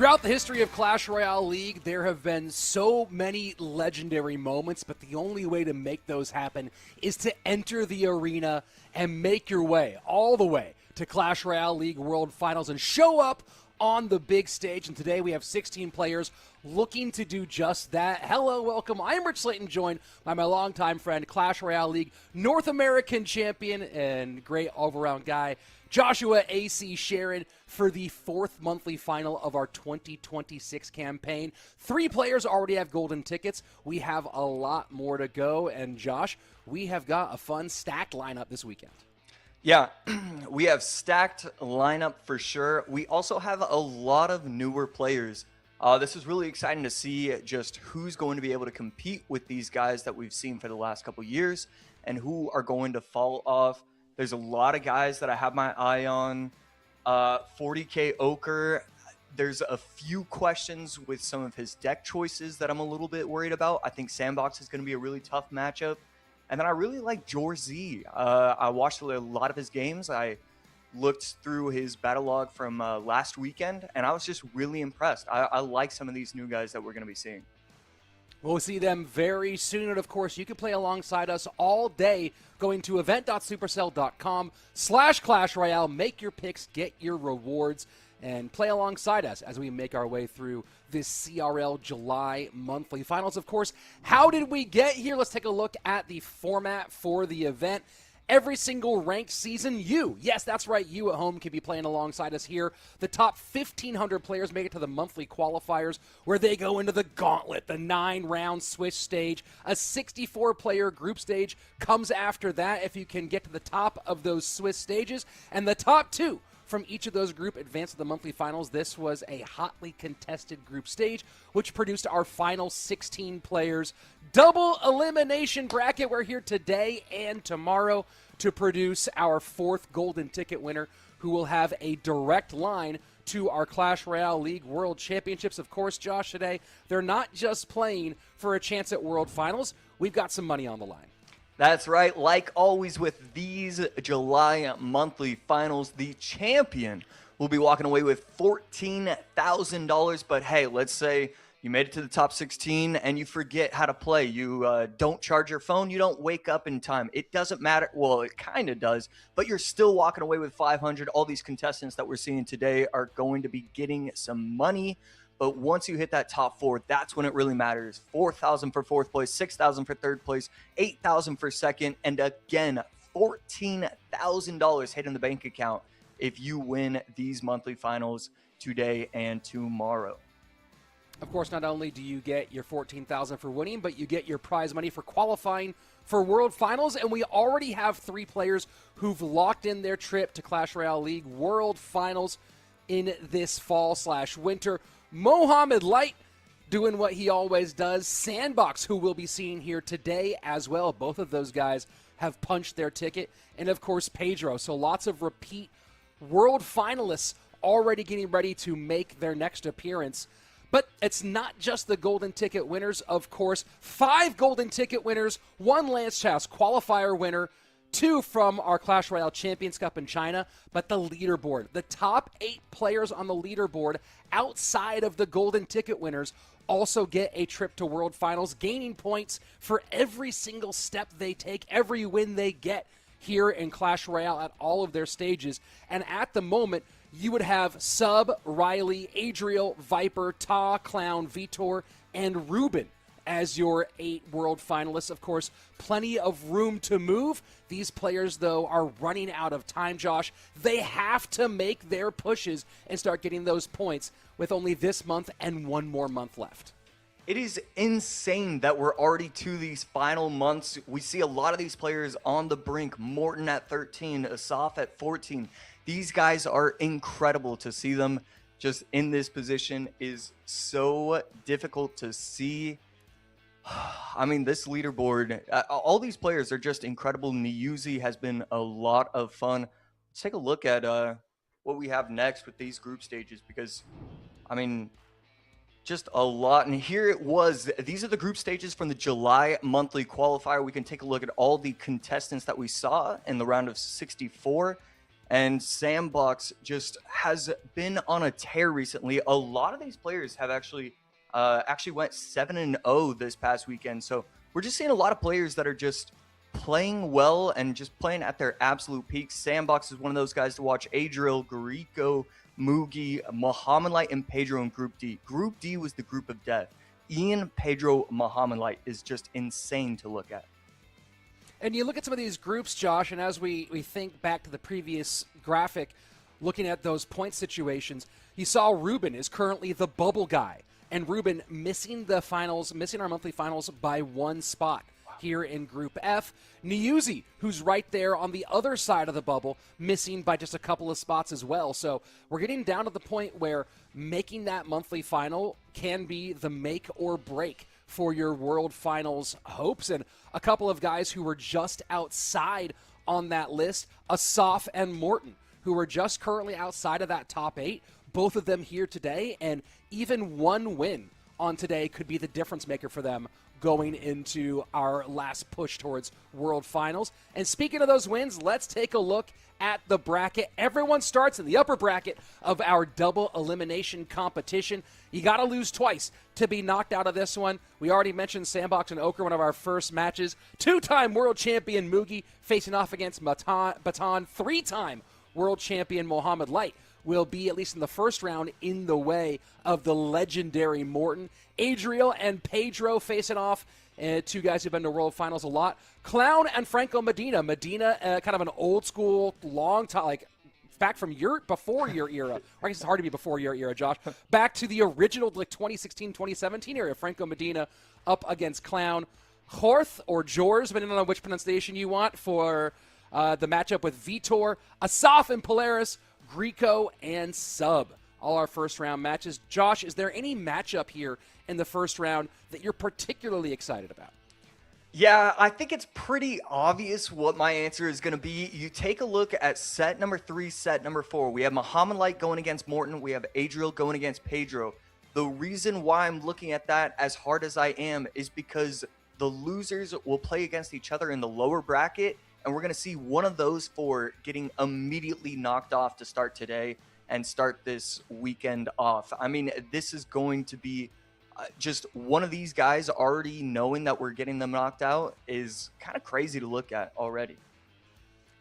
Throughout the history of Clash Royale League, there have been so many legendary moments, but the only way to make those happen is to enter the arena and make your way all the way to Clash Royale League World Finals and show up on the big stage. And today we have 16 players looking to do just that. Hello, welcome. I'm Rich Slayton, joined by my longtime friend, Clash Royale League North American champion and great all-around guy, Joshua A.C. Sharon, for the fourth monthly final of our 2026 campaign. 3 players already have golden tickets. We have a lot more to go. And Josh, we have got a fun stacked lineup this weekend. Yeah, we have stacked lineup for sure. We also have a lot of newer players. This is really exciting to see just who's going to be able to compete with these guys that we've seen for the last couple years and who are going to fall off. There's a lot of guys that I have my eye on. 40K Ochre, there's a few questions with some of his deck choices that I'm a little bit worried about. I think Sandbox is going to be a really tough matchup. And then I really like Jorzy. I watched a lot of his games. I looked through his battle log from last weekend, and I was just really impressed. I like some of these new guys that we're going to be seeing. We'll see them very soon, and of course, you can play alongside us all day going to event.supercell.com/Clash Royale. Make your picks, get your rewards, and play alongside us as we make our way through this CRL July monthly finals. Of course, how did we get here? Let's take a look at the format for the event. Every single ranked season, yes, that's right, you at home can be playing alongside us here. The top 1,500 players make it to the monthly qualifiers, where they go into the gauntlet, the 9-round Swiss stage. A 64-player group stage comes after that if you can get to the top of those Swiss stages. And the top 2 from each of those group advance to the monthly finals. This was a hotly contested group stage, which produced our final 16 players. Double elimination bracket. We're here today and tomorrow to produce our 4th golden ticket winner, who will have a direct line to our Clash Royale League World Championships. Of course, Josh, today, they're not just playing for a chance at World Finals. We've got some money on the line. That's right. Like always with these July monthly finals, the champion will be walking away with $14,000. But hey, let's say you made it to the top 16 and you forget how to play. You don't charge your phone. You don't wake up in time. It doesn't matter. Well, it kind of does, but you're still walking away with 500. All these contestants that we're seeing today are going to be getting some money. But once you hit that top 4, that's when it really matters. $4,000 for 4th place, $6,000 for 3rd place, $8,000 for 2nd, and again, $14,000 hit in the bank account if you win these monthly finals today and tomorrow. Of course, not only do you get your $14,000 for winning, but you get your prize money for qualifying for World Finals. And we already have 3 players who've locked in their trip to Clash Royale League World Finals in this fall/winter. Mohamed Light doing what he always does. Sandbox, who we'll be seeing here today as well. Both of those guys have punched their ticket. And, of course, Pedro. So lots of repeat world finalists already getting ready to make their next appearance. But it's not just the golden ticket winners, of course. 5 golden ticket winners, 1 Lance Chess qualifier winner, 2 from our Clash Royale Champions Cup in China, but the leaderboard, the top 8 players on the leaderboard outside of the golden ticket winners also get a trip to World Finals, gaining points for every single step they take, every win they get here in Clash Royale at all of their stages. And at the moment, you would have Sub, Riley, Adriel, Viper, Ta, Clown, Vitor, and Ruben as your 8 world finalists. Of course, plenty of room to move. These players, though, are running out of time, Josh. They have to make their pushes and start getting those points with only this month and 1 more month left. It is insane that we're already to these final months. We see a lot of these players on the brink. Morton at 13, Asaf at 14. These guys are incredible. To see them just in this position is so difficult to see. I mean, this leaderboard, all these players are just incredible. Niuzi has been a lot of fun. Let's take a look at what we have next with these group stages, because, I mean, just a lot. And here it was. These are the group stages from the July monthly qualifier. We can take a look at all the contestants that we saw in the round of 64. And Sandbox just has been on a tear recently. A lot of these players have actually went 7-0 this past weekend. So we're just seeing a lot of players that are just playing well and just playing at their absolute peak. Sandbox is one of those guys to watch. Adriel, Gariko, Mugi, Muhammad Light, and Pedro in Group D. Group D was the group of death. Ian, Pedro, Muhammad Light is just insane to look at. And you look at some of these groups, Josh, and as we think back to the previous graphic, looking at those point situations, you saw Ruben is currently the bubble guy. And Ruben missing the finals, missing our monthly finals by 1 spot here in Group F. Niuzi, who's right there on the other side of the bubble, missing by just a couple of spots as well. So we're getting down to the point where making that monthly final can be the make or break for your World Finals hopes. And a couple of guys who were just outside on that list, Asaf and Morton, who are just currently outside of that top 8, both of them here today, and even one win on today could be the difference maker for them going into our last push towards World Finals. And speaking of those wins, let's take a look at the bracket. Everyone starts in the upper bracket of our double elimination competition. You got to lose twice to be knocked out of this one. We already mentioned Sandbox and Ochre, one of our first matches. 2-time world champion Mugi facing off against Baton. 3-time world champion Mohamed Light will be, at least in the first round, in the way of the legendary Morton. Adriel and Pedro facing off, two guys who've been to World Finals a lot. Clown and Franco Medina. Medina, kind of an old school, long time, like back from before your era. Or I guess it's hard to be before your era, Josh. Back to the original, like 2016, 2017 era. Franco Medina up against Clown. Horth or Jors, depending on which pronunciation you want, for the matchup with Vitor. Asaf and Polaris. Greco and Sub. All our first round matches. Josh, is there any matchup here in the first round that you're particularly excited about? Yeah, I think it's pretty obvious what my answer is going to be. You take a look at set number 3, set number 4. We have Muhammad Light going against Morton. We have Adriel going against Pedro. The reason why I'm looking at that as hard as I am is because the losers will play against each other in the lower bracket, and we're going to see one of those 4 getting immediately knocked off to start today and start this weekend off. I mean, this is going to be just one of these guys already knowing that we're getting them knocked out is kind of crazy to look at already.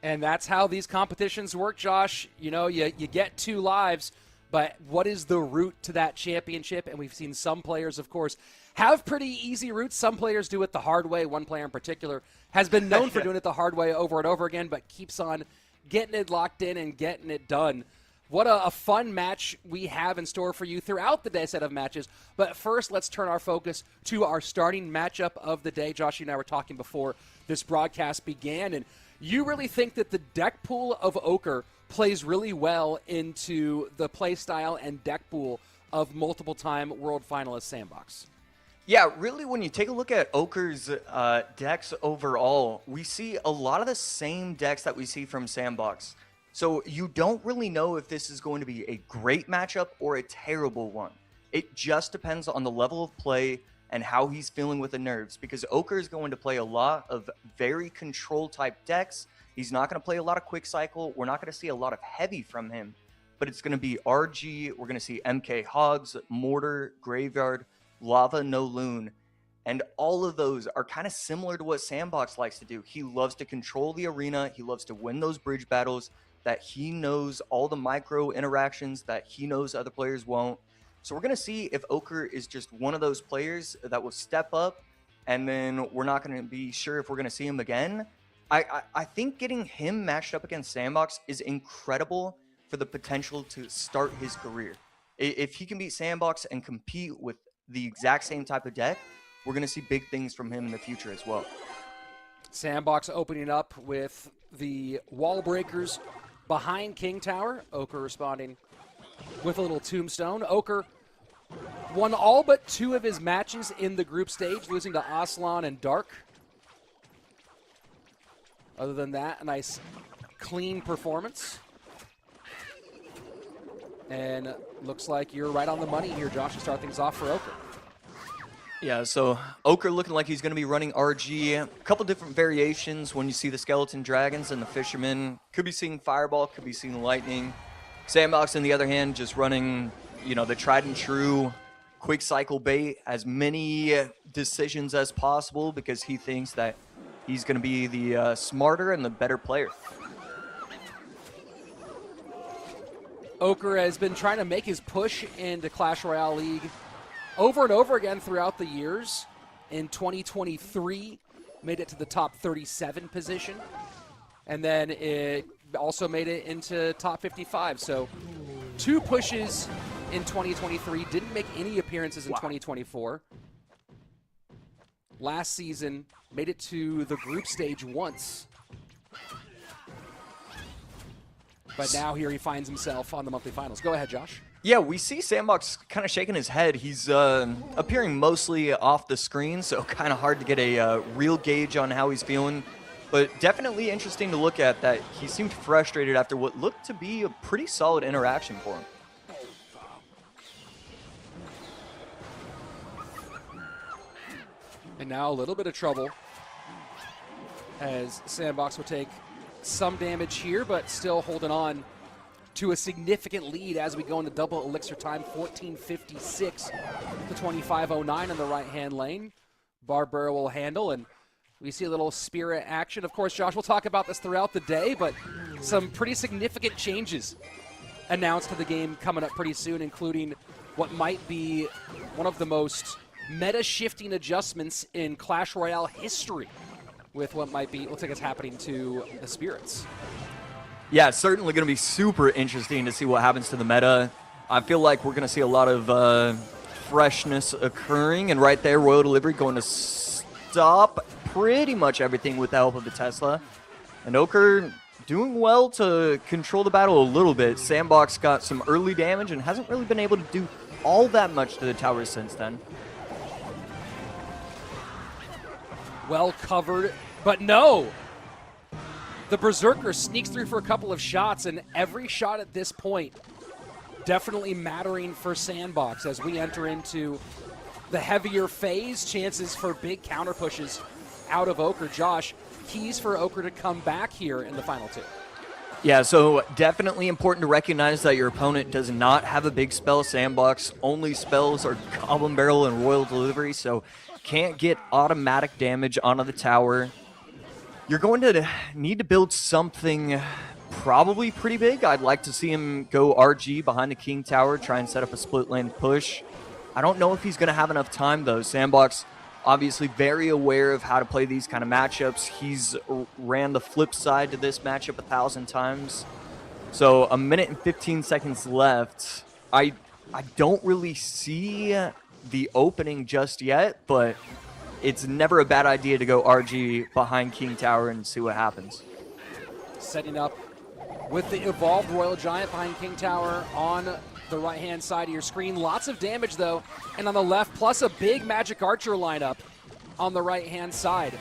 And that's how these competitions work, Josh. You know, you get 2 lives, but what is the route to that championship? And we've seen some players, of course, have pretty easy routes. Some players do it the hard way. One player in particular has been known for doing it the hard way over and over again, but keeps on getting it locked in and getting it done. What a fun match we have in store for you throughout the day set of matches. But first, let's turn our focus to our starting matchup of the day. Josh, you and I were talking before this broadcast began, and you really think that the deck pool of Ochre plays really well into the play style and deck pool of multiple-time world finalist Sandbox. Yeah, really, when you take a look at Ochre's decks overall, we see a lot of the same decks that we see from Sandbox. So you don't really know if this is going to be a great matchup or a terrible one. It just depends on the level of play and how he's feeling with the nerves, because Ochre is going to play a lot of very control-type decks. He's not going to play a lot of quick cycle. We're not going to see a lot of heavy from him, but it's going to be RG. We're going to see MK Hogs, Mortar, Graveyard, Lava, No Loon, and all of those are kind of similar to what Sandbox likes to do. He loves to control the arena. He loves to win those bridge battles that he knows all the micro interactions that he knows other players won't. So we're going to see if Ochre is just one of those players that will step up, and then we're not going to be sure if we're going to see him again. I think getting him matched up against Sandbox is incredible for the potential to start his career. If he can beat Sandbox and compete with the exact same type of deck, we're going to see big things from him in the future as well. Sandbox opening up with the wall breakers behind King Tower. Ochre responding with a little tombstone. Ochre won all but 2 of his matches in the group stage, losing to Aslan and Dark. Other than that, a nice clean performance. And looks like you're right on the money here, Josh, to start things off for Ochre. Yeah, so Ochre looking like he's going to be running RG. A couple different variations when you see the Skeleton Dragons and the Fishermen. Could be seeing Fireball, could be seeing Lightning. Sandbox, on the other hand, just running, the tried and true quick cycle bait, as many decisions as possible because he thinks that he's going to be the smarter and the better player. Ochre has been trying to make his push into Clash Royale League over and over again throughout the years. In 2023, made it to the top 37 position. And then it also made it into top 55. So 2 pushes in 2023, didn't make any appearances in 2024. Last season, made it to the group stage once. But now here he finds himself on the monthly finals. Go ahead, Josh. Yeah, we see Sandbox kind of shaking his head. He's appearing mostly off the screen, so kind of hard to get a real gauge on how he's feeling. But definitely interesting to look at that he seemed frustrated after what looked to be a pretty solid interaction for him. And now a little bit of trouble as Sandbox will take some damage here, but still holding on to a significant lead as we go into double elixir time, 14:56 to 25:09 in the right-hand lane. Barbara will handle, and we see a little Spirit action. Of course, Josh, we'll talk about this throughout the day, but some pretty significant changes announced to the game coming up pretty soon, including what might be one of the most meta-shifting adjustments in Clash Royale history with what might be, looks like it's happening to the Spirits. Yeah, it's certainly going to be super interesting to see what happens to the meta. I feel like we're going to see a lot of freshness occurring, and right there, Royal Delivery going to stop pretty much everything with the help of the Tesla. And Ochre doing well to control the battle a little bit. Sandbox got some early damage and hasn't really been able to do all that much to the towers since then. Well covered, but no! The Berserker sneaks through for a couple of shots, and every shot at this point definitely mattering for Sandbox as we enter into the heavier phase. Chances for big counter pushes out of Ochre. Josh, keys for Ochre to come back here in the final 2. Yeah, so definitely important to recognize that your opponent does not have a big spell. Sandbox only spells are Goblin Barrel and Royal Delivery, so can't get automatic damage onto the tower. You're going to need to build something probably pretty big. I'd like to see him go RG behind the King Tower, try and set up a split lane push. I don't know if he's going to have enough time, though. Sandbox obviously very aware of how to play these kind of matchups. He's ran the flip side to this matchup 1,000 times. So 1 minute and 15 seconds left. I don't really see the opening just yet, but it's never a bad idea to go RG behind King Tower and see what happens. Setting up with the evolved Royal Giant behind King Tower on the right-hand side of your screen. Lots of damage, though, and on the left, plus a big Magic Archer lineup on the right-hand side.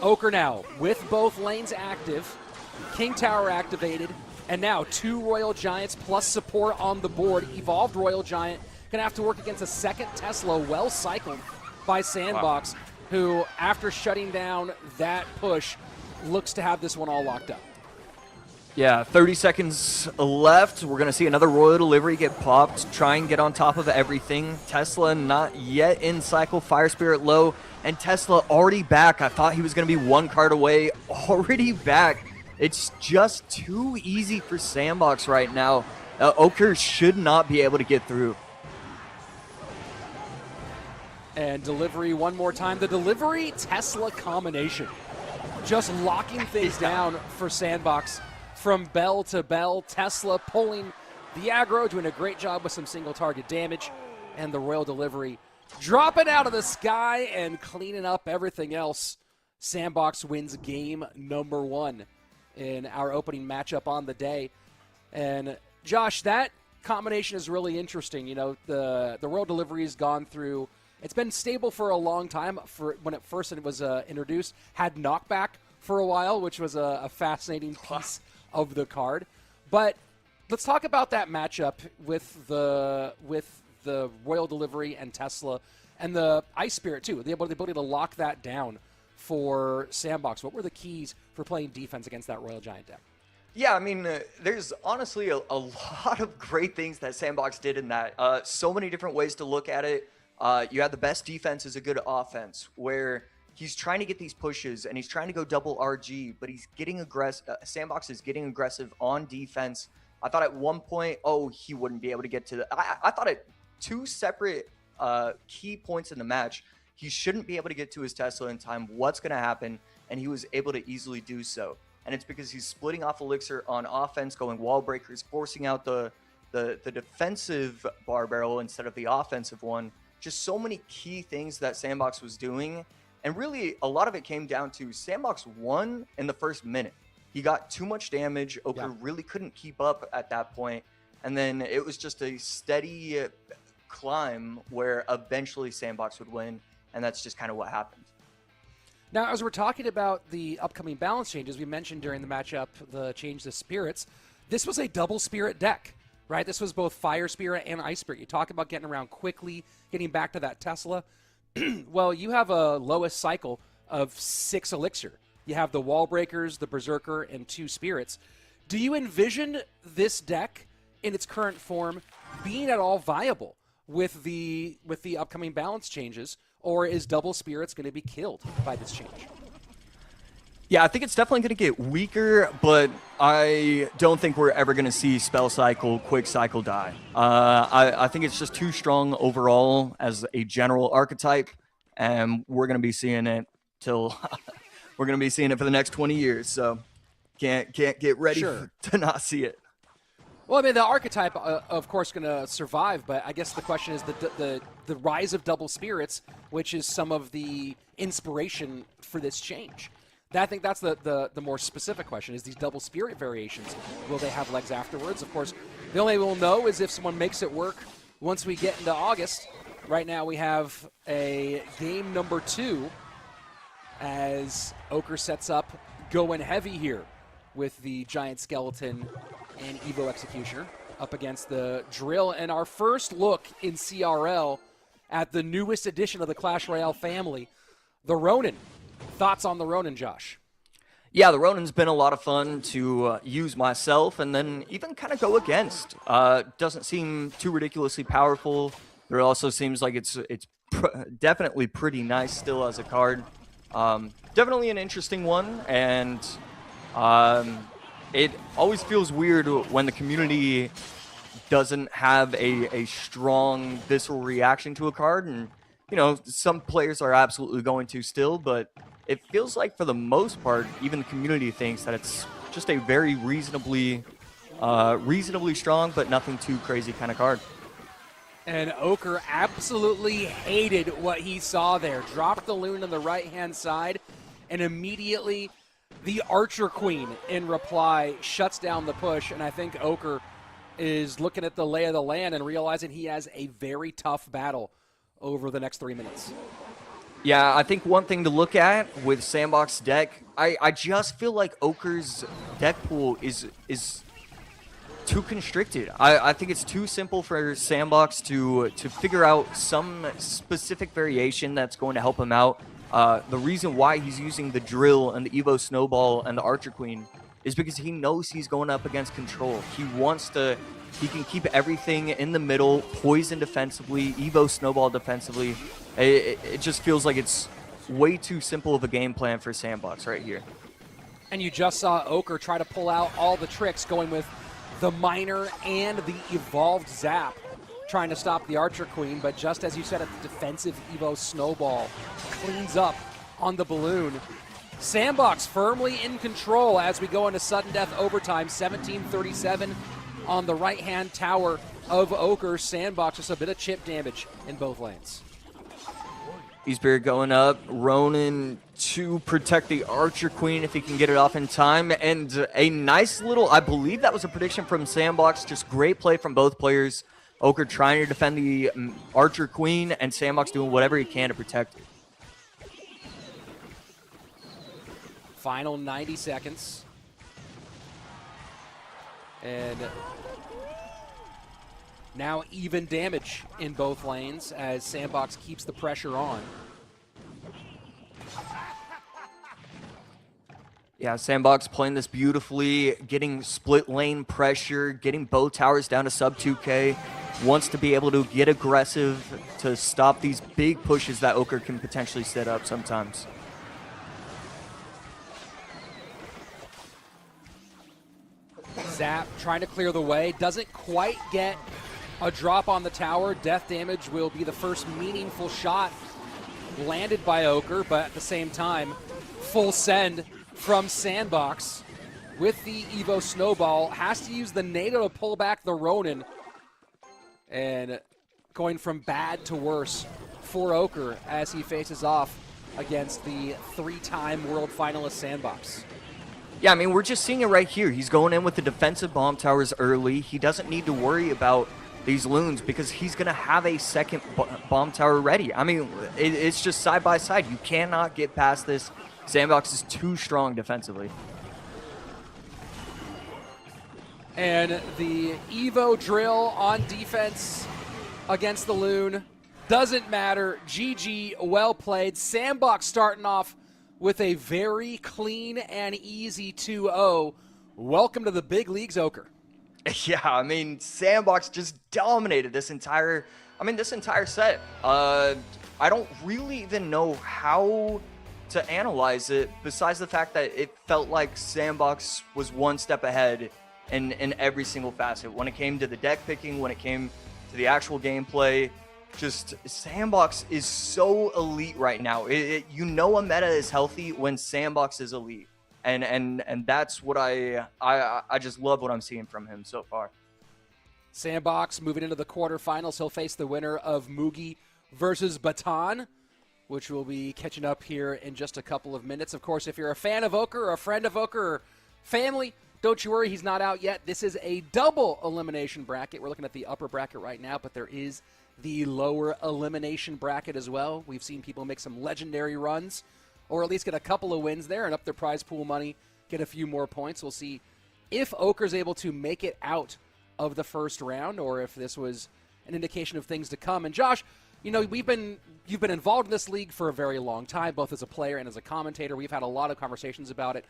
Ochre now with both lanes active, King Tower activated, and now 2 Royal Giants plus support on the board. Evolved Royal Giant gonna have to work against a second Tesla, well cycled by Sandbox, who, after shutting down that push, looks to have this one all locked up. Yeah, 30 seconds left. We're going to see another Royal Delivery get popped, try and get on top of everything. Tesla not yet in cycle, Fire Spirit low, and Tesla already back. I thought he was going to be 1 card away, already back. It's just too easy for Sandbox right now. Ochre should not be able to get through. And Delivery one more time. The Delivery Tesla combination. Just locking things down for Sandbox from bell to bell. Tesla pulling the aggro, doing a great job with some single target damage. And the Royal Delivery dropping out of the sky and cleaning up everything else. Sandbox wins game number 1 in our opening matchup on the day. And Josh, that combination is really interesting. You know, the Royal Delivery has gone through, it's been stable for a long time. For when it first was introduced, had knockback for a while, which was a fascinating piece of the card. But let's talk about that matchup with the Royal Delivery and Tesla and the Ice Spirit too, the ability to lock that down for Sandbox. What were the keys for playing defense against that Royal Giant deck? Yeah, I mean, there's honestly a lot of great things that Sandbox did in that. So many different ways to look at it. You have the best defense is a good offense, where he's trying to get these pushes and he's trying to go double RG, but he's getting aggressive. Sandbox is getting aggressive on defense. I thought at one point, he wouldn't be able to get to the. I thought at two separate key points in the match, he shouldn't be able to get to his Tesla in time. What's going to happen? And he was able to easily do so. And it's because he's splitting off Elixir on offense, going wall breakers, forcing out the defensive bar barrel instead of the offensive one. Just so many key things that Sandbox was doing. And really, a lot of it came down to Sandbox won in the first minute. He got too much damage. Ochre really couldn't keep up at that point. And then it was just a steady climb where eventually Sandbox would win. And that's just kind of what happened. Now, as we're talking about the upcoming balance changes, we mentioned during the matchup the change to spirits. This was a double spirit deck, right? This was both fire spirit and ice spirit. You talk about getting around quickly, getting back to that Tesla. Well, you have a lowest cycle of 6 elixir. You have the wall breakers, the berserker, and 2 spirits. Do you envision this deck in its current form being at all viable with the upcoming balance changes? Or is double spirits going to be killed by this change? Yeah, I think it's definitely going to get weaker, but I don't think we're ever going to see spell cycle, quick cycle die. I think it's just too strong overall as a general archetype, and we're going to be seeing it till we're going to be seeing it for the next 20 years. So can't get ready to not see it. Well, I mean, the archetype, of course, going to survive, but I guess the question is the rise of double spirits, which is some of the inspiration for this change. I think that's the more specific question, is these double spirit variations, will they have legs afterwards? Of course, the only way we'll know is if someone makes it work once we get into August. Right now we have a game number 2 as Ochre sets up going heavy here with the Giant Skeleton and Evo Executioner up against the Drill. And our first look in CRL at the newest edition of the Clash Royale family, the Ronin. Thoughts on the Ronin, Josh? Yeah, the Ronin's been a lot of fun to use myself and then even kind of go against. Doesn't seem too ridiculously powerful. There also seems like it's definitely pretty nice still as a card. Definitely an interesting one, and it always feels weird when the community doesn't have a strong visceral reaction to a card. And, you know, some players are absolutely going to still, but it feels like for the most part, even the community thinks that it's just a very reasonably strong, but nothing too crazy kind of card. And Ochre absolutely hated what he saw there. Dropped the loon on the right-hand side, and immediately the Archer Queen, in reply, shuts down the push. And I think Ochre is looking at the lay of the land and realizing he has a very tough battle over the next 3 minutes. Yeah, I think one thing to look at with Sandbox deck, I just feel like Ochre's deck pool is too constricted. I think it's too simple for Sandbox to figure out some specific variation that's going to help him out. The reason why he's using the Drill and the Evo Snowball and the Archer Queen is because he knows he's going up against control. He can keep everything in the middle, poison defensively, Evo Snowball defensively. It just feels like it's way too simple of a game plan for Sandbox right here. And you just saw Ochre try to pull out all the tricks, going with the Miner and the Evolved Zap, trying to stop the Archer Queen. But just as you said, a defensive Evo Snowball cleans up on the balloon. Sandbox firmly in control as we go into sudden death overtime, 17-37 on the right-hand tower of Ochre. Sandbox, just a bit of chip damage in both lanes. Esports going up, Ronin to protect the Archer Queen if he can get it off in time, and a nice little, I believe that was a prediction from Sandbox, just great play from both players. Ochre trying to defend the Archer Queen, and Sandbox doing whatever he can to protect it. Final 90 seconds. And Now even damage in both lanes as Sandbox keeps the pressure on. Yeah, Sandbox playing this beautifully, getting split lane pressure, getting both towers down to sub 2K. Wants to be able to get aggressive to stop these big pushes that Oker can potentially set up sometimes. Zap trying to clear the way, doesn't quite get a drop on the tower. Death damage will be the first meaningful shot landed by Oker, but at the same time, full send from Sandbox with the Evo Snowball. Has to use the NATO to pull back the Ronin. And going from bad to worse for Oker as he faces off against the 3-time world finalist Sandbox. Yeah, I mean, we're just seeing it right here. He's going in with the defensive bomb towers early. He doesn't need to worry about these loons because he's going to have a second bomb tower ready. I mean, it's just side by side. You cannot get past this. Sandbox is too strong defensively. And the Evo drill on defense against the Loon doesn't matter. GG, well played. Sandbox starting off with a very clean and easy 2-0. Welcome to the big leagues, Oker. Yeah, I mean, Sandbox just dominated this entire set. I don't really even know how to analyze it besides the fact that it felt like Sandbox was one step ahead in every single facet. When it came to the deck picking, when it came to the actual gameplay, just Sandbox is so elite right now. You know a meta is healthy when Sandbox is elite. And that's what I just love what I'm seeing from him so far. Sandbox moving into the quarterfinals. He'll face the winner of Mugi versus Baton, which we'll be catching up here in just a couple of minutes. Of course, if you're a fan of Oker or a friend of Oker or family, don't you worry, he's not out yet. This is a double elimination bracket. We're looking at the upper bracket right now, but there is the lower elimination bracket as well. We've seen people make some legendary runs, or at least get a couple of wins there and up their prize pool money, get a few more points. We'll see if Oker's able to make it out of the first round or if this was an indication of things to come. And Josh, you know, you've been involved in this league for a very long time, both as a player and as a commentator. We've had a lot of conversations about it.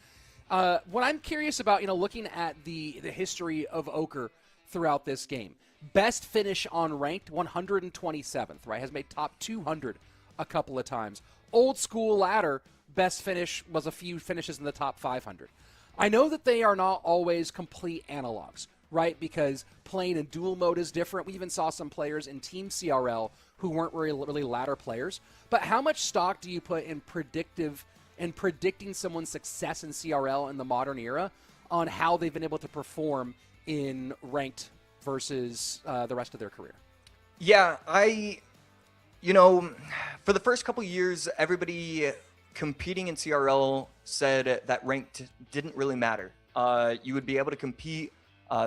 What I'm curious about, you know, looking at the history of Oker throughout this game, best finish on ranked, 127th, right? Has made top 200 a couple of times. Old school ladder, best finish was a few finishes in the top 500. I know that they are not always complete analogs, right? Because playing in duel mode is different. We even saw some players in Team CRL who weren't really ladder players. But how much stock do you put in predicting someone's success in CRL in the modern era on how they've been able to perform in ranked versus the rest of their career? Yeah, you know, for the first couple years, everybody competing in CRL said that ranked didn't really matter. You would be able to compete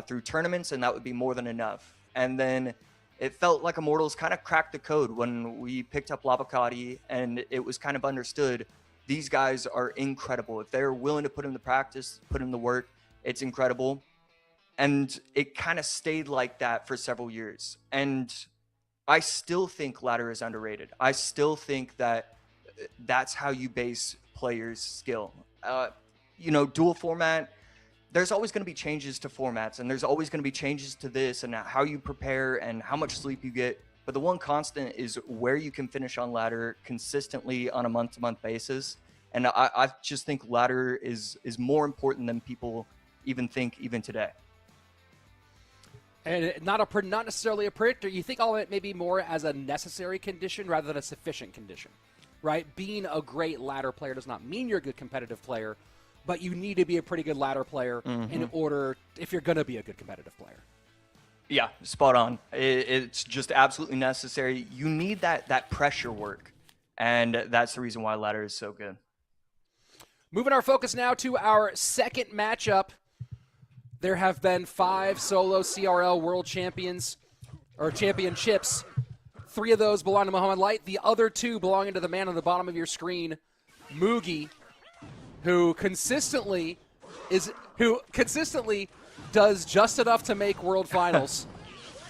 through tournaments, and that would be more than enough. And then it felt like Immortals kind of cracked the code when we picked up Labakati, and it was kind of understood these guys are incredible. If they're willing to put in the practice, put in the work, it's incredible. And it kind of stayed like that for several years. And I still think ladder is underrated. I still think that that's how you base players' skill. You know, dual format, there's always going to be changes to formats, and there's always going to be changes to this and how you prepare and how much sleep you get. But the one constant is where you can finish on ladder consistently on a month-to-month basis. And I just think ladder is more important than people even think even today. And not necessarily a predictor. You think all of it maybe more as a necessary condition rather than a sufficient condition, right? Being a great ladder player does not mean you're a good competitive player, but you need to be a pretty good ladder player in order, if you're going to be a good competitive player. Yeah, spot on. It's just absolutely necessary. You need that pressure work, and that's the reason why ladder is so good. Moving our focus now to our second matchup. There have been 5 solo CRL world champions, or championships. 3 of those belong to Mohamed Light. The other 2 belonging to the man on the bottom of your screen, Mugi, who consistently does just enough to make world finals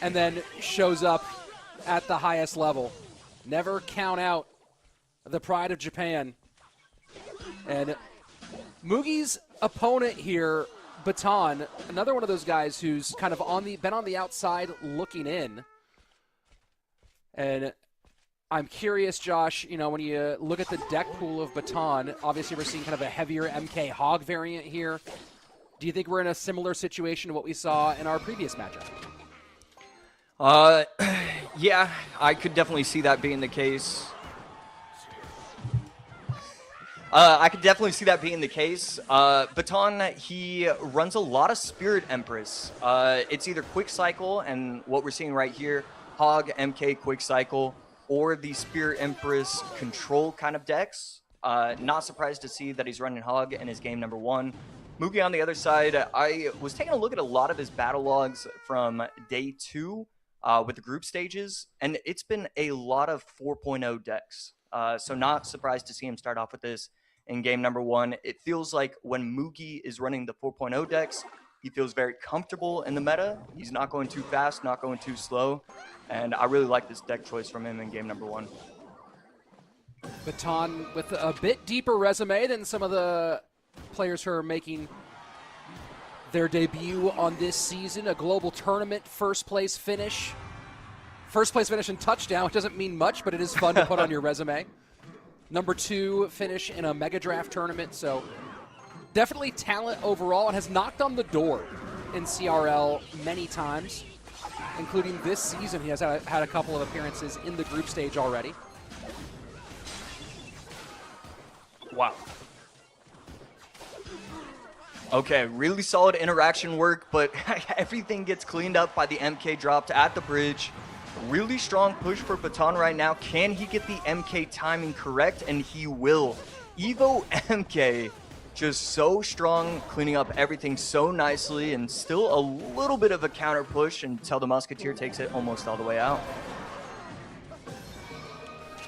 and then shows up at the highest level. Never count out the pride of Japan. And Mugi's opponent here, Baton, another one of those guys who's kind of been on the outside looking in. And I'm curious, Josh, when you look at the deck pool of Baton, obviously we're seeing kind of a heavier MK Hog variant here. Do you think we're in a similar situation to what we saw in our previous matchup? Yeah, I could definitely see that being the case. Baton, he runs a lot of Spirit Empress. It's either Quick Cycle, and what we're seeing right here, Hog, MK, Quick Cycle, or the Spirit Empress control kind of decks. Not surprised to see that he's running Hog in his game number 1. Mugi on the other side, I was taking a look at a lot of his battle logs from day 2 with the group stages, and it's been a lot of 4.0 decks. So not surprised to see him start off with this in game number 1. It feels like when Mugi is running the 4.0 decks, he feels very comfortable in the meta. He's not going too fast, not going too slow, and I really like this deck choice from him in game number 1. Baton with a bit deeper resume than some of the players who are making their debut on this season. A global tournament first place finish. First place finish and touchdown, which doesn't mean much, but it is fun to put on your resume. Number 2 finish in a Mega Draft tournament, so definitely talent overall, and has knocked on the door in CRL many times, including this season. He has had a couple of appearances in the group stage already. Wow. Okay, really solid interaction work, but everything gets cleaned up by the MK dropped at the bridge. Really strong push for Baton right now. Can he get the MK timing correct? And he will. Evo MK just so strong, cleaning up everything so nicely, and still a little bit of a counter push until the Musketeer takes it almost all the way out.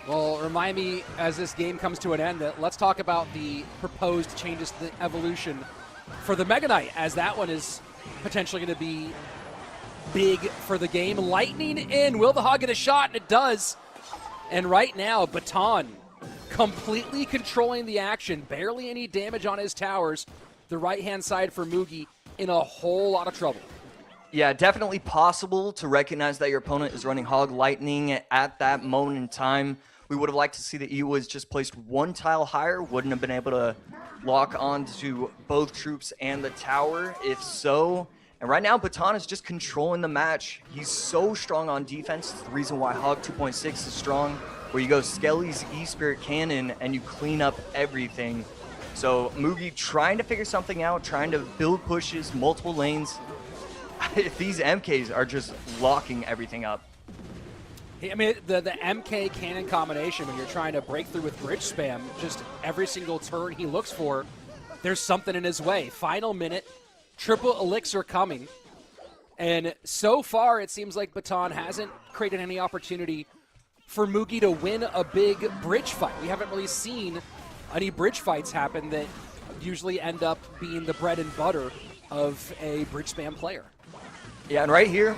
Well, remind me as this game comes to an end that let's talk about the proposed changes to the evolution for the Mega Knight, as that one is potentially going to be big for the game. Lightning in. Will the Hog get a shot? And it does. And right now, Baton completely controlling the action. Barely any damage on his towers. The right-hand side for Mugi in a whole lot of trouble. Yeah, definitely possible to recognize that your opponent is running Hog Lightning at that moment in time. We would have liked to see that he was just placed one tile higher. Wouldn't have been able to lock on to both troops and the tower, if so. And right now, Baton is just controlling the match. He's so strong on defense. It's the reason why Hog 2.6 is strong, where you go Skelly's E-Spirit Cannon and you clean up everything. So Mugi trying to figure something out, trying to build pushes, multiple lanes. These MKs are just locking everything up. I mean, the MK cannon combination, when you're trying to break through with bridge spam, just every single turn he looks for, there's something in his way. Final minute, triple elixir coming. And so far, it seems like Baton hasn't created any opportunity for Mugi to win a big bridge fight. We haven't really seen any bridge fights happen that usually end up being the bread and butter of a bridge spam player. Yeah, and right here,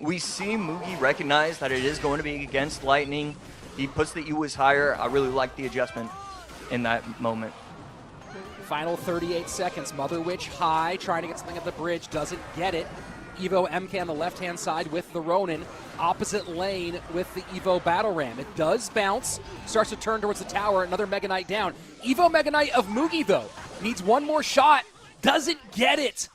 we see Mugi recognize that it is going to be against Lightning. He puts the EWIS higher. I really like the adjustment in that moment. Final 38 seconds. Mother Witch high, trying to get something at the bridge, doesn't get it. Evo MK on the left-hand side with the Ronin. Opposite lane with the Evo Battle Ram. It does bounce, starts to turn towards the tower. Another Mega Knight down. Evo Mega Knight of Mugi, though, needs one more shot. Doesn't get it.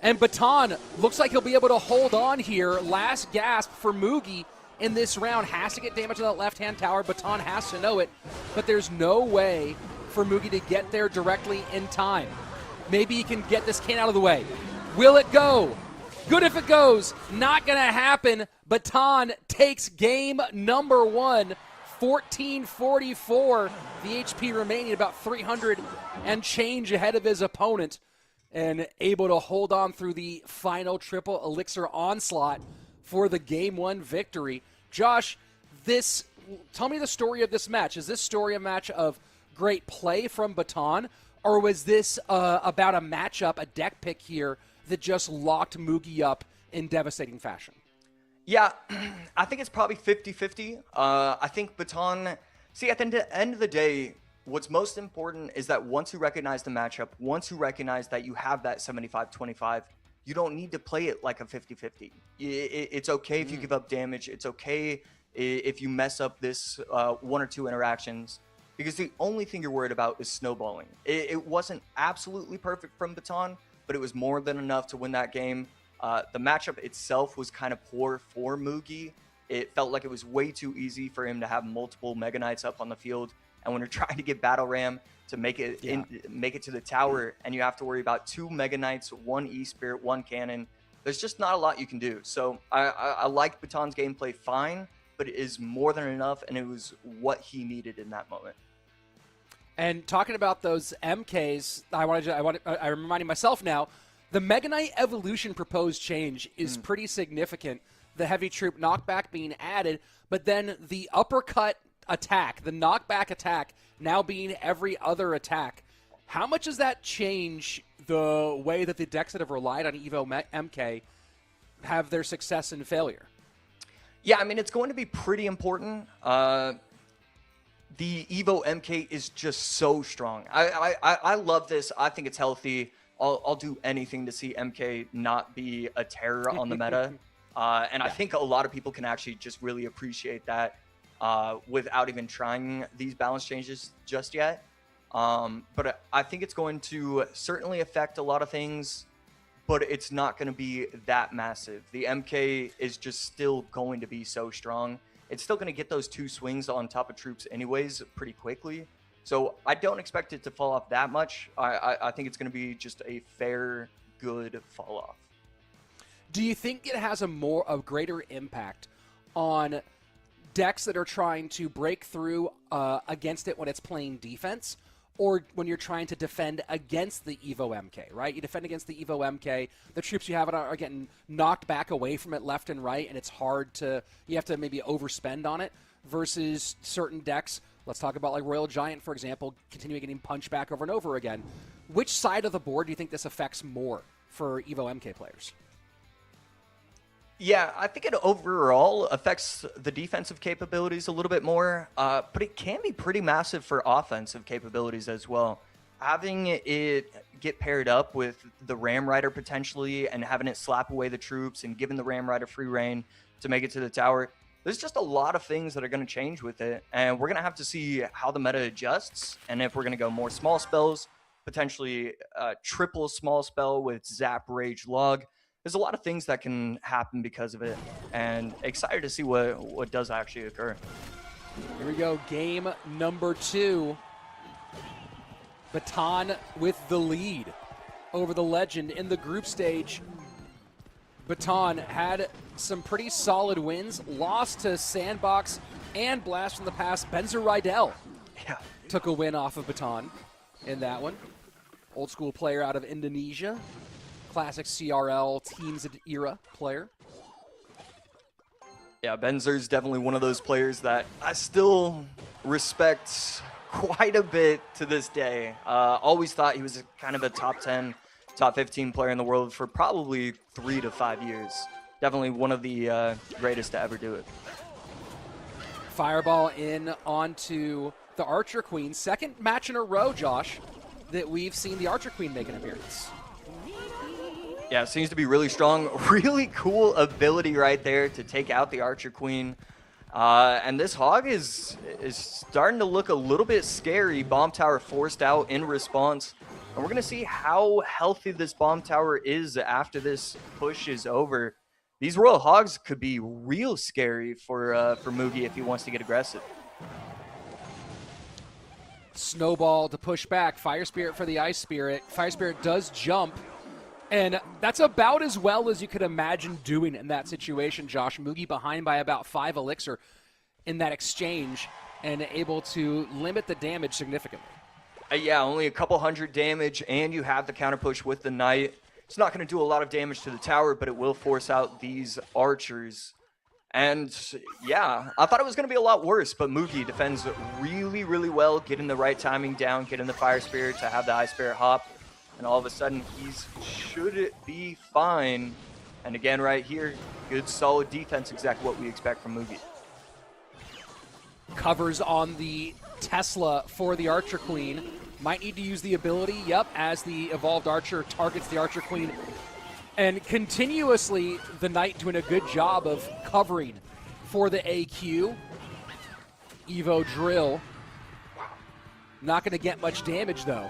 And Baton looks like he'll be able to hold on here. Last gasp for Mugi in this round. Has to get damage to that left-hand tower. Baton has to know it. But there's no way for Mugi to get there directly in time. Maybe he can get this can out of the way. Will it go? Good if it goes. Not going to happen. Baton takes game number 1. 1444. The HP remaining about 300 and change ahead of his opponent. And able to hold on through the final triple elixir onslaught for the game 1 victory. Josh, tell me the story of this match. Is this story a match of great play from Baton, or was this about a matchup, a deck pick here that just locked Mugi up in devastating fashion? Yeah, I think it's probably 50-50. I think Baton, see, at the end of the day, what's most important is that once you recognize the matchup, once you recognize that you have that 75-25, you don't need to play it like a 50-50. It's okay if you give up damage. It's okay if you mess up this 1 or 2 interactions, because the only thing you're worried about is snowballing. It wasn't absolutely perfect from Baton, but it was more than enough to win that game. The matchup itself was kind of poor for Mugi. It felt like it was way too easy for him to have multiple Mega Knights up on the field. And when you're trying to get Battle Ram to make it make it to the tower, and you have to worry about 2 Mega Knights, 1 E-Spirit, 1 Cannon, there's just not a lot you can do. So I like Baton's gameplay fine, but it is more than enough, and it was what he needed in that moment. And talking about those MKs, I'm reminding myself now, the Mega Knight evolution proposed change is pretty significant. The heavy troop knockback being added, but then the uppercut attack, the knockback attack, now being every other attack. How much does that change the way that the decks that have relied on Evo MK have their success and failure? Yeah, I mean, it's going to be pretty important. The Evo MK is just so strong. I love this. I think it's healthy. I'll do anything to see MK not be a terror on the meta. And I think a lot of people can actually just really appreciate that without even trying these balance changes just yet. But I think it's going to certainly affect a lot of things, but it's not going to be that massive. The MK is just still going to be so strong. It's still going to get those 2 swings on top of troops anyways pretty quickly. So I don't expect it to fall off that much. I think it's going to be just a fair, good fall off. Do you think it has a greater impact on decks that are trying to break through against it when it's playing defense, or when you're trying to defend against the Evo MK, right? You defend against the Evo MK, the troops you have are getting knocked back away from it left and right, and it's hard to, you have to maybe overspend on it, versus certain decks. Let's talk about like Royal Giant, for example, continuing getting punched back over and over again. Which side of the board do you think this affects more for Evo MK players? Yeah, I think it overall affects the defensive capabilities a little bit more, but it can be pretty massive for offensive capabilities as well. Having it get paired up with the Ram Rider potentially, and having it slap away the troops and giving the Ram Rider free reign to make it to the tower, there's just a lot of things that are going to change with it, and we're going to have to see how the meta adjusts, and if we're going to go more small spells, potentially triple small spell with Zap, Rage, Log. There's a lot of things that can happen because of it, and excited to see what does actually occur. Here we go, game number 2. Baton with the lead over the Legend in the group stage. Baton had some pretty solid wins, lost to Sandbox and Blast from the Past. Benzer Rydell took a win off of Baton in that one. Old school player out of Indonesia. Classic CRL Teams era player. Yeah, Benzer's definitely one of those players that I still respect quite a bit to this day. Always thought he was kind of a top 10, top 15 player in the world for probably 3 to 5 years. Definitely one of the greatest to ever do it. Fireball in onto the Archer Queen. Second match in a row, Josh, that we've seen the Archer Queen make an appearance. Yeah, it seems to be really strong. Really cool ability right there to take out the Archer Queen. And this Hog is starting to look a little bit scary. Bomb Tower forced out in response. And we're going to see how healthy this Bomb Tower is after this push is over. These Royal Hogs could be real scary for Mugi if he wants to get aggressive. Snowball to push back. Fire Spirit for the Ice Spirit. Fire Spirit does jump. And that's about as well as you could imagine doing in that situation, Josh. Mugi behind by about 5 elixir in that exchange and able to limit the damage significantly. Yeah, only a couple hundred damage, and you have the counter push with the Knight. It's not going to do a lot of damage to the tower, but it will force out these archers. And yeah, I thought it was going to be a lot worse, but Mugi defends really, really well, getting the right timing down, getting the Fire Spirit to have the Ice Spirit hop. And all of a sudden, should be fine. And again, right here, good solid defense, exactly what we expect from Mugi. Covers on the Tesla for the Archer Queen. Might need to use the ability, yep, as the evolved Archer targets the Archer Queen. And continuously, the Knight doing a good job of covering for the AQ. Evo Drill. Not going to get much damage, though.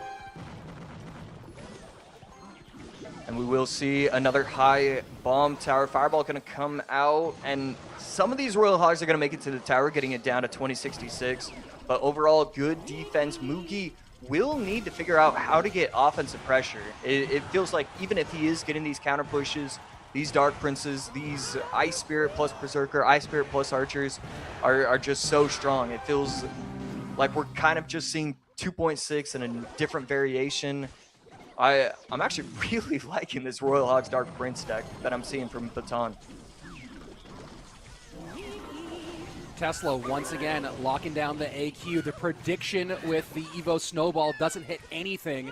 And we will see another high bomb tower. Fireball going to come out, and some of these Royal Hogs are going to make it to the tower, getting it down to 2066. But overall, good defense. Mugi will need to figure out how to get offensive pressure. It feels like even if he is getting these counter pushes, these Dark Princes, these Ice Spirit plus Berserker, Ice Spirit plus Archers are just so strong. It feels like we're kind of just seeing 2.6 in a different variation. I'm actually really liking this Royal Hogs Dark Prince deck that I'm seeing from Baton. Tesla once again locking down the AQ. The prediction with the Evo Snowball doesn't hit anything.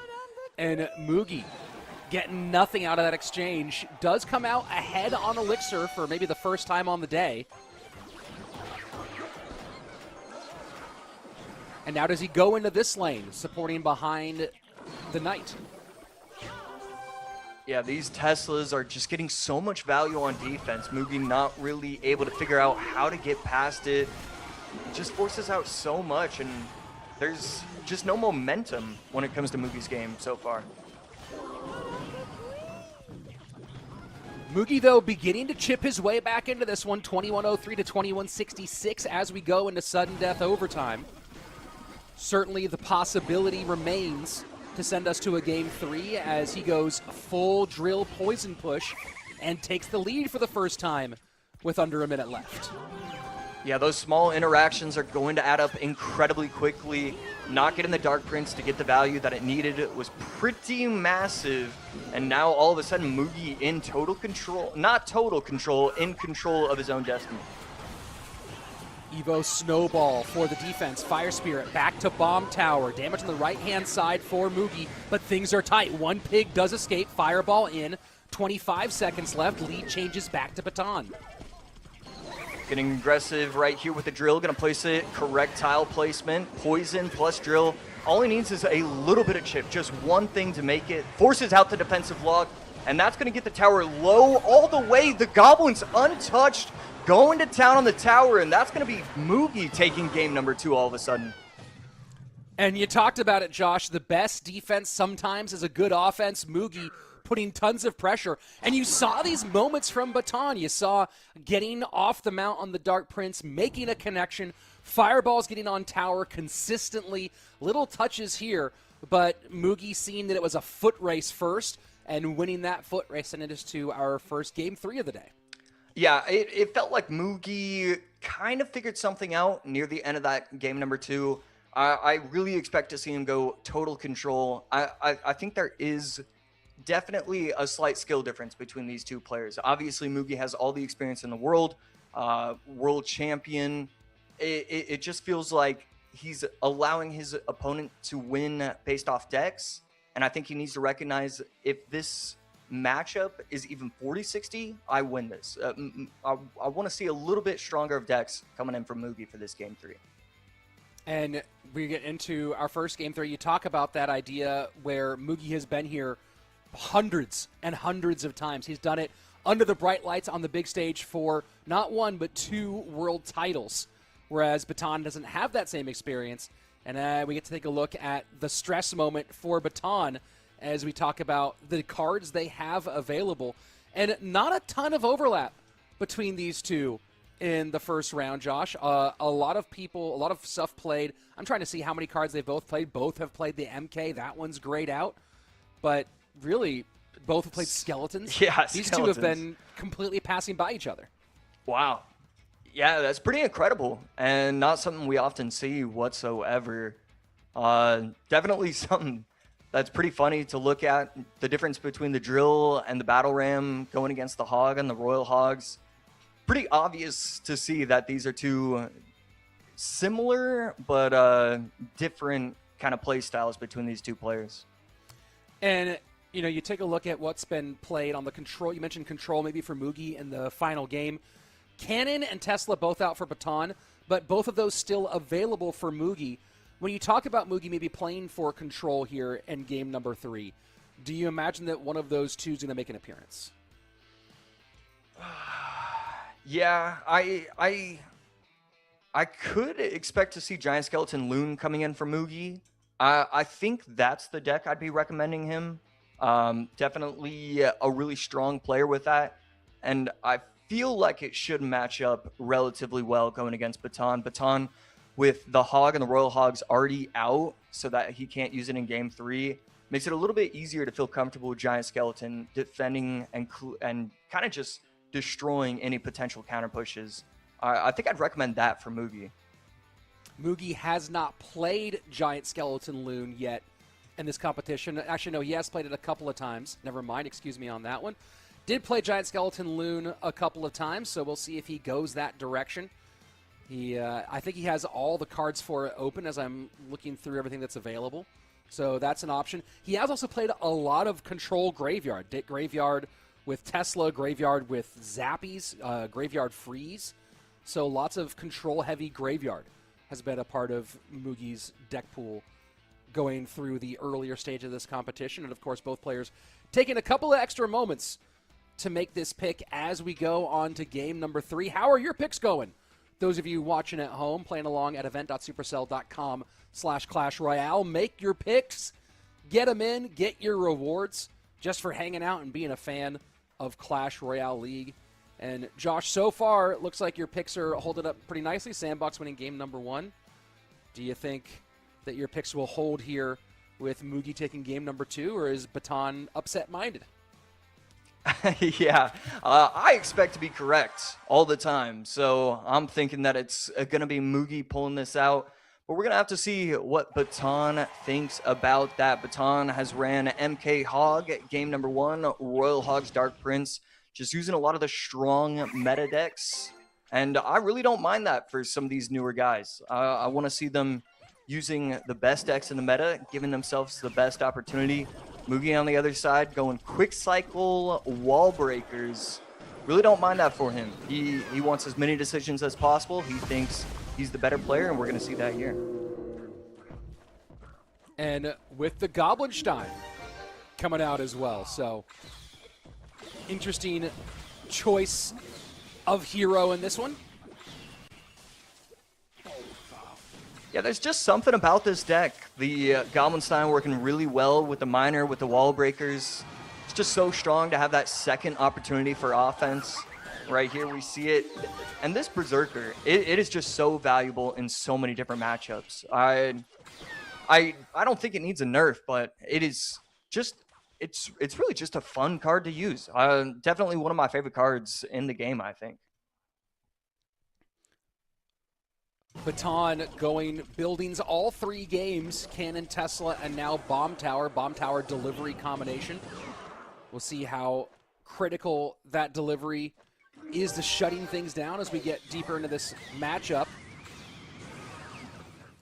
And Mugi getting nothing out of that exchange. Does come out ahead on Elixir for maybe the first time on the day. And now does he go into this lane, supporting behind the Knight? Yeah, these Teslas are just getting so much value on defense. Mugi not really able to figure out how to get past it. Just forces out so much, and there's just no momentum when it comes to Mugi's game so far. Mugi, though, beginning to chip his way back into this one, 2103 to 2166 as we go into sudden death overtime. Certainly the possibility remains to send us to a game 3 as he goes full drill poison push and takes the lead for the first time with under a minute left. Yeah, those small interactions are going to add up incredibly quickly. Not getting the Dark Prince to get the value that it needed was pretty massive. And now all of a sudden Mugi in total control, not total control, in control of his own destiny. Evo Snowball for the defense. Fire Spirit back to Bomb Tower. Damage on the right-hand side for Mugi, but things are tight. One pig does escape. Fireball in. 25 seconds left. Lead changes back to Baton. Getting aggressive right here with the drill. Going to place it. Correct tile placement. Poison plus drill. All he needs is a little bit of chip. Just one thing to make it. Forces out the defensive lock, and that's going to get the tower low all the way. The Goblins untouched. Going to town on the tower, and that's going to be Mugi taking game number 2 all of a sudden. And you talked about it, Josh. The best defense sometimes is a good offense. Mugi putting tons of pressure. And you saw these moments from Baton. You saw getting off the mount on the Dark Prince, making a connection. Fireballs getting on tower consistently. Little touches here, but Mugi seeing that it was a foot race first and winning that foot race sending us to our first game 3 of the day. Yeah, it felt like Mugi kind of figured something out near the end of that game number 2. I really expect to see him go total control. I think there is definitely a slight skill difference between these two players. Obviously, Mugi has all the experience in the world, world champion. It just feels like he's allowing his opponent to win based off decks, and I think he needs to recognize if this matchup is even 40-60, I win this. I want to see a little bit stronger of decks coming in from Mugi for this game 3. And we get into our first game 3. You talk about that idea where Mugi has been here hundreds and hundreds of times. He's done it under the bright lights on the big stage for not 1 but 2 world titles, whereas Baton doesn't have that same experience. And we get to take a look at the stress moment for Baton as we talk about the cards they have available. And not a ton of overlap between these two in the first round, Josh. A lot of people, a lot of stuff played. I'm trying to see how many cards they've both played. Both have played the MK. That one's grayed out. But really, both have played Skeletons. Yeah, These Skeletons. two have been completely passing by each other. Wow. Yeah, that's pretty incredible, and not something we often see whatsoever. Definitely something that's pretty funny to look at, the difference between the drill and the battle ram going against the hog and the royal hogs. Pretty obvious to see that these are two similar but different kind of play styles between these two players. And You know, you take a look at what's been played on the control. You mentioned control maybe for Mugi in the final game. Cannon and Tesla both out for Baton, but both of those still available for Mugi. When you talk about Mugi maybe playing for control here in game number 3, do you imagine that one of those two is going to make an appearance? Yeah, I could expect to see Giant Skeleton Loon coming in for Mugi. I think that's the deck I'd be recommending him. Definitely a really strong player with that. And I feel like it should match up relatively well going against Baton. Baton with the Hog and the Royal Hogs already out so that he can't use it in game 3. Makes it a little bit easier to feel comfortable with Giant Skeleton defending and kind of just destroying any potential counter pushes. I think I'd recommend that for Mugi. Mugi has not played Giant Skeleton Loon yet in this competition. Actually, no, he has played it a couple of times. Never mind, excuse me on that one. Did play Giant Skeleton Loon a couple of times, so we'll see if he goes that direction. I think he has all the cards for it open as I'm looking through everything that's available. So that's an option. He has also played a lot of control Graveyard. Graveyard with Tesla, Graveyard with Zappies, Graveyard Freeze. So lots of control-heavy Graveyard has been a part of Mugi's deck pool going through the earlier stage of this competition. And, of course, both players taking a couple of extra moments to make this pick as we go on to game number 3. How are your picks going? Those of you watching at home, playing along at event.supercell.com/Clash Royale, make your picks, get them in, get your rewards just for hanging out and being a fan of Clash Royale League. And Josh, so far, it looks like your picks are holding up pretty nicely. Sandbox winning game number 1. Do you think that your picks will hold here with Mugi taking game number 2, or is Baton upset-minded? Yeah, I expect to be correct all the time. So I'm thinking that it's going to be Mugi pulling this out. But we're going to have to see what Baton thinks about that. Baton has ran MK Hog game number 1, Royal Hogs Dark Prince, just using a lot of the strong meta decks. And I really don't mind that for some of these newer guys. I want to see them using the best decks in the meta, giving themselves the best opportunity. Mugi on the other side, going quick cycle wall breakers. Really don't mind that for him. He wants as many decisions as possible. He thinks he's the better player, and we're going to see that here. And with the Goblinstein coming out as well. So, interesting choice of hero in this one. Yeah, there's just something about this deck. The Goblinstein working really well with the Miner, with the wall breakers. It's just so strong to have that second opportunity for offense. Right here we see it. And this Berserker, it is just so valuable in so many different matchups. I don't think it needs a nerf, but it is just, it's really just a fun card to use. Definitely one of my favorite cards in the game, I think. Baton going buildings all 3 games, Cannon, Tesla, and now Bomb Tower delivery combination. We'll see how critical that delivery is to shutting things down as we get deeper into this matchup.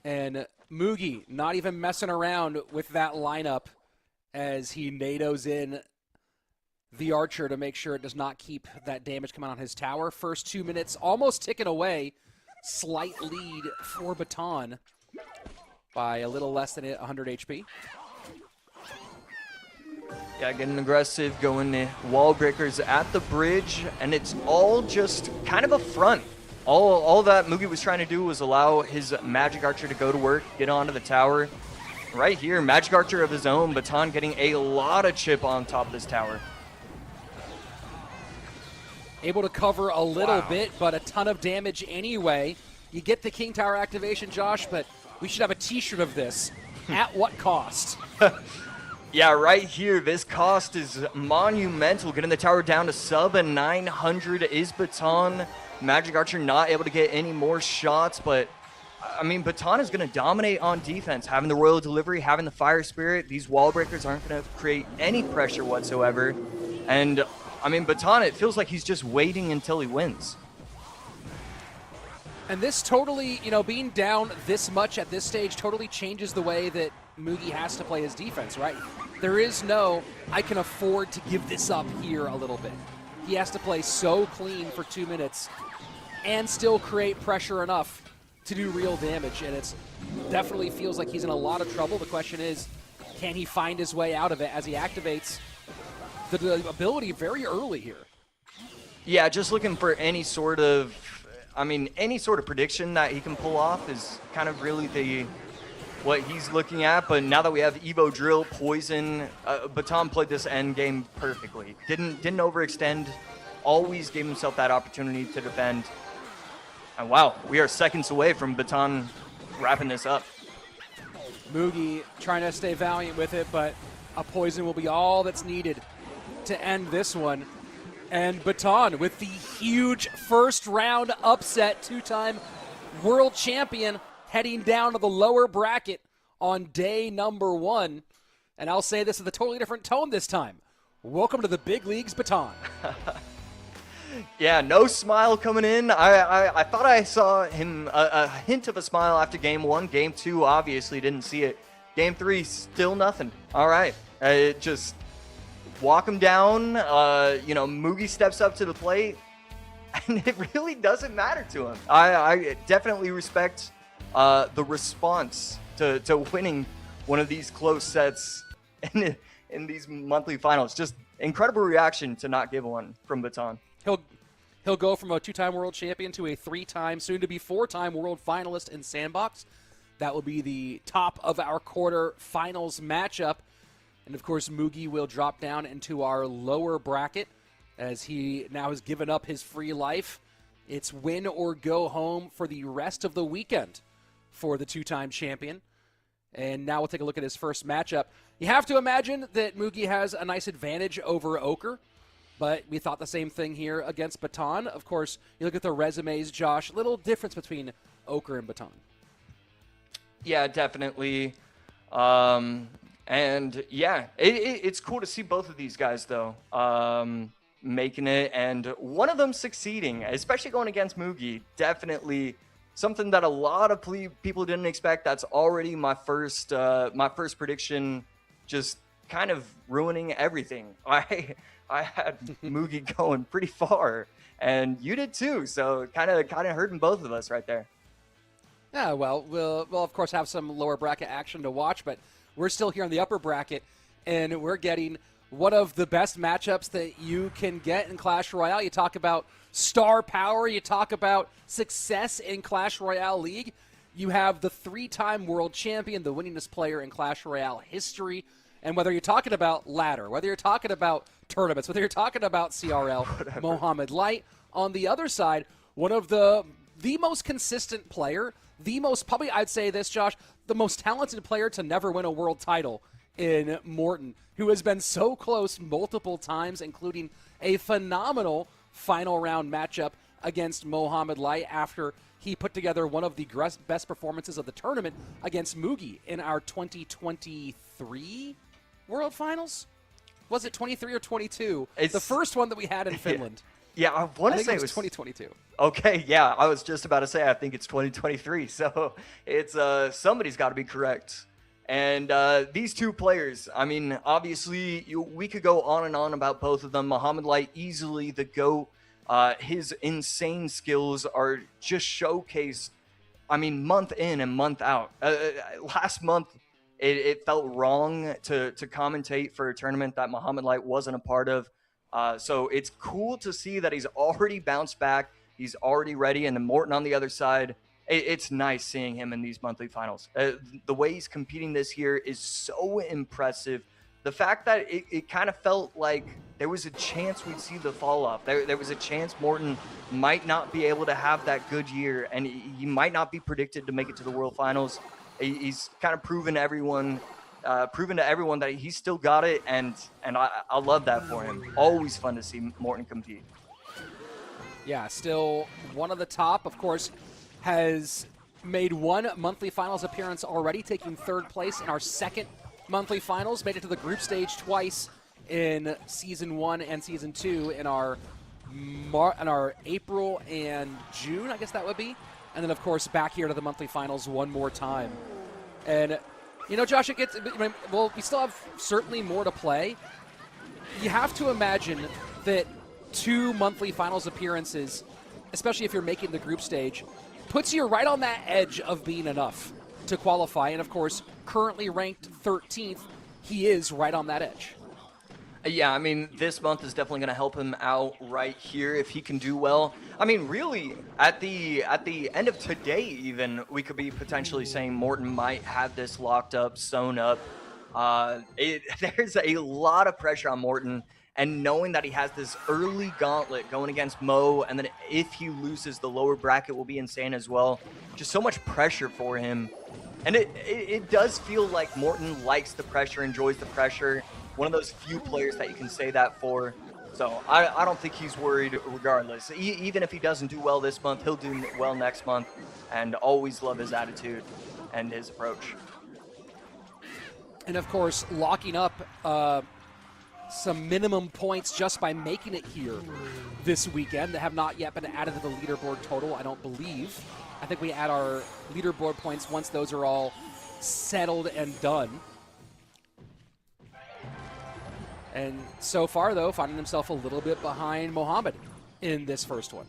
And Mugi not even messing around with that lineup as he NATOs in the Archer to make sure it does not keep that damage coming on his tower. First 2 minutes almost ticking away. Slight lead for Baton by a little less than 100 HP. Yeah, getting aggressive, going wall breakers at the bridge, and it's all just kind of a front. All that Mugi was trying to do was allow his Magic Archer to go to work, get onto the tower. Right here, Magic Archer of his own, Baton getting a lot of chip on top of this tower. Able to cover a little bit, but a ton of damage anyway. You get the King Tower activation, Josh, but we should have a t-shirt of this. At what cost? Yeah, right here, this cost is monumental. Getting the tower down to sub 900 is Baton. Magic Archer not able to get any more shots, but I mean, Baton is going to dominate on defense. Having the Royal Delivery, having the Fire Spirit, these wall breakers aren't going to create any pressure whatsoever. And I mean, Baton, it feels like he's just waiting until he wins. And this totally, being down this much at this stage totally changes the way that Mugi has to play his defense, right? There is no, I can afford to give this up here a little bit. He has to play so clean for 2 minutes and still create pressure enough to do real damage, and it's definitely feels like he's in a lot of trouble. The question is, can he find his way out of it as he activates the ability very early here? Yeah, just looking for any sort of, any sort of prediction that he can pull off is kind of really what he's looking at. But now that we have Evo Drill, Poison, Baton played this end game perfectly. Didn't overextend, always gave himself that opportunity to defend. And wow, we are seconds away from Baton wrapping this up. Mugi trying to stay valiant with it, but a Poison will be all that's needed to end this one. And Baton with the huge first round upset, 2-time world champion, heading down to the lower bracket on day number 1. And I'll say this with a totally different tone this time. Welcome to the big leagues, Baton. Yeah, no smile coming in. I thought I saw him a hint of a smile after game 1. Game 2, obviously didn't see it. Game 3, still nothing. All right, just walk him down. Mugi steps up to the plate, and it really doesn't matter to him. I definitely respect the response to winning one of these close sets in these monthly finals. Just incredible reaction to not give one from Baton. He'll go from a 2-time world champion to a 3-time, soon-to-be 4-time world finalist in Sandbox. That will be the top of our quarter-finals matchup. And, of course, Mugi will drop down into our lower bracket as he now has given up his free life. It's win or go home for the rest of the weekend for the 2-time champion. And now we'll take a look at his first matchup. You have to imagine that Mugi has a nice advantage over Ochre. But we thought the same thing here against Baton. Of course, you look at the resumes, Josh, little difference between Ochre and Baton. Yeah, definitely. And yeah, it's cool to see both of these guys, though, making it. And one of them succeeding, especially going against Mugi. Definitely something that a lot of people didn't expect. That's already my first prediction, just kind of ruining everything. I had Mugi going pretty far, and you did too. So kind of hurting both of us right there. Yeah, well, we'll of course have some lower bracket action to watch, but we're still here in the upper bracket, and we're getting one of the best matchups that you can get in Clash Royale. You talk about star power, you talk about success in Clash Royale League. You have the 3-time world champion, the winningest player in Clash Royale history. And whether you're talking about ladder, whether you're talking about tournaments, whether you're talking about CRL, Mohamed Light, on the other side, one of the most consistent player, the most, probably I'd say this, Josh, the most talented player to never win a world title in Morton, who has been so close multiple times, including a phenomenal final round matchup against Mohamed Light after he put together one of the best performances of the tournament against Mugi in our 2023 World Finals? Was it 23 or 22? It's the first one that we had in Finland. Yeah, I want to say it was 2022. Okay, yeah, I was just about to say I think it's 2023. So it's somebody's got to be correct. And these two players, obviously we could go on and on about both of them. Mohamed Light, easily the GOAT. His insane skills are just showcased, month in and month out. Last month, it felt wrong to commentate for a tournament that Mohamed Light wasn't a part of. So it's cool to see that he's already bounced back. He's already ready. And then Morton on the other side, it's nice seeing him in these monthly finals. The way he's competing this year is so impressive. The fact that it kind of felt like there was a chance we'd see the fall off. There was a chance Morton might not be able to have that good year, and he might not be predicted to make it to the World Finals. He's kind of proven to everyone that he's still got it, and I love that for him. Always fun to see Morton compete. Yeah, still one of the top, of course, has made one monthly finals appearance already, taking 3rd place in our 2nd monthly finals, made it to the group stage twice in Season 1 and Season 2 in our April and June, I guess that would be. And then, of course, back here to the monthly finals one more time. And You know, Josh, well, we still have certainly more to play. You have to imagine that 2 monthly finals appearances, especially if you're making the group stage, puts you right on that edge of being enough to qualify. And, of course, currently ranked 13th, he is right on that edge. Yeah, I mean, this month is definitely going to help him out right here if he can do well. I mean, really, at the end of today even, we could be potentially saying Morten might have this locked up, sewn up. There's a lot of pressure on Morten, and knowing that he has this early gauntlet going against Mo, and then if he loses, the lower bracket will be insane as well. Just so much pressure for him. And it does feel like Morten likes the pressure, enjoys the pressure. One of those few players that you can say that for. So I don't think he's worried regardless. Even if he doesn't do well this month, he'll do well next month. And always love his attitude and his approach. And, of course, locking up some minimum points just by making it here this weekend that have not yet been added to the leaderboard total, I don't believe. I think we add our leaderboard points once those are all settled and done. And so far, though, finding himself a little bit behind Mohamed in this first one.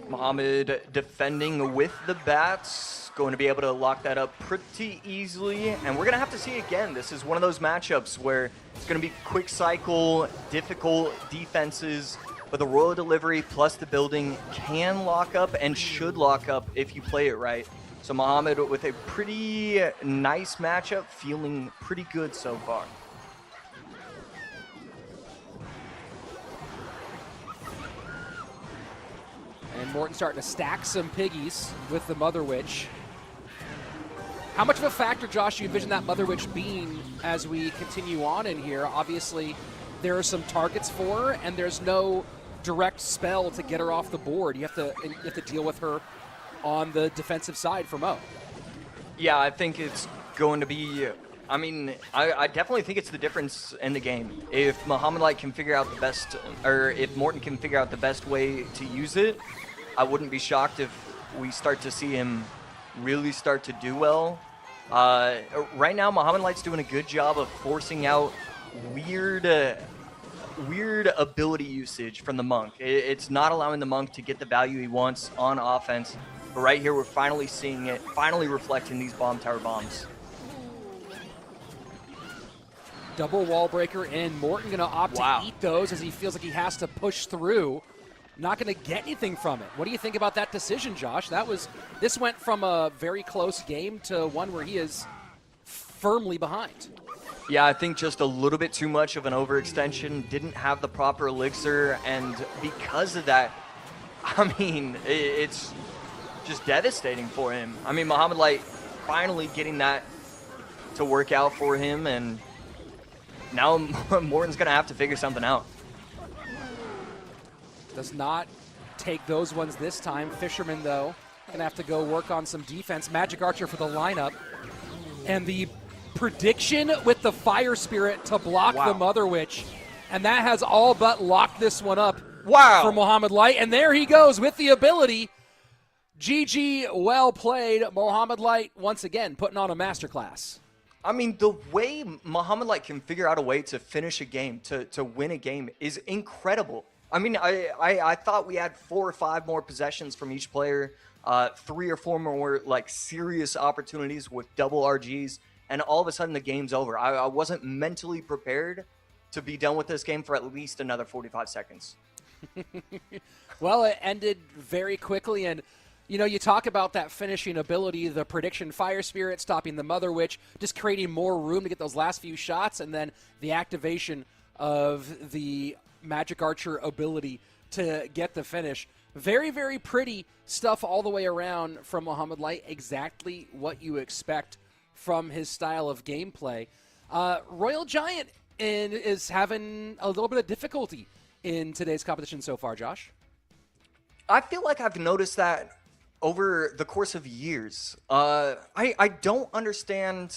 Mohamed defending with the bats, going to be able to lock that up pretty easily. And we're going to have to see again. This is one of those matchups where it's going to be quick cycle, difficult defenses, but the Royal delivery plus the building can lock up and should lock up if you play it right. So Mohamed with a pretty nice matchup, feeling pretty good so far. And Morten starting to stack some piggies with the Mother Witch. How much of a factor, Josh, do you envision that Mother Witch being as we continue on in here? Obviously, there are some targets for her, and there's no direct spell to get her off the board. You have to deal with her on the defensive side for Mo. Yeah, I think it's going to be... I mean, I definitely think it's the difference in the game. If Mohamed Light can figure out the best, or if Morten can figure out the best way to use it, I wouldn't be shocked if we start to see him really start to do well. Right now, Mohamed Light's doing a good job of forcing out weird ability usage from the Monk. It's not allowing the Monk to get the value he wants on offense. But right here, we're finally seeing it, finally reflecting these bomb tower bombs. Double wall breaker in. Morten gonna opt to eat those as he feels like he has to push through. Not gonna get anything from it. What do you think about that decision, Josh? This went from a very close game to one where he is firmly behind. Yeah, I think just a little bit too much of an overextension, didn't have the proper elixir, and because of that, I mean, it's just devastating for him. I mean, Mohamed Light finally getting that to work out for him, and now Morten's going to have to figure something out. Does not take those ones this time. Fisherman, though, going to have to go work on some defense. Magic Archer for the lineup. And the prediction with the Fire Spirit to block the Mother Witch. And that has all but locked this one up for Mohamed Light. And there he goes with the ability. GG, well played. Mohamed Light, once again, putting on a masterclass. I mean, the way Mohamed Light can figure out a way to finish a game, to win a game, is incredible. I mean, I thought we had 4 or 5 more possessions from each player, 3 or 4 more like serious opportunities with double RGs, and all of a sudden the game's over. I wasn't mentally prepared to be done with this game for at least another 45 seconds. Well, it ended very quickly, and you know, you talk about that finishing ability, the prediction Fire Spirit, stopping the Mother Witch, just creating more room to get those last few shots, and then the activation of the Magic Archer ability to get the finish. Very, very pretty stuff all the way around from Mohamed Light. Exactly what you expect from his style of gameplay. Royal Giant is having a little bit of difficulty in today's competition so far, Josh. I feel like I've noticed that over the course of years. I don't understand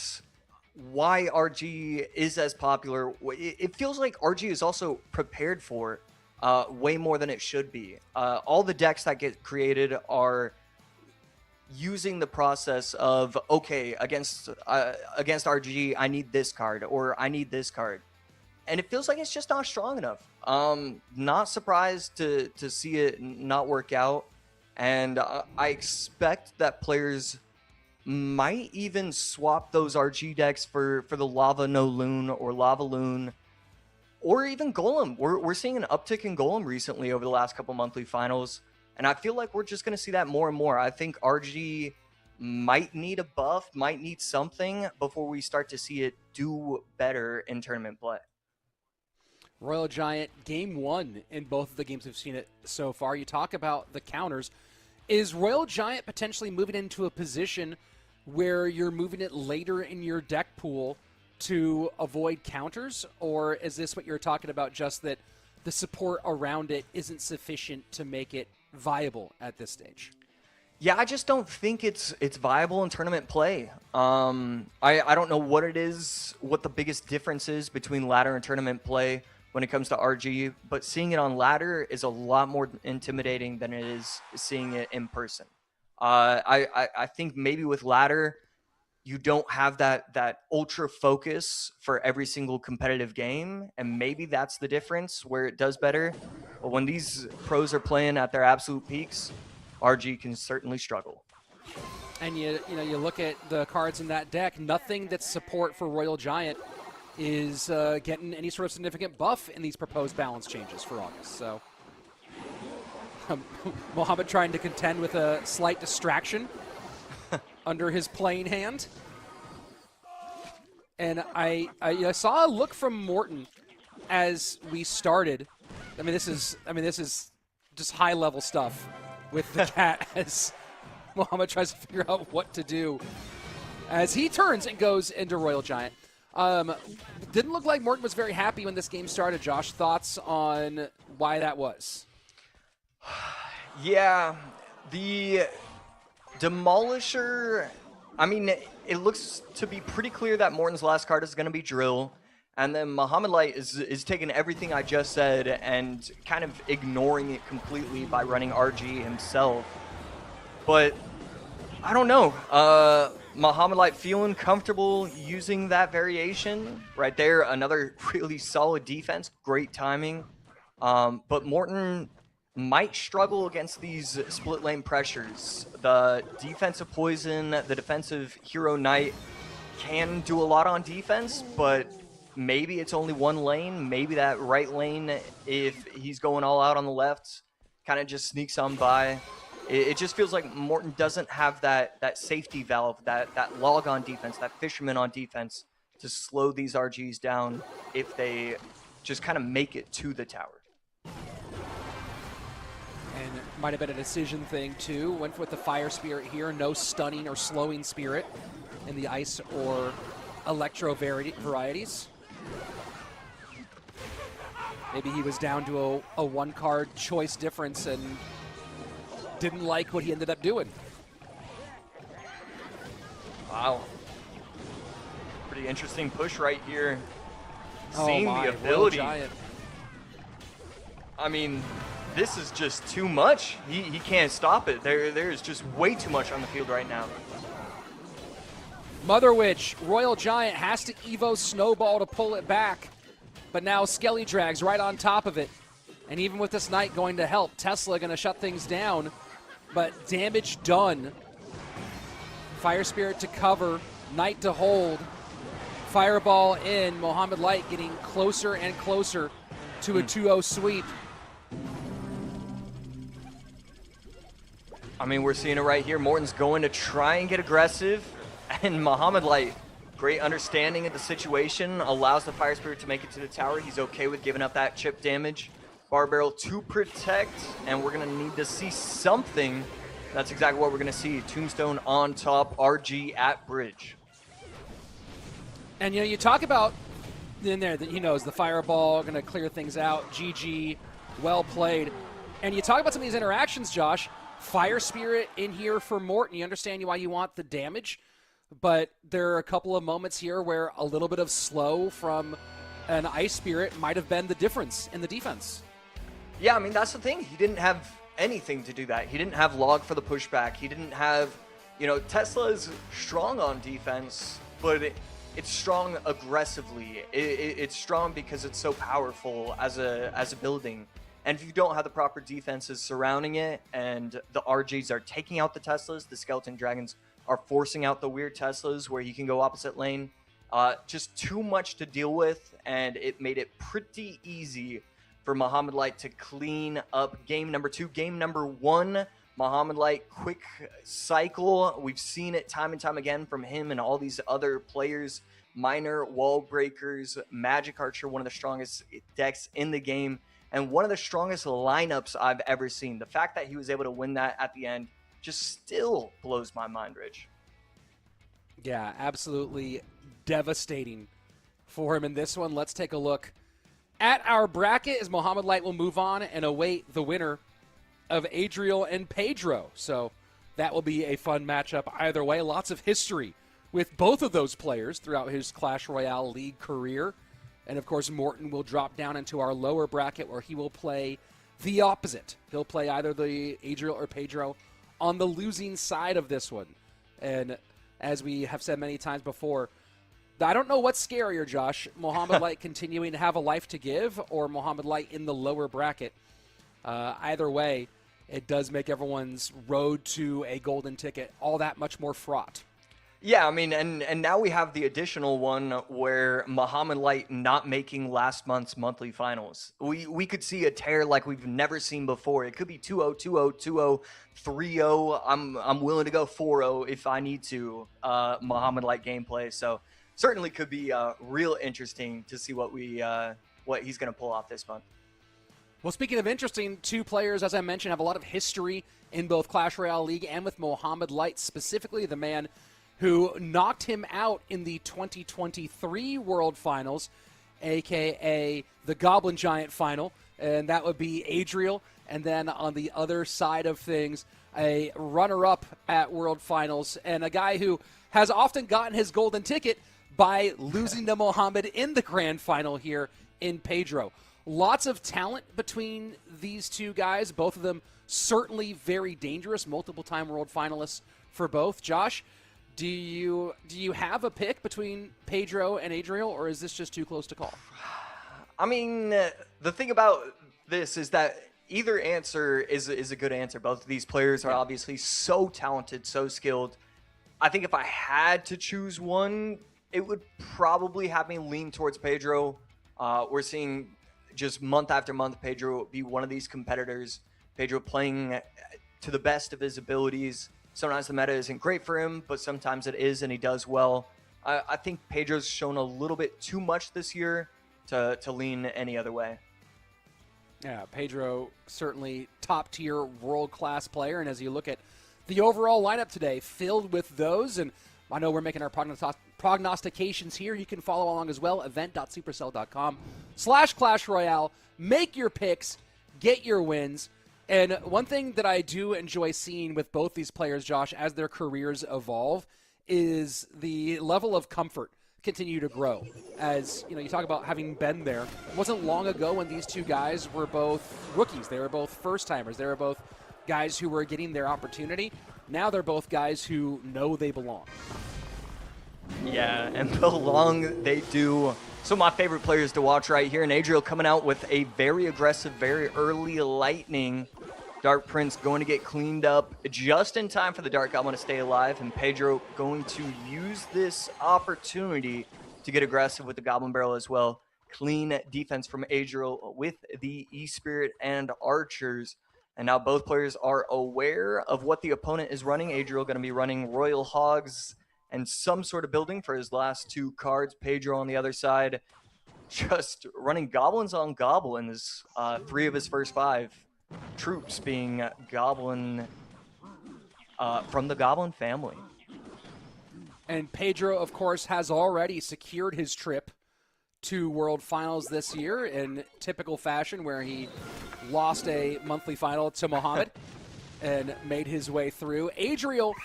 why RG is as popular. It feels like RG is also prepared for way more than it should be. All the decks that get created are using the process of, okay, against RG, I need this card, or I need this card. And it feels like it's just not strong enough. Not surprised to see it not work out. And I expect that players might even swap those RG decks for the Lava No Loon or Lava Loon, or even Golem. We're seeing an uptick in Golem recently over the last couple monthly finals. And I feel like we're just going to see that more and more. I think RG might need a buff, might need something before we start to see it do better in tournament play. Royal Giant, game one in both of the games we've seen it so far. You talk about the counters. Is Royal Giant potentially moving into a position where you're moving it later in your deck pool to avoid counters? Or is this what you're talking about, just that the support around it isn't sufficient to make it viable at this stage? Yeah, I just don't think it's viable in tournament play. I don't know what it is, what the biggest difference is between ladder and tournament play when it comes to RG, but seeing it on ladder is a lot more intimidating than it is seeing it in person. I think maybe with ladder, you don't have that ultra focus for every single competitive game, and maybe that's the difference where it does better. But when these pros are playing at their absolute peaks, RG can certainly struggle. And you look at the cards in that deck, nothing that's support for Royal Giant is getting any sort of significant buff in these proposed balance changes for August. So Mohamed trying to contend with a slight distraction under his playing hand. And I saw a look from Morton as we started. I mean, this is just high level stuff with the cat as Mohamed tries to figure out what to do as he turns and goes into Royal Giant. Didn't look like Morton was very happy when this game started. Josh, thoughts on why that was? Yeah, the Demolisher, I mean, it looks to be pretty clear that Morton's last card is going to be Drill. And then Mohamed Light is taking everything I just said and kind of ignoring it completely by running RG himself. But I don't know. Mohamed Light feeling comfortable using that variation right there. Another really solid defense, great timing. But Morton might struggle against these split lane pressures. The defensive poison, the defensive hero knight can do a lot on defense, but maybe it's only one lane. Maybe that right lane, if he's going all out on the left, kind of just sneaks on by. It just feels like Morton doesn't have that safety valve, that log on defense, that fisherman on defense to slow these RGs down if they just kind of make it to the tower. And it might have been a decision thing too. Went with the Fire Spirit here. No stunning or slowing spirit in the ice or electro varieties. Maybe he was down to a one-card choice difference and didn't like what he ended up doing. Wow. Pretty interesting push right here. Oh Seeing my, the ability. Royal Giant. I mean, this is just too much. He can't stop it. There is just way too much on the field right now. Mother Witch, Royal Giant has to Evo Snowball to pull it back. But now Skelly Drag's right on top of it. And even with this Knight going to help, Tesla going to shut things down. But damage done. Fire Spirit to cover, Knight to hold. Fireball in, Mohamed Light getting closer and closer to a 2-0 sweep. I mean, we're seeing it right here. Morton's going to try and get aggressive. And Mohamed Light, great understanding of the situation, allows the Fire Spirit to make it to the tower. He's okay with giving up that chip damage. Bar Barrel to protect, and we're going to need to see something. That's exactly what we're going to see. Tombstone on top, RG at bridge. And, you talk about in there that he knows the Fireball going to clear things out. GG, well played. And you talk about some of these interactions, Josh. Fire Spirit in here for Morton. You understand why you want the damage, but there are a couple of moments here where a little bit of slow from an Ice Spirit might have been the difference in the defense. Yeah, I mean, that's the thing. He didn't have anything to do that. He didn't have log for the pushback. He didn't have Tesla is strong on defense, but it's strong aggressively. It's strong because it's so powerful as a building. And if you don't have the proper defenses surrounding it, and the RGs are taking out the Teslas, the Skeleton Dragons are forcing out the weird Teslas where you can go opposite lane. Just too much to deal with, and it made it pretty easy for Mohamed Light to clean up game number 2. Game number 1, Mohamed Light, quick cycle. We've seen it time and time again from him and all these other players. Miner, Wall Breakers, Magic Archer, one of the strongest decks in the game, and one of the strongest lineups I've ever seen. The fact that he was able to win that at the end just still blows my mind, Rich. Yeah, absolutely devastating for him in this one. Let's take a look at our bracket as Mohamed Light will move on and await the winner of Adriel and Pedro. So that will be a fun matchup either way. Lots of history with both of those players throughout his Clash Royale League career. And, of course, Morton will drop down into our lower bracket where he will play the opposite. He'll play either the Adriel or Pedro on the losing side of this one. And as we have said many times before, I don't know what's scarier, Josh, Mohamed Light continuing to have a life to give or Mohamed Light in the lower bracket. Either way, it does make everyone's road to a golden ticket all that much more fraught. Yeah, I mean, and now we have the additional one where Mohamed Light not making last month's monthly finals. We could see a tear like we've never seen before. It could be 2-0, 2-0, 2-0, 3-0. I'm willing to go 4-0 if I need to. Mohamed Light gameplay, so certainly could be real interesting to see what he's going to pull off this month. Well, speaking of interesting, 2 players, as I mentioned, have a lot of history in both Clash Royale League and with Mohamed Light, specifically the man who knocked him out in the 2023 World Finals, a.k.a. the Goblin Giant Final, and that would be Adriel. And then on the other side of things, a runner-up at World Finals, and a guy who has often gotten his golden ticket by losing to Mohamed in the Grand Final here in Pedro. Lots of talent between these 2 guys, both of them certainly very dangerous, multiple-time World Finalists for both. Josh, do you have a pick between Pedro and Adriel, or is this just too close to call? I mean, the thing about this is that either answer is a good answer. Both of these players are obviously so talented, so skilled. I think if I had to choose one, it would probably have me lean towards Pedro. We're seeing just month after month Pedro be one of these competitors. Pedro playing to the best of his abilities. Sometimes the meta isn't great for him, but sometimes it is, and he does well. I think Pedro's shown a little bit too much this year to lean any other way. Yeah, Pedro certainly top-tier world-class player, and as you look at the overall lineup today, filled with those, and I know we're making our prognostications here. You can follow along as well, event.supercell.com/Clash Royale. Make your picks, get your wins. And one thing that I do enjoy seeing with both these players, Josh, as their careers evolve, is the level of comfort continue to grow. As you talk about having been there. It wasn't long ago when these 2 guys were both rookies. They were both first-timers. They were both guys who were getting their opportunity. Now they're both guys who know they belong. Yeah, and belong they do. Some of my favorite players to watch right here, and Adriel coming out with a very aggressive, very early lightning. Dark Prince going to get cleaned up just in time for the Dark Goblin to stay alive, and Pedro going to use this opportunity to get aggressive with the Goblin Barrel as well. Clean defense from Adriel with the E-Spirit and Archers. And now both players are aware of what the opponent is running. Adriel going to be running Royal Hogs and some sort of building for his last 2 cards. Pedro on the other side just running Goblins on Goblins. 3 of his first 5 troops being Goblin from the Goblin family. And Pedro, of course, has already secured his trip to World Finals this year in typical fashion, where he lost a monthly final to Mohamed and made his way through. Adriel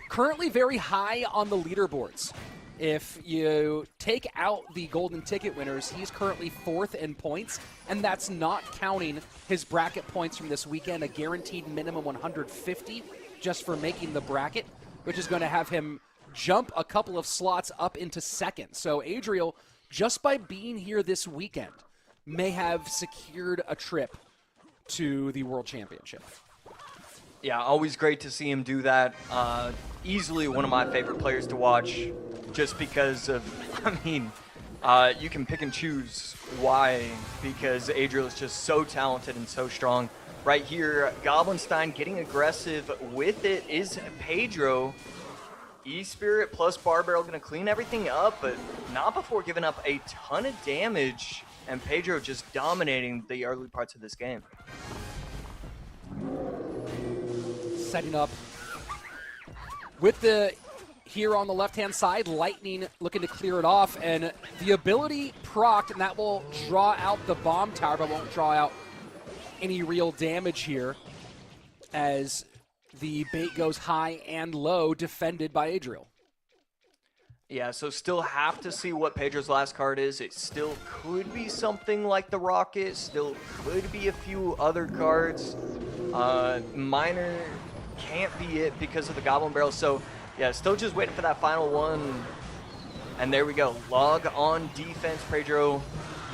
currently very high on the leaderboards. If you take out the golden ticket winners, he's currently 4th in points, and that's not counting his bracket points from this weekend, a guaranteed minimum 150 just for making the bracket. which is going to have him jump a couple of slots up into second. So Adriel, just by being here this weekend, may have secured a trip to the World Championship. Yeah, always great to see him do that. Easily one of my favorite players to watch, just because of, you can pick and choose why, because Adriel is just so talented and so strong. Right here, Goblinstein getting aggressive with it is Pedro. E-Spirit plus Barbarrel going to clean everything up, but not before giving up a ton of damage, and Pedro just dominating the early parts of this game. Setting up with the here on the left-hand side, Lightning looking to clear it off, and the ability procced, and that will draw out the bomb tower, but won't draw out any real damage here as the bait goes high and low, defended by Adriel. Yeah, so still have to see what Pedro's last card is. It still could be something like the Rocket, still could be a few other cards. Minor can't be it because of the Goblin Barrel. So yeah, still just waiting for that final one. And there we go. Log on defense, Pedro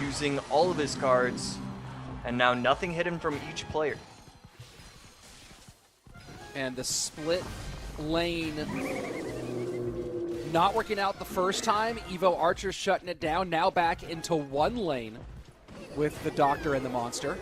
using all of his cards. And now nothing hidden from each player. And the split lane not working out the first time. Evo Archer shutting it down. Now back into one lane with the Doctor and the Monster.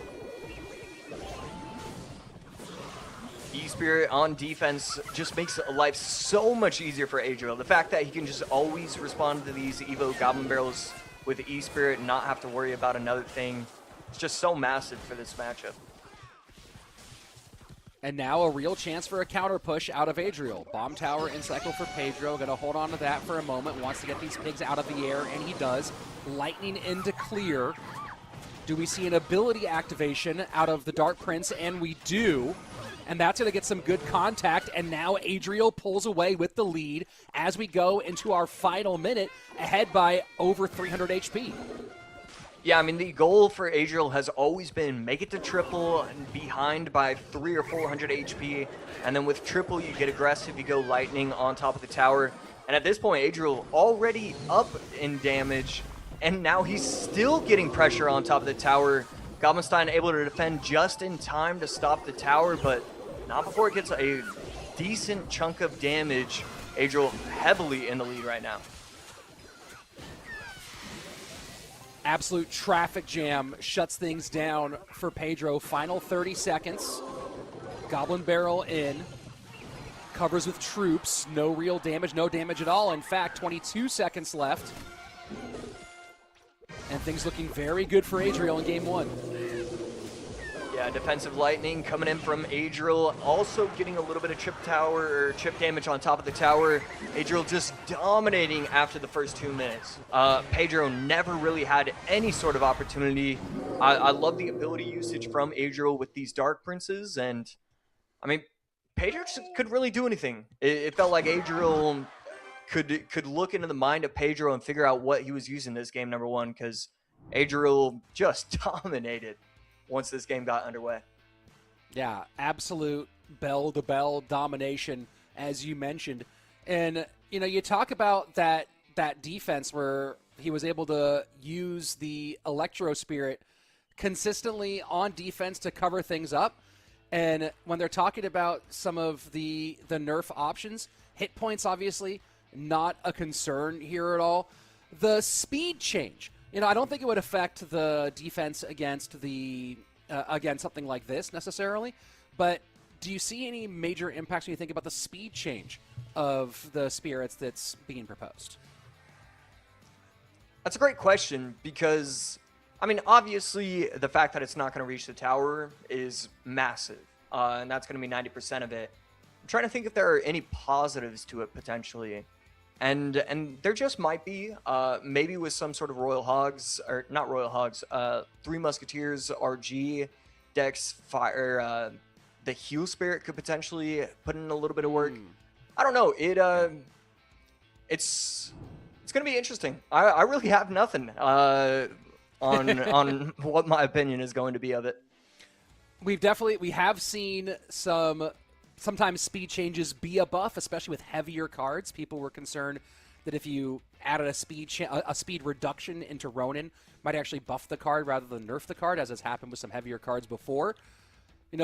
E-Spirit on defense just makes life so much easier for Adriel. The fact that he can just always respond to these Evo Goblin Barrels with E-Spirit and not have to worry about another thing, it's just so massive for this matchup. And now a real chance for a counter push out of Adriel. Bomb tower in cycle for Pedro. Going to hold on to that for a moment. Wants to get these pigs out of the air, and he does. Lightning into clear. Do we see an ability activation out of the Dark Prince? And we do. And that's going to get some good contact. And now Adriel pulls away with the lead as we go into our final minute, ahead by over 300 HP. Yeah, I mean, the goal for Adriel has always been make it to triple and behind by 300 or 400 HP. And then with triple, you get aggressive, you go Lightning on top of the tower. And at this point, Adriel already up in damage, and now he's still getting pressure on top of the tower. Goblinstein able to defend just in time to stop the tower, but not before it gets a decent chunk of damage. Adriel heavily in the lead right now. Absolute traffic jam shuts things down for Pedro. Final 30 seconds. Goblin Barrel in. Covers with troops. No real damage, no damage at all. In fact, 22 seconds left. And things looking very good for Adriel in game one. Yeah, defensive Lightning coming in from Adriel, also getting a little bit of chip damage on top of the tower. Adriel just dominating after the first 2 minutes. Pedro never really had any sort of opportunity. I love the ability usage from Adriel with these Dark Princes, and I mean, Pedro just could really do anything. It felt like Adriel could look into the mind of Pedro and figure out what he was using this game, number one, because Adriel just dominated once this game got underway. Yeah, absolute bell-to-bell domination, as you mentioned. And, you know, you talk about that defense where he was able to use the Electro Spirit consistently on defense to cover things up. And when they're talking about some of the nerf options, hit points obviously not a concern here at all. The speed change, you know, I don't think it would affect the defense against something like this necessarily, but do you see any major impacts when you think about the speed change of the spirits that's being proposed? That's a great question because, I mean, obviously the fact that it's not going to reach the tower is massive, and that's going to be 90% of it. I'm trying to think if there are any positives to it potentially. And there just might be, maybe with some sort of Royal Hogs, or not Royal Hogs, Three Musketeers, RG, Dex, Fire, the Heal Spirit could potentially put in a little bit of work. I don't know. It's going to be interesting. I really have nothing on what my opinion is going to be of it. We have seen some sometimes speed changes be a buff, especially with heavier cards. People were concerned that if you added a speed reduction into Ronin, might actually buff the card rather than nerf the card, as has happened with some heavier cards before.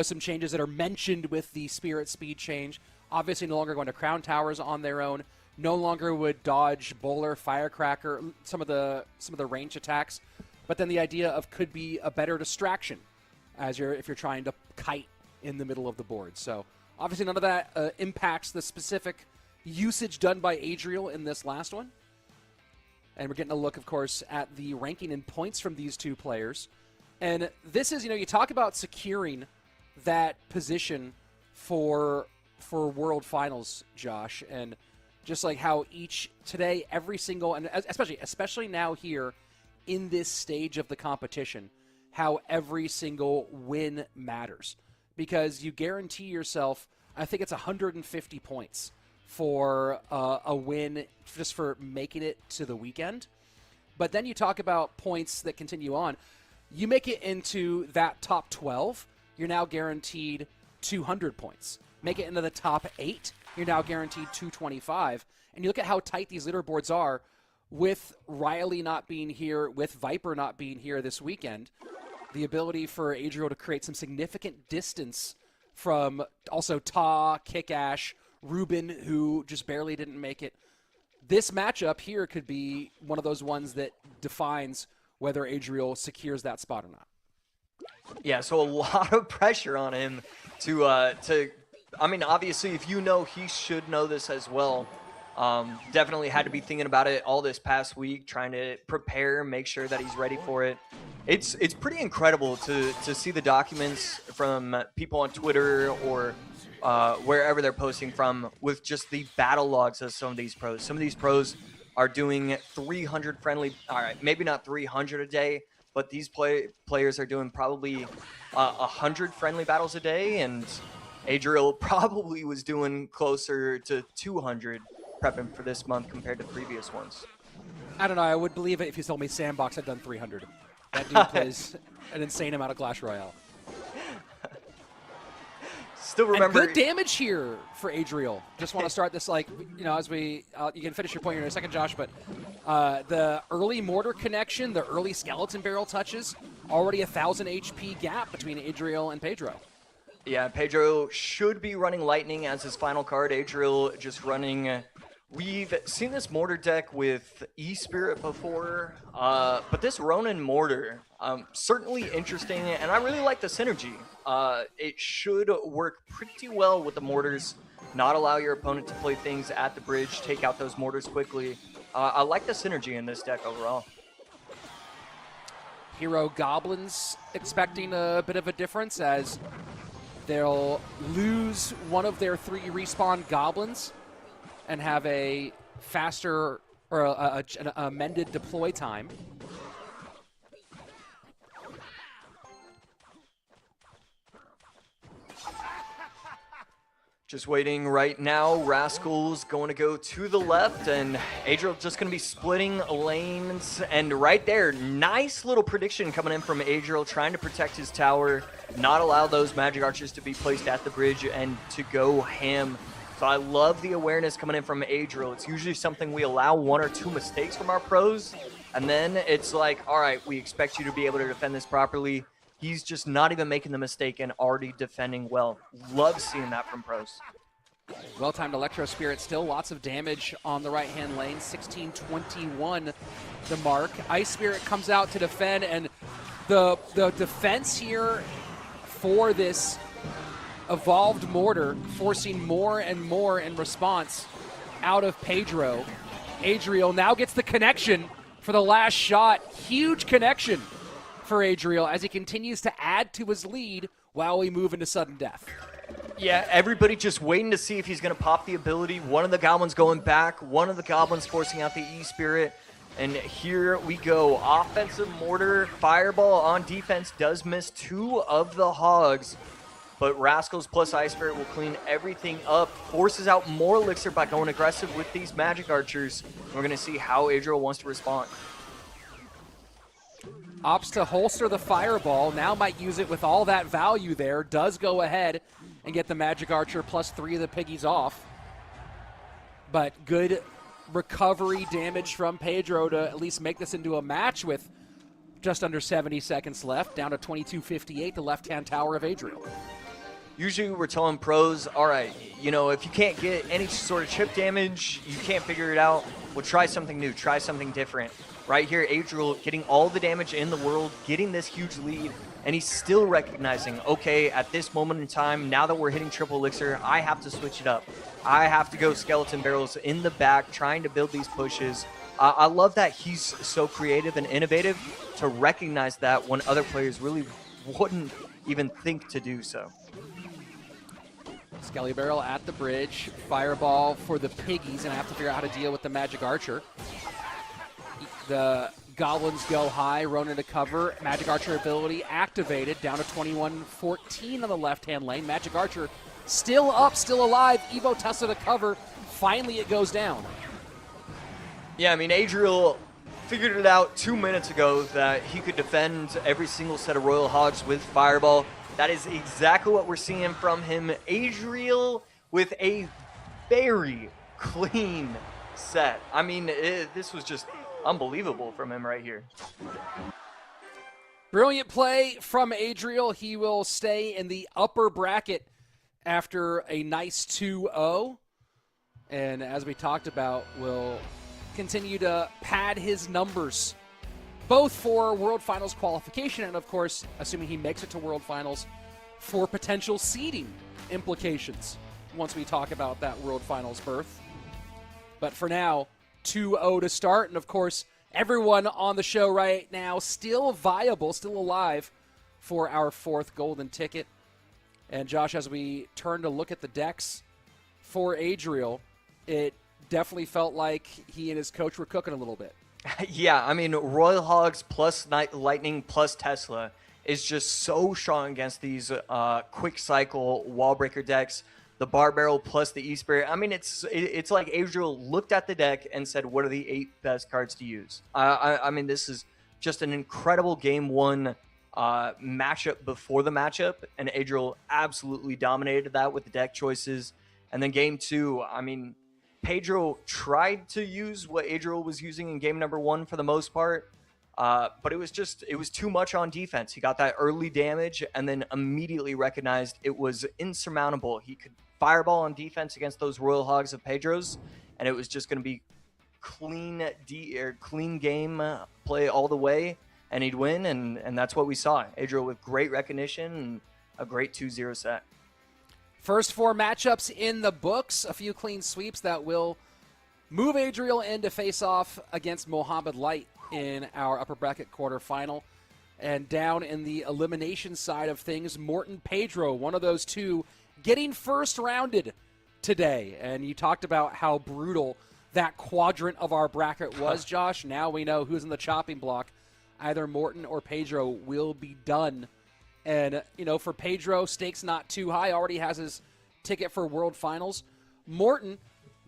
Some changes that are mentioned with the Spirit speed change. Obviously, no longer going to Crown Towers on their own. No longer would dodge Bowler, Firecracker, some of the range attacks. But then the idea of could be a better distraction if you're trying to kite in the middle of the board. So obviously none of that impacts the specific usage done by Adriel in this last one. And we're getting a look, of course, at the ranking and points from these two players. And this is, you talk about securing that position for World Finals, Josh, and just like how every single, and especially now here in this stage of the competition, how every single win matters. Because you guarantee yourself, I think it's 150 points for a win just for making it to the weekend. But then you talk about points that continue on. You make it into that top 12, you're now guaranteed 200 points. Make it into the top 8, you're now guaranteed 225. And you look at how tight these leaderboards are with Riley not being here, with Viper not being here this weekend. The ability for Adriel to create some significant distance from also Ta, Kickash, Ruben, who just barely didn't make it. This matchup here could be one of those ones that defines whether Adriel secures that spot or not. Yeah, so a lot of pressure on him to I mean, obviously, if he should know this as well. Definitely had to be thinking about it all this past week, trying to prepare, make sure that he's ready for it. It's pretty incredible to see the documents from people on Twitter or wherever they're posting from with just the battle logs of some of these pros. Some of these pros are doing 300 friendly, all right, maybe not 300 a day, but these players are doing probably 100 friendly battles a day, and Adriel probably was doing closer to 200 prepping for this month compared to previous ones. I don't know. I would believe it if you told me Sandbox had done 300. That dude plays an insane amount of Clash Royale. Still remember. And good damage here for Adriel. Just want to start this, as we, you can finish your point here in a second, Josh, but the early mortar connection, the early skeleton barrel touches, already 1,000 HP gap between Adriel and Pedro. Yeah, Pedro should be running Lightning as his final card. Adriel just running. We've seen this mortar deck with E-Spirit before, but this Ronin mortar, certainly interesting, and I really like the synergy. It should work pretty well with the mortars, not allow your opponent to play things at the bridge, take out those mortars quickly. I like the synergy in this deck overall. Hero Goblins expecting a bit of a difference as they'll lose one of their 3 respawn Goblins and have a faster or an amended deploy time. Just waiting right now. Rascal's going to go to the left, and Adriel just going to be splitting lanes. And right there, nice little prediction coming in from Adriel, trying to protect his tower, not allow those magic archers to be placed at the bridge and to go ham. So I love the awareness coming in from Adriel. It's usually something we allow 1 or 2 mistakes from our pros, and then it's like, all right, we expect you to be able to defend this properly. He's just not even making the mistake and already defending well. Love seeing that from pros. Well-timed Electro Spirit, still lots of damage on the right-hand lane. 1621 the mark. Ice Spirit comes out to defend, and the defense here for this evolved mortar, forcing more and more in response out of Pedro. Adriel now gets the connection for the last shot. Huge connection for Adriel as he continues to add to his lead while we move into sudden death. Yeah, everybody just waiting to see if he's going to pop the ability. One of the Goblins going back, one of the Goblins forcing out the E-Spirit. And here we go. Offensive mortar, Fireball on defense does miss 2 of the Hogs. But Rascals plus Ice Spirit will clean everything up. Forces out more Elixir by going aggressive with these Magic Archers. We're going to see how Adriel wants to respond. Opts to holster the Fireball. Now might use it with all that value there. Does go ahead and get the Magic Archer plus 3 of the piggies off. But good recovery damage from Pedro to at least make this into a match with just under 70 seconds left, down to 22:58, the left-hand tower of Adriel. Usually we're telling pros, all right, you know, if you can't get any sort of chip damage, you can't figure it out, well, try something new, try something different. Right here, Adriel getting all the damage in the world, getting this huge lead, and he's still recognizing, okay, at this moment in time, now that we're hitting triple elixir, I have to switch it up. I have to go skeleton barrels in the back, trying to build these pushes. I love that he's so creative and innovative to recognize that when other players really wouldn't even think to do so. Skelly Barrel at the bridge. Fireball for the piggies, and I have to figure out how to deal with the Magic Archer. The Goblins go high, Ronin to cover. Magic Archer ability activated, down to 21-14 on the left-hand lane. Magic Archer still up, still alive. Evo Tessa to cover. Finally, it goes down. Yeah, I mean, Adriel figured it out 2 minutes ago that he could defend every single set of Royal Hogs with Fireball. That is exactly what we're seeing from him. Adriel with a very clean set. I mean, this was just unbelievable from him right here. Brilliant play from Adriel. He will stay in the upper bracket after a nice 2-0. And as we talked about, will continue to pad his numbers, both for World Finals qualification and, of course, assuming he makes it to World Finals, for potential seeding implications once we talk about that World Finals berth. But for now, 2-0 to start. And, of course, everyone on the show right now still viable, still alive for our 4th golden ticket. And, Josh, as we turn to look at the decks for Adriel, it definitely felt like he and his coach were cooking a little bit. Yeah, I mean, Royal Hogs plus Lightning plus Tesla is just so strong against these quick cycle wall breaker decks. The Bar Barrel plus the E-Spirit. I mean, it's like Adriel looked at the deck and said, what are the 8 best cards to use? I mean, this is just an incredible game 1 matchup before the matchup, and Adriel absolutely dominated that with the deck choices. And then game 2, I mean, Pedro tried to use what Adriel was using in game number 1 for the most part, but it was too much on defense. He got that early damage and then immediately recognized it was insurmountable. He could fireball on defense against those Royal Hogs of Pedro's, and it was just going to be clean game play all the way, and he'd win, and that's what we saw. Adriel with great recognition and a great 2-0 set. First 4 matchups in the books, a few clean sweeps that will move Adriel in to face off against Mohamed Light in our upper bracket quarterfinal. And down in the elimination side of things, Morton Pedro, one of those two, getting first rounded today. And you talked about how brutal that quadrant of our bracket was, Josh. Now we know who's in the chopping block. Either Morton or Pedro will be done. And, you know, for Pedro, stakes not too high. Already has his ticket for World Finals. Morton,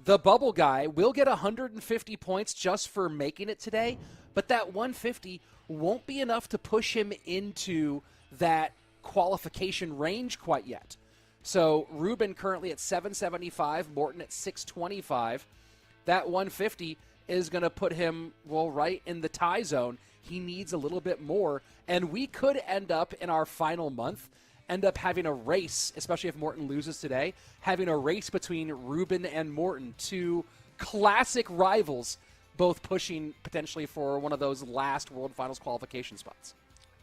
the bubble guy, will get 150 points just for making it today. But that 150 won't be enough to push him into that qualification range quite yet. So Ruben currently at 775, Morton at 625. That 150 is going to put him, well, right in the tie zone. He needs a little bit more, and we could end up in our final month, end up having a race, especially if Morton loses today, having a race between Ruben and Morton, two classic rivals, both pushing potentially for one of those last World Finals qualification spots.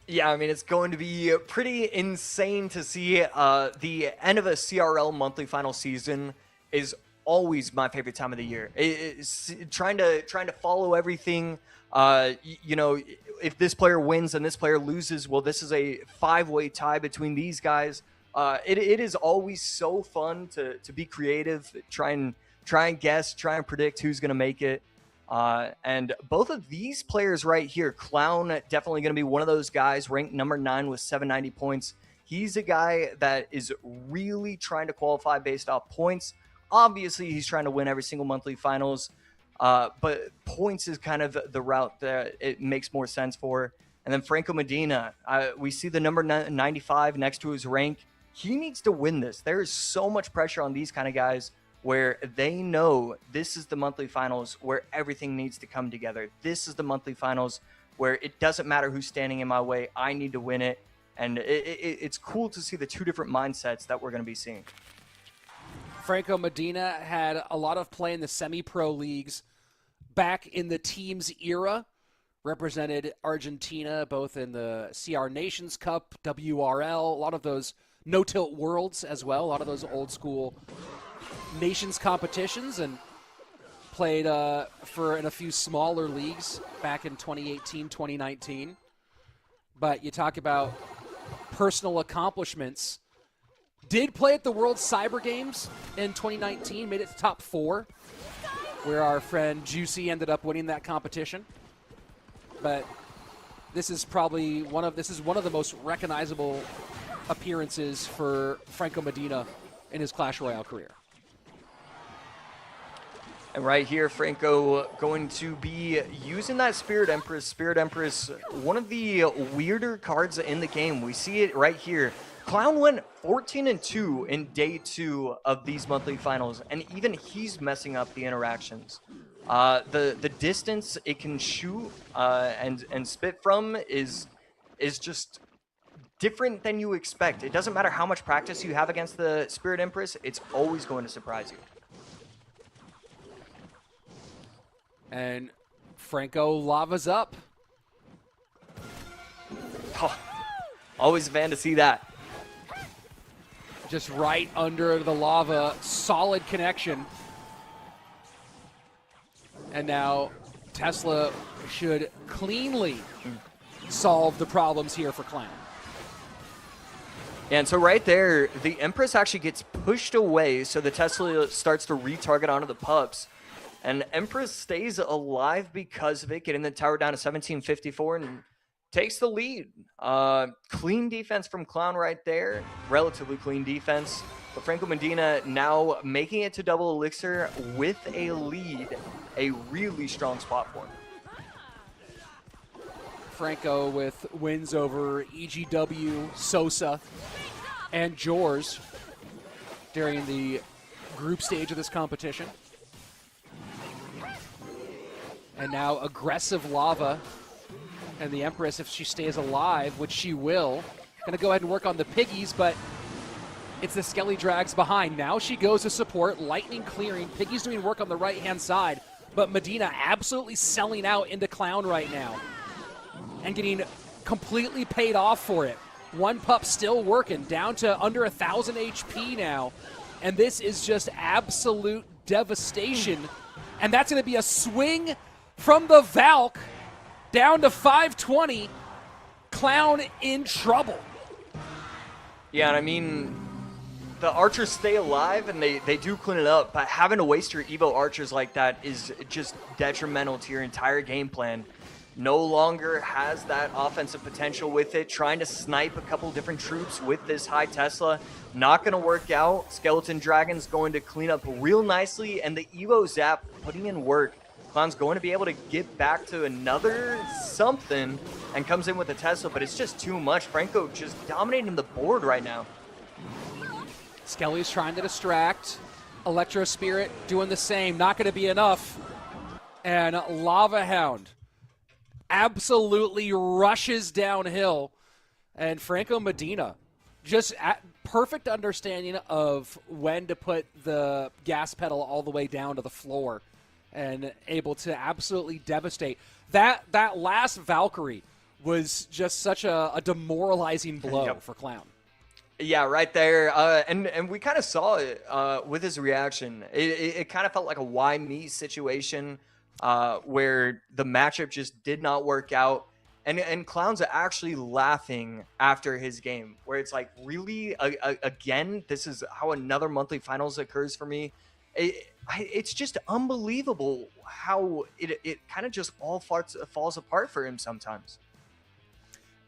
Yeah, I mean, it's going to be pretty insane to see. The end of a CRL monthly final season is always my favorite time of the year. It's trying to follow everything. You know, if this player wins and this player loses, well, this is a 5-way tie between these guys. It is always so fun to be creative, try and guess, try and predict who's going to make it. And both of these players right here, Clown, definitely going to be one of those guys, ranked number 9 with 790 points. He's a guy that is really trying to qualify based off points. Obviously, he's trying to win every single monthly finals. But points is kind of the route that it makes more sense for. And then Franco Medina, we see the number 95 next to his rank. he needs to win this. There is so much pressure on these kind of guys where they know this is the monthly finals where everything needs to come together. This is the monthly finals where it doesn't matter who's standing in my way. I need to win it. And it's cool to see the two different mindsets that we're going to be seeing. Franco Medina had a lot of play in the semi-pro leagues back in the team's era, represented Argentina both in the CR Nations Cup, WRL, a lot of those no-tilt worlds as well, a lot of those old-school nations competitions, and played in a few smaller leagues back in 2018, 2019. But you talk about personal accomplishments. Did play at the World Cyber Games in 2019, made it to top 4, where our friend Juicy ended up winning that competition. But this is probably one of the most recognizable appearances for Franco Medina in his Clash Royale career. And right here, Franco going to be using that Spirit Empress. Spirit Empress, one of the weirder cards in the game. We see it right here. Clown went 14-2 in day 2 of these monthly finals, and even he's messing up the interactions. The distance it can shoot and spit from is just different than you expect. It doesn't matter how much practice you have against the Spirit Empress, it's always going to surprise you. And Franco lavas up. Oh, always a fan to see that. Just right under the lava, solid connection. And now Tesla should cleanly solve the problems here for Clown. And so right there, the Empress actually gets pushed away, so the Tesla starts to retarget onto the pups. And Empress stays alive because of it, getting the tower down to 1754 and takes the lead. Clean defense from Clown right there. Relatively clean defense. But Franco Medina now making it to double elixir with a lead. A really strong spot for him. Franco with wins over EGW, Sosa, and Jors during the group stage of this competition. And now aggressive lava. And the Empress, if she stays alive, which she will, going to go ahead and work on the piggies, but it's the Skelly Drags behind. Now she goes to support, lightning clearing. Piggy's doing work on the right-hand side, but Medina absolutely selling out into Clown right now and getting completely paid off for it. One pup still working, down to under 1,000 HP now. And this is just absolute devastation. And that's going to be a swing from the Valk down to 520. Clown in trouble. Yeah, and I mean, the archers stay alive and they do clean it up, but having to waste your Evo archers like that is just detrimental to your entire game plan. No longer has that offensive potential with it. Trying to snipe a couple different troops with this high Tesla, not going to work out. Skeleton Dragon's going to clean up real nicely, and the Evo Zap putting in work. Clown's going to be able to get back to another something and comes in with a Tesla, but it's just too much. Franco just dominating the board right now. Skelly's trying to distract. Electro Spirit doing the same. Not going to be enough. And Lava Hound absolutely rushes downhill. And Franco Medina just at perfect understanding of when to put the gas pedal all the way down to the floor and able to absolutely devastate. That last Valkyrie was just such a demoralizing blow for Clown. Yeah, right there. And we kind of saw it with his reaction. It kind of felt like a why me situation where the matchup just did not work out. And Clown's actually laughing after his game, where it's like, really, again, this is how another monthly finals occurs for me. It's just unbelievable how it kind of just all falls apart for him sometimes.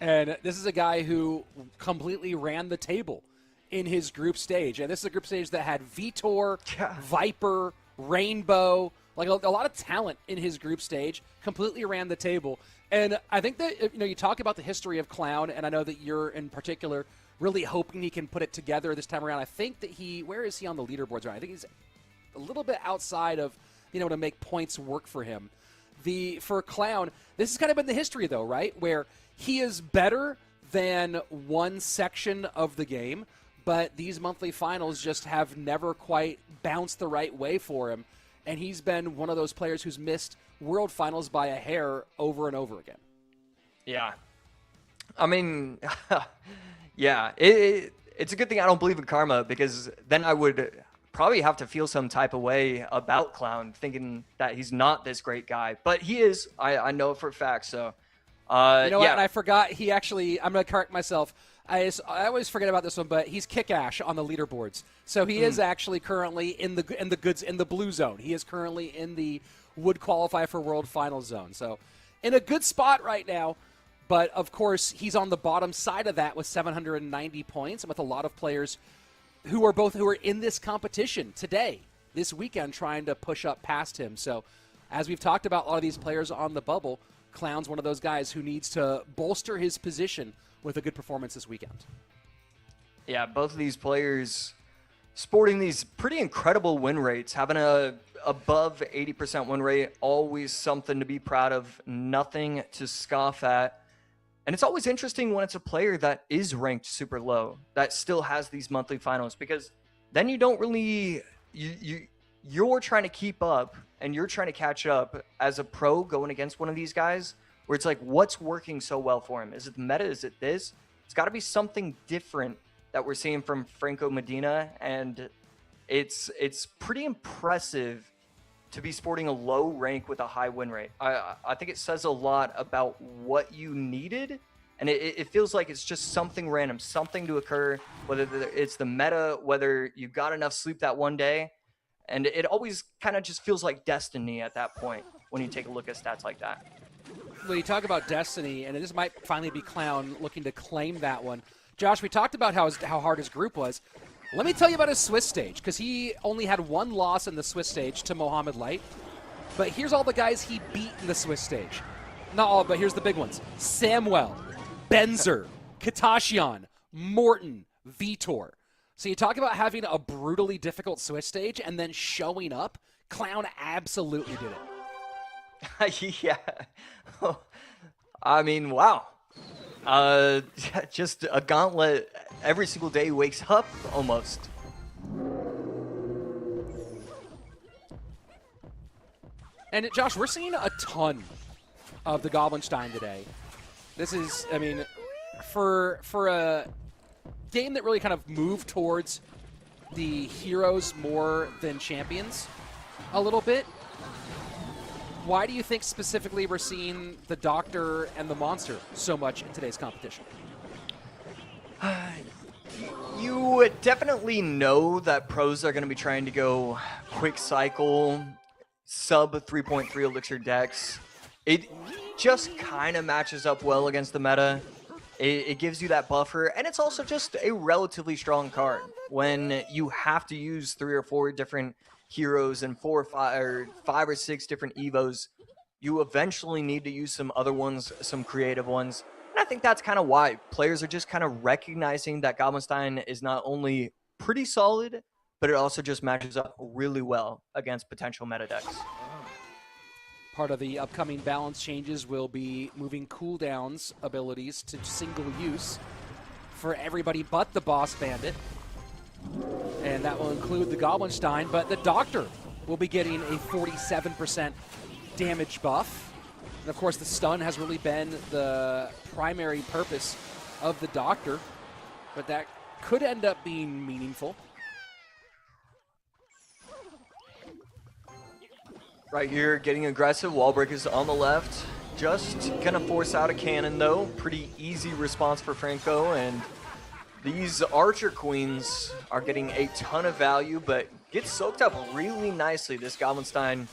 And this is a guy who completely ran the table in his group stage. And this is a group stage that had Vitor, Viper, Rainbow, Like a lot of talent in his group stage, completely ran the table. And I think that, you talk about the history of Clown, and I know that you're in particular really hoping he can put it together this time around. I think that where is he on the leaderboards right? I think he's a little bit outside of being able to make points work for him. For Clown, this has kind of been the history, though, right? Where he is better than one section of the game, but these monthly finals just have never quite bounced the right way for him. And he's been one of those players who's missed World Finals by a hair over and over again. Yeah. I mean, yeah, it's a good thing I don't believe in karma, because then I would probably have to feel some type of way about Clown, thinking that he's not this great guy. But he is. I know it for a fact. So, what? And I forgot he actually, I'm going to correct myself. I always forget about this one, but he's kick-ash on the leaderboards. So he is actually currently in the blue zone. He is currently in the would qualify for World Finals zone. So in a good spot right now. But, of course, he's on the bottom side of that with 790 points and with a lot of players who are in this competition today, this weekend, trying to push up past him. So as we've talked about a lot of these players on the bubble, Clown's one of those guys who needs to bolster his position with a good performance this weekend. Yeah, both of these players sporting these pretty incredible win rates, having a above 80% win rate, always something to be proud of, nothing to scoff at. And it's always interesting when it's a player that is ranked super low, that still has these monthly finals, because then you don't really, you're trying to keep up and you're trying to catch up as a pro going against one of these guys, where it's like, what's working so well for him? Is it the meta? Is it this? It's got to be something different that we're seeing from Franco Medina, and it's pretty impressive to be sporting a low rank with a high win rate. I think it says a lot about what you needed, and it feels like it's just something random, something to occur, whether it's the meta, whether you got enough sleep that one day, and it always kind of just feels like destiny at that point when you take a look at stats like that. Well, you talk about destiny, and this might finally be Clown looking to claim that one. Josh, we talked about how hard his group was. Let me tell you about his Swiss stage, because he only had one loss in the Swiss stage to Mohamed Light. But here's all the guys he beat in the Swiss stage. Not all, but here's the big ones. Samuel, Benzer, Katashian, Morton, Vitor. So you talk about having a brutally difficult Swiss stage and then showing up. Clown absolutely did it. Yeah. I mean, wow. Just a gauntlet every single day he wakes up, almost. And Josh, we're seeing a ton of the Goblinstein today. This is, I mean, for a game that really kind of moved towards the heroes more than champions a little bit, why do you think specifically we're seeing the Doctor and the Monster so much in today's competition? You definitely know that pros are going to be trying to go quick cycle, sub 3.3 elixir decks. It just kind of matches up well against the meta. It gives you that buffer, and it's also just a relatively strong card. When you have to use 3 or 4 different heroes and 4 or 5 or 5 or 6 different evos, you eventually need to use some other ones, some creative ones. And I think that's kind of why players are just kind of recognizing that Goblinstein is not only pretty solid, but it also just matches up really well against potential meta decks. Part of the upcoming balance changes will be moving cooldowns abilities to single use for everybody but the Boss Bandit. And that will include the Goblinstein, but the Doctor will be getting a 47% damage buff. And of course, the stun has really been the primary purpose of the Doctor, but that could end up being meaningful. Right here, getting aggressive. Wall break is on the left. Just gonna force out a cannon, though. Pretty easy response for Franco, and these Archer Queens are getting a ton of value, but get soaked up really nicely. This Goblinstein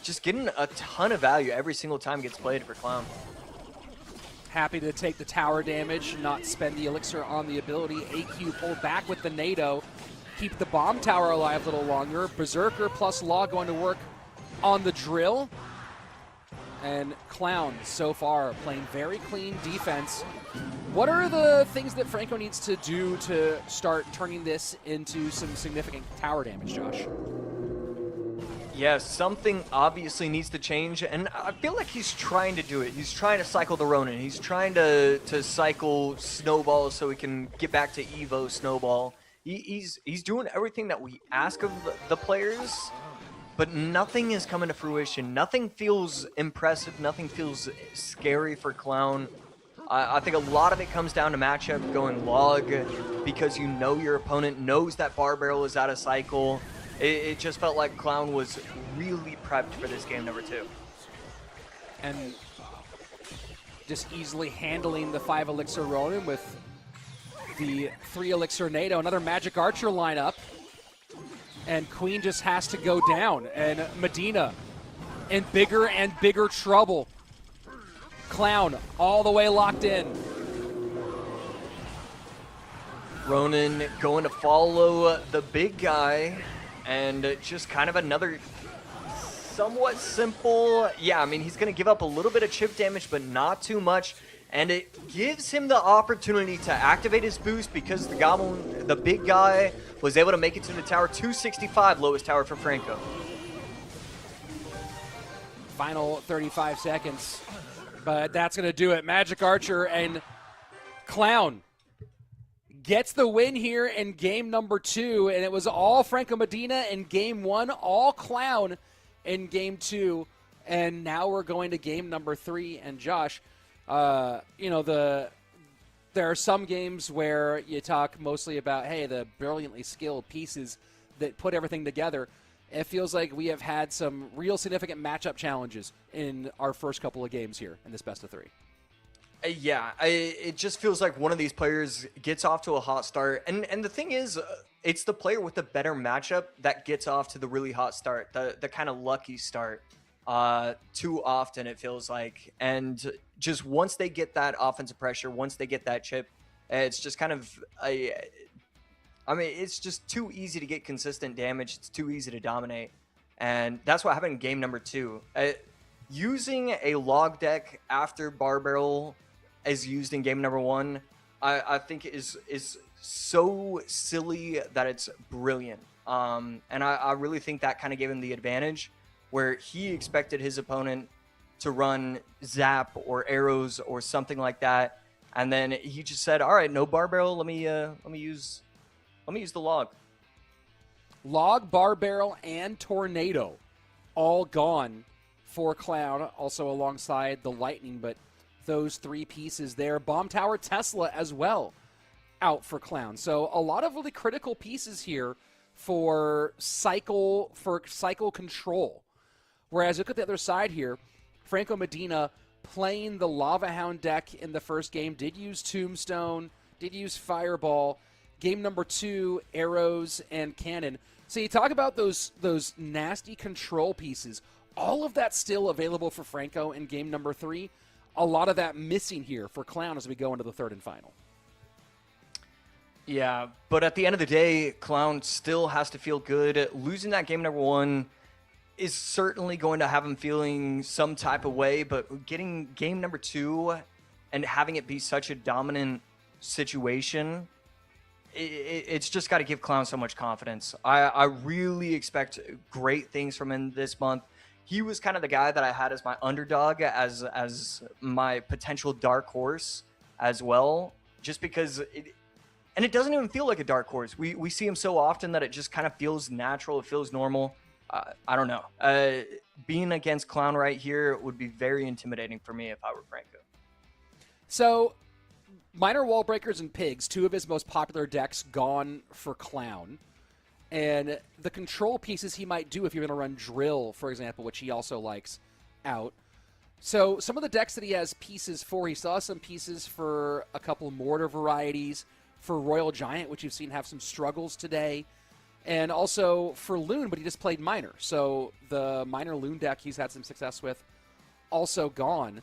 just getting a ton of value every single time it gets played for Clown. Happy to take the tower damage, not spend the elixir on the ability. AQ pulled back with the NATO. Keep the bomb tower alive a little longer. Berserker plus Law going to work on the drill. And Clown, so far, playing very clean defense. What are the things that Franco needs to do to start turning this into some significant tower damage, Josh? Yeah, something obviously needs to change, and I feel like he's trying to do it. He's trying to cycle the Ronin. He's trying to cycle Snowball so he can get back to Evo Snowball. He's doing everything that we ask of the players, but nothing is coming to fruition. Nothing feels impressive. Nothing feels scary for Clown. I think a lot of it comes down to matchup going log because you know your opponent knows that Bar Barrel is out of cycle. It just felt like Clown was really prepped for this game number 2. And just easily handling the 5 Elixir Ronin with the 3 Elixir NATO, another Magic Archer lineup. And Queen just has to go down. And Medina in bigger and bigger trouble. Clown all the way locked in. Ronin going to follow the big guy. And just kind of another somewhat simple, yeah, I mean, he's going to give up a little bit of chip damage, but not too much. And it gives him the opportunity to activate his boost because the Goblin, the big guy, was able to make it to the tower. 265, lowest tower for Franco. Final 35 seconds. But that's going to do it. Magic Archer and Clown gets the win here in game number 2, and it was all Franco Medina in game 1, all Clown in game 2, and now we're going to game number 3. And Josh, you know, there are some games where you talk mostly about, hey, the brilliantly skilled pieces that put everything together. It feels like we have had some real significant matchup challenges in our first couple of games here in this best of 3. Yeah, it just feels like one of these players gets off to a hot start. And the thing is, it's the player with the better matchup that gets off to the really hot start, the kind of lucky start. Too often, it feels like. And just once they get that offensive pressure, once they get that chip, it's just kind of I mean, it's just too easy to get consistent damage. It's too easy to dominate. And that's what happened in game number 2. Using a log deck after Bar Barrel as used in game number 1, I think is so silly that it's brilliant. And I really think that kind of gave him the advantage where he expected his opponent to run Zap or arrows or something like that. And then he just said, all right, no Bar Barrel. Let me use the log. Log, Bar Barrel, and Tornado all gone for Clown, also alongside the Lightning, but those 3 pieces there. Bomb Tower, Tesla as well out for Clown. So a lot of really critical pieces here for cycle control. Whereas look at the other side here, Franco Medina playing the Lava Hound deck in the first game, did use Tombstone, did use Fireball. Game number 2, arrows and cannon. So you talk about those nasty control pieces. All of that still available for Franco in game number 3. A lot of that missing here for Clown as we go into the 3rd and final. Yeah, but at the end of the day, Clown still has to feel good. Losing that game number 1 is certainly going to have him feeling some type of way, but getting game number 2 and having it be such a dominant situation, it's just got to give Clown so much confidence. I really expect great things from him this month. He was kind of the guy that I had as my underdog, as my potential dark horse as well, just because it doesn't even feel like a dark horse. We see him so often that it just kind of feels natural. It feels normal. I don't know. Being against Clown right here would be very intimidating for me if I were Franco. So, Minor Wall Breakers and Pigs, 2 of his most popular decks gone for Clown. And the control pieces he might do if you're going to run Drill, for example, which he also likes, out. So some of the decks that he has pieces for, he still has some pieces for a couple Mortar varieties, for Royal Giant, which you've seen have some struggles today, and also for Loon, but he just played Minor. So the Minor Loon deck he's had some success with, also gone.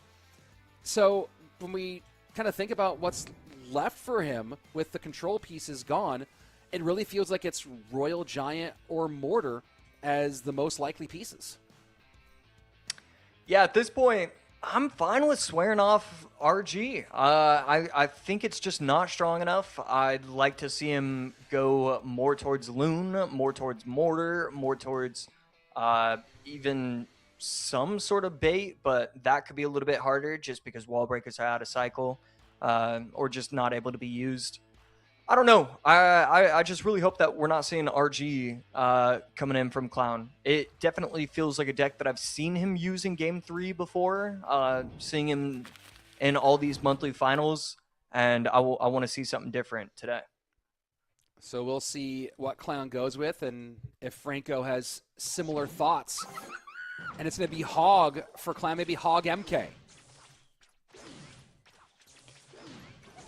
So when we kind of think about what's left for him with the control pieces gone, it really feels like it's Royal Giant or Mortar as the most likely pieces. Yeah, at this point, I'm fine with swearing off RG. I think it's just not strong enough. I'd like to see him go more towards Loon, more towards Mortar, more towards even some sort of bait, but that could be a little bit harder just because wall breakers are out of cycle or just not able to be used. I don't know. I just really hope that we're not seeing RG coming in from Clown. It definitely feels like a deck that I've seen him use in Game 3 before, seeing him in all these monthly finals, and I want to see something different today. So we'll see what Clown goes with and if Franco has similar thoughts. And it's going to be Hog for Clown, maybe Hog MK.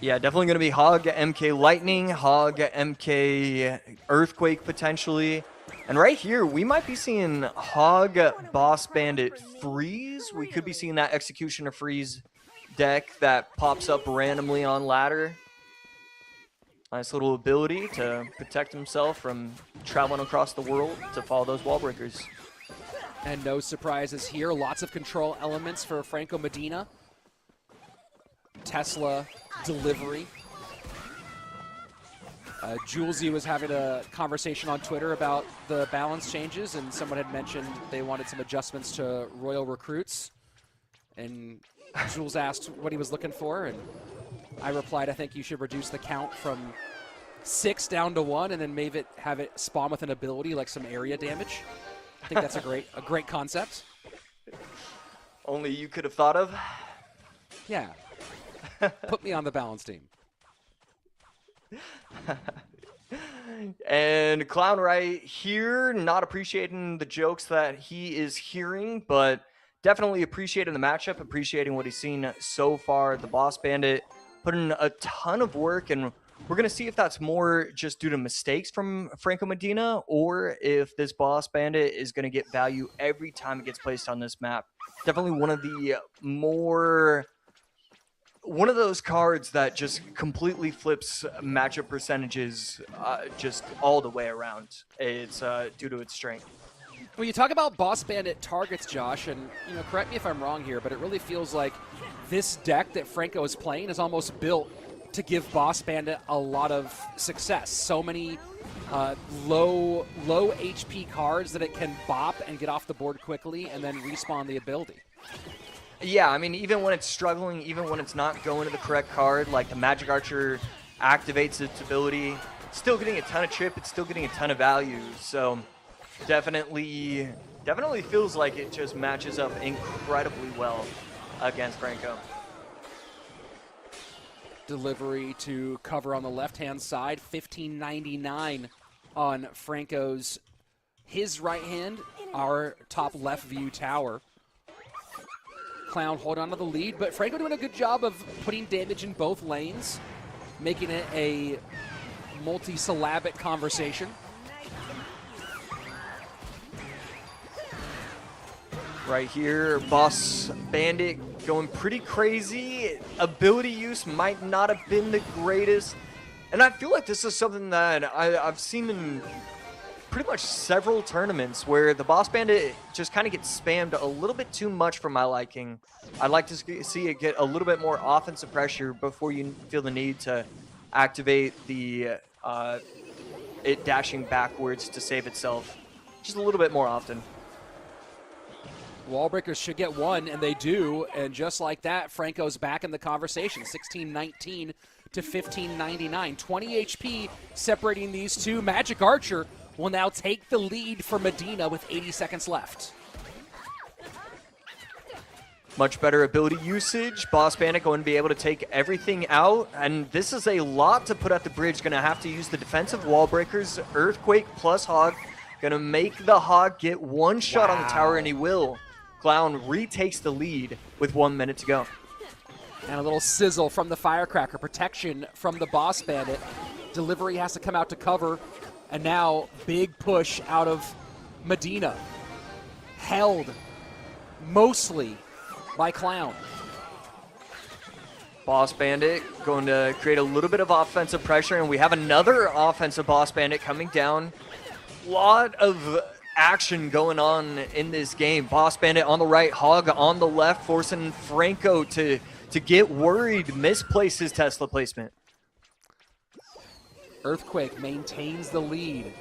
Yeah, definitely going to be Hog MK Lightning, Hog MK Earthquake potentially. And right here, we might be seeing Hog Boss Bandit Freeze. We could be seeing that Executioner Freeze deck that pops up randomly on ladder. Nice little ability to protect himself from traveling across the world to follow those wall breakers. And no surprises here. Lots of control elements for Franco Medina. Tesla delivery. Julesy was having a conversation on Twitter about the balance changes, and someone had mentioned they wanted some adjustments to Royal recruits. And Jules asked what he was looking for, and I replied, I think you should reduce the count from 6 down to 1, and then maybe have it spawn with an ability like some area damage. I think that's a great concept. Only you could have thought of. Yeah. Put me on the balance team. And Clown right here, not appreciating the jokes that he is hearing, but definitely appreciating the matchup, appreciating what he's seen so far. The Boss Bandit put in a ton of work, and we're going to see if that's more just due to mistakes from Franco Medina, or if this Boss Bandit is going to get value every time it gets placed on this map. Definitely one of those cards that just completely flips matchup percentages just all the way around. It's due to its strength. When you talk about Boss Bandit targets, Josh, and correct me if I'm wrong here, but it really feels like this deck that Franco is playing is almost built to give Boss Bandit a lot of success. So many low HP cards that it can bop and get off the board quickly and then respawn the ability. Yeah, I mean, even when it's struggling, even when it's not going to the correct card, like the Magic Archer activates its ability, it's still getting a ton of chip, it's still getting a ton of value. So definitely feels like it just matches up incredibly well against Franco. Delivery to cover on the left-hand side, 1599 on Franco's, his right hand, our top left view tower. Clown hold on to the lead, but Franco doing a good job of putting damage in both lanes, making it a multi-syllabic conversation. Right here, Boss Bandit going pretty crazy. Ability use might not have been the greatest. And I feel like this is something that I've seen in pretty much several tournaments where the Boss Bandit just kind of gets spammed a little bit too much for my liking. I'd like to see it get a little bit more offensive pressure before you feel the need to activate the it dashing backwards to save itself just a little bit more often. Wallbreakers should get one, and they do. And just like that, Franco's back in the conversation. 1619 to 1599. 20 HP separating these two. Magic Archer will now take the lead for Medina with 80 seconds left. Much better ability usage. Boss Bandit going to be able to take everything out. And this is a lot to put at the bridge. Going to have to use the defensive wall breakers. Earthquake plus Hog. Going to make the Hog get one shot on the tower, and he will. Clown retakes the lead with 1 minute to go. And a little sizzle from the Firecracker. Protection from the Boss Bandit. Delivery has to come out to cover. And now, big push out of Medina. Held mostly by Clown. Boss Bandit going to create a little bit of offensive pressure, and we have another offensive Boss Bandit coming down. Lot of action going on in this game. Boss Bandit on the right, Hog on the left, forcing Franco to get worried, misplace his Tesla placement. Earthquake maintains the lead.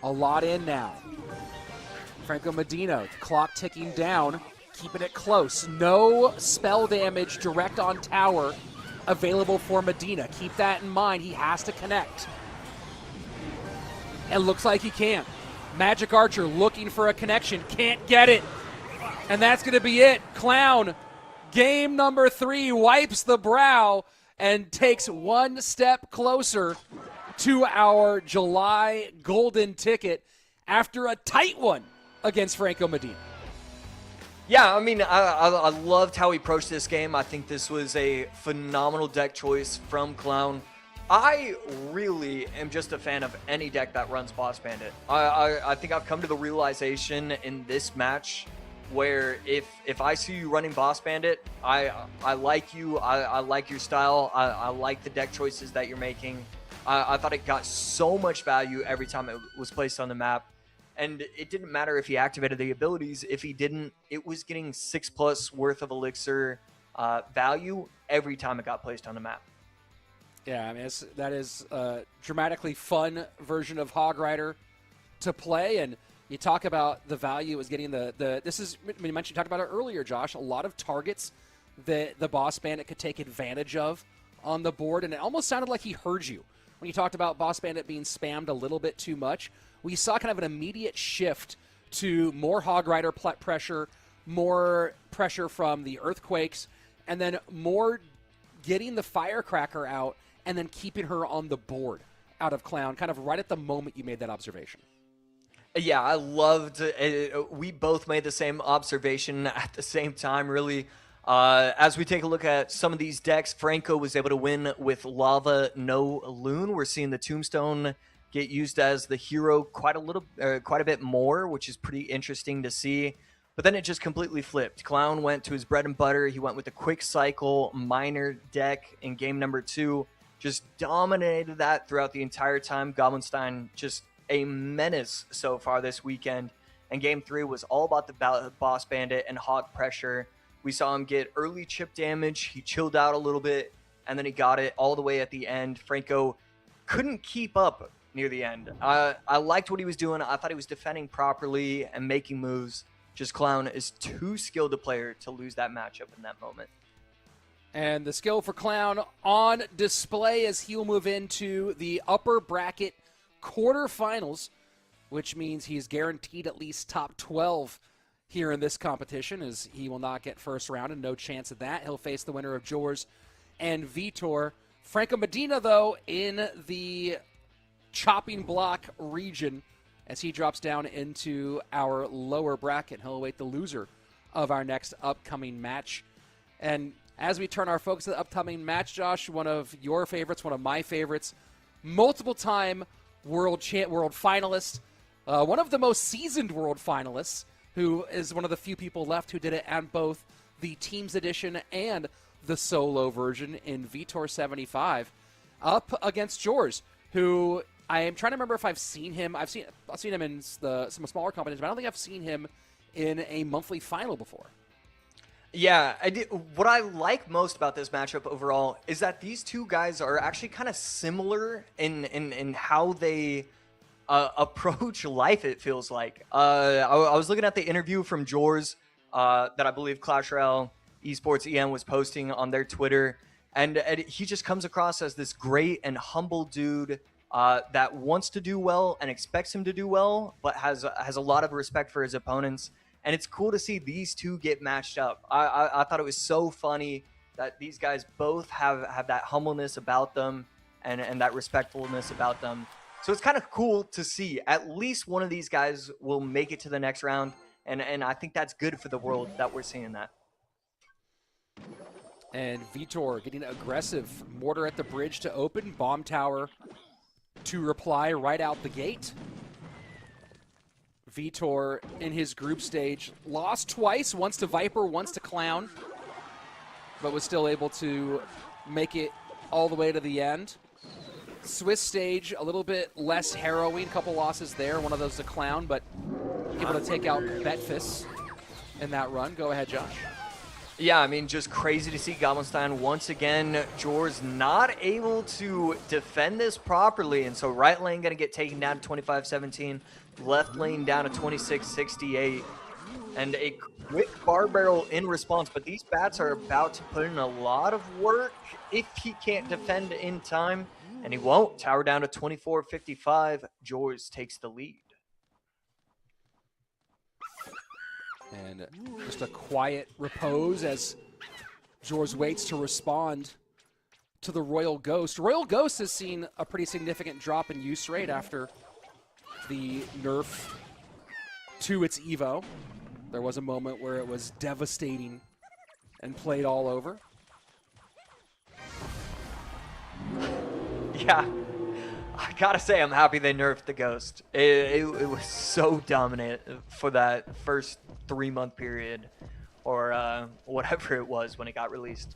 A lot in now. Franco Medina, clock ticking down, keeping it close. No spell damage direct on tower available for Medina. Keep that in mind. He has to connect. It looks like he can. Magic Archer looking for a connection. Can't get it. And that's going to be it. Clown, game number 3, wipes the brow and takes one step closer to our July golden ticket after a tight one against Franco Medina. Yeah, I mean, I loved how he approached this game. I think this was a phenomenal deck choice from Clown. I really am just a fan of any deck that runs Boss Bandit. I think I've come to the realization in this match where if I see you running Boss Bandit, I like you, I like your style, I like the deck choices that you're making. I thought it got so much value every time it was placed on the map. And it didn't matter if he activated the abilities. If he didn't, it was getting 6+ worth of elixir value every time it got placed on the map. Yeah, I mean, that is a dramatically fun version of Hog Rider to play. And you talk about the value is getting this is, I mean, you mentioned, you talked about it earlier, Josh, a lot of targets that the Boss Bandit could take advantage of on the board. And it almost sounded like he heard you when you talked about Boss Bandit being spammed a little bit too much. We saw kind of an immediate shift to more Hog Rider pressure, more pressure from the Earthquakes, and then more getting the Firecracker out and then keeping her on the board out of Clown, kind of right at the moment you made that observation. Yeah, I loved it. We both made the same observation at the same time, really. As we take a look at some of these decks, Franco was able to win with Lava No Loon. We're seeing the Tombstone get used as the hero quite a bit more, which is pretty interesting to see. But then it just completely flipped. Clown went to his bread and butter. He went with the quick cycle miner deck in game number 2. Just dominated that throughout the entire time. Goblinstein just a menace so far this weekend. And game 3 was all about the Boss Bandit and Hog pressure. We saw him get early chip damage. He chilled out a little bit, and then he got it all the way at the end. Franco couldn't keep up near the end. I liked what he was doing. I thought he was defending properly and making moves. Just Clown is too skilled a player to lose that matchup in that moment. And the skill for Clown on display as he'll move into the upper bracket quarterfinals, which means he's guaranteed at least top 12 here in this competition, as he will not get first round and no chance of that. He'll face the winner of Jors and Vitor. Franco Medina, though, in the chopping block region as he drops down into our lower bracket. He'll await the loser of our next upcoming match. And as we turn our focus to the upcoming match, Josh, one of your favorites, one of my favorites, multiple-time world finalist, one of the most seasoned world finalists, who is one of the few people left who did it on both the Teams Edition and the solo version in Vitor 75, up against Jors, who I am trying to remember if I've seen him. I've seen him in some smaller competitions, but I don't think I've seen him in a monthly final before. Yeah, I did. What I like most about this matchup overall is that these two guys are actually kind of similar in how they approach life, it feels like. I was looking at the interview from Jors that I believe Clash Royale Esports EM was posting on their Twitter, and he just comes across as this great and humble dude that wants to do well and expects him to do well, but has a lot of respect for his opponents. And it's cool to see these two get matched up. I thought it was so funny that these guys both have that humbleness about them and that respectfulness about them. So it's kind of cool to see at least one of these guys will make it to the next round. And I think that's good for the world that we're seeing that. And Vitor getting aggressive. Mortar at the bridge to open. Bomb tower to reply right out the gate. Vitor in his group stage lost twice, once to Viper, once to Clown, but was still able to make it all the way to the end. Swiss stage, a little bit less harrowing. A couple losses there. One of those a clown, but able to take out Betfis in that run. Go ahead, Josh. Yeah, I mean, just crazy to see Goblinstein once again. Jor's not able to defend this properly, and so right lane going to get taken down to 25-17, left lane down to 26-68, and a quick bar barrel in response. But these bats are about to put in a lot of work if he can't defend in time, and he won't. Tower down to 24-55. Jors takes the lead. And just a quiet repose as Jors waits to respond to the Royal Ghost. Royal Ghost has seen a pretty significant drop in use rate after the nerf to its Evo. There was a moment where it was devastating and played all over. Yeah, I gotta say I'm happy they nerfed the Ghost. It was so dominant for that first 3-month period, or whatever it was when it got released.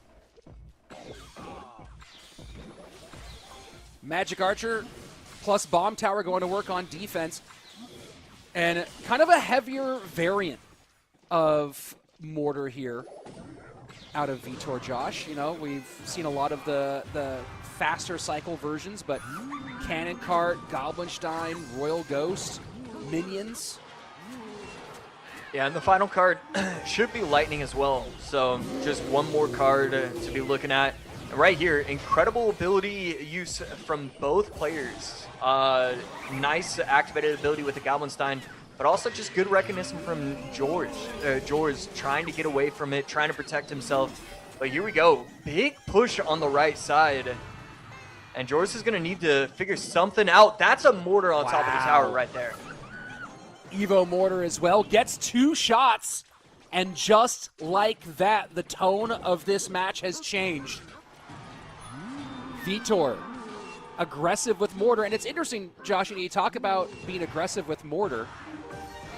Magic Archer plus Bomb Tower going to work on defense. And kind of a heavier variant of Mortar here out of Vitor, Josh. You know, we've seen a lot of the faster cycle versions, but Cannon Cart, Goblinstein, Royal Ghost, Minions. Yeah, and the final card should be Lightning as well. So just one more card to be looking at. And right here, incredible ability use from both players. Nice activated ability with the Goblinstein, but also just good recognition from George. George trying to get away from it, trying to protect himself. But here we go. Big push on the right side. And George is going to need to figure something out. That's a mortar on top of the tower right there. Evo Mortar as well, gets 2 shots, and just like that, the tone of this match has changed. Vitor, aggressive with Mortar, and it's interesting, Josh, you talk about being aggressive with Mortar.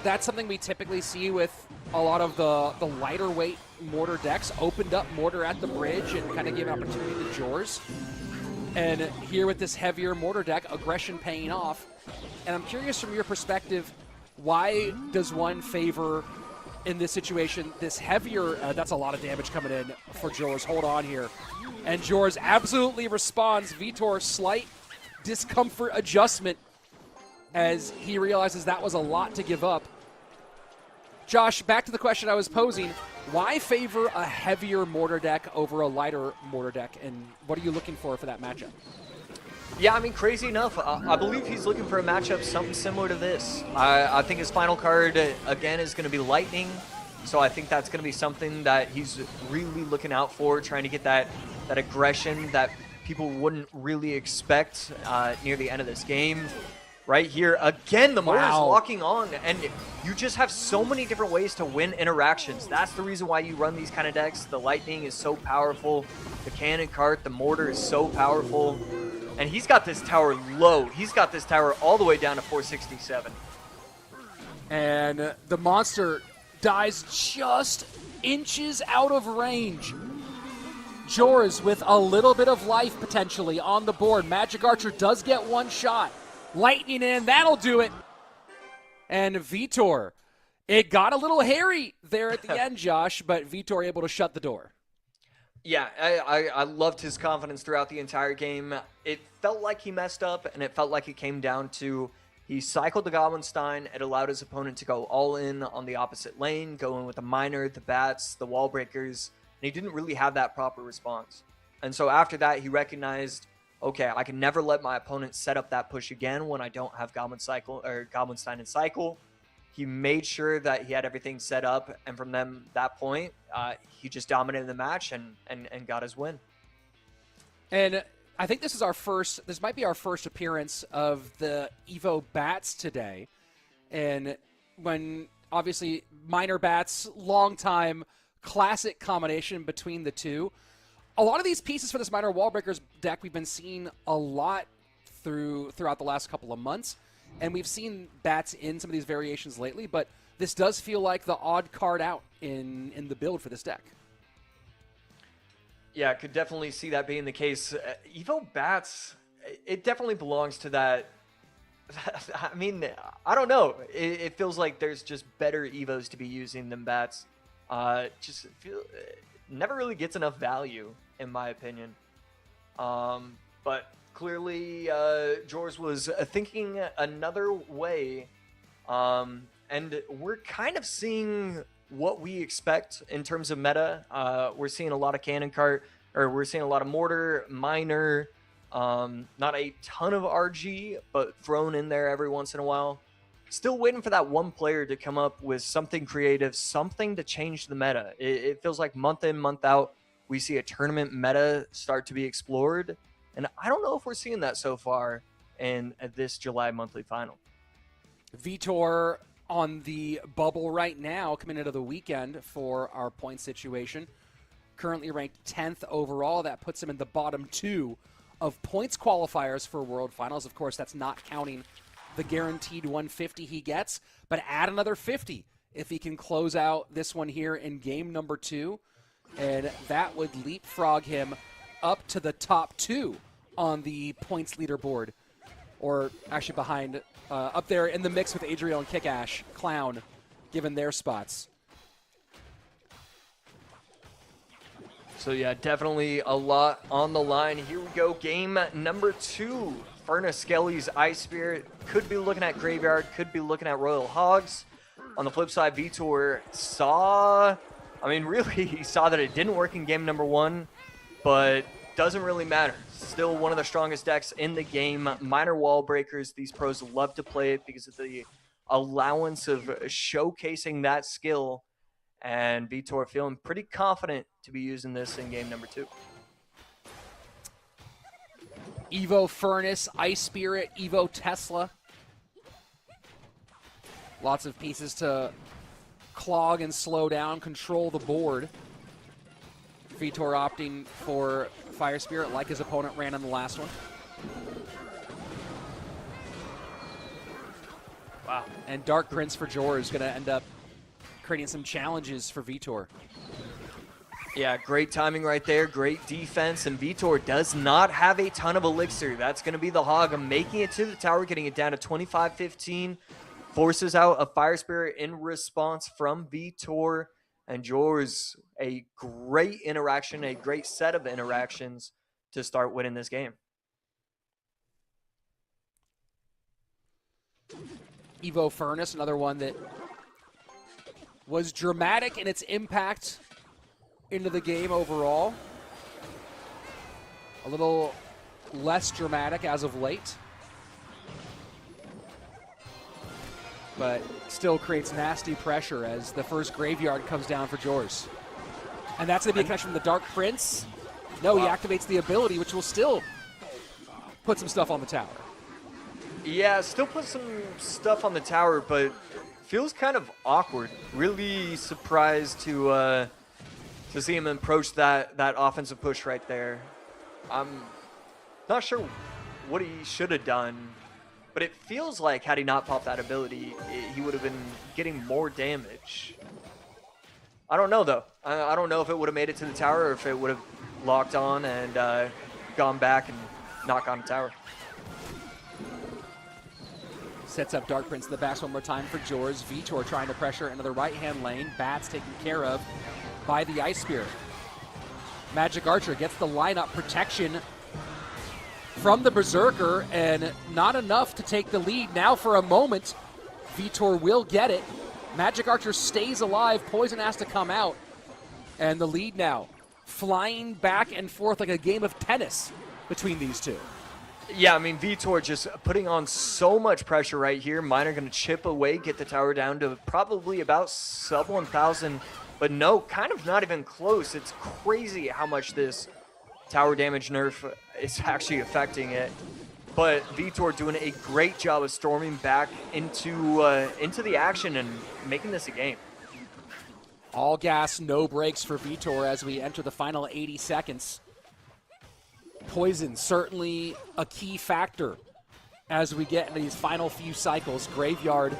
That's something we typically see with a lot of the lighter weight Mortar decks, opened up Mortar at the bridge and kind of gave an opportunity to Jors. And here with this heavier Mortar deck, aggression paying off. And I'm curious from your perspective, why does one favor, in this situation, this heavier, that's a lot of damage coming in for Jors. Hold on here. And Jors absolutely responds. Vitor, slight discomfort adjustment as he realizes that was a lot to give up. Josh, back to the question I was posing. Why favor a heavier Mortar deck over a lighter Mortar deck, and what are you looking for that matchup? Yeah, I mean, crazy enough, I believe he's looking for a matchup something similar to this. I think his final card, again, is going to be Lightning. So I think that's going to be something that he's really looking out for, trying to get that aggression that people wouldn't really expect near the end of this game. Right here, again, the mortar's locking on, and you just have so many different ways to win interactions. That's the reason why you run these kind of decks. The Lightning is so powerful. The Cannon Cart, the Mortar is so powerful. And he's got this tower low. He's got this tower all the way down to 467. And the monster dies just inches out of range. Jors with a little bit of life potentially on the board. Magic Archer does get 1 shot. Lightning in, that'll do it. And Vitor, it got a little hairy there at the end, Josh, but Vitor able to shut the door. Yeah, I loved his confidence throughout the entire game. It felt like he messed up, and it felt like it came down to he cycled the Goblinstein. It allowed his opponent to go all in on the opposite lane, go in with the miner, the bats, the wall breakers, and he didn't really have that proper response. And so after that, he recognized, okay, I can never let my opponent set up that push again when I don't have Goblinstein in cycle. He made sure that he had everything set up, and from that point, he just dominated the match and got his win. And I think this might be our first appearance of the Evo Bats today. And when, obviously, Miner Bats, long time, classic combination between the two. A lot of these pieces for this Miner Wallbreakers deck we've been seeing a lot throughout the last couple of months. And we've seen bats in some of these variations lately, but this does feel like the odd card out in the build for this deck. Yeah, I could definitely see that being the case. Evo Bats, it definitely belongs to that. I mean, I don't know. It feels like there's just better Evos to be using than Bats. Never really gets enough value, in my opinion. But clearly, Jors was thinking another way. And we're kind of seeing what we expect in terms of meta. We're seeing a lot of cannon cart, or we're seeing a lot of mortar, miner, not a ton of RG, but thrown in there every once in a while. Still waiting for that one player to come up with something creative, something to change the meta. It feels like month in, month out, we see a tournament meta start to be explored. And I don't know if we're seeing that so far in this July monthly final. Vitor on the bubble right now, coming into the weekend for our point situation. Currently ranked 10th overall. That puts him in the bottom 2 of points qualifiers for World Finals. Of course, that's not counting the guaranteed 150 he gets, but add another 50 if he can close out this one here in game number 2. And that would leapfrog him up to the top 2 on the points leaderboard. Or actually behind, up there in the mix with Adriel and Kickash, Clown, given their spots. So yeah, definitely a lot on the line. Here we go, game number 2. Furnace Skelly's Ice Spirit could be looking at Graveyard, could be looking at Royal Hogs. On the flip side, Vitor he saw that it didn't work in game number 1, but doesn't really matter. Still one of the strongest decks in the game. Minor wall breakers, these pros love to play it because of the allowance of showcasing that skill. And Vitor feeling pretty confident to be using this in game number 2. Evo Furnace, Ice Spirit, Evo Tesla. Lots of pieces to clog and slow down, control the board. Vitor opting for Fire Spirit like his opponent ran in the last one. Wow. And Dark Prince for Jor is going to end up creating some challenges for Vitor. Yeah, great timing right there, great defense, and Vitor does not have a ton of elixir. That's going to be the hog making it to the tower, getting it down to 25-15, forces out a Fire Spirit in response from Vitor, and Jor's a great interaction, a great set of interactions to start winning this game. Evo Furnace, another one that was dramatic in its impact into the game overall. A little less dramatic as of late, but still creates nasty pressure as the first Graveyard comes down for Jors. And that's going to be a connection from the Dark Prince. No, he activates the ability, which will still put some stuff on the tower. Yeah, still put some stuff on the tower, but feels kind of awkward. Really surprised to see him approach that offensive push right there. I'm not sure what he should have done, but it feels like had he not popped that ability, he would have been getting more damage. I don't know, though. I don't know if it would have made it to the tower or if it would have locked on and gone back and knocked on the tower. Sets up Dark Prince in the backs one more time for Jors. Vitor trying to pressure into the right-hand lane. Bats taken care of by the Ice Spirit. Magic Archer gets the lineup protection from the Berserker, and not enough to take the lead. Now for a moment, Vitor will get it. Magic Archer stays alive. Poison has to come out. And the lead now flying back and forth like a game of tennis between these two. Yeah, I mean, Vitor just putting on so much pressure right here. Miner going to chip away, get the tower down to probably about sub 1,000. But no, kind of not even close. It's crazy how much this tower damage nerf is actually affecting it. But Vitor doing a great job of storming back into the action and making this a game. All gas, no brakes for Vitor as we enter the final 80 seconds. Poison certainly a key factor as we get into these final few cycles. Graveyard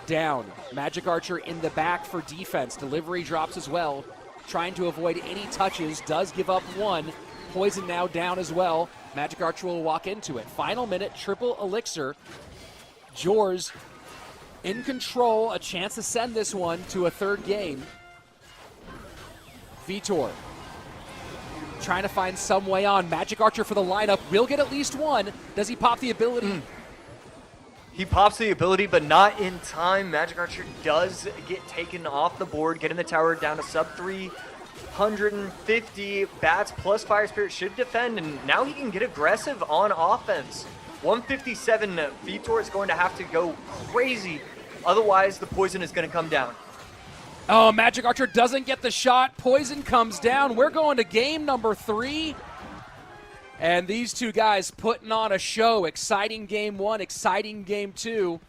down. Magic Archer in the back for defense. Delivery drops as well. Trying to avoid any touches. Does give up one. Poison now down as well. Magic Archer will walk into it. Final minute, triple elixir. Jors in control, a chance to send this one to a third game. Vitor trying to find some way on. Magic Archer for the lineup. Will get at least one. Does he pop the ability? He pops the ability, but not in time. Magic Archer does get taken off the board, getting the tower down to sub 350. Bats plus Fire Spirit should defend, and now he can get aggressive on offense. 157, Vitor is going to have to go crazy. Otherwise, the poison is going to come down. Oh, Magic Archer doesn't get the shot. Poison comes down. We're going to game number 3. And these two guys putting on a show. Exciting game 1, exciting game 2.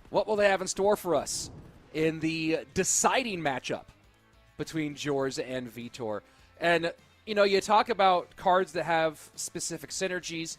What will they have in store for us in the deciding matchup between Jors and Vitor? And, you know, you talk about cards that have specific synergies.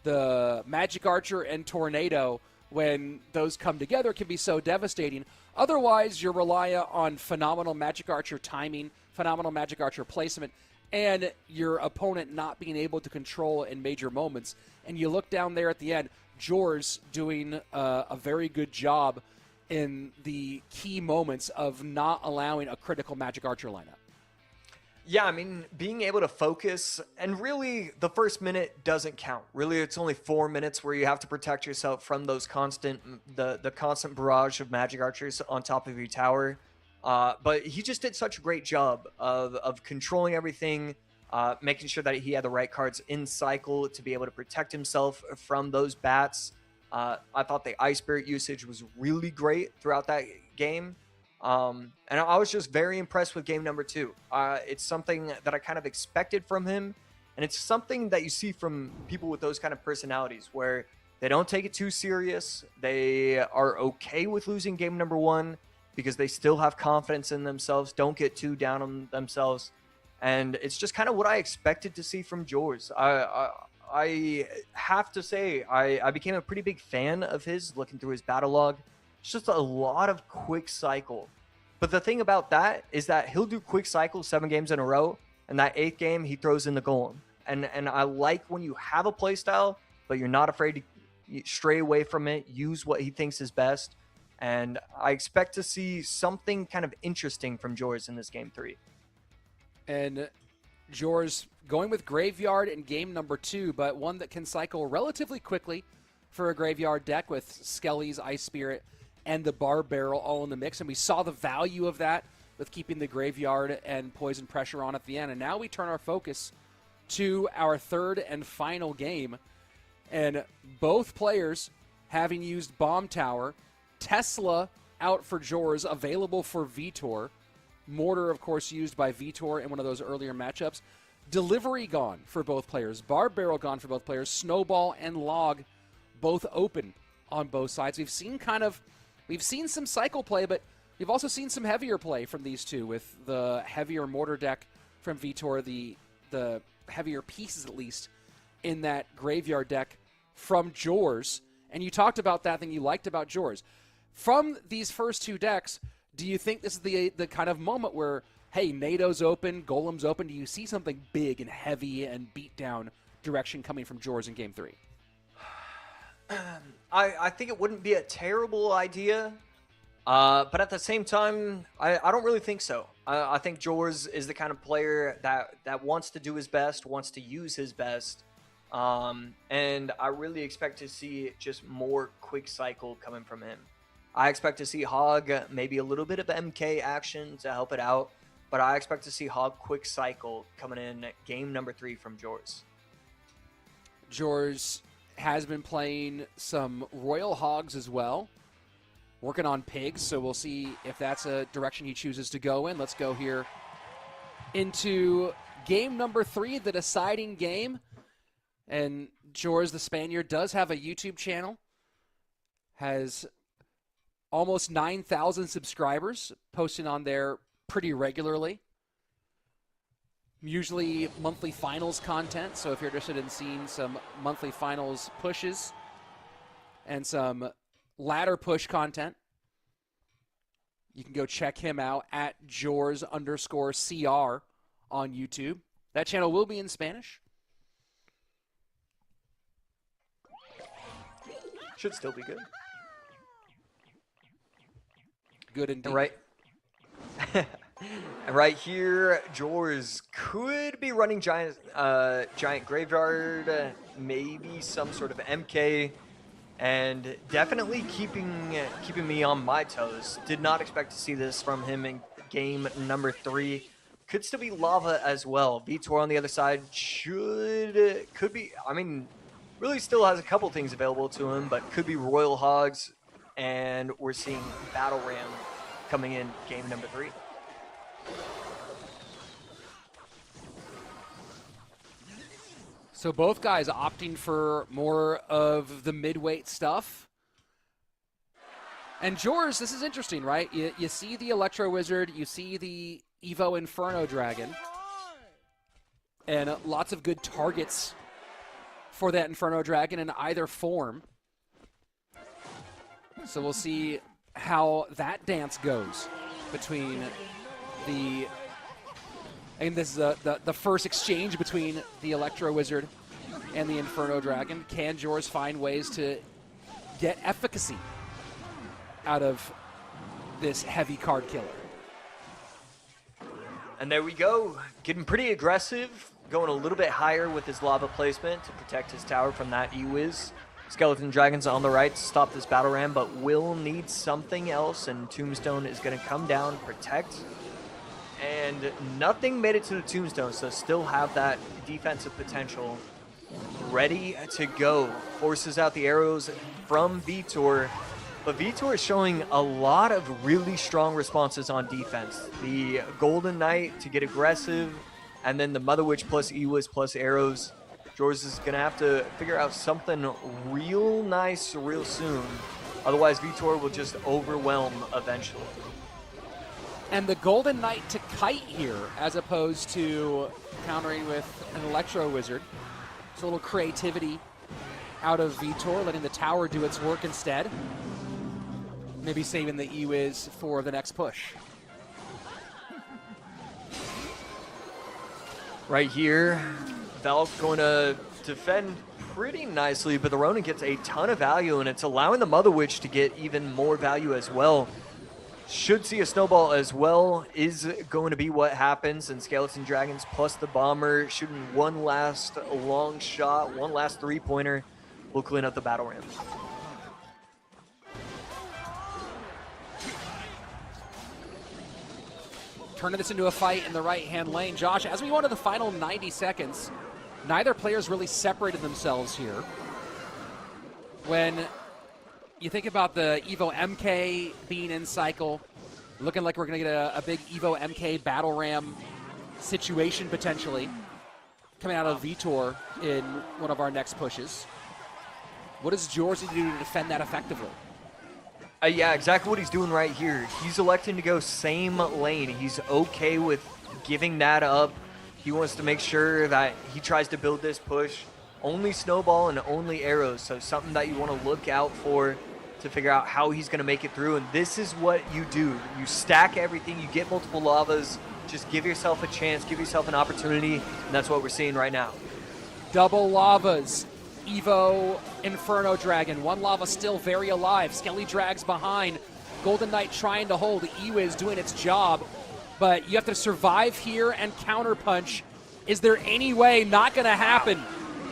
The Magic Archer and Tornado, when those come together, can be so devastating. Otherwise, you're reliant on phenomenal Magic Archer timing, phenomenal Magic Archer placement, and your opponent not being able to control in major moments. And you look down there at the end, Jors doing a very good job in the key moments of not allowing a critical Magic Archer lineup. Yeah, I mean, being able to focus, and really the first minute doesn't count. Really, it's only 4 minutes where you have to protect yourself from those constant barrage of Magic Archers on top of your tower. But he just did such a great job of controlling everything, making sure that he had the right cards in cycle to be able to protect himself from those bats. I thought the Ice Spirit usage was really great throughout that game. And I was just very impressed with game number 2. It's something that I kind of expected from him, and it's something that you see from people with those kind of personalities where they don't take it too serious. They are okay with losing game number 1 because they still have confidence in themselves, don't get too down on themselves. And it's just kind of what I expected to see from Jors. I have to say, I became a pretty big fan of his looking through his battle log. It's just a lot of quick cycle. But the thing about that is that he'll do quick cycle 7 games in a row, and that 8th game he throws in the golem. And I like when you have a play style, but you're not afraid to stray away from it, use what he thinks is best. And I expect to see something kind of interesting from Jors in this game 3. And Jors going with Graveyard in game number 2, but one that can cycle relatively quickly for a Graveyard deck with Skelly's Ice Spirit and the Barb Barrel all in the mix. And we saw the value of that with keeping the Graveyard and Poison pressure on at the end. And now we turn our focus to our third and final game. And both players having used Bomb Tower. Tesla out for Jors, available for Vitor. Mortar, of course, used by Vitor in one of those earlier matchups. Delivery gone for both players. Barb Barrel gone for both players. Snowball and Log both open on both sides. We've seen some cycle play, but we've also seen some heavier play from these two, with the heavier Mortar deck from Vitor, the heavier pieces at least in that Graveyard deck from Jors. And you talked about that thing you liked about Jors. From these first two decks, do you think this is the kind of moment where, hey, NATO's open, Golem's open? Do you see something big and heavy and beatdown direction coming from Jors in game 3? I think it wouldn't be a terrible idea, but at the same time, I don't really think so. I think Jors is the kind of player that wants to do his best, wants to use his best, and I really expect to see just more quick cycle coming from him. I expect to see Hog, maybe a little bit of MK action to help it out, but I expect to see Hog quick cycle coming in game number 3 from Jors. Jors has been playing some Royal Hogs as well, working on pigs, so we'll see if that's a direction he chooses to go in. Let's go here into game number 3, the deciding game. And Jors, the Spaniard, does have a YouTube channel, has almost 9,000 subscribers, posting on there pretty regularly. Usually monthly finals content, so if you're interested in seeing some monthly finals pushes and some ladder push content, you can go check him out at Jors_CR on YouTube. That channel will be in Spanish. Should still be good. Good indeed. And right here, Jors could be running giant graveyard, maybe some sort of MK, and definitely keeping me on my toes. Did not expect to see this from him in game number 3. Could still be Lava as well. Vitor on the other side could be. I mean, really still has a couple things available to him, but could be Royal Hogs, and we're seeing Battle Ram coming in game number 3. So both guys opting for more of the mid-weight stuff. And Jors, this is interesting, right? You see the Electro Wizard, you see the Evo Inferno Dragon, and lots of good targets for that Inferno Dragon in either form. So we'll see how that dance goes between the... And this is the first exchange between the Electro Wizard and the Inferno Dragon. Can Jors find ways to get efficacy out of this heavy card killer? And there we go. Getting pretty aggressive, going a little bit higher with his lava placement to protect his tower from that E-Wiz. Skeleton Dragons on the right to stop this Battle Ram, but will need something else, and Tombstone is going to come down, protect. And nothing made it to the Tombstone, so still have that defensive potential ready to go. Forces out the arrows from Vitor, but Vitor is showing a lot of really strong responses on defense. The Golden Knight to get aggressive, and then the Mother Witch plus E-Wiz plus arrows. Jors is going to have to figure out something real nice real soon. Otherwise, Vitor will just overwhelm eventually. And the Golden Knight to kite here, as opposed to countering with an Electro Wizard. It's a little creativity out of Vitor, letting the tower do its work instead. Maybe saving the E-Wiz for the next push. Right here, Valk going to defend pretty nicely, but the Ronin gets a ton of value, and it's allowing the Mother Witch to get even more value as well. Should see a snowball as well, is going to be what happens, and Skeleton Dragons plus the Bomber shooting one last long shot, one last three-pointer will clean up the Battle Ram. Turning this into a fight in the right-hand lane. Josh, as we go into the final 90 seconds, neither player's really separated themselves here. When you think about the Evo MK being in cycle, looking like we're going to get a big Evo MK Battle Ram situation potentially coming out of Vitor in one of our next pushes. What does Jors need to do to defend that effectively? Yeah, exactly what he's doing right here. He's electing to go same lane. He's okay with giving that up. He wants to make sure that he tries to build this push. Only snowball and only arrows, so something that you want to look out for to figure out how he's going to make it through. And this is what you do. You stack everything, you get multiple lavas, just give yourself a chance, give yourself an opportunity, and that's what we're seeing right now. Double lavas. Evo Inferno Dragon. One lava still very alive. Skelly drags behind. Golden Knight trying to hold. E-Wiz doing its job. But you have to survive here and counterpunch. Is there any way? Not going to happen.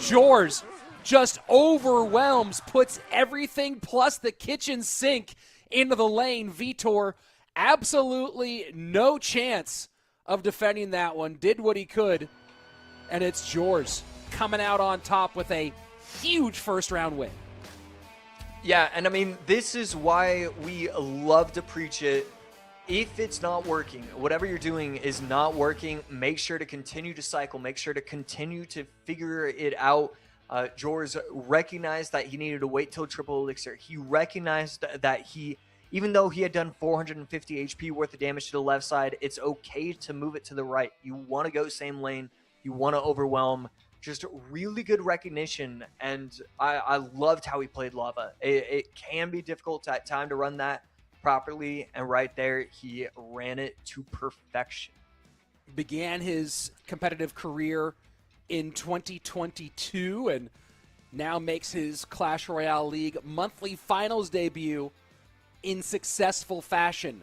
Jors just overwhelms, puts everything plus the kitchen sink into the lane. Vitor, absolutely no chance of defending that one. Did what he could. And it's Jors coming out on top with a huge first-round win. Yeah, and I mean, this is why we love to preach it. If it's not working, whatever you're doing is not working, make sure to continue to cycle. Make sure to continue to figure it out. Jors recognized that he needed to wait till triple elixir. He recognized that even though he had done 450 HP worth of damage to the left side, it's okay to move it to the right. You want to go same lane. You want to overwhelm. Just really good recognition, and I loved how he played Lava. It can be difficult at time to run that properly, and right there, he ran it to perfection. began his competitive career in 2022 and now makes his Clash Royale League monthly finals debut in successful fashion.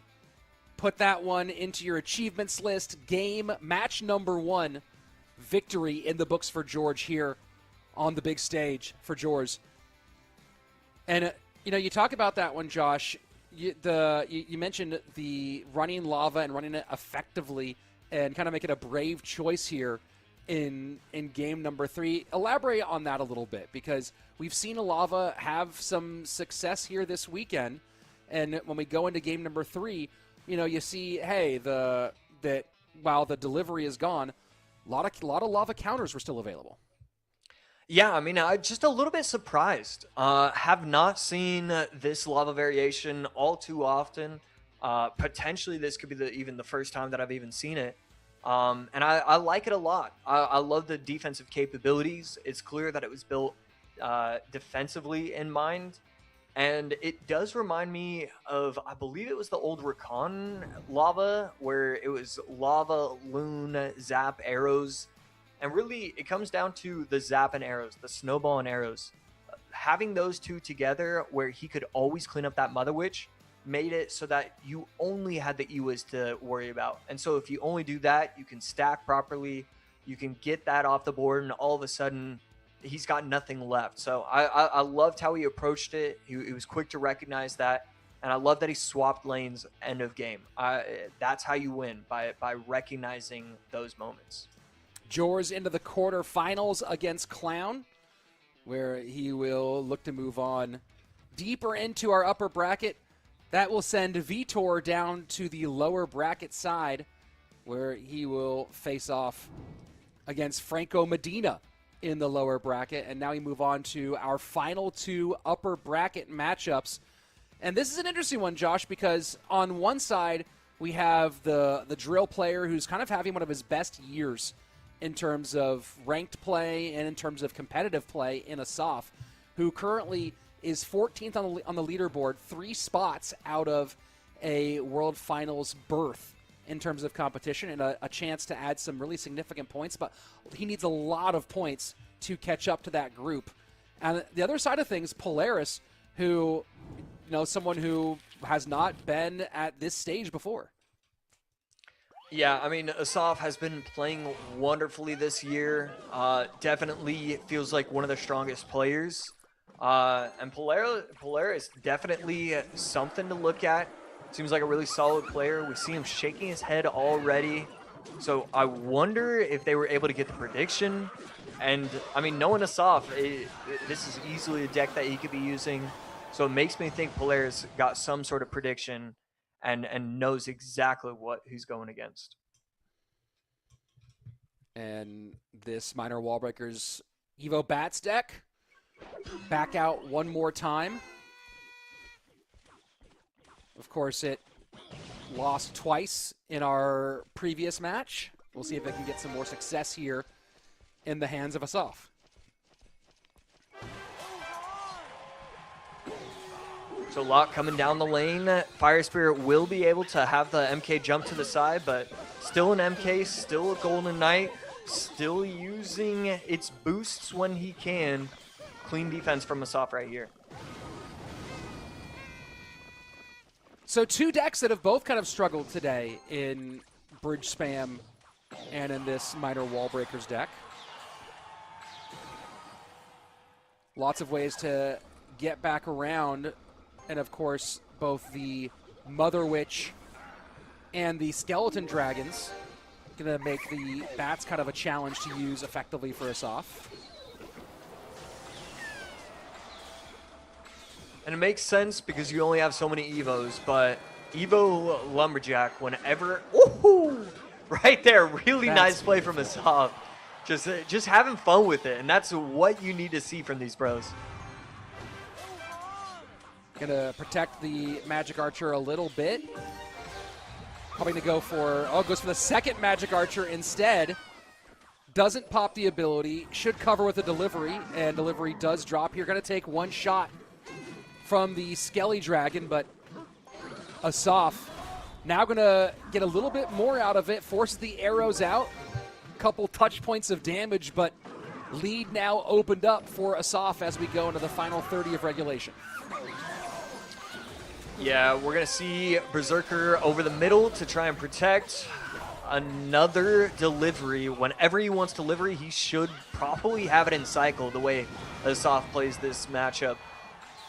Put that one into your achievements list. Game match number 1 victory in the books for George here on the big stage for George. And, you talk about that one, Josh. You mentioned the running lava and running it effectively and kind of make it a brave choice here in game number 3. Elaborate on that a little bit, because we've seen lava have some success here this weekend. And when we go into game number 3, you see, hey, that while the delivery is gone, a lot of lava counters were still available. Yeah, I mean, I'm just a little bit surprised. Have not seen this lava variation all too often. Potentially, this could be even the first time that I've even seen it. And I like it a lot. I love the defensive capabilities. It's clear that it was built defensively in mind. And it does remind me of, I believe it was the old Rakan lava, where it was lava, loon, zap, arrows. And really, it comes down to the zap and arrows, the snowball and arrows. Having those two together, where he could always clean up that Mother Witch, made it so that you only had the Ewas to worry about. And so if you only do that, you can stack properly, you can get that off the board, and all of a sudden, he's got nothing left. So I loved how he approached it. He was quick to recognize that. And I love that he swapped lanes end of game. That's how you win, by recognizing those moments. Jors into the quarterfinals against Clown, where he will look to move on deeper into our upper bracket. That will send Vitor down to the lower bracket side, where he will face off against Franco Medina in the lower bracket. And now we move on to our final 2 upper bracket matchups. And this is an interesting one, Josh, because on one side we have the drill player who's kind of having one of his best years in terms of ranked play and in terms of competitive play in Asaf, who currently is 14th on the leaderboard, 3 spots out of a World Finals berth in terms of competition, and a chance to add some really significant points. But he needs a lot of points to catch up to that group. And the other side of things, Polaris, who, someone who has not been at this stage before. Yeah, I mean, Asaf has been playing wonderfully this year. Definitely feels like one of the strongest players. And Polaris definitely something to look at. Seems like a really solid player. We see him shaking his head already. So I wonder if they were able to get the prediction. And, I mean, knowing Asaf, this is easily a deck that he could be using. So it makes me think Polaris got some sort of prediction and knows exactly what he's going against. And this Minor Wallbreakers Evo Bats deck, back out one more time. Of course, it lost twice in our previous match. We'll see if it can get some more success here in the hands of Asaf. So Locke coming down the lane. Fire Spirit will be able to have the MK jump to the side, but still an MK, still a Golden Knight, still using its boosts when he can. Clean defense from Asaf right here. So 2 decks that have both kind of struggled today in Bridge Spam and in this Minor Wallbreakers deck. Lots of ways to get back around. And of course, both the Mother Witch and the Skeleton Dragons going to make the bats kind of a challenge to use effectively for Asaf. And it makes sense because you only have so many Evos, but Evo Lumberjack, whenever, ooh, right there, really nice play from Asaf. Just having fun with it, and that's what you need to see from these pros. Gonna protect the Magic Archer a little bit. Probably gonna go for, goes for the second Magic Archer instead. Doesn't pop the ability, should cover with a delivery, and delivery does drop here. Gonna take one shot from the Skelly Dragon, but Asaf Now going to get a little bit more out of it, forces the arrows out. Couple touch points of damage, but lead now opened up for Asaf as we go into the final 30 of regulation. Yeah, we're going to see Berserker over the middle to try and protect. Another delivery. Whenever he wants delivery, he should probably have it in cycle the way Asaf plays this matchup.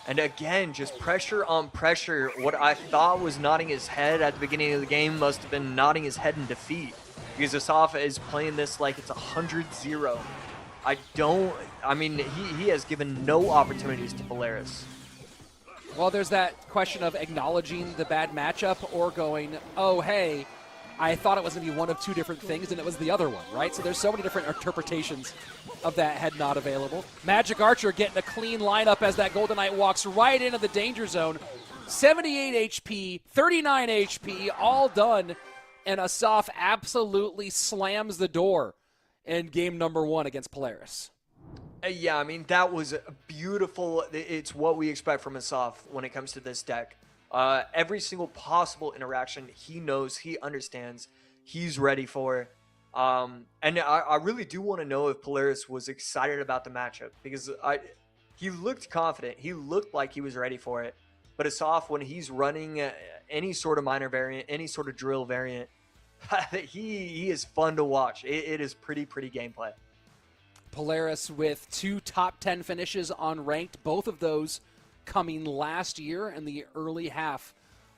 And again, just pressure on pressure. What I thought was nodding his head at the beginning of the game must have been nodding his head in defeat. Because Asaf is playing this like it's 100-0. I mean, he has given no opportunities to Polaris. Well, there's that question of acknowledging the bad matchup or going, oh, hey, I thought it was going to be one of two different things, and it was the other one, right? So there's so many different interpretations of that head nod available. Magic Archer getting a clean lineup as that Golden Knight walks right into the danger zone. 78 HP, 39 HP, all done, and Asaf absolutely slams the door in game number 1 against Polaris. Yeah, I mean, that was beautiful. It's what we expect from Asaf when it comes to this deck. Every single possible interaction, he knows, he understands, he's ready for. And I really do want to know if Polaris was excited about the matchup, because he looked confident. He looked like he was ready for it. But Asaf, when he's running any sort of minor variant, any sort of drill variant, he is fun to watch. It is pretty gameplay. Polaris with 2 top 10 finishes on ranked, both of those coming last year in the early half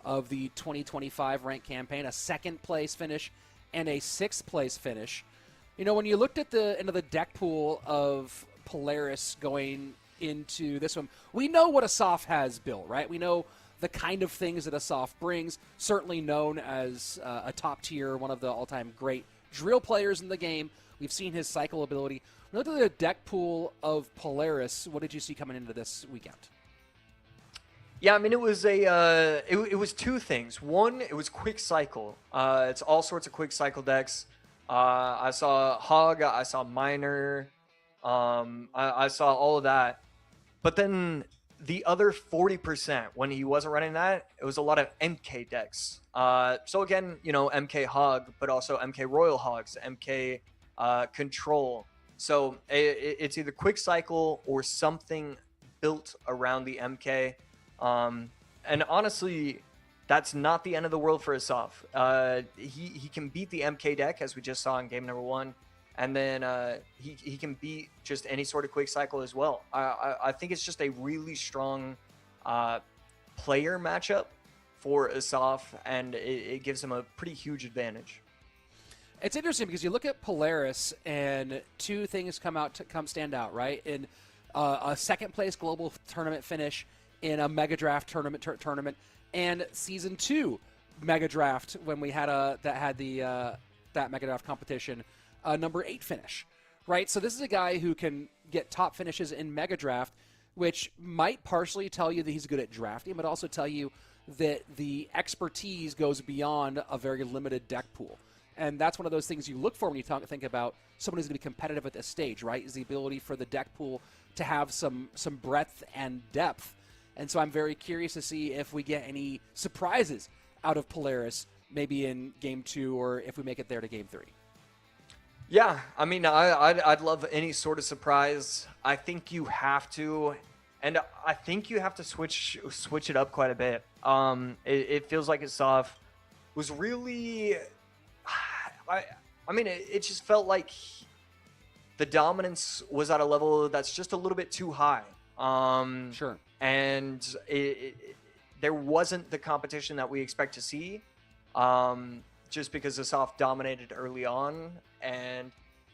of the 2025 ranked campaign, a 2nd place finish and a 6th place finish. You know, when you looked at the end of the deck pool of Polaris going into this one, we know what Asaf has built, right? We know the kind of things that Asaf brings, certainly known as a top tier, one of the all-time great drill players in the game. We've seen his cycle ability. Look at the deck pool of Polaris. What did you see coming into this weekend? Yeah, I mean, it was it was 2 things. One, it was quick cycle. It's all sorts of quick cycle decks. I saw Hog, I saw Miner, I saw all of that. But then the other 40%, when he wasn't running that, it was a lot of MK decks. So again, you know, MK Hog, but also MK Royal Hogs, MK Control. So it's either quick cycle or something built around the MK. And honestly, that's not the end of the world for Asaf. He can beat the MK deck, as we just saw in game number 1. And then he can beat just any sort of quick cycle as well. I think it's just a really strong player matchup for Asaf, and it gives him a pretty huge advantage. It's interesting because you look at Polaris and 2 things come stand out, right? In a 2nd place global tournament finish, in a Mega Draft tournament, and Season 2 Mega Draft when we had that Mega Draft competition, number 8 finish, right? So this is a guy who can get top finishes in Mega Draft, which might partially tell you that he's good at drafting, but also tell you that the expertise goes beyond a very limited deck pool. And that's one of those things you look for when you think about someone who's going to be competitive at this stage, right? Is the ability for the deck pool to have some breadth and depth. And so I'm very curious to see if we get any surprises out of Polaris, maybe in Game 2 or if we make it there to Game 3. Yeah, I mean, I'd love any sort of surprise. I think you have to, and I think you have to switch it up quite a bit. It feels like Asaf was really... I mean, it just felt like the dominance was at a level that's just a little bit too high. Sure. And there wasn't the competition that we expect to see, just because Asaf dominated early on. And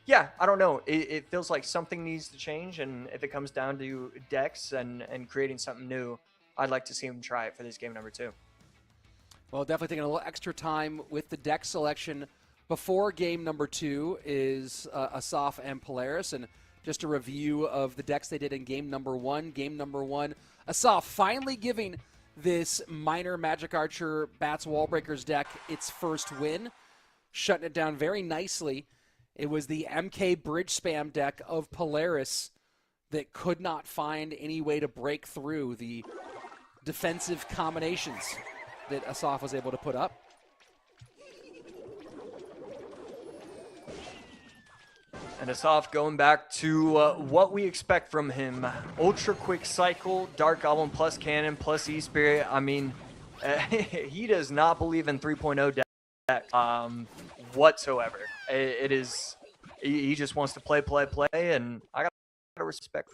yeah, I don't know. It feels like something needs to change. And if it comes down to decks and creating something new, I'd like to see him try it for this game number 2. Well, definitely taking a little extra time with the deck selection before game number 2 is Asaf and Polaris. And just a review of the decks they did in game number 1. Game number 1, Asaf finally giving this minor Magic Archer Bats Wallbreakers deck its first win, shutting it down very nicely. It was the MK Bridge Spam deck of Polaris that could not find any way to break through the defensive combinations that Asaf was able to put up. And Asaf going back to what we expect from him. Ultra quick cycle, Dark Goblin plus Cannon plus E-Spirit. I mean, he does not believe in 3.0 deck whatsoever. It is, he just wants to play, and I got to respect.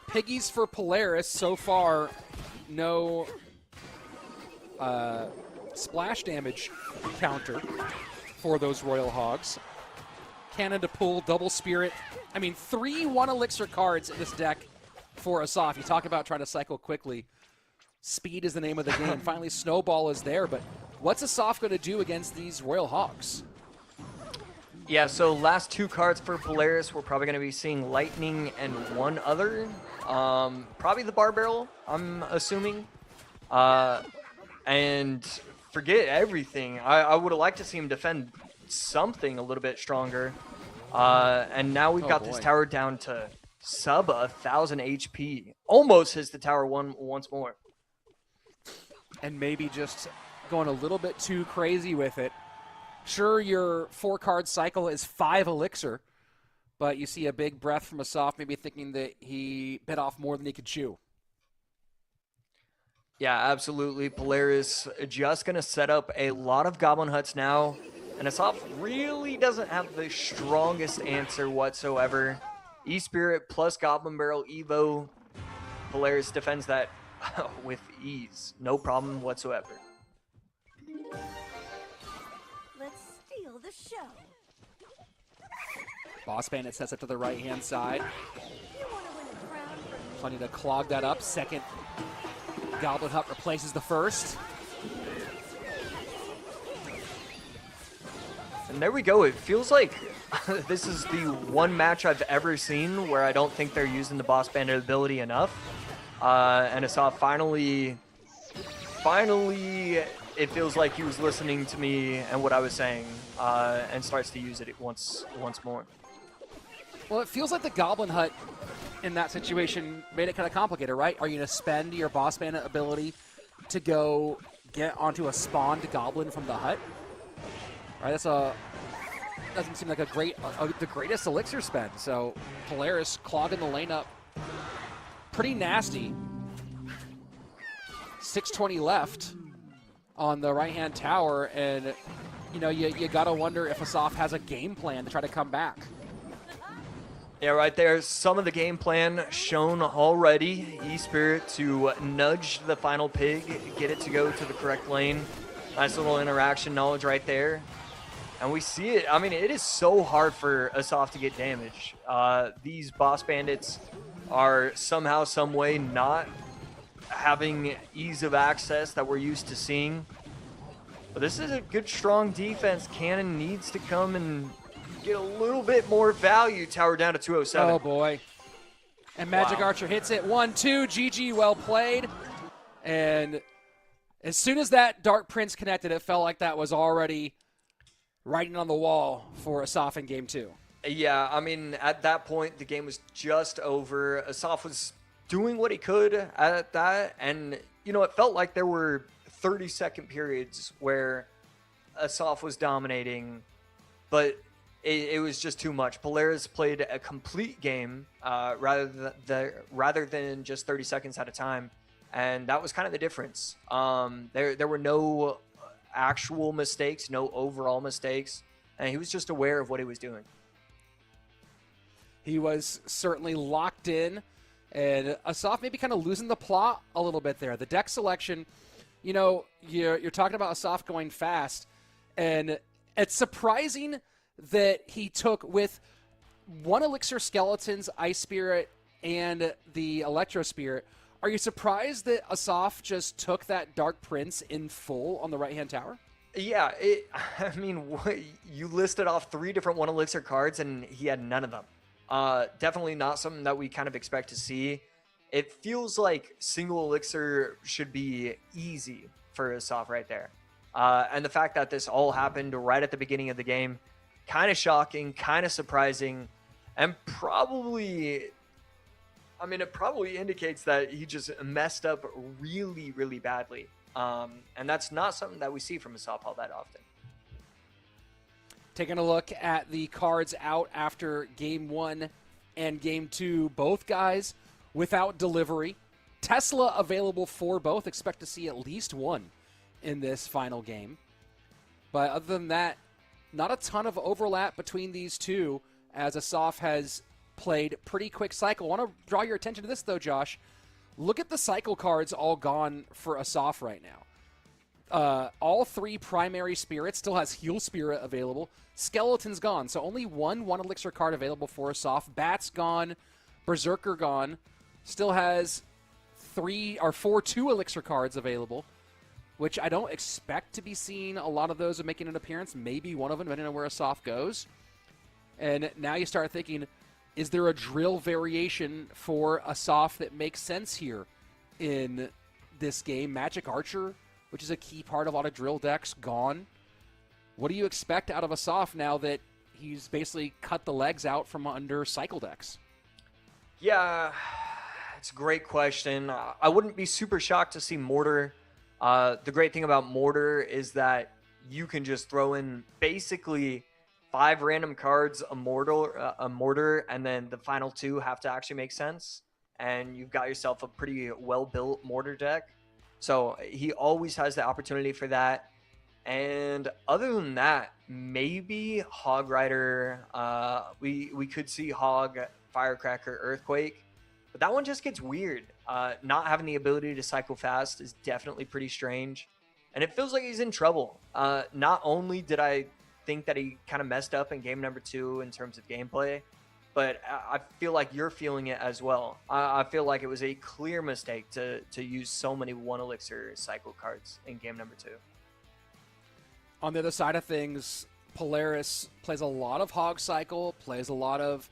Piggies for Polaris so far, no splash damage counter for those Royal Hogs. Cannon to pull, double Spirit. I mean, 3 1 Elixir cards in this deck for Asaf. You talk about trying to cycle quickly. Speed is the name of the game. Finally, Snowball is there, but what's Asaf going to do against these Royal Hogs? Yeah, so last 2 cards for Polaris, we're probably going to be seeing Lightning and one other. Probably the Bar Barrel, I'm assuming. And forget everything. I would have liked to see him defend something a little bit stronger. And now we've got this tower down to sub 1,000 HP. Almost hits the tower once more. And maybe just going a little bit too crazy with it. Sure, your 4-card cycle is 5 Elixir, but you see a big breath from Asaf, maybe thinking that he bit off more than he could chew. Yeah, absolutely. Polaris just going to set up a lot of Goblin Huts now, and Asaf really doesn't have the strongest answer whatsoever. E-Spirit plus Goblin Barrel Evo. Polaris defends that with ease. No problem whatsoever. Let's steal the show. Boss Bandit sets it to the right-hand side. You want to win a crown from me? Plenty to clog that up. Second Goblin Hut replaces the first. And there we go. It feels like this is the one match I've ever seen where I don't think they're using the Boss Bandit ability enough. And Asaf finally, it feels like he was listening to me and what I was saying, and starts to use it once more. Well, it feels like the Goblin Hut in that situation made it kind of complicated, right? Are you going to spend your Boss Bandit ability to go get onto a spawned Goblin from the hut? Right, doesn't seem like the greatest Elixir spend. So Polaris clogging the lane up pretty nasty. 6:20 left on the right-hand tower, and you know you gotta wonder if Asaf has a game plan to try to come back. Yeah, right there. Some of the game plan shown already. E-Spirit to nudge the final pig, get it to go to the correct lane. Nice little interaction knowledge right there. And we see it. I mean, it is so hard for Asaf to get damage. These Boss Bandits are somehow, some way not having ease of access that we're used to seeing. But this is a good, strong defense. Cannon needs to come and get a little bit more value. Tower down to 207. Oh, boy. And Magic Archer hits it. 1-2. GG, well played. And as soon as that Dark Prince connected, it felt like that was already writing on the wall for Asaf in Game 2. Yeah, I mean, at that point, the game was just over. Asaf was doing what he could at that. And, you know, it felt like there were 30-second periods where Asaf was dominating, but it was just too much. Polaris played a complete game rather than just 30 seconds at a time, and that was kind of the difference. There were no actual mistakes, no overall mistakes, and he was just aware of what he was doing. He was certainly locked in, and Asaf maybe kind of losing the plot a little bit there. The deck selection, you know, you're talking about Asaf going fast, and it's surprising that he took with 1 Elixir Skeletons, Ice Spirit, and the Electro Spirit. Are you surprised that Asaf just took that Dark Prince in full on the right-hand tower? Yeah, I mean, you listed off 3 different 1 Elixir cards, and he had none of them. Definitely not something that we kind of expect to see. It feels like single Elixir should be easy for Asaf right there. And the fact that this all happened right at the beginning of the game, kind of shocking, kind of surprising, and probably, I mean, it probably indicates that he just messed up really, really badly. And that's not something that we see from Asaf all that often. Taking a look at the cards out after Game 1 and Game 2, both guys without delivery. Tesla available for both. Expect to see at least one in this final game. But other than that, not a ton of overlap between these two, as Asaf has played pretty quick cycle. I want to draw your attention to this, though, Josh. Look at the cycle cards all gone for Asaf right now. All 3 primary spirits still has Heal Spirit available. Skeleton's gone, so only one elixir card available for Asaf. Bat's gone. Berserker gone. Still has 4 2 elixir cards available, which I don't expect to be seeing a lot of those making an appearance. Maybe one of them, depending on where Asaf goes. And now you start thinking, is there a drill variation for Asaf that makes sense here in this game? Magic Archer, which is a key part of a lot of drill decks, gone. What do you expect out of Asaf now that he's basically cut the legs out from under cycle decks? Yeah, it's a great question. I wouldn't be super shocked to see Mortar. The great thing about Mortar is that you can just throw in basically 5 random cards, a mortar, and then the final 2 have to actually make sense. And you've got yourself a pretty well-built mortar deck. So he always has the opportunity for that. And other than that, maybe Hog Rider. We could see Hog, Firecracker, Earthquake. But that one just gets weird. Not having the ability to cycle fast is definitely pretty strange. And it feels like he's in trouble. Not only did I think that he kind of messed up in game number 2 in terms of gameplay, but I feel like you're feeling it as well. I feel like it was a clear mistake to use so many 1 elixir cycle cards in game number 2. On the other side of things, Polaris plays a lot of Hog Cycle, plays a lot of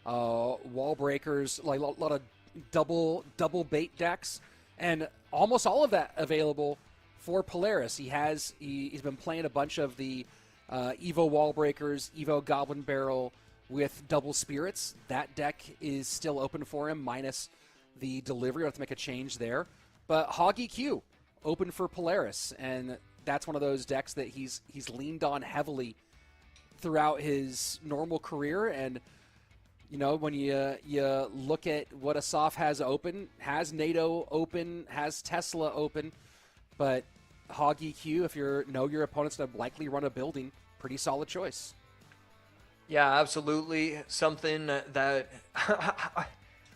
Wall Breakers, like a lot of double bait decks, and almost all of that available for Polaris. He's been playing a bunch of the Evo Wall Breakers, Evo Goblin Barrel with double spirits. That deck is still open for him, minus the delivery. We'll have to make a change there. But Hog EQ, open for Polaris, and that's one of those decks that he's leaned on heavily throughout his normal career. And you know, when you look at what Asaf has open, has NATO open, has Tesla open, but Hog EQ, if you know your opponent's going to likely run a building, pretty solid choice. Yeah, absolutely. Something that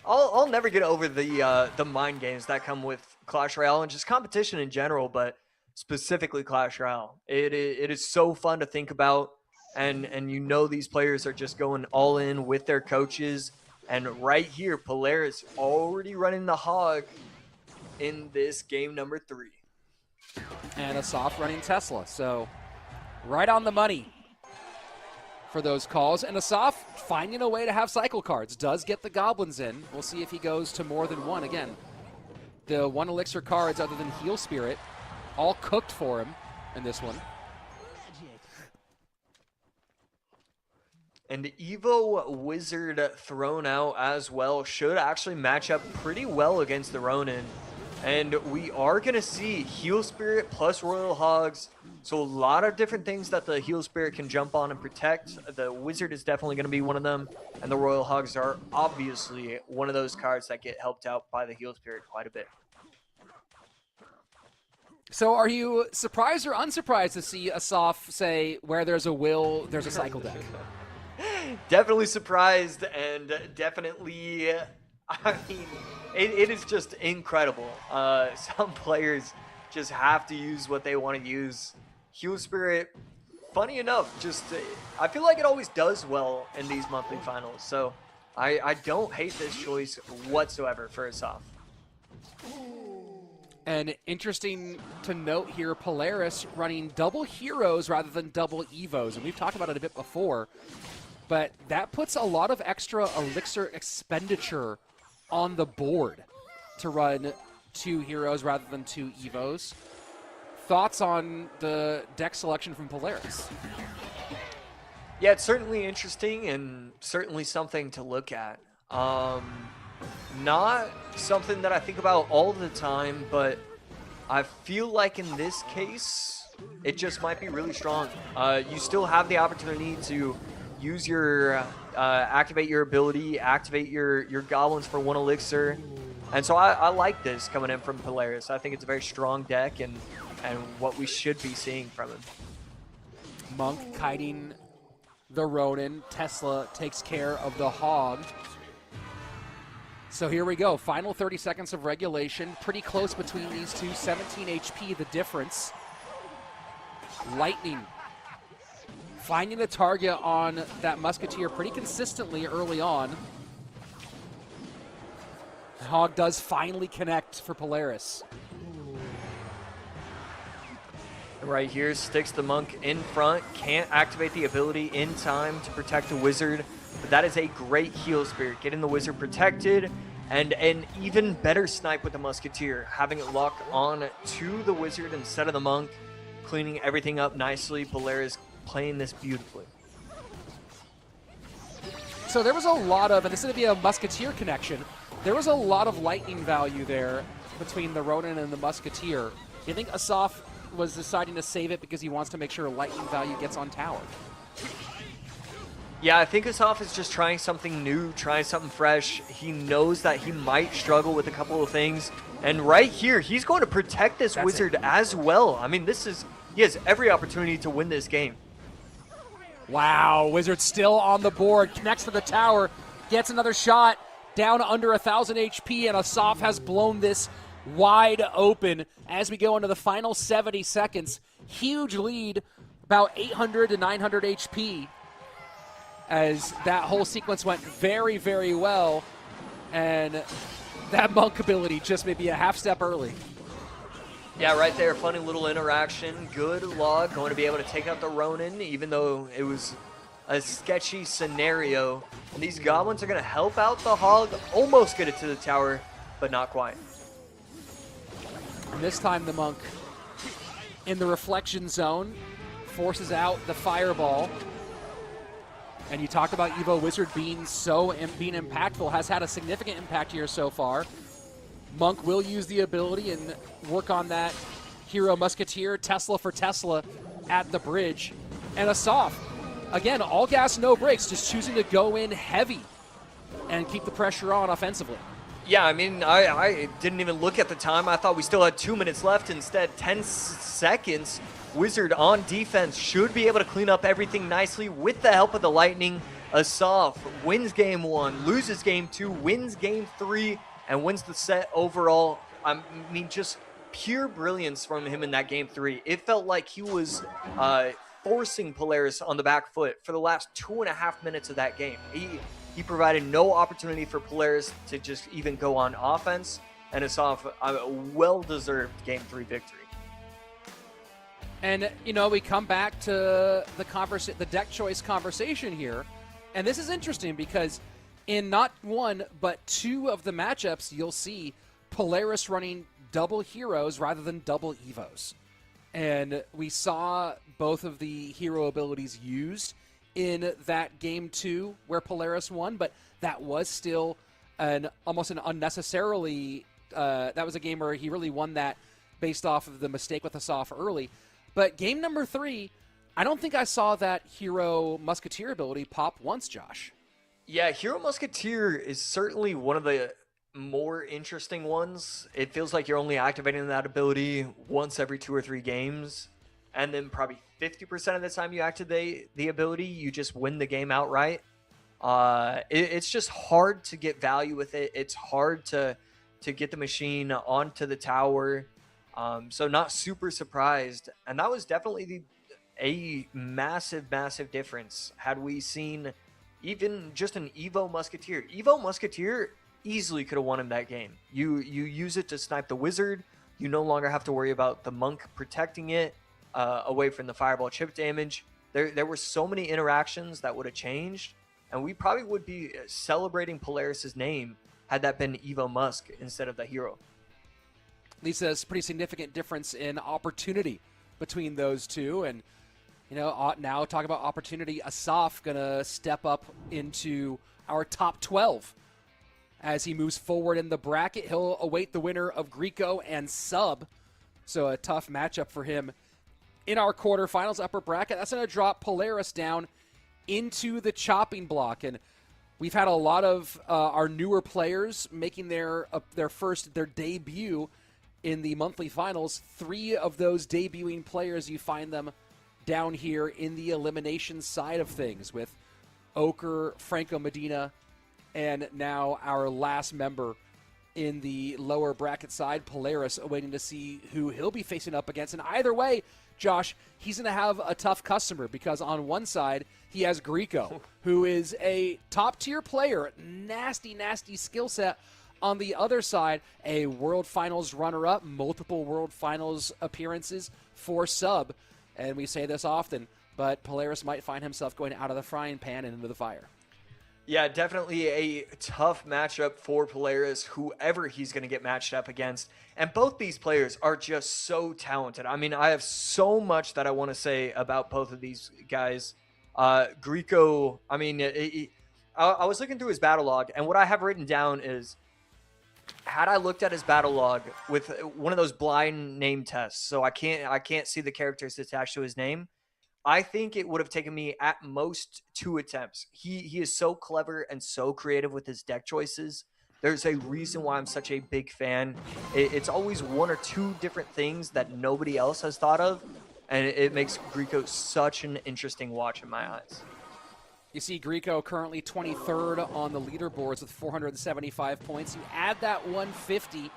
I'll never get over the mind games that come with Clash Royale and just competition in general, but specifically Clash Royale. It is so fun to think about, and you know these players are just going all in with their coaches. And right here, Polaris already running the Hog in this game number 3. And Asaf running Tesla, so right on the money for those calls. And Asaf finding a way to have cycle cards. Does get the goblins in. We'll see if he goes to more than one. Again, the 1 elixir cards other than Heal Spirit, all cooked for him in this one. And the Evo Wizard thrown out as well should actually match up pretty well against the Ronin. And we are going to see Heal Spirit plus Royal Hogs. So a lot of different things that the Heal Spirit can jump on and protect. The Wizard is definitely going to be one of them. And the Royal Hogs are obviously one of those cards that get helped out by the Heal Spirit quite a bit. So are you surprised or unsurprised to see Asaf say, where there's a will, there's a cycle deck? Definitely surprised, and definitely, I mean, it is just incredible. Some players just have to use what they want to use. Heal Spirit, funny enough, just I feel like it always does well in these monthly finals. So I don't hate this choice whatsoever for Asaf. And interesting to note here, Polaris running double heroes rather than double evos. And we've talked about it a bit before, but that puts a lot of extra elixir expenditure on the board to run 2 heroes rather than 2 evos. Thoughts on the deck selection from Polaris? Yeah, it's certainly interesting and certainly something to look at. Not something that I think about all the time, but I feel like in this case, it just might be really strong. You still have the opportunity to use your activate your ability, activate your goblins for 1 elixir. And so I like this coming in from Polaris. I think it's a very strong deck and what we should be seeing from him. Monk kiting the Ronin. Tesla takes care of the Hog. So here we go. Final 30 seconds of regulation. Pretty close between these two. 17 HP, the difference. Lightning finding a target on that Musketeer pretty consistently early on. Hog does finally connect for Polaris. Right here, sticks the Monk in front. Can't activate the ability in time to protect the Wizard. But that is a great heal spirit. Getting the Wizard protected. And an even better snipe with the Musketeer. Having it lock on to the Wizard instead of the Monk. Cleaning everything up nicely. Polaris playing this beautifully. So there was a lot of, and this is going to be a Musketeer connection, there was a lot of lightning value there between the Ronin and the Musketeer. Do you think Asaf was deciding to save it because he wants to make sure lightning value gets on tower? Yeah, I think Asaf is just trying something new, trying something fresh. He knows that he might struggle with a couple of things. And right here, he's going to protect this Wizard as well. I mean, he has every opportunity to win this game. Wow, Wizard still on the board, connects to the tower, gets another shot, down under 1,000 HP, and Asaf has blown this wide open as we go into the final 70 seconds. Huge lead, about 800 to 900 HP, as that whole sequence went very, very well, and that Monk ability just maybe a half step early. Yeah, right there, funny little interaction. Good log, going to be able to take out the Ronin, even though it was a sketchy scenario. And these goblins are going to help out the Hog, almost get it to the tower, but not quite. And this time the Monk in the reflection zone forces out the fireball. And you talked about Evo Wizard being impactful, has had a significant impact here so far. Monk will use the ability and work on that Hero Musketeer, Tesla for Tesla at the bridge. And Asaf, again, all gas, no brakes, just choosing to go in heavy and keep the pressure on offensively. Yeah, I mean, I didn't even look at the time. I thought we still had 2 minutes left. Instead, 10 seconds. Wizard on defense should be able to clean up everything nicely with the help of the Lightning. Asaf wins game 1, loses game 2, wins game 3, and wins the set overall. I mean, just pure brilliance from him in that game 3. It felt like he was forcing Polaris on the back foot for the last 2.5 minutes of that game. He provided no opportunity for Polaris to just even go on offense, and Asaf a well-deserved game 3 victory. And, you know, we come back to the deck choice conversation here, and this is interesting because in not one, but 2 of the matchups, you'll see Polaris running double heroes rather than double evos. And we saw both of the hero abilities used in that game 2 where Polaris won, but that was still almost an unnecessarily, that was a game where he really won that based off of the mistake with Asaf early. But game number 3, I don't think I saw that Hero Musketeer ability pop once, Josh. Yeah, Hero Musketeer is certainly one of the more interesting ones. It feels like you're only activating that ability once every 2 or 3 games, and then probably 50% of the time you activate the ability, you just win the game outright. It's just hard to get value with it. It's hard to get the machine onto the tower. So not super surprised. And that was definitely a massive, massive difference. Had we seen even just an Evo Musketeer. Evo Musketeer easily could have won him that game. You use it to snipe the Wizard. You no longer have to worry about the Monk protecting it away from the fireball chip damage. There were so many interactions that would have changed. And we probably would be celebrating Polaris's name had that been Evo Musk instead of the hero. Lisa's pretty significant difference in opportunity between those two. And, you know, now talk about opportunity. Asaf going to step up into our top 12. As he moves forward in the bracket, he'll await the winner of Greco and Sub. So a tough matchup for him in our quarterfinals upper bracket. That's going to drop Polaris down into the chopping block. And we've had a lot of our newer players making their debut in the monthly finals. 3 of those debuting players, you find them down here in the elimination side of things with Oker, Franco Medina, and now our last member in the lower bracket side, Polaris, waiting to see who he'll be facing up against. And either way, Josh, he's going to have a tough customer because on one side, he has Grieco, who is a top-tier player, nasty, nasty skill set. On the other side, a World Finals runner-up, multiple World Finals appearances for sub. And we say this often, but Polaris might find himself going out of the frying pan and into the fire. Yeah, definitely a tough matchup for Polaris, whoever he's going to get matched up against. And both these players are just so talented. I mean, I have so much that I want to say about both of these guys. Grieco, I mean, I was looking through his battle log, and what I have written down is, had I looked at his battle log with one of those blind name tests, so I can't see the characters attached to his name, I think it would have taken me at most 2 attempts. He is so clever and so creative with his deck choices. There's a reason why I'm such a big fan. It's always 1 or 2 different things that nobody else has thought of, and it makes Grieco such an interesting watch in my eyes. You see Grieco currently 23rd on the leaderboards with 475 points. You add that 150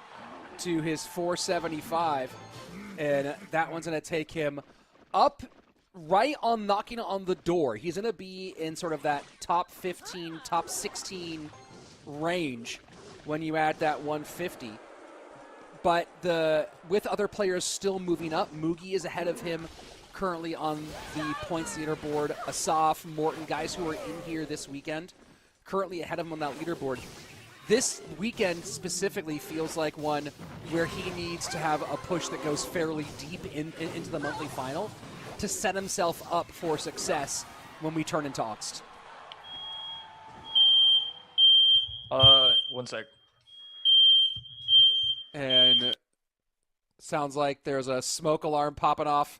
to his 475, and that one's going to take him up right on knocking on the door. He's going to be in sort of that top 15, top 16 range when you add that 150. But with other players still moving up, Mugi is ahead of him currently on the points leaderboard. Asaf, Morton, guys who are in here this weekend, currently ahead of him on that leaderboard. This weekend specifically feels like one where he needs to have a push that goes fairly deep into the monthly final to set himself up for success when we turn into August. 1 sec. And sounds like there's a smoke alarm popping off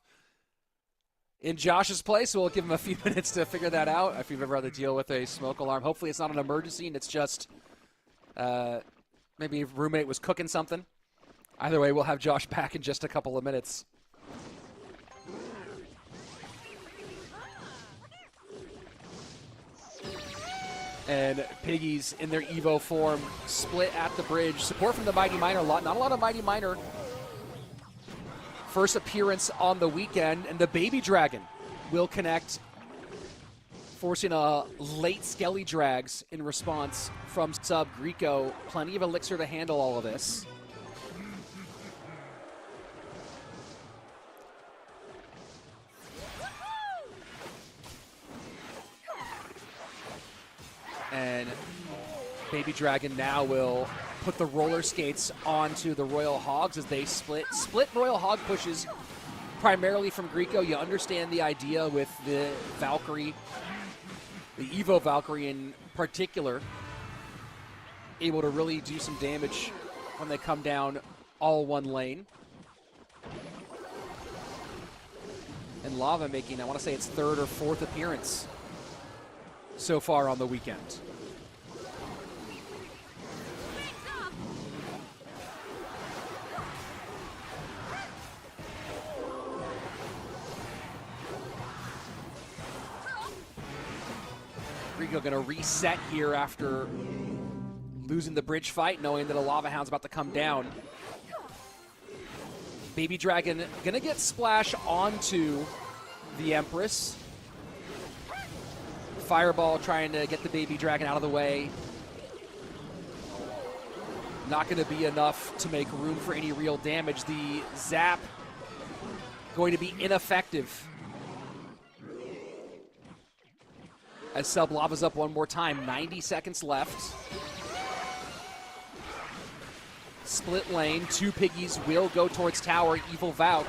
in Josh's place, so we'll give him a few minutes to figure that out. If you've ever had to deal with a smoke alarm, hopefully it's not an emergency and it's just maybe a roommate was cooking something. Either way, we'll have Josh back in just a couple of minutes. And Piggies in their Evo form split at the bridge. Support from the Mighty Miner. Not a lot of Mighty Miner. First appearance on the weekend, and the Baby Dragon will connect, forcing a late Skelly Drags in response from sub Grieco. Plenty of elixir to handle all of this. And Baby Dragon now will put the roller skates onto the Royal Hogs as they split. Split Royal Hog pushes primarily from Grieco. You understand the idea with the Valkyrie, the Evo Valkyrie in particular, able to really do some damage when they come down all one lane. And Lava making, I want to say it's 3rd or 4th appearance so far on the weekend. Grieco going to reset here after losing the bridge fight, knowing that a Lava Hound's about to come down. Baby Dragon going to get splash onto the Empress. Fireball trying to get the Baby Dragon out of the way. Not going to be enough to make room for any real damage. The Zap going to be ineffective. As Sub Lava's up one more time. 90 seconds left. Split lane. 2 Piggies will go towards tower. Evil Valk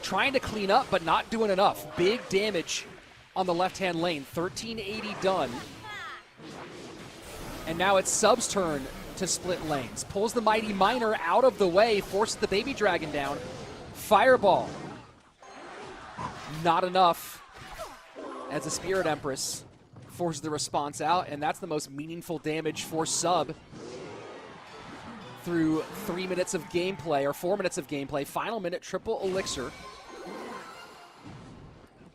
trying to clean up, but not doing enough. Big damage on the left-hand lane. 1380 done. And now it's Sub's turn to split lanes. Pulls the Mighty Miner out of the way, forces the Baby Dragon down. Fireball. Not enough. As the Spirit Empress forces the response out, and that's the most meaningful damage for Sub through 3 minutes of gameplay, or 4 minutes of gameplay. Final minute, triple elixir.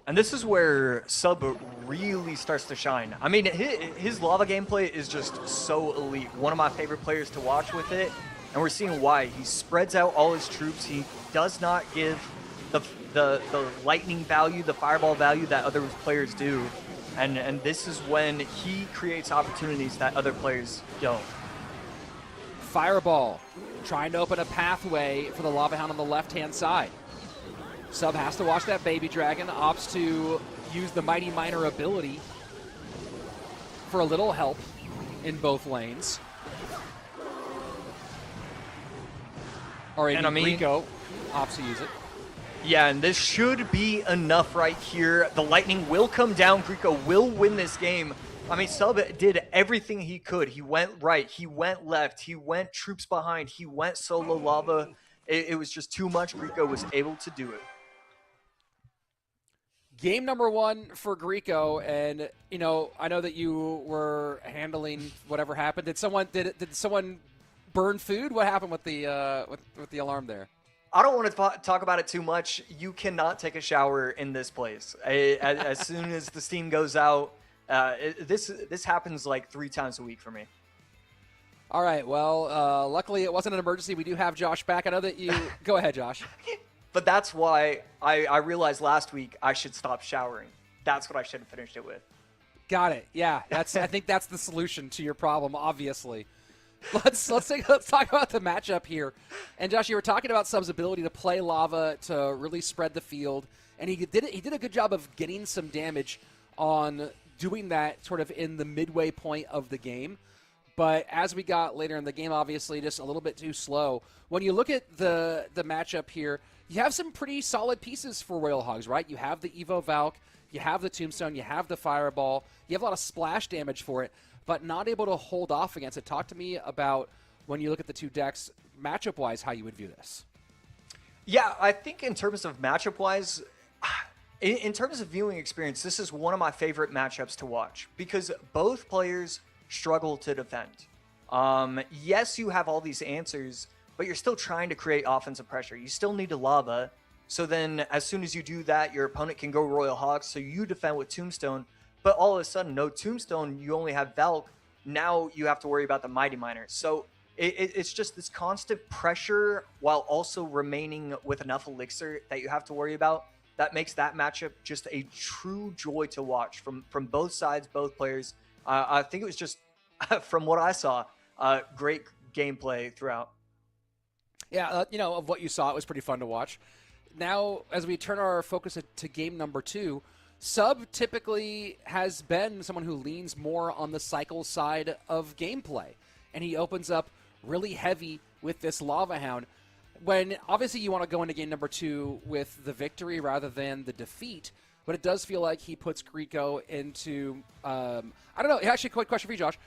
And this is where Sub really starts to shine. I mean, his lava gameplay is just so elite. One of my favorite players to watch with it, and we're seeing why. He spreads out all his troops. He does not give the lightning value, the fireball value that other players do. And this is when he creates opportunities that other players don't. Fireball, trying to open a pathway for the Lava Hound on the left-hand side. Sub has to watch that Baby Dragon, opts to use the Mighty Miner ability for a little help in both lanes. Or Rico opts to use it. Yeah, and this should be enough right here. The lightning will come down. Greco will win this game. I mean, Sub did everything he could. He went right. He went left. He went troops behind. He went solo lava. It was just too much. Greco was able to do it. Game number 1 for Greco, and you know, I know that you were handling whatever happened. Did someone burn food? What happened with the alarm there? I don't want to talk about it too much. You cannot take a shower in this place. As soon as the steam goes out, this happens like 3 times a week for me. All right. Well, luckily it wasn't an emergency. We do have Josh back. I know that you. Go ahead, Josh. But that's why I realized last week I should stop showering. That's what I should have finished it with. Got it. Yeah. I think that's the solution to your problem. Obviously. Let's talk about the matchup here. And Josh, you were talking about Sub's ability to play lava to really spread the field, and he did a good job of getting some damage on doing that sort of in the midway point of the game. But as we got later in the game, obviously just a little bit too slow. When you look at the matchup here, you have some pretty solid pieces for Royal Hogs, right? You have the Evo Valk, you have the Tombstone, you have the Fireball, you have a lot of splash damage for it, but not able to hold off against it. Talk to me about, when you look at the two decks, matchup-wise, how you would view this. Yeah, I think in terms of matchup-wise, in terms of viewing experience, this is one of my favorite matchups to watch because both players struggle to defend. Yes, you have all these answers, but you're still trying to create offensive pressure. You still need a lava. So then as soon as you do that, your opponent can go Royal Hogs, so you defend with Tombstone. But all of a sudden, no Tombstone, you only have Valk. Now you have to worry about the Mighty Miner. So it's just this constant pressure while also remaining with enough elixir that you have to worry about. That makes that matchup just a true joy to watch from both sides, both players. I think it was just, from what I saw, great gameplay throughout. Yeah, of what you saw, it was pretty fun to watch. Now, as we turn our focus to game number 2, Sub typically has been someone who leans more on the cycle side of gameplay, and he opens up really heavy with this Lava Hound. When obviously you want to go into game number 2 with the victory rather than the defeat, but it does feel like he puts Greco into, I don't know, actually a quick question for you, Josh.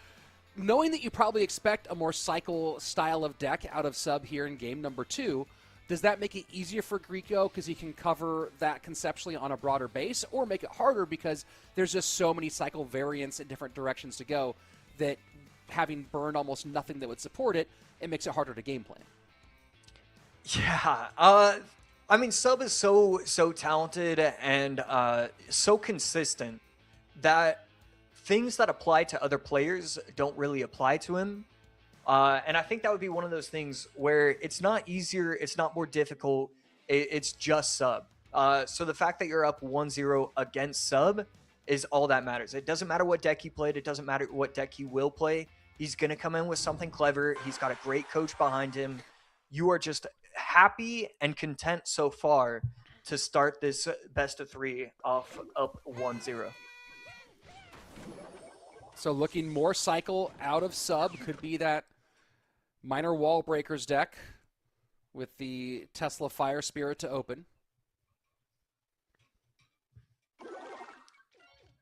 Knowing that you probably expect a more cycle style of deck out of Sub here in game number 2, does that make it easier for Greco because he can cover that conceptually on a broader base, or make it harder because there's just so many cycle variants in different directions to go that having burned almost nothing that would support it, it makes it harder to game plan? Yeah, I mean, Sub is so talented and so consistent that things that apply to other players don't really apply to him. And I think that would be one of those things where it's not easier, it's not more difficult, it's just Sub. So the fact that you're up 1-0 against Sub is all that matters. It doesn't matter what deck he played, it doesn't matter what deck he will play. He's going to come in with something clever. He's got a great coach behind him. You are just happy and content so far to start this best of 3 off up 1-0. So looking more cycle out of Sub, could be that Minor Wall Breakers deck with the Tesla Fire Spirit to open.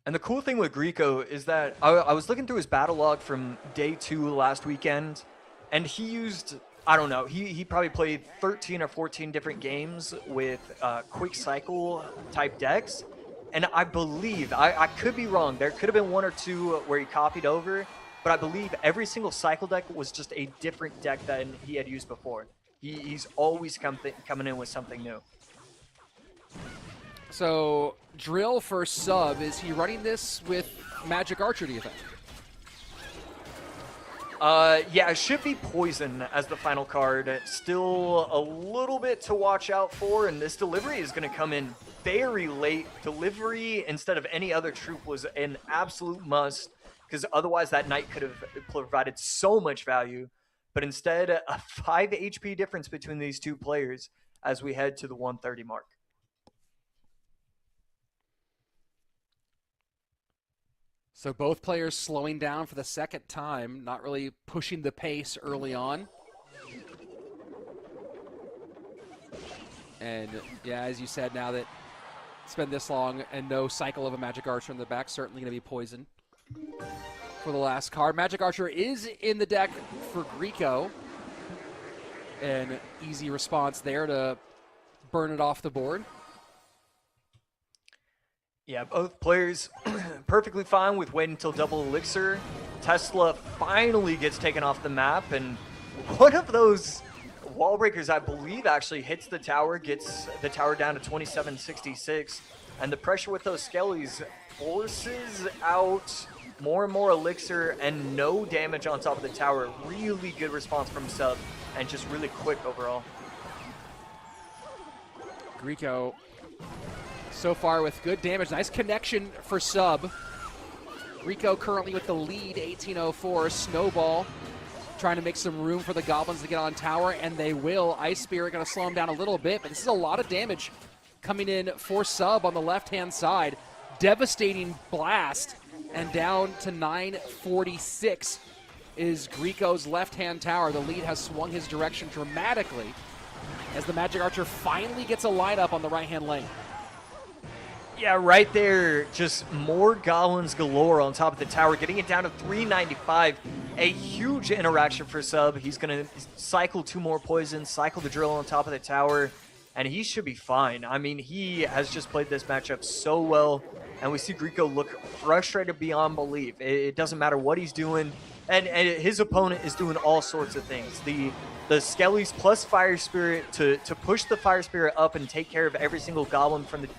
And the cool thing with Greco is that I was looking through his battle log from day 2 last weekend, and he used I don't know. He probably played 13 or 14 different games with quick cycle type decks. And I believe, I could be wrong, there could have been one or two where he copied over, but I believe every single cycle deck was just a different deck than he had used before. He's always coming in with something new. So, Drill for sub, is he running this with Magic Archer, do you think? Yeah, it should be Poison as the final card. Still a little bit to watch out for, and this delivery is going to come in very late. Delivery instead of any other troop was an absolute must, because otherwise that knight could have provided so much value. But instead, a 5 HP difference between these two players as we head to the 130 mark. So both players slowing down for the second time, not really pushing the pace early on. And yeah, as you said, now that it's been this long and no cycle of a Magic Archer in the back, certainly going to be Poison for the last card. Magic Archer is in the deck for Grieco. An easy response there to burn it off the board. Yeah, both players perfectly fine with waiting until double elixir. Tesla finally gets taken off the map, and one of those wall breakers, I believe, actually hits the tower, gets the tower down to 2766, and the pressure with those skellies forces out more and more elixir and no damage on top of the tower. Really good response from Sub, and just really quick overall. Grieco so far with good damage. Nice connection for Sub. Grieco currently with the lead, 1804. Snowball trying to make some room for the Goblins to get on tower, and they will. Ice Spirit going to slow him down a little bit, but this is a lot of damage coming in for Sub on the left-hand side. Devastating blast, and down to 946 is Grieco's left-hand tower. The lead has swung his direction dramatically as the Magic Archer finally gets a lineup on the right-hand lane. Yeah, right there, just more Goblins galore on top of the tower, getting it down to 395. A huge interaction for Sub. He's going to cycle 2 more poisons, cycle the drill on top of the tower, and he should be fine. I mean, he has just played this matchup so well, and we see Grieco look frustrated beyond belief. It doesn't matter what he's doing, and his opponent is doing all sorts of things. The Skellies plus Fire Spirit to push the Fire Spirit up and take care of every single Goblin from the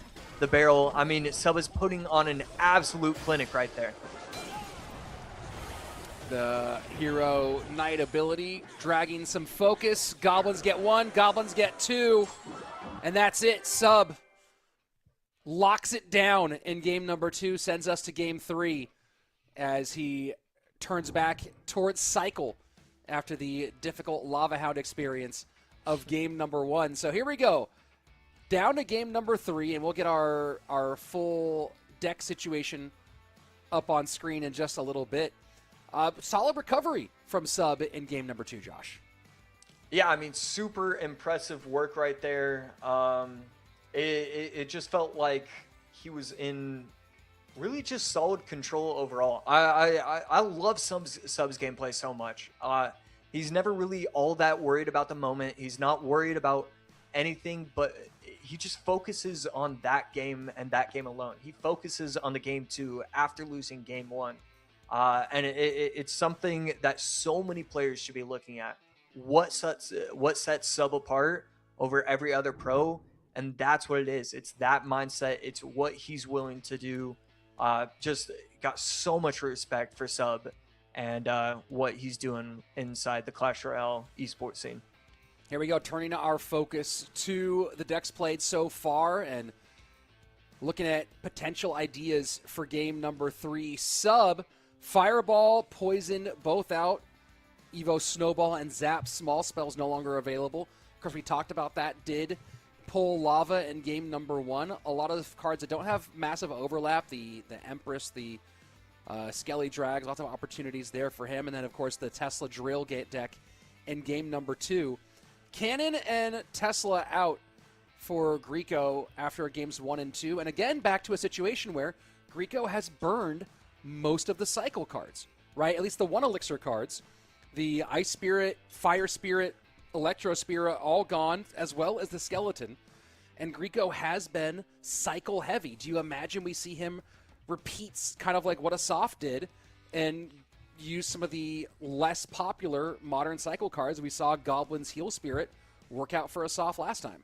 barrel. I mean, Sub is putting on an absolute clinic right there. The Hero Knight ability dragging some focus. Goblins get 1, Goblins get 2, and that's it. Sub locks it down in game number 2, sends us to game 3 as he turns back towards Cycle after the difficult Lava Hound experience of game number 1. So here we go. Down to game number 3, and we'll get our full deck situation up on screen in just a little bit. Solid recovery from Sub in game number 2, Josh. Yeah, I mean, super impressive work right there. It just felt like he was in really just solid control overall. I love Sub's gameplay so much. He's never really all that worried about the moment. He's not worried about anything, but he just focuses on that game and that game alone. He focuses on the game 2 after losing game 1. And it's something that so many players should be looking at. What sets Sub apart over every other pro? And that's what it is. It's that mindset. It's what he's willing to do. Just got so much respect for Sub and what he's doing inside the Clash Royale esports scene. Here we go, turning our focus to the decks played so far and looking at potential ideas for game number 3. Sub, Fireball, Poison, both out. Evo Snowball and Zap small spells no longer available. Of course, we talked about that. Did pull Lava in game number 1. A lot of cards that don't have massive overlap. The Empress, the Skelly Drags, lots of opportunities there for him. And then, of course, the Tesla Drill Gate deck in game number 2. Cannon and Tesla out for Grieco after games 1 and 2. And again, back to a situation where Grieco has burned most of the cycle cards, right? At least the 1 elixir cards. The Ice Spirit, Fire Spirit, Electro Spira all gone, as well as the Skeleton. And Grieco has been cycle heavy. Do you imagine we see him repeats kind of like what a soft did and use some of the less popular modern cycle cards? We saw Goblin's Heal Spirit work out for a soft last time.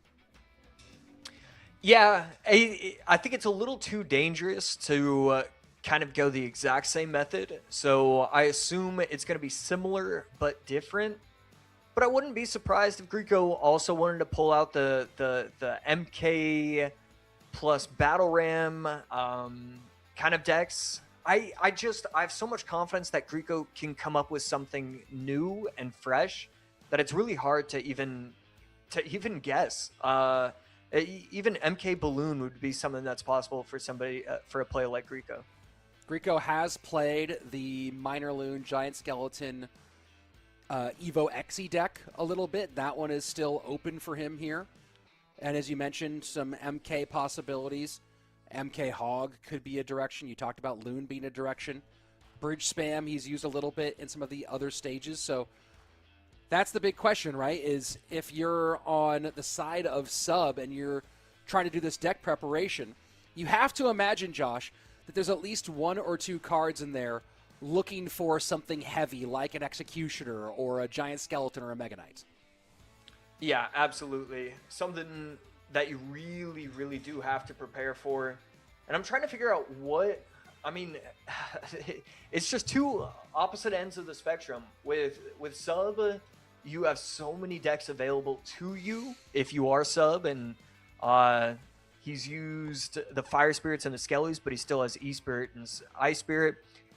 Yeah, I think it's a little too dangerous to kind of go the exact same method. So I assume it's going to be similar but different. But I wouldn't be surprised if Grieco also wanted to pull out the MK plus Battle Ram kind of decks. I have so much confidence that Grieco can come up with something new and fresh that it's really hard to even guess. Even MK Balloon would be something that's possible for somebody for a player like Grieco. Grieco has played the Minor Loon Giant Skeleton Evo Xe deck a little bit. That one is still open for him here. And as you mentioned, some MK possibilities. MK Hog could be a direction. You talked about Loon being a direction. Bridge spam he's used a little bit in some of the other stages. So that's the big question, right? Is if you're on the side of sub and you're trying to do this deck preparation, you have to imagine, Josh, that there's at least one or two cards in there looking for something heavy like an Executioner or a Giant Skeleton or a Mega Knight. Yeah, absolutely. Something that you really, really do have to prepare for. And I'm trying to figure out what... I mean, it's just two opposite ends of the spectrum. With sub, you have so many decks available to you if you are sub, and he's used the Fire Spirits and the Skellies, but he still has E-Spirit and Ice Spirit.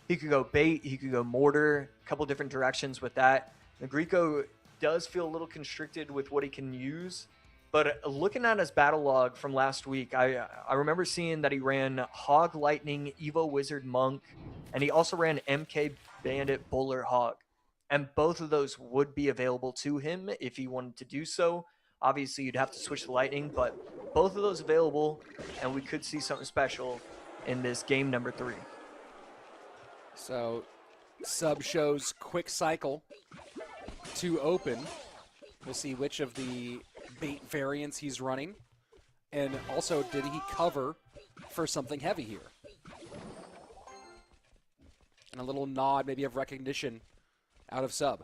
He could go Bait, he could go Mortar, a couple different directions with that. The Grieco does feel a little constricted with what he can use, but looking at his battle log from last week, I remember seeing that he ran Hog Lightning, Evo Wizard Monk, and he also ran MK Bandit Bowler Hog. And both of those would be available to him if he wanted to do so. Obviously, you'd have to switch the Lightning, but both of those available, and we could see something special in this game number 3. So, sub shows quick cycle to open. We'll see which of the bait variants he's running. And also, did he cover for something heavy here? And a little nod, maybe of recognition out of sub.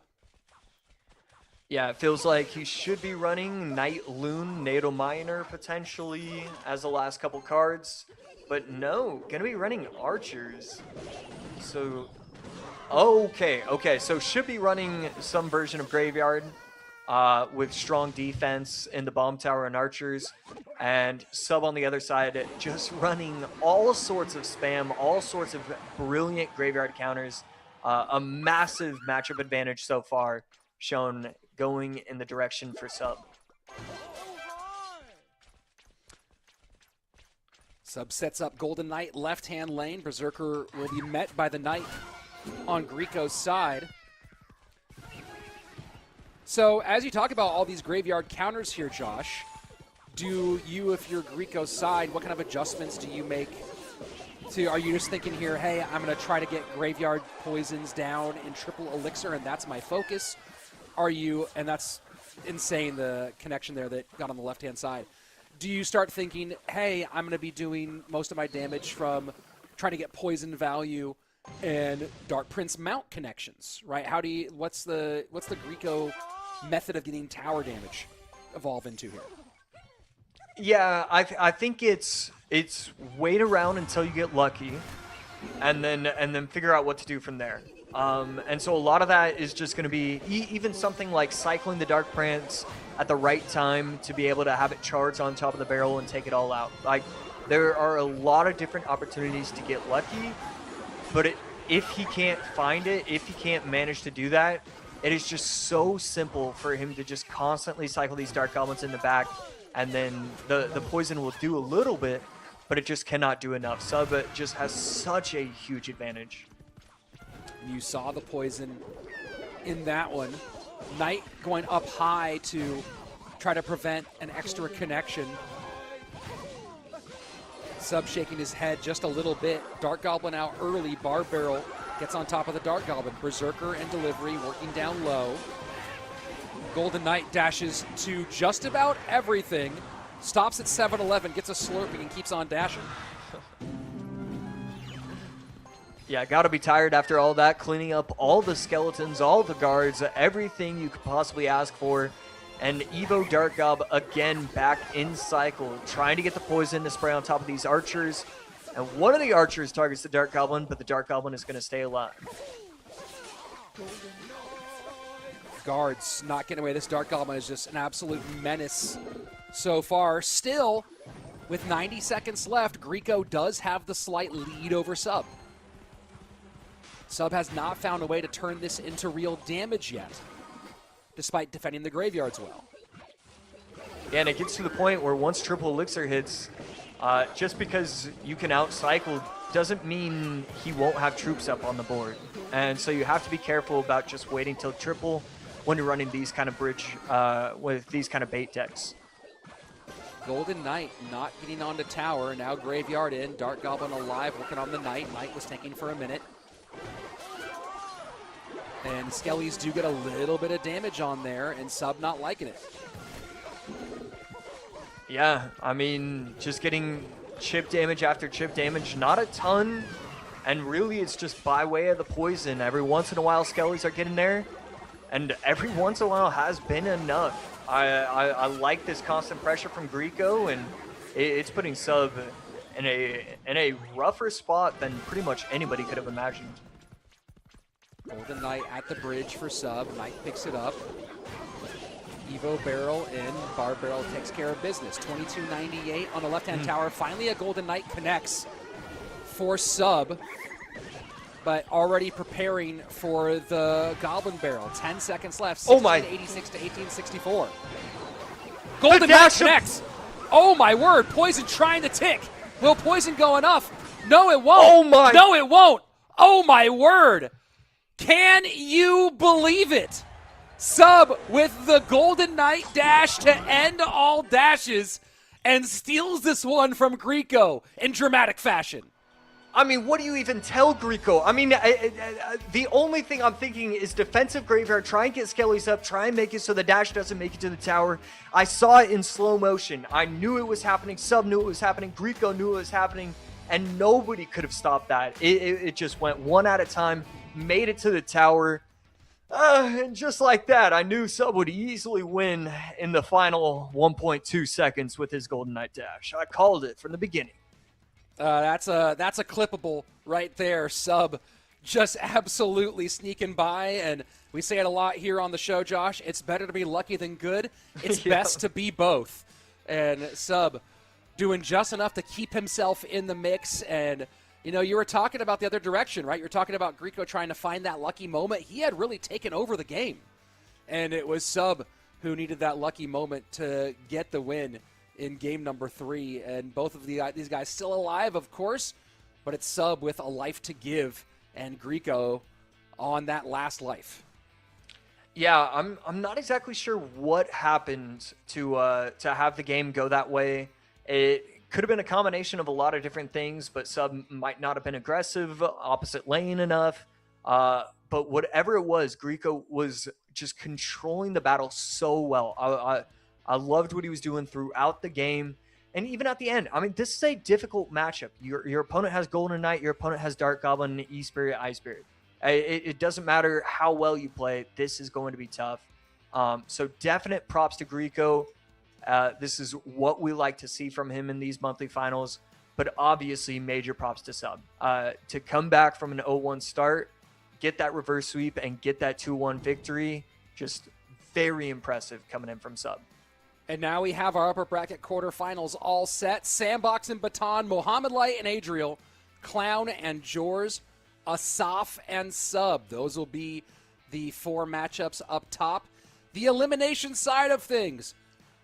Yeah, it feels like he should be running Night Loon, NATO Miner, potentially, as the last couple cards. But no, gonna be running Archers. So, okay, so should be running some version of Graveyard with strong defense in the Bomb Tower and Archers. And sub on the other side, just running all sorts of spam, all sorts of brilliant Graveyard counters. A massive matchup advantage so far shown going in the direction for sub. Sub sets up Golden Knight left-hand lane. Berserker will be met by the Knight on Grieco's side. So as you talk about all these graveyard counters here, Josh, do you, if you're Grieco's side, what kind of adjustments do you make? Are you just thinking here, hey, I'm going to try to get graveyard poisons down in triple elixir, and that's my focus? Are you, and that's insane, the connection there that got on the left-hand side. Do you start thinking, hey, I'm going to be doing most of my damage from trying to get poison value and Dark Prince mount connections, right? What's the Grieco method of getting tower damage evolve into here? Yeah, I think it's wait around until you get lucky, and then figure out what to do from there. And so a lot of that is just going to be even something like cycling the Dark Prince at the right time to be able to have it charge on top of the barrel and take it all out. Like, there are a lot of different opportunities to get lucky, but if he can't find it, if he can't manage to do that, it is just so simple for him to just constantly cycle these Dark Goblins in the back, and then the poison will do a little bit, but it just cannot do enough. Sub just has such a huge advantage. You saw the poison in that one. Knight going up high to try to prevent an extra connection. Sub shaking his head just a little bit. Dark Goblin out early. Barb Barrel gets on top of the Dark Goblin. Berserker and Delivery working down low. Golden Knight dashes to just about everything, stops at 7-11, gets a slurping, and keeps on dashing. Yeah, gotta be tired after all that, cleaning up all the skeletons, all the guards, everything you could possibly ask for. And Evo Dark Gob again back in cycle, trying to get the poison to spray on top of these archers. And one of the archers targets the Dark Goblin, but the Dark Goblin is going to stay alive. Guards not getting away. This Dark Goblin is just an absolute menace so far. Still, with 90 seconds left, Greco does have the slight lead over Sub. Sub has not found a way to turn this into real damage yet, despite defending the graveyards well. Yeah, and it gets to the point where once triple elixir hits, just because you can out-cycle doesn't mean he won't have troops up on the board. And so you have to be careful about just waiting till triple when you're running these kind of bridge, with these kind of bait decks. Golden Knight not getting onto tower, now graveyard in, Dark Goblin alive, working on the Knight. Knight was tanking for a minute. And Skellies do get a little bit of damage on there, and Sub not liking it. Yeah, I mean, just getting chip damage after chip damage, not a ton, and really it's just by way of the poison. Every once in a while Skellies are getting there, and every once in a while has been enough. I like this constant pressure from Greco, and it's putting Sub in a rougher spot than pretty much anybody could have imagined. Golden Knight at the bridge for Sub. Knight picks it up. Evo barrel in. Bar barrel takes care of business. 2298 on the left-hand tower. Finally, a Golden Knight connects for Sub, but already preparing for the Goblin barrel. 10 seconds left. 1686 to 1864. Golden Knight connects. Oh my word! Poison trying to tick. Will Poison go enough? No, it won't. Oh my! No, it won't. Oh my word! Can you believe it? Sub with the Golden Knight dash to end all dashes and steals this one from Greco in dramatic fashion. I mean, what do you even tell Greco? I mean, the only thing I'm thinking is defensive graveyard, try and get Skellies up, try and make it so the dash doesn't make it to the tower. I saw it in slow motion. I knew it was happening. Sub knew it was happening. Greco knew it was happening. And nobody could have stopped that. It just went one at a time, made it to the tower. And just like that, I knew Sub would easily win in the final 1.2 seconds with his Golden Knight dash. I called it from the beginning. That's a clippable right there. Sub just absolutely sneaking by, and we say it a lot here on the show, Josh. It's better to be lucky than good. It's best to be both. And Sub doing just enough to keep himself in the mix. And, you know, you were talking about the other direction, right? You're talking about Greco trying to find that lucky moment. He had really taken over the game. And it was Sub who needed that lucky moment to get the win in game number 3. And both of these guys still alive, of course, but it's Sub with a life to give and Greco on that last life. Yeah, I'm not exactly sure what happened to have the game go that way. It could have been a combination of a lot of different things, but Sub might not have been aggressive, opposite lane enough. But whatever it was, Greco was just controlling the battle so well. I loved what he was doing throughout the game. And even at the end, I mean, this is a difficult matchup. Your opponent has Golden Knight, your opponent has Dark Goblin, E-Spirit, I-Spirit. It doesn't matter how well you play. This is going to be tough. So definite props to Greco. This is what we like to see from him in these monthly finals. But obviously, major props to Sub. To come back from an 0-1 start, get that reverse sweep, and get that 2-1 victory, just very impressive coming in from Sub. And now we have our upper bracket quarterfinals all set. Sandbox and Baton, Mohamed Light and Adriel, Clown and Jors, Asaf and Sub. Those will be the 4 matchups up top. The elimination side of things,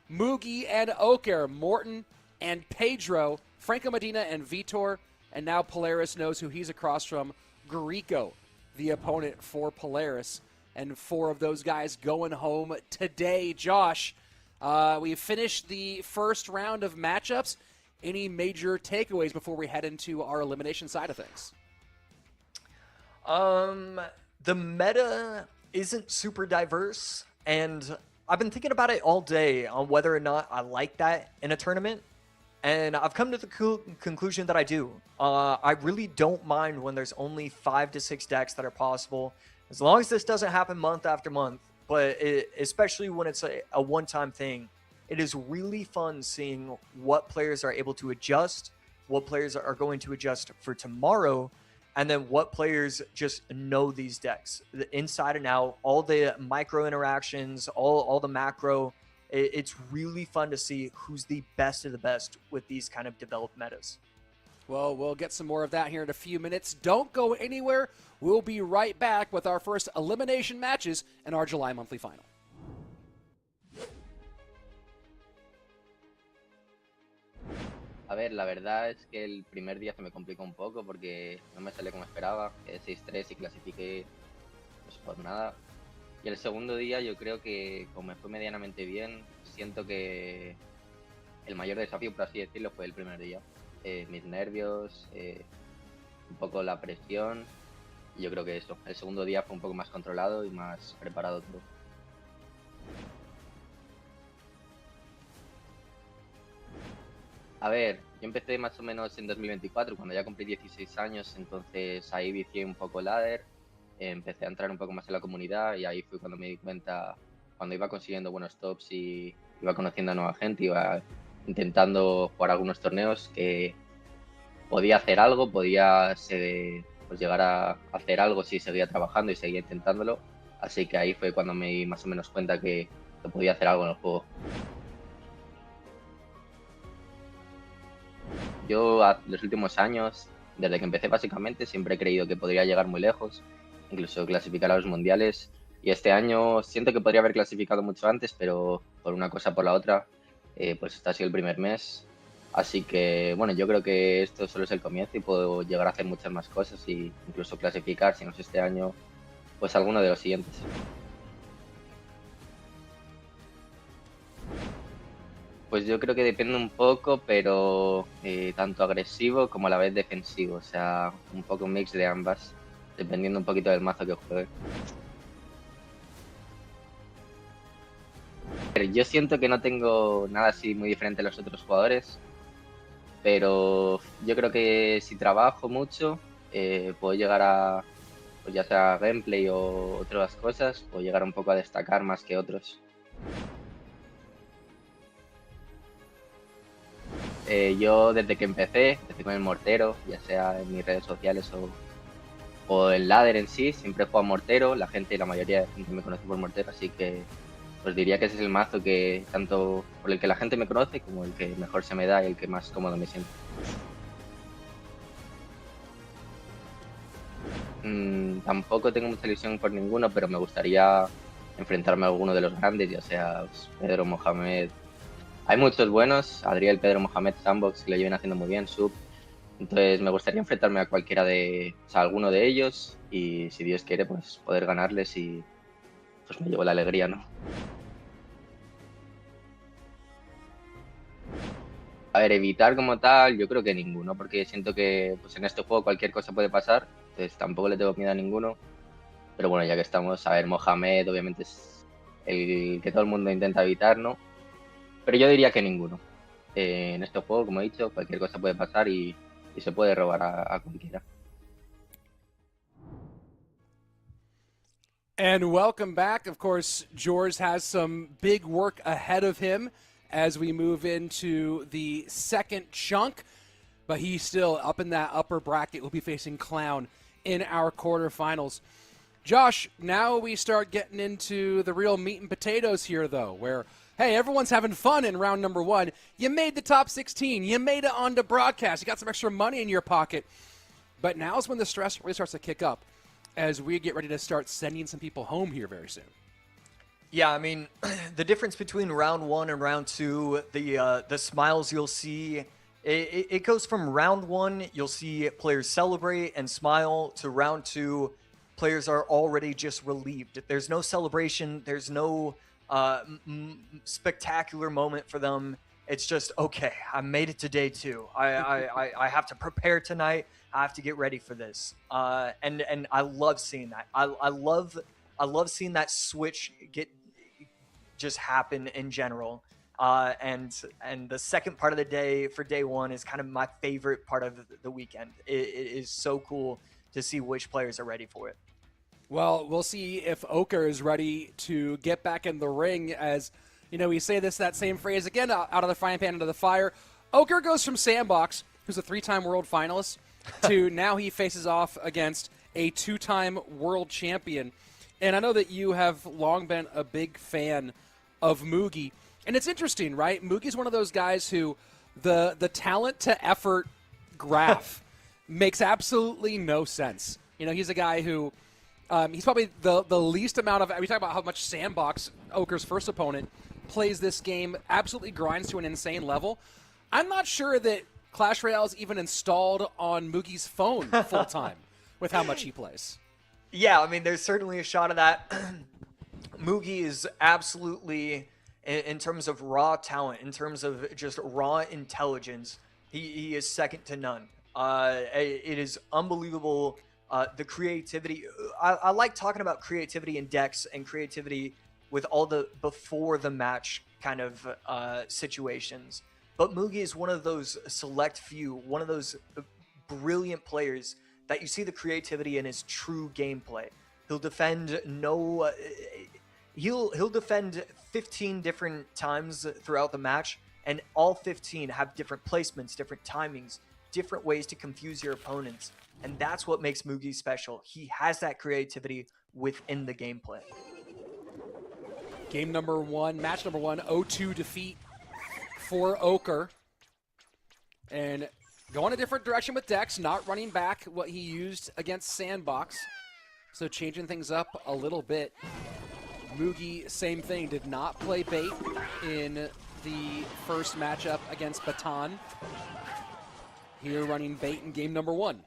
Mugi and Oker, Morton and Pedro, Franco Medina and Vitor, and now Polaris knows who he's across from, Greco, the opponent for Polaris. And 4 of those guys going home today. Josh, we've finished the first round of matchups. Any major takeaways before we head into our elimination side of things? The meta isn't super diverse, and I've been thinking about it all day on whether or not I like that in a tournament. And I've come to the conclusion that I do. I really don't mind when there's only 5 to 6 decks that are possible, as long as this doesn't happen month after month. But especially when it's a one-time thing, it is really fun seeing what players are able to adjust, what players are going to adjust for tomorrow, and then what players just know these decks, the inside and out, all the micro interactions, all the macro. It's really fun to see who's the best of the best with these kind of developed metas. Well, we'll get some more of that here in a few minutes. Don't go anywhere. We'll be right back with our first elimination matches in our July monthly final. A ver, la verdad es que el primer día se me complicó un poco porque no me salió como esperaba, que 6-3 y clasifiqué pues por nada. Y el segundo día yo creo que como me fue medianamente bien, siento que el mayor desafío, por así decirlo, fue el primer día. Mis nervios, un poco la presión, y yo creo que eso. El segundo día fue un poco más controlado y más preparado todo. A ver, yo empecé más o menos en 2024, cuando ya cumplí 16 años, entonces ahí vicié un poco el ladder, empecé a entrar un poco más en la comunidad y ahí fue cuando me di cuenta, cuando iba consiguiendo buenos tops y iba conociendo a nueva gente, iba intentando jugar algunos torneos, que podía hacer algo, podía pues llegar a hacer algo si seguía trabajando y seguía intentándolo, así que ahí fue cuando me di más o menos cuenta que podía hacer algo en el juego. Yo los últimos años, desde que empecé básicamente, siempre he creído que podría llegar muy lejos, incluso clasificar a los mundiales. Y este año siento que podría haber clasificado mucho antes, pero por una cosa o por la otra, pues este ha sido el primer mes. Así que, bueno, yo creo que esto solo es el comienzo y puedo llegar a hacer muchas más cosas e incluso clasificar, si no es este año, pues alguno de los siguientes. Pues yo creo que depende un poco, pero tanto agresivo como a la vez defensivo. O sea, un poco un mix de ambas, dependiendo un poquito del mazo que juegue. Pero yo siento que no tengo nada así muy diferente a los otros jugadores, pero yo creo que si trabajo mucho, puedo llegar a, pues ya sea gameplay o otras cosas, puedo llegar un poco a destacar más que otros. Yo desde que empecé con el mortero, ya sea en mis redes sociales o el ladder en sí, siempre he jugado mortero. La mayoría de gente me conoce por mortero, así que pues diría que ese es el mazo que tanto por el que la gente me conoce como el que mejor se me da y el que más cómodo me siento. Tampoco tengo mucha ilusión por ninguno, pero me gustaría enfrentarme a alguno de los grandes, ya sea pues, Pedro, Mohamed. Hay muchos buenos, Adriel, Pedro, Mohamed, Sandbox, que lo lleven haciendo muy bien, Sub. Entonces me gustaría enfrentarme a alguno de ellos y si Dios quiere, pues poder ganarles y pues me llevo la alegría, ¿no? A ver, evitar como tal, yo creo que ninguno, porque siento que pues en este juego cualquier cosa puede pasar, entonces tampoco le tengo miedo a ninguno. Pero bueno, ya que estamos, a ver, Mohamed obviamente es el que todo el mundo intenta evitar, ¿no? Pero yo diría que ninguno. En este juego, como he dicho, cualquier cosa puede pasar y se puede robar a cualquiera. And welcome back. Of course, George has some big work ahead of him as we move into the second chunk. But he's still up in that upper bracket. We'll be facing Clown in our quarterfinals. Josh, now we start getting into the real meat and potatoes here, though, where, hey, everyone's having fun in round number 1. You made the top 16. You made it onto broadcast. You got some extra money in your pocket. But now's when the stress really starts to kick up as we get ready to start sending some people home here very soon. Yeah, I mean, the difference between round 1 and round 2, the smiles you'll see, it goes from round 1, you'll see players celebrate and smile, to round 2, players are already just relieved. There's no celebration. There's no spectacular moment for them. It's just, okay, I made it to day 2. I have to prepare tonight. I have to get ready for this. And I love seeing that. I love seeing that switch just happen in general. And the second part of the day for day one is kind of my favorite part of the weekend. It is so cool to see which players are ready for it. Well, we'll see if Oker is ready to get back in the ring. As you know, we say that same phrase again, out of the frying pan into the fire. Oker goes from Sandbox, who's a 3-time world finalist, to now he faces off against a 2-time world champion. And I know that you have long been a big fan of Mugi. And it's interesting, right? Mugi's one of those guys who the talent to effort graph makes absolutely no sense. You know, he's a guy who he's probably the least amount of, we talk about how much Sandbox, Oker's first opponent, plays this game, absolutely grinds to an insane level. I'm not sure that Clash Royale is even installed on Mugi's phone full time with how much he plays. Yeah, I mean, there's certainly a shot of that. Mugi is absolutely, in terms of raw talent, in terms of just raw intelligence, he is second to none. It is unbelievable, the creativity. I like talking about creativity in decks and creativity with all the before the match kind of situations. But Mugi is one of those select few, one of those brilliant players that you see the creativity in his true gameplay. He'll defend he'll defend 15 different times throughout the match, and all 15 have different placements, different timings, different ways to confuse your opponents. And that's what makes Mugi special. He has that creativity within the gameplay. Game number one, match number one, 0-2 defeat for Oker. And going a different direction with Dex, not running back what he used against Sandbox. So changing things up a little bit. Mugi, same thing, did not play bait in the first matchup against Baton. Here running bait in game number one.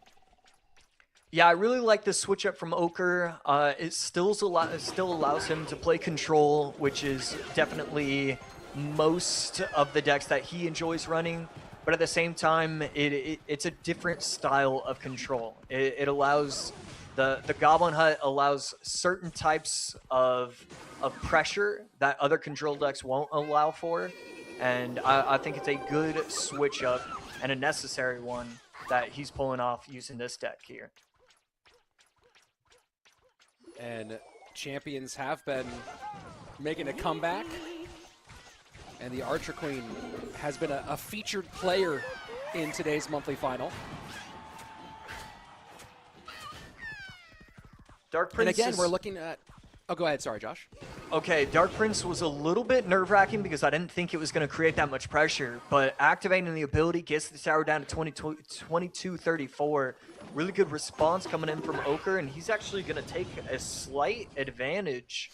Yeah, I really like the switch up from Oker. It still allows him to play control, which is definitely most of the decks that he enjoys running. But at the same time, it's a different style of control. It allows the Goblin Hut allows certain types of pressure that other control decks won't allow for, and I think it's a good switch up and a necessary one that he's pulling off using this deck here. And champions have been making a comeback. And the Archer Queen has been a featured player in today's monthly final. Dark Prince. And again, we're looking at... Oh, go ahead. Sorry, Josh. Okay, Dark Prince was a little bit nerve-wracking because I didn't think it was going to create that much pressure, but activating the ability gets the tower down to 22-34. Really good response coming in from Oker, and he's actually going to take a slight advantage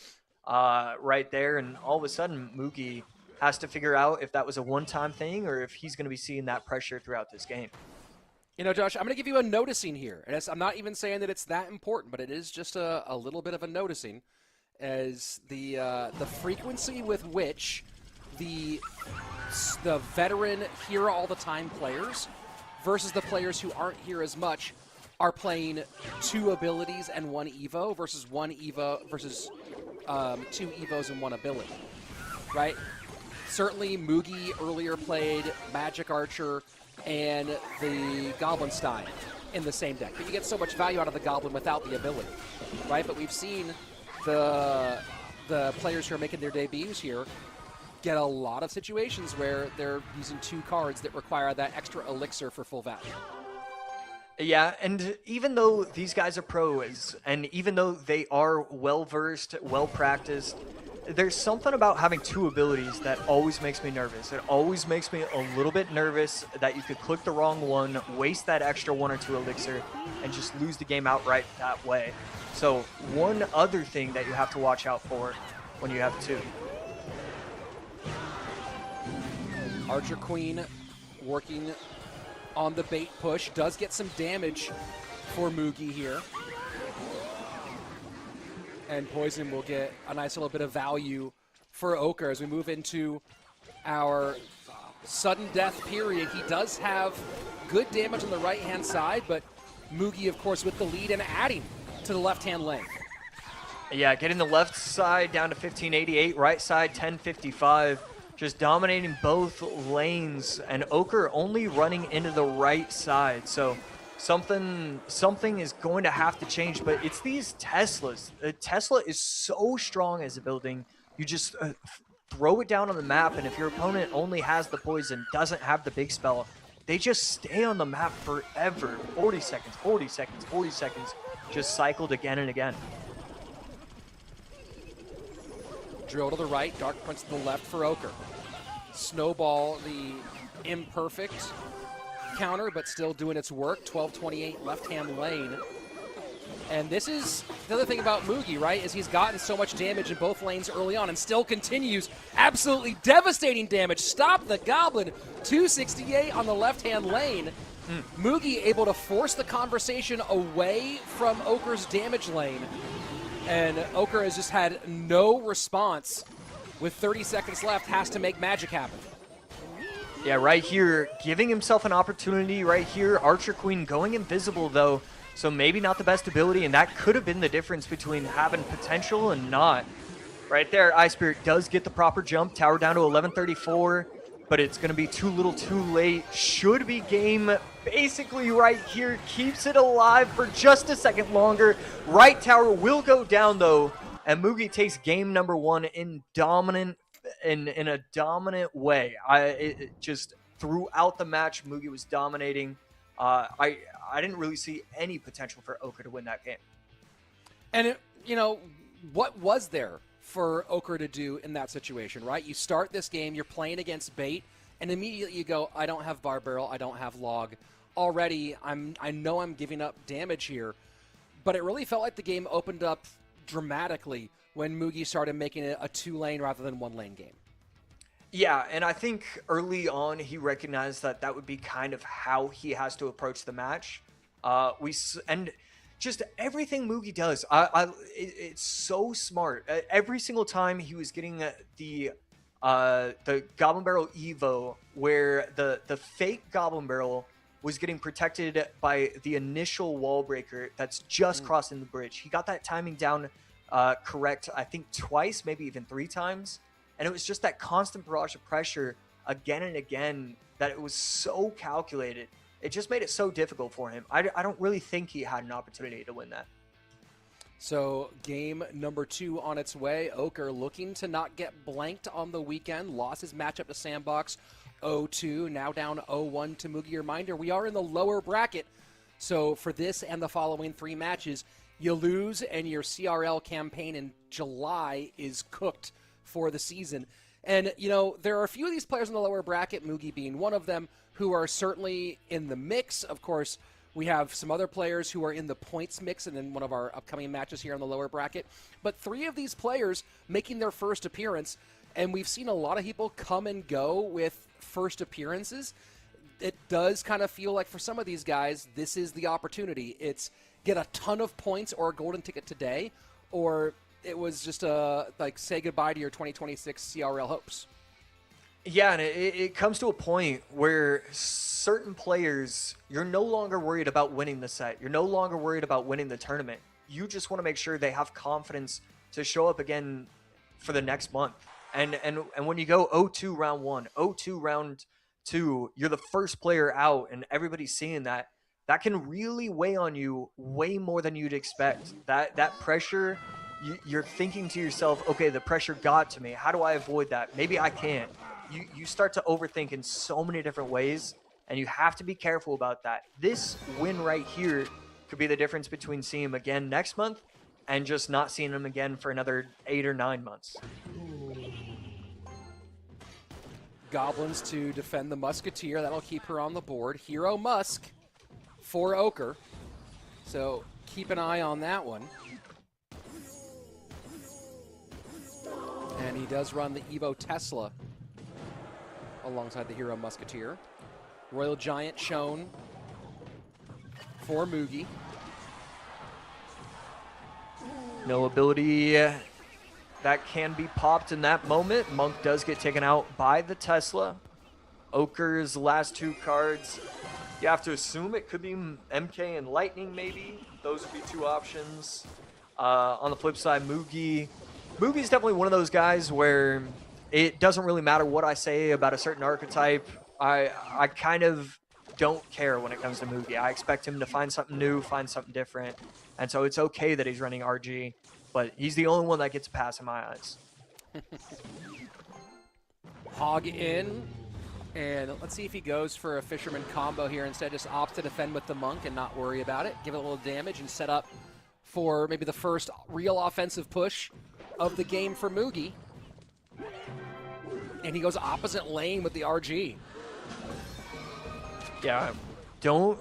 right there, and all of a sudden, Mugi has to figure out if that was a one-time thing or if he's going to be seeing that pressure throughout this game. You know, Josh, I'm going to give you a noticing here. And I'm not even saying that it's that important, but it is just a little bit of a noticing, as the frequency with which the veteran here all the time players versus the players who aren't here as much are playing 2 abilities and 1 Evo versus 1 Evo versus 2 Evos and 1 ability, right? Certainly Mugi earlier played Magic Archer and the Goblin Stein in the same deck. But you get so much value out of the Goblin without the ability, right? But we've seen the players who are making their debuts here get a lot of situations where they're using 2 cards that require that extra elixir for full value. Yeah, and even though these guys are pros, and even though they are well-versed, well-practiced, there's something about having 2 abilities that always makes me nervous. It always makes me a little bit nervous that you could click the wrong one, waste that extra 1 or 2 elixir, and just lose the game outright that way. So one other thing that you have to watch out for when you have 2. Archer Queen working on the bait push, does get some damage for Mugi here. And Poison will get a nice little bit of value for Oker as we move into our sudden death period. He does have good damage on the right-hand side, but Mugi, of course, with the lead and adding to the left-hand lane. Yeah, getting the left side down to 1588, right side 1055. Just dominating both lanes, and Oker only running into the right side. So something is going to have to change, but it's these Teslas. Tesla is so strong as a building. You just throw it down on the map, and if your opponent only has the poison, doesn't have the big spell, they just stay on the map forever. 40 seconds, 40 seconds, 40 seconds, just cycled again and again. Drill to the right, Dark Prince to the left for Oker. Snowball, the imperfect counter, but still doing its work. 12-28 left-hand lane. And this is the other thing about Mugi, right, is he's gotten so much damage in both lanes early on and still continues absolutely devastating damage. Stop the Goblin, 268 on the left-hand lane. Mugi able to force the conversation away from Oker's damage lane. And Oker has just had no response. With 30 seconds left, has to make magic happen. Yeah, right here, giving himself an opportunity right here. Archer Queen going invisible, though, so maybe not the best ability, and that could have been the difference between having potential and not. Right there, Ice Spirit does get the proper jump. Tower down to 1134, but it's going to be too little too late. Should be game basically right here. Keeps it alive for just a second longer. Right tower will go down, though, and Mugi takes game number 1 in a dominant way. Just throughout the match, Mugi was dominating. I didn't really see any potential for Oker to win that game. And, what was there for Oker to do in that situation, right? You start this game, you're playing against Bait, and immediately you go, I don't have Bar Barrel, I don't have Log. Already, I know I'm giving up damage here, but it really felt like the game opened up dramatically when Mugi started making it a 2-lane rather than 1-lane game. Yeah, and I think early on he recognized that that would be kind of how he has to approach the match. And just everything Mugi does, it's so smart. Every single time he was getting the Goblin Barrel Evo, where the fake Goblin Barrel was getting protected by the initial wall breaker that's just crossing the bridge. He got that timing down correct, I think twice, maybe even 3 times. And it was just that constant barrage of pressure again and again that it was so calculated. It just made it so difficult for him. I don't really think he had an opportunity to win that. So game number 2 on its way. Oker looking to not get blanked on the weekend. Lost his matchup to Sandbox 0-2, now down 0-1 to Mugi. Reminder, we are in the lower bracket. So for this and the following 3 matches, you lose and your CRL campaign in July is cooked for the season. And, there are a few of these players in the lower bracket, Mugi being one of them, who are certainly in the mix. Of course, we have some other players who are in the points mix and in one of our upcoming matches here in the lower bracket. But 3 of these players making their first appearance, and we've seen a lot of people come and go with first appearances. It does kind of feel like for some of these guys, this is the opportunity. It's get a ton of points or a golden ticket today, or it was just say goodbye to your 2026 CRL hopes. Yeah, and it comes to a point where certain players, you're no longer worried about winning the set. You're no longer worried about winning the tournament. You just want to make sure they have confidence to show up again for the next month. And when you go 0-2 round 1, 0-2 round 2, you're the first player out, and everybody's seeing that. That can really weigh on you way more than you'd expect. That pressure, you're thinking to yourself, okay, the pressure got to me. How do I avoid that? Maybe I can't. You start to overthink in so many different ways, and you have to be careful about that. This win right here could be the difference between seeing him again next month and just not seeing him again for another 8 or 9 months. Goblins to defend the Musketeer. That'll keep her on the board. Hero Musk for Oker. So keep an eye on that one. And he does run the Evo Tesla alongside the Hero Musketeer. Royal Giant shown for Mugi. No ability that can be popped in that moment. Monk does get taken out by the Tesla. Oker's last 2 cards, you have to assume it could be MK and Lightning maybe. Those would be 2 options. On the flip side, Mugi's definitely one of those guys where it doesn't really matter what I say about a certain archetype. I kind of don't care when it comes to Mugi. I expect him to find something new, find something different. And so it's okay that he's running RG, but he's the only one that gets a pass in my eyes. Hog in, and let's see if he goes for a Fisherman combo here. Instead, just opts to defend with the Monk and not worry about it. Give it a little damage and set up for maybe the first real offensive push of the game for Mugi. And he goes opposite lane with the RG. Yeah,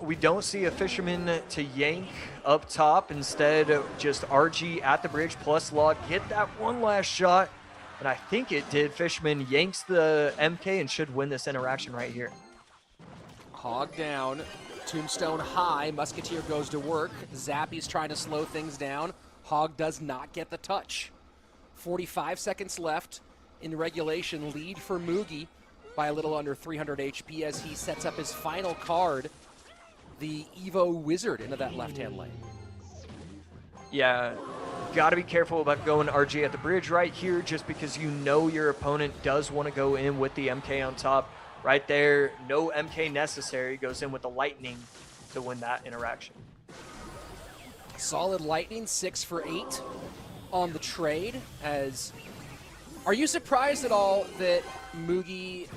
we don't see a Fisherman to yank up top. Instead, just RG at the bridge plus log. Get that one last shot. And I think it did. Fisherman yanks the MK and should win this interaction right here. Hog down. Tombstone high. Musketeer goes to work. Zappy's trying to slow things down. Hog does not get the touch. 45 seconds left in regulation. Lead for Mugi by a little under 300 HP as he sets up his final card, the Evo Wizard, into that left-hand lane. Yeah, got to be careful about going RG at the bridge right here just because you know your opponent does want to go in with the MK on top. Right there, no MK necessary, goes in with the Lightning to win that interaction. Solid Lightning, 6 for 8 on the trade. Are you surprised at all that Mugi,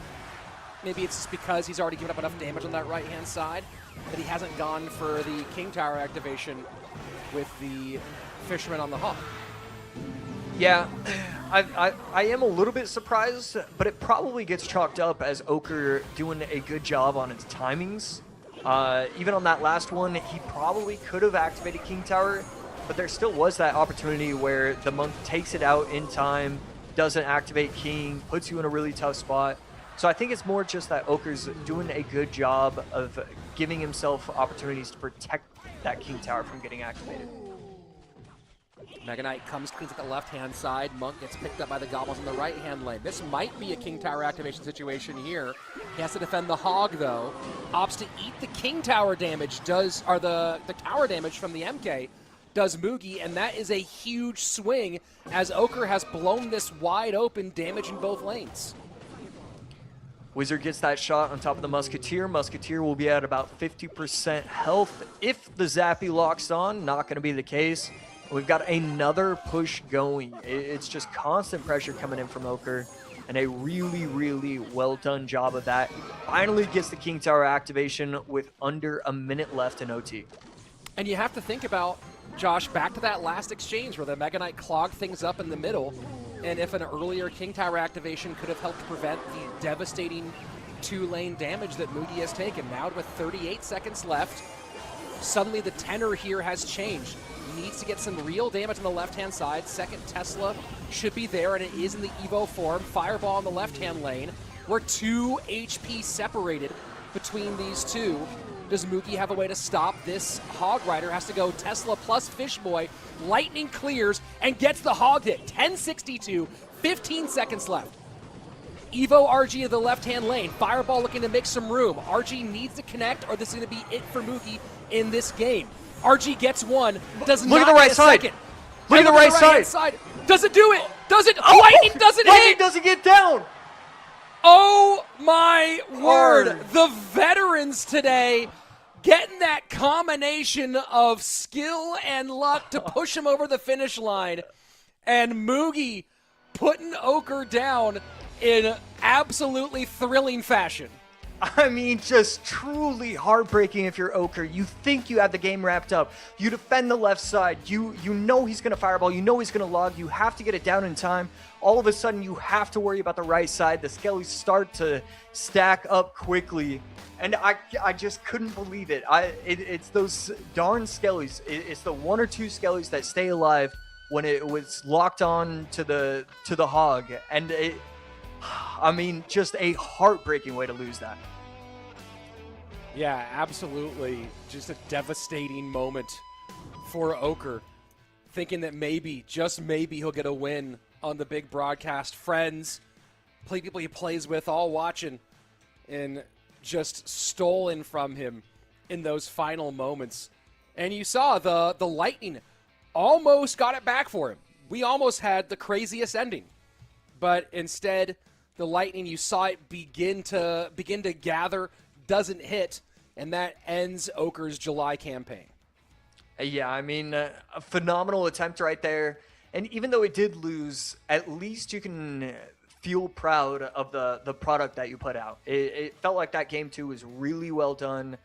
maybe it's just because he's already given up enough damage on that right-hand side, that he hasn't gone for the King Tower activation with the Fisherman on the Hawk? Yeah, I am a little bit surprised, but it probably gets chalked up as Oker doing a good job on his timings. Even on that last one, he probably could have activated King Tower, but there still was that opportunity where the Monk takes it out in time, doesn't activate King, puts you in a really tough spot. So I think it's more just that Oker's doing a good job of giving himself opportunities to protect that King Tower from getting activated. Mega Knight comes clean at the left-hand side. Monk gets picked up by the Goblins on the right-hand lane. This might be a King Tower activation situation here. He has to defend the Hog, though. Opts to eat the King Tower damage, the tower damage from the MK, does Mugi, and that is a huge swing as Oker has blown this wide open, damage in both lanes. Wizard gets that shot on top of the Musketeer. Musketeer will be at about 50% health if the Zappy locks on. Not going to be the case. We've got another push going. It's just constant pressure coming in from Oker, and a really, really well done job of that. Finally gets the King Tower activation with under a minute left in OT. And you have to think about, Josh, back to that last exchange where the Mega Knight clogged things up in the middle, and if an earlier King Tower activation could have helped prevent the devastating two-lane damage that Mugi has taken. Now with 38 seconds left, suddenly the tenor here has changed. Needs to get some real damage on the left-hand side. Second Tesla should be there, and it is in the Evo form. Fireball in the left-hand lane. We're 2 HP separated between these two. Does Mugi have a way to stop this Hog Rider? Has to go Tesla plus Fishboy. Lightning clears and gets the Hog hit. 10:62, 15 seconds left. Evo RG of the left-hand lane. Fireball looking to make some room. RG needs to connect, or this is going to be it for Mugi in this game. RG gets one, does Look not at the right get a side. second. Look at the right side. Does it do it? Does it? Lightning doesn't Lightning hit. doesn't get down. Oh my word. The veterans today getting that combination of skill and luck to push him over the finish line. And Mugi putting Oker down in absolutely thrilling fashion. I mean, just truly heartbreaking if you're Oker. You think you have the game wrapped up. You defend the left side. You know he's going to fireball. You know he's going to log. You have to get it down in time. All of a sudden, you have to worry about the right side. The skellies start to stack up quickly. And I just couldn't believe it. It's those darn skellies. It's the 1 or 2 skellies that stay alive when it was locked on to the Hog. And I mean, just a heartbreaking way to lose that. Yeah, absolutely. Just a devastating moment for Oker. Thinking that maybe, just maybe, he'll get a win on the big broadcast. Friends, people he plays with, all watching, and just stolen from him in those final moments. And you saw the lightning almost got it back for him. We almost had the craziest ending. But instead, the Lightning, you saw it begin to gather, doesn't hit, and that ends Oker's July campaign. Yeah, I mean, a phenomenal attempt right there. And even though it did lose, at least you can feel proud of the product that you put out. It felt like that game 2 was really well done.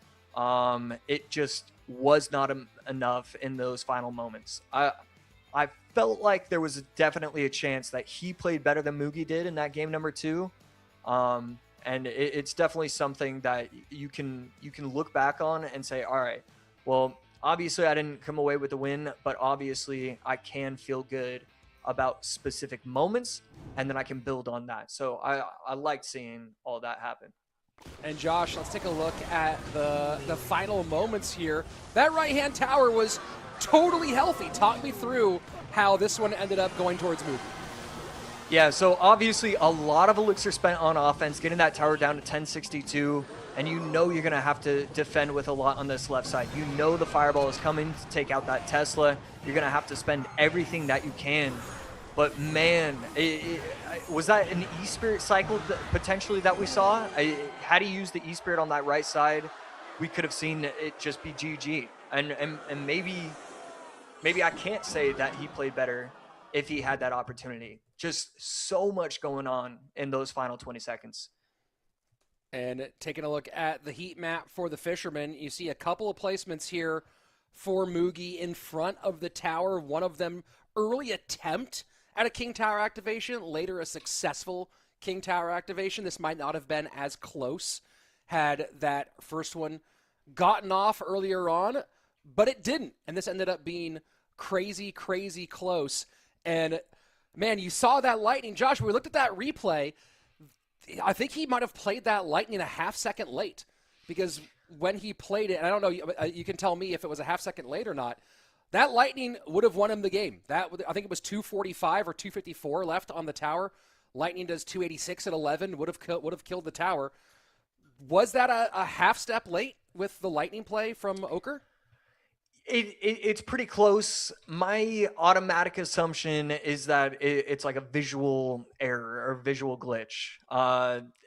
It just was not enough in those final moments. I felt like there was definitely a chance that he played better than Mugi did in that game number 2. And it's definitely something that you can look back on and say, all right, well, obviously I didn't come away with the win, but obviously I can feel good about specific moments, and then I can build on that. So I liked seeing all that happen. And Josh, let's take a look at the final moments here. That right-hand tower was totally healthy. Talk me through how this one ended up going towards Mugi. Yeah, so obviously a lot of elixir spent on offense, getting that tower down to 1062, and you know you're going to have to defend with a lot on this left side. You know the fireball is coming to take out that Tesla. You're going to have to spend everything that you can. But man, was that an E-Spirit cycle potentially that we saw? Had he used the E-Spirit on that right side, we could have seen it just be GG. And maybe I can't say that he played better if he had that opportunity. Just so much going on in those final 20 seconds. And taking a look at the heat map for the Fishermen, you see a couple of placements here for Mugi in front of the tower. One of them, early attempt at a King Tower activation, later a successful King Tower activation. This might not have been as close had that first one gotten off earlier on, but it didn't. And this ended up being crazy, crazy close. And man, you saw that Lightning. Josh, when we looked at that replay, I think he might have played that Lightning a half second late, because when he played it, and I don't know, you can tell me if it was a half second late or not, that Lightning would have won him the game. I think it was 2:45 or 2:54 left on the tower. Lightning does 2:86 at 11, would have killed the tower. Was that a half step late with the Lightning play from Oker? It's pretty close. My automatic assumption is that it's like a visual error or visual glitch.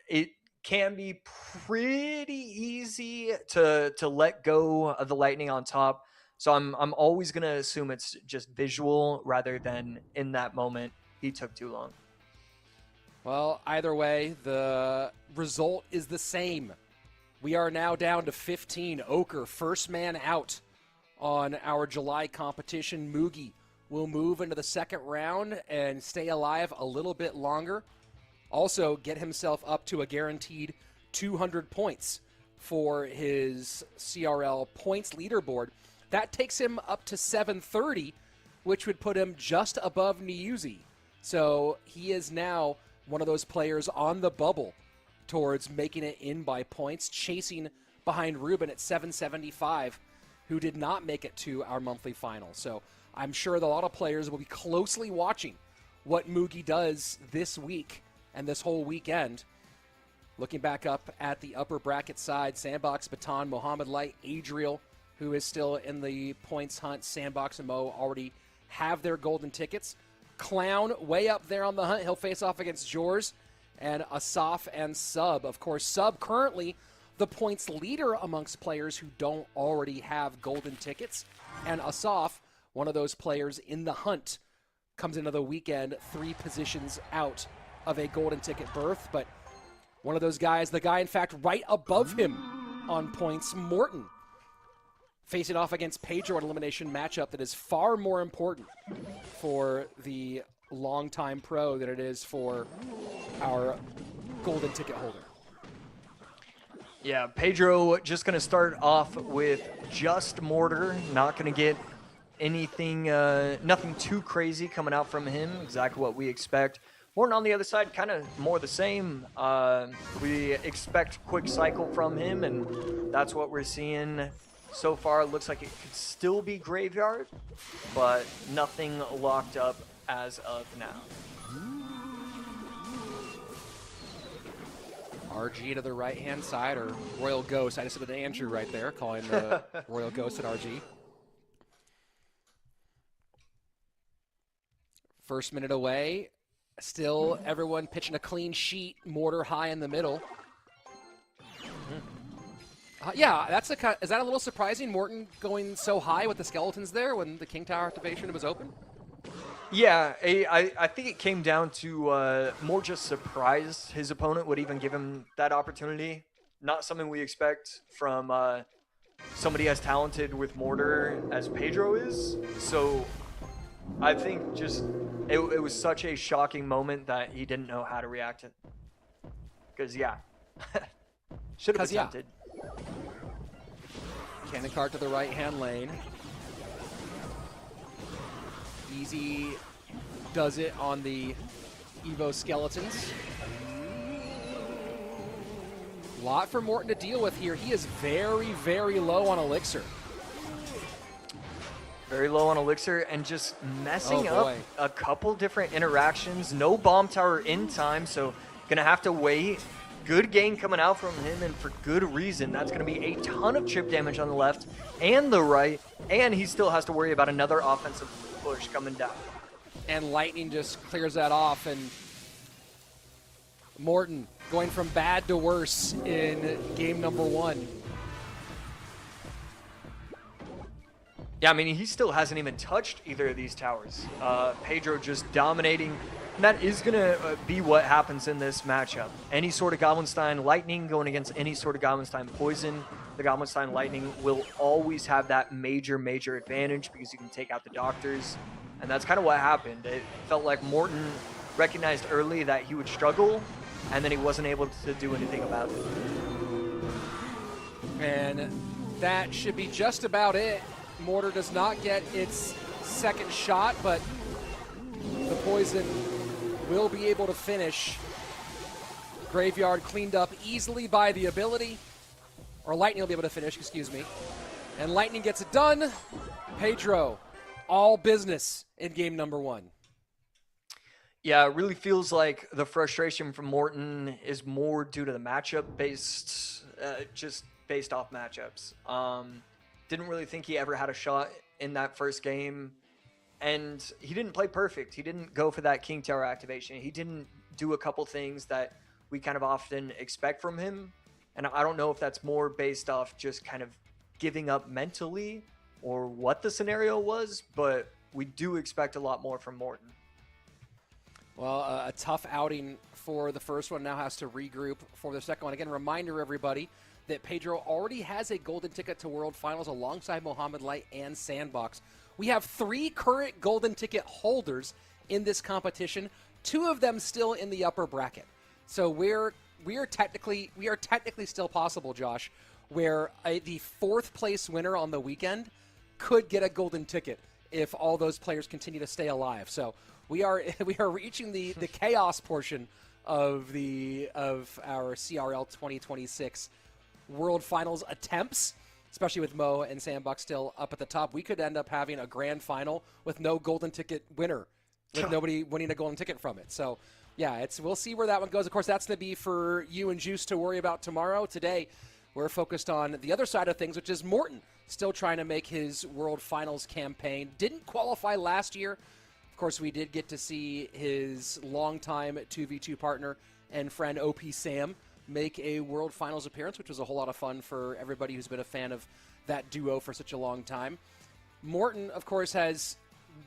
It can be pretty easy to let go of the Lightning on top. So I'm always going to assume it's just visual rather than in that moment he took too long. Well, either way, the result is the same. We are now down to 15. Oker, first man out on our July competition. Mugi will move into the second round and stay alive a little bit longer. Also get himself up to a guaranteed 200 points for his CRL points leaderboard. That takes him up to 730, which would put him just above Niuzi. So he is now one of those players on the bubble towards making it in by points, chasing behind Ruben at 775, who did not make it to our monthly final. So I'm sure that a lot of players will be closely watching what Mugi does this week and this whole weekend. Looking back up at the upper bracket side, Sandbox, Baton, Mohamed Light, Adriel, who is still in the points hunt. Sandbox and Mo already have their golden tickets. Clown way up there on the hunt. He'll face off against Jors and Asaf and Sub. Of course, Sub currently the points leader amongst players who don't already have golden tickets. And Asaf, one of those players in the hunt, comes into the weekend 3 positions out of a golden ticket berth. But one of those guys, the guy, in fact, right above him on points, Morton, facing off against Pedro, an elimination matchup that is far more important for the longtime pro than it is for our golden ticket holder. Yeah, Pedro just going to start off with just Mortar. Not going to get anything, nothing too crazy coming out from him. Exactly what we expect. Morton on the other side, kind of more the same. We expect quick cycle from him, and that's what we're seeing so far. It looks like it could still be Graveyard, but nothing locked up as of now. RG to the right-hand side, or Royal Ghost. I just said it to Andrew right there, calling the Royal Ghost at RG. First minute away. Still everyone pitching a clean sheet, Mortar high in the middle. Yeah, is that a little surprising, Morton going so high with the skeletons there when the King Tower activation was open? Yeah, I think it came down to more just surprised his opponent would even give him that opportunity. Not something we expect from somebody as talented with Mortar as Pedro is. So I think just it was such a shocking moment that he didn't know how to react to. Because, yeah, should have attempted. Yeah. Cannon cart to the right-hand lane. Easy does it on the Evo Skeletons. A lot for Morton to deal with here. He is very, very low on Elixir. Very low on Elixir and just messing up a couple different interactions. No bomb tower in time, so gonna have to wait. Good game coming out from him, and for good reason. That's going to be a ton of chip damage on the left and the right, and he still has to worry about another offensive push coming down. And Lightning just clears that off, and Morton going from bad to worse in game number 1. Yeah, I mean, he still hasn't even touched either of these towers. Pedro just dominating. And that is going to be what happens in this matchup. Any sort of Goblinstein Lightning going against any sort of Goblinstein Poison, the Goblinstein Lightning will always have that major, major advantage because you can take out the doctors. And that's kind of what happened. It felt like Morton recognized early that he would struggle, and then he wasn't able to do anything about it. And that should be just about it. Mortar does not get its second shot, but the Poison will be able to finish. Graveyard cleaned up easily by the ability. Or Lightning will be able to finish, excuse me. And Lightning gets it done. Pedro, all business in game number 1. Yeah, it really feels like the frustration from Morton is more due to the matchup-based, just based off matchups. Didn't really think he ever had a shot in that first game. And he didn't play perfect. He didn't go for that King Tower activation. He didn't do a couple things that we kind of often expect from him. And I don't know if that's more based off just kind of giving up mentally or what the scenario was, but we do expect a lot more from Morton. Well, a tough outing for the first one. Now has to regroup for the second one. Again, reminder, everybody, that Pedro already has a golden ticket to World Finals alongside Mohamed Light and Sandbox. We have 3 current golden ticket holders in this competition, 2 of them still in the upper bracket. So we are technically still possible, Josh, where the 4th place winner on the weekend could get a golden ticket if all those players continue to stay alive. So we are reaching the chaos portion of our CRL 2026 World Finals attempts. Especially with Mo and Sandbox still up at the top. We could end up having a grand final with no golden ticket winner, with nobody winning a golden ticket from it. So, yeah, we'll see where that one goes. Of course, that's going to be for you and Juice to worry about tomorrow. Today, we're focused on the other side of things, which is Morton still trying to make his World Finals campaign. Didn't qualify last year. Of course, we did get to see his longtime 2v2 partner and friend OP Sam make a World Finals appearance, which was a whole lot of fun for everybody who's been a fan of that duo for such a long time. Morton, of course, has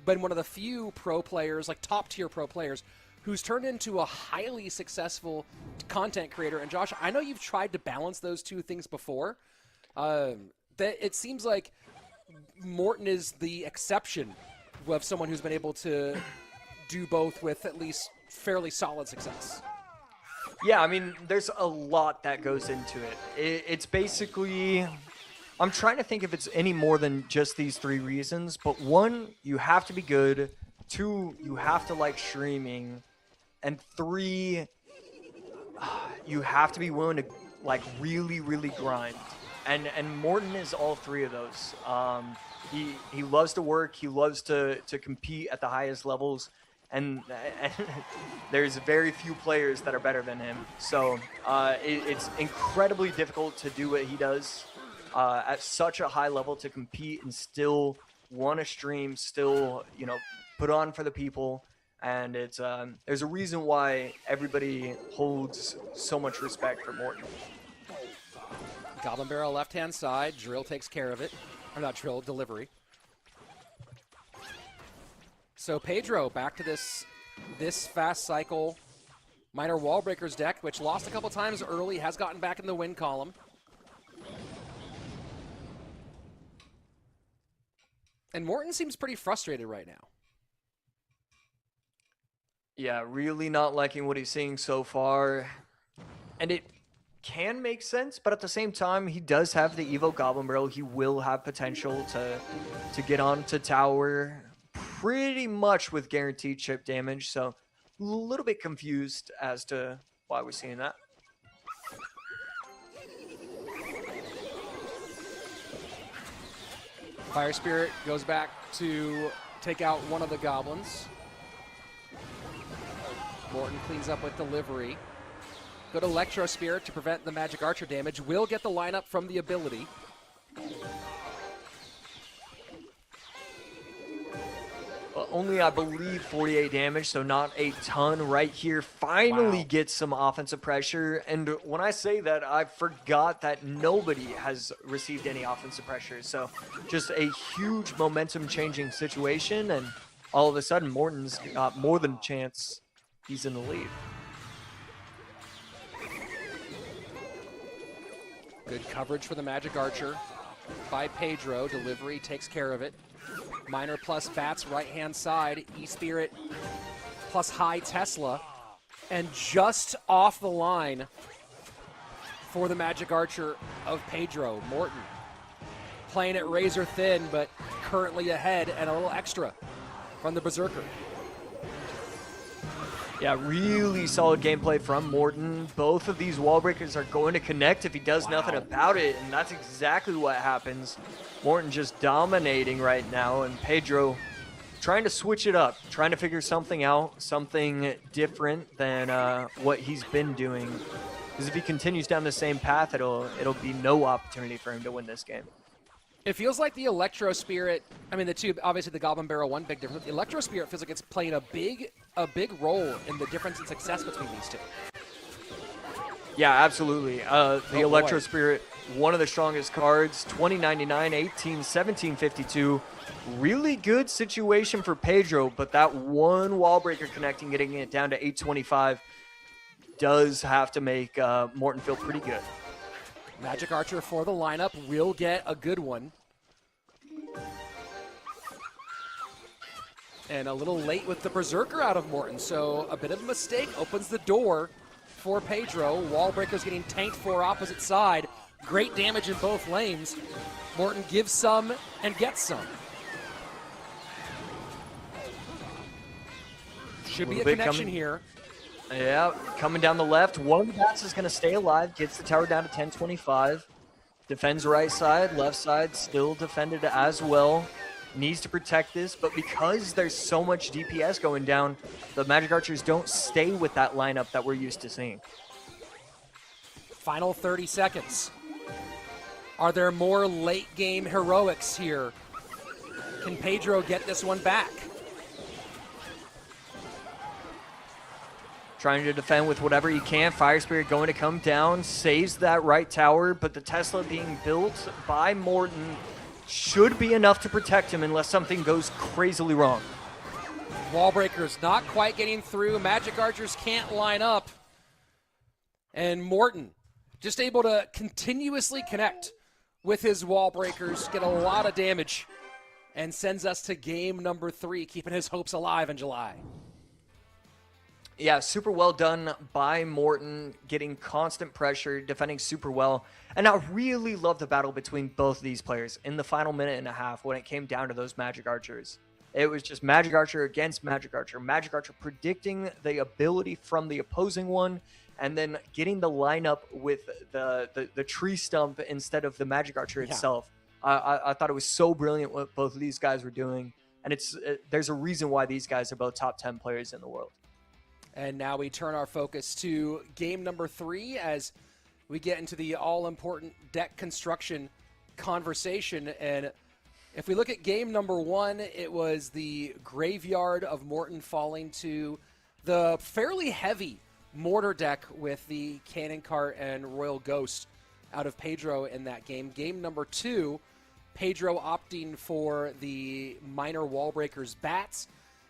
been one of the few pro players, like top-tier pro players, who's turned into a highly successful content creator. And Josh, I know you've tried to balance those two things before. That it seems like Morton is the exception of someone who's been able to do both with at least fairly solid success. Yeah, I mean, there's a lot that goes into it. It's basically, I'm trying to think if it's any more than just these 3 reasons, but 1, you have to be good. 2, you have to like streaming. And 3, you have to be willing to like really, really grind. And Morton is all 3 of those. He loves to work. He loves to compete at the highest levels. And there's very few players that are better than him. So it's incredibly difficult to do what he does at such a high level, to compete and still want to stream, still, put on for the people. And it's there's a reason why everybody holds so much respect for Morton. Goblin Barrel left-hand side. Drill takes care of it. Or not Drill, Delivery. So Pedro back to this fast cycle Minor Wall Breakers deck, which lost a couple times early, has gotten back in the win column. And Morton seems pretty frustrated right now. Yeah, really not liking what he's seeing so far. And it can make sense, but at the same time, he does have the Evo Goblin Barrel. He will have potential to get onto tower pretty much with guaranteed chip damage. So a little bit confused as to why we're seeing that. Fire Spirit goes back to take out one of the goblins. Morton cleans up with Delivery. Good Electro Spirit to prevent the Magic Archer damage. Will get the lineup from the ability. Well, only, I believe, 48 damage, so not a ton right here. Finally gets some offensive pressure. And when I say that, I forgot that nobody has received any offensive pressure. So just a huge momentum-changing situation. And all of a sudden, Morton's got more than a chance. He's in the lead. Good coverage for the Magic Archer by Pedro. Delivery takes care of it. Minor plus Bats right-hand side. E-Spirit plus High Tesla. And just off the line for the Magic Archer of Pedro. Morton playing it razor thin, but currently ahead and a little extra from the Berserker. Yeah, really solid gameplay from Morton. Both of these wall breakers are going to connect if he does nothing about it, and that's exactly what happens. Morton just dominating right now, and Pedro trying to switch it up, trying to figure something out, something different than what he's been doing. Because if he continues down the same path, it'll be no opportunity for him to win this game. It feels like the Electro Spirit, I mean, the two, obviously the Goblin Barrel, one big difference. The Electro Spirit feels like it's playing a big role in the difference in success between these two. Yeah, absolutely. The Electro Spirit, one of the strongest cards, 2099, 18, 1752. Really good situation for Pedro, but that one wall breaker connecting, getting it down to 825, does have to make Morton feel pretty good. Magic Archer for the lineup will get a good one. And a little late with the Berserker out of Morton, so a bit of a mistake opens the door for Pedro. Wall breakers getting tanked for opposite side. Great damage in both lanes. Morton gives some and gets some. Should be a connection here. Yeah, coming down the left. One of the bats is going to stay alive, gets the tower down to 1025. Defends right side, left side still defended as well. Needs to protect this, but because there's so much DPS going down, the Magic Archers don't stay with that lineup that we're used to seeing. Final 30 seconds. Are there more late game heroics here? Can Pedro get this one back? Trying to defend with whatever he can. Fire Spirit going to come down, saves that right tower, but the Tesla being built by Morton should be enough to protect him unless something goes crazily wrong. Wall breakers not quite getting through. Magic Archers can't line up. And Morton just able to continuously connect with his wall breakers, get a lot of damage, and sends us to game number 3, keeping his hopes alive in July. Yeah, super well done by Morton, getting constant pressure, defending super well. And I really love the battle between both of these players in the final minute and a half when it came down to those Magic Archers. It was just Magic Archer against Magic Archer. Magic Archer predicting the ability from the opposing one, and then getting the lineup with the tree stump instead of the Magic Archer itself. I thought it was so brilliant what both of these guys were doing. And there's a reason why these guys are both top 10 players in the world. And now we turn our focus to game number 3 as we get into the all-important deck construction conversation. And If we look at game number 1, it was the graveyard of Morton falling to the fairly heavy Mortar deck with the Cannon Cart and Royal Ghost out of Pedro in that game. Game number 2, Pedro opting for the Minor Wallbreakers Bats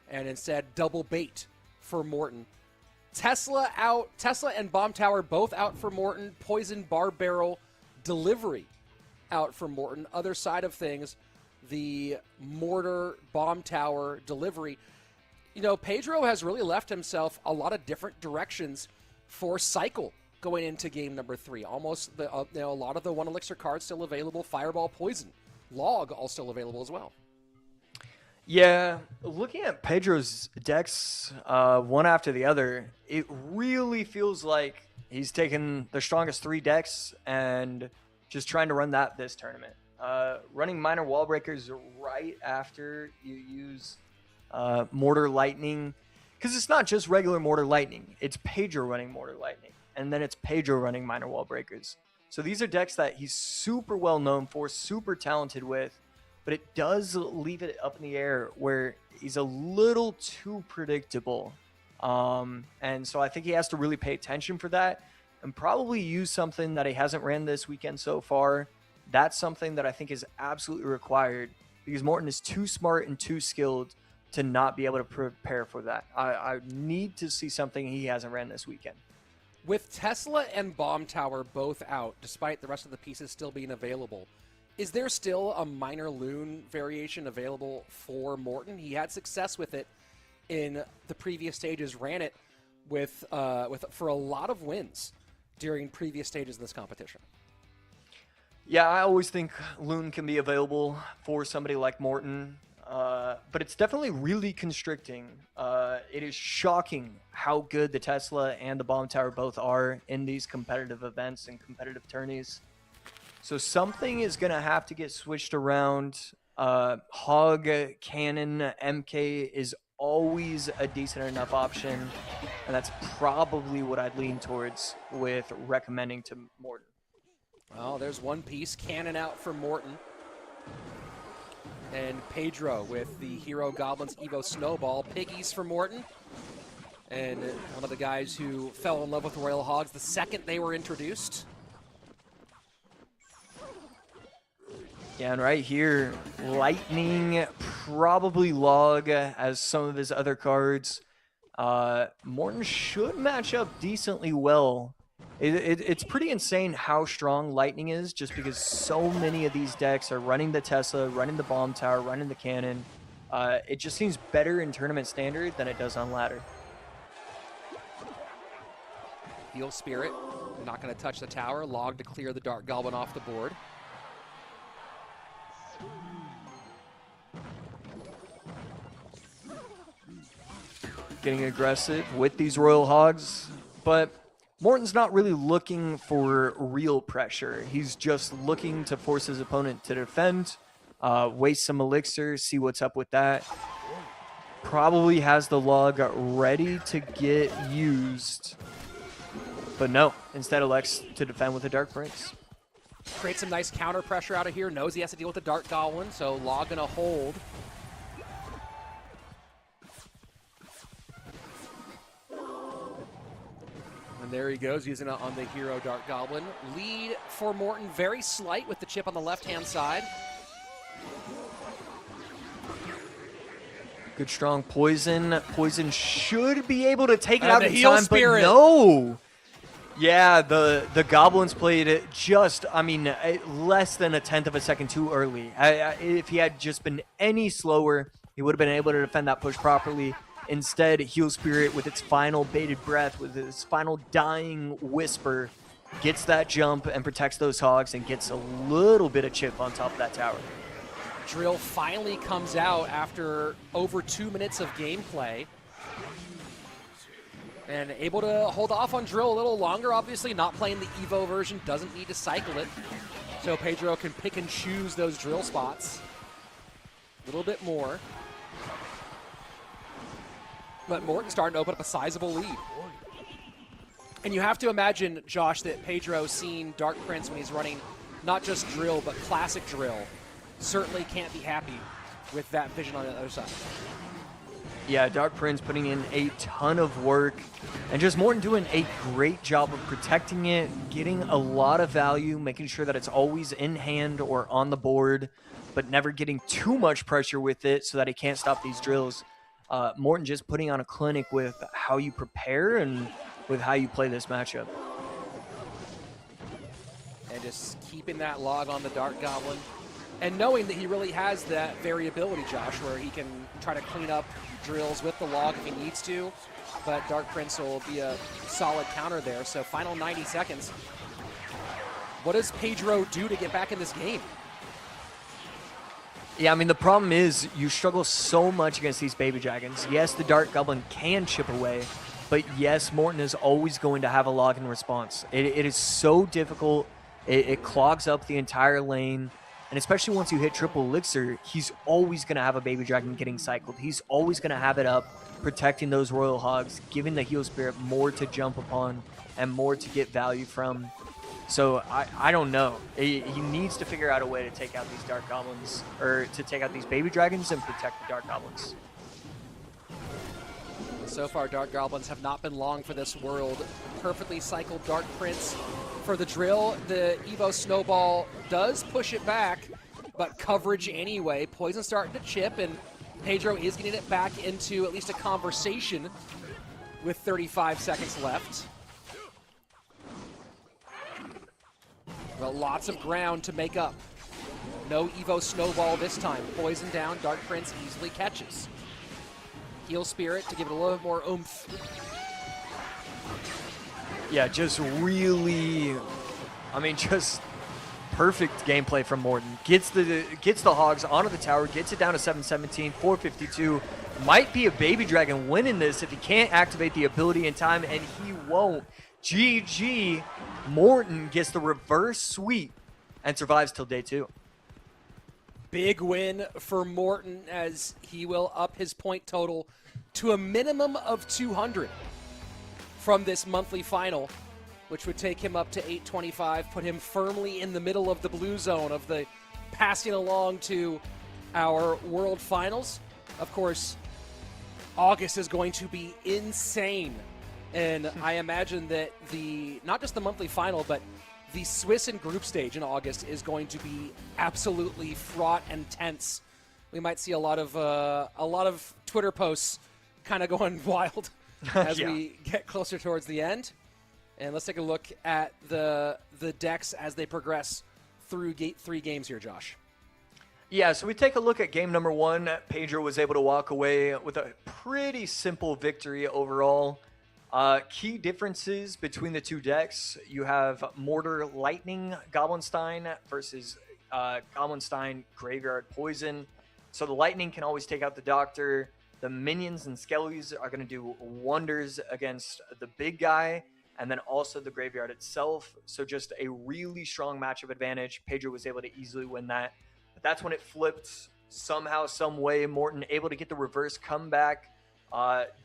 and instead double bait for Morton. Tesla out. Tesla and Bomb Tower both out for Morton. Poison Bar Barrel Delivery out for Morton. Other side of things, the Mortar Bomb Tower Delivery. You know, Pedro has really left himself a lot of different directions for Cycle going into game number 3. Almost a lot of the 1 Elixir cards still available. Fireball, Poison, Log all still available as well. Yeah, looking at Pedro's decks one after the other, it really feels like he's taken the strongest 3 decks and just trying to run that this tournament. Running Minor Wallbreakers right after you use Mortar Lightning, because it's not just regular Mortar Lightning, it's Pedro running Mortar Lightning, and then it's Pedro running Minor Wallbreakers. So these are decks that he's super well known for, super talented with, but it does leave it up in the air where he's a little too predictable. And so I think he has to really pay attention for that and probably use something that he hasn't ran this weekend so far. That's something that I think is absolutely required because Morton is too smart and too skilled to not be able to prepare for that. I need to see something he hasn't ran this weekend. With Tesla and Bomb Tower both out, despite the rest of the pieces still being available, is there still a Minor Loon variation available for Morton? He had success with it in the previous stages, ran it with for a lot of wins during previous stages of this competition. Yeah, I always think Loon can be available for somebody like Morton, but it's definitely really constricting. It is shocking how good the Tesla and the Bomb Tower both are in these competitive events and competitive tourneys. So something is going to have to get switched around. Hog, Cannon, MK is always a decent enough option, and that's probably what I'd lean towards with recommending to Morton. Well, there's one piece. Cannon out for Morton. And Pedro with the Hero Goblins Evo Snowball. Piggies for Morton. And one of the guys who fell in love with Royal Hogs the second they were introduced. Yeah, and right here, Lightning, probably Log as some of his other cards. Morton should match up decently well. It's pretty insane how strong Lightning is just because so many of these decks are running the Tesla, running the Bomb Tower, running the Cannon. It just seems better in Tournament Standard than it does on Ladder. Heal Spirit, not going to touch the tower. Log to clear the Dark Goblin off the board. Getting aggressive with these Royal Hogs, but Morton's not really looking for real pressure. He's just looking to force his opponent to defend, waste some elixir, see what's up with that. Probably has the Log ready to get used, but no, instead elects to defend with the Dark Prince. Create some nice counter pressure out of here. Knows he has to deal with the Dark Goblin, so Log gonna hold. And there he goes, using it on the Hero Dark Goblin. Lead for Morton, very slight with the chip on the left-hand side. Good strong Poison. Poison should be able to take it out the in Heal time, Spirit. but no. Yeah, the Goblins played it just, less than a tenth of a second too early. If he had just been any slower, he would have been able to defend that push properly. Instead, Heal Spirit with its final bated breath, with its final dying whisper, gets that jump and protects those Hogs and gets a little bit of chip on top of that tower. Drill finally comes out after over 2 minutes of gameplay. And able to hold off on Drill a little longer. Obviously not playing the Evo version, doesn't need to cycle it. So Pedro can pick and choose those Drill spots a little bit more. But Morton's starting to open up a sizable lead. And you have to imagine, Josh, that Pedro's seen Dark Prince when he's running not just Drill, but Classic Drill certainly can't be happy with that vision on the other side. Yeah, Dark Prince putting in a ton of work, and just Morton doing a great job of protecting it, getting a lot of value, making sure that it's always in hand or on the board, but never getting too much pressure with it so that he can't stop these drills. Morton just putting on a clinic with how you prepare and with how you play this matchup. And just keeping that log on the Dark Goblin, and knowing that he really has that variability, Josh, where he can try to clean up drills with the log if he needs to, but Dark Prince will be a solid counter there. So final 90 seconds. What does Pedro do to get back in this game? Yeah, I mean, the problem is you struggle so much against these baby dragons. Yes, the Dark Goblin can chip away, but yes, Morton is always going to have a log in response. It is so difficult. It clogs up the entire lane. And especially once you hit triple elixir, he's always going to have a baby dragon getting cycled. He's always going to have it up, protecting those royal hogs, giving the heal spirit more to jump upon and more to get value from. So I don't know. He needs to figure out a way to take out these dark goblins, or to take out these baby dragons and protect the dark goblins. So far, Dark Goblins have not been long for this world. Perfectly cycled Dark Prince for the drill. The Evo Snowball does push it back, but coverage anyway. Poison starting to chip, and Pedro is getting it back into at least a conversation with 35 seconds left. Well, lots of ground to make up. No Evo Snowball this time. Poison down, Dark Prince easily catches. Heal Spirit to give it a little more oomph. Yeah, just really, I mean, just perfect gameplay from Morton. Gets the hogs onto the tower, gets it down to 717, 452. Might be a baby dragon winning this if he can't activate the ability in time, and he won't. GG. Morton gets the reverse sweep and survives till day 2. Big win for Morton as he will up his point total to a minimum of 200 from this monthly final, which would take him up to 825, put him firmly in the middle of the blue zone of the passing along to our world finals. Of course, August is going to be insane. And I imagine that not just the monthly final, but the Swiss and group stage in August is going to be absolutely fraught and tense. We might see a lot of Twitter posts kind of going wild as we get closer towards the end. And let's take a look at the decks as they progress through 3 games here, Josh. Yeah, so we take a look at game number 1. Pedro was able to walk away with a pretty simple victory overall. Key differences between the 2 decks: you have Mortar Lightning Goblinstein versus Goblinstein Graveyard Poison. So the Lightning can always take out the Doctor. The minions and Skellies are going to do wonders against the big guy, and then also the Graveyard itself. So just a really strong matchup advantage. Pedro was able to easily win that. But that's when it flipped somehow, some way. Morton able to get the reverse comeback.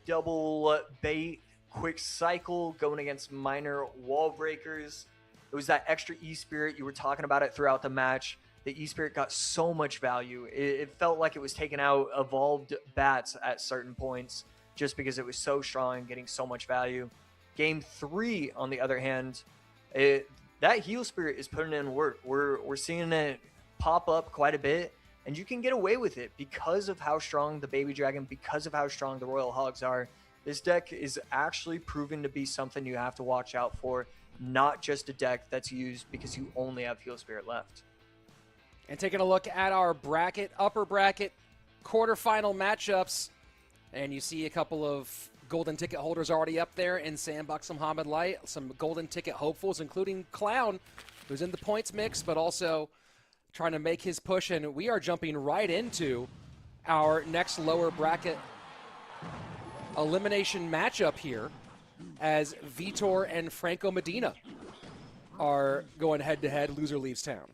Double bait. Quick cycle going against minor wall breakers. It was that extra E-Spirit. You were talking about it throughout the match. The E-Spirit got so much value. It felt like it was taking out evolved bats at certain points just because it was so strong and getting so much value. Game 3, on the other hand, that Heal Spirit is putting in work. We're seeing it pop up quite a bit, and you can get away with it because of how strong the Baby Dragon, because of how strong the Royal Hogs are. This deck is actually proving to be something you have to watch out for, not just a deck that's used because you only have Heal Spirit left. And taking a look at our upper bracket, quarterfinal matchups, and you see a couple of golden ticket holders already up there in Sandbox Muhammad Light, some golden ticket hopefuls, including Clown, who's in the points mix, but also trying to make his push, and we are jumping right into our next lower bracket elimination matchup here as Vitor and Franco Medina are going head-to-head. Loser leaves town.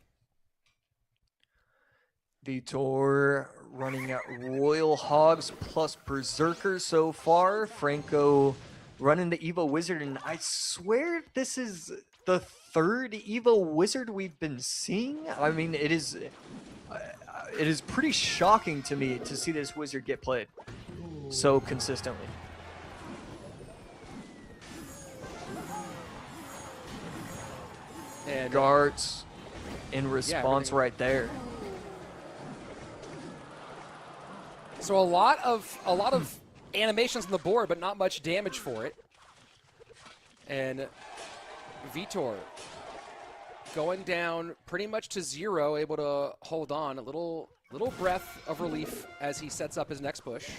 Vitor running at Royal Hogs plus Berserker so far. Franco running the Evo Wizard, and I swear this is the 3rd Evo Wizard we've been seeing. I mean, it is... it is pretty shocking to me to see this wizard get played so consistently. And Darts in response right there. so a lot of animations on the board, but not much damage for it. And Vitor going down pretty much to 0, able to hold on. A little breath of relief as he sets up his next push.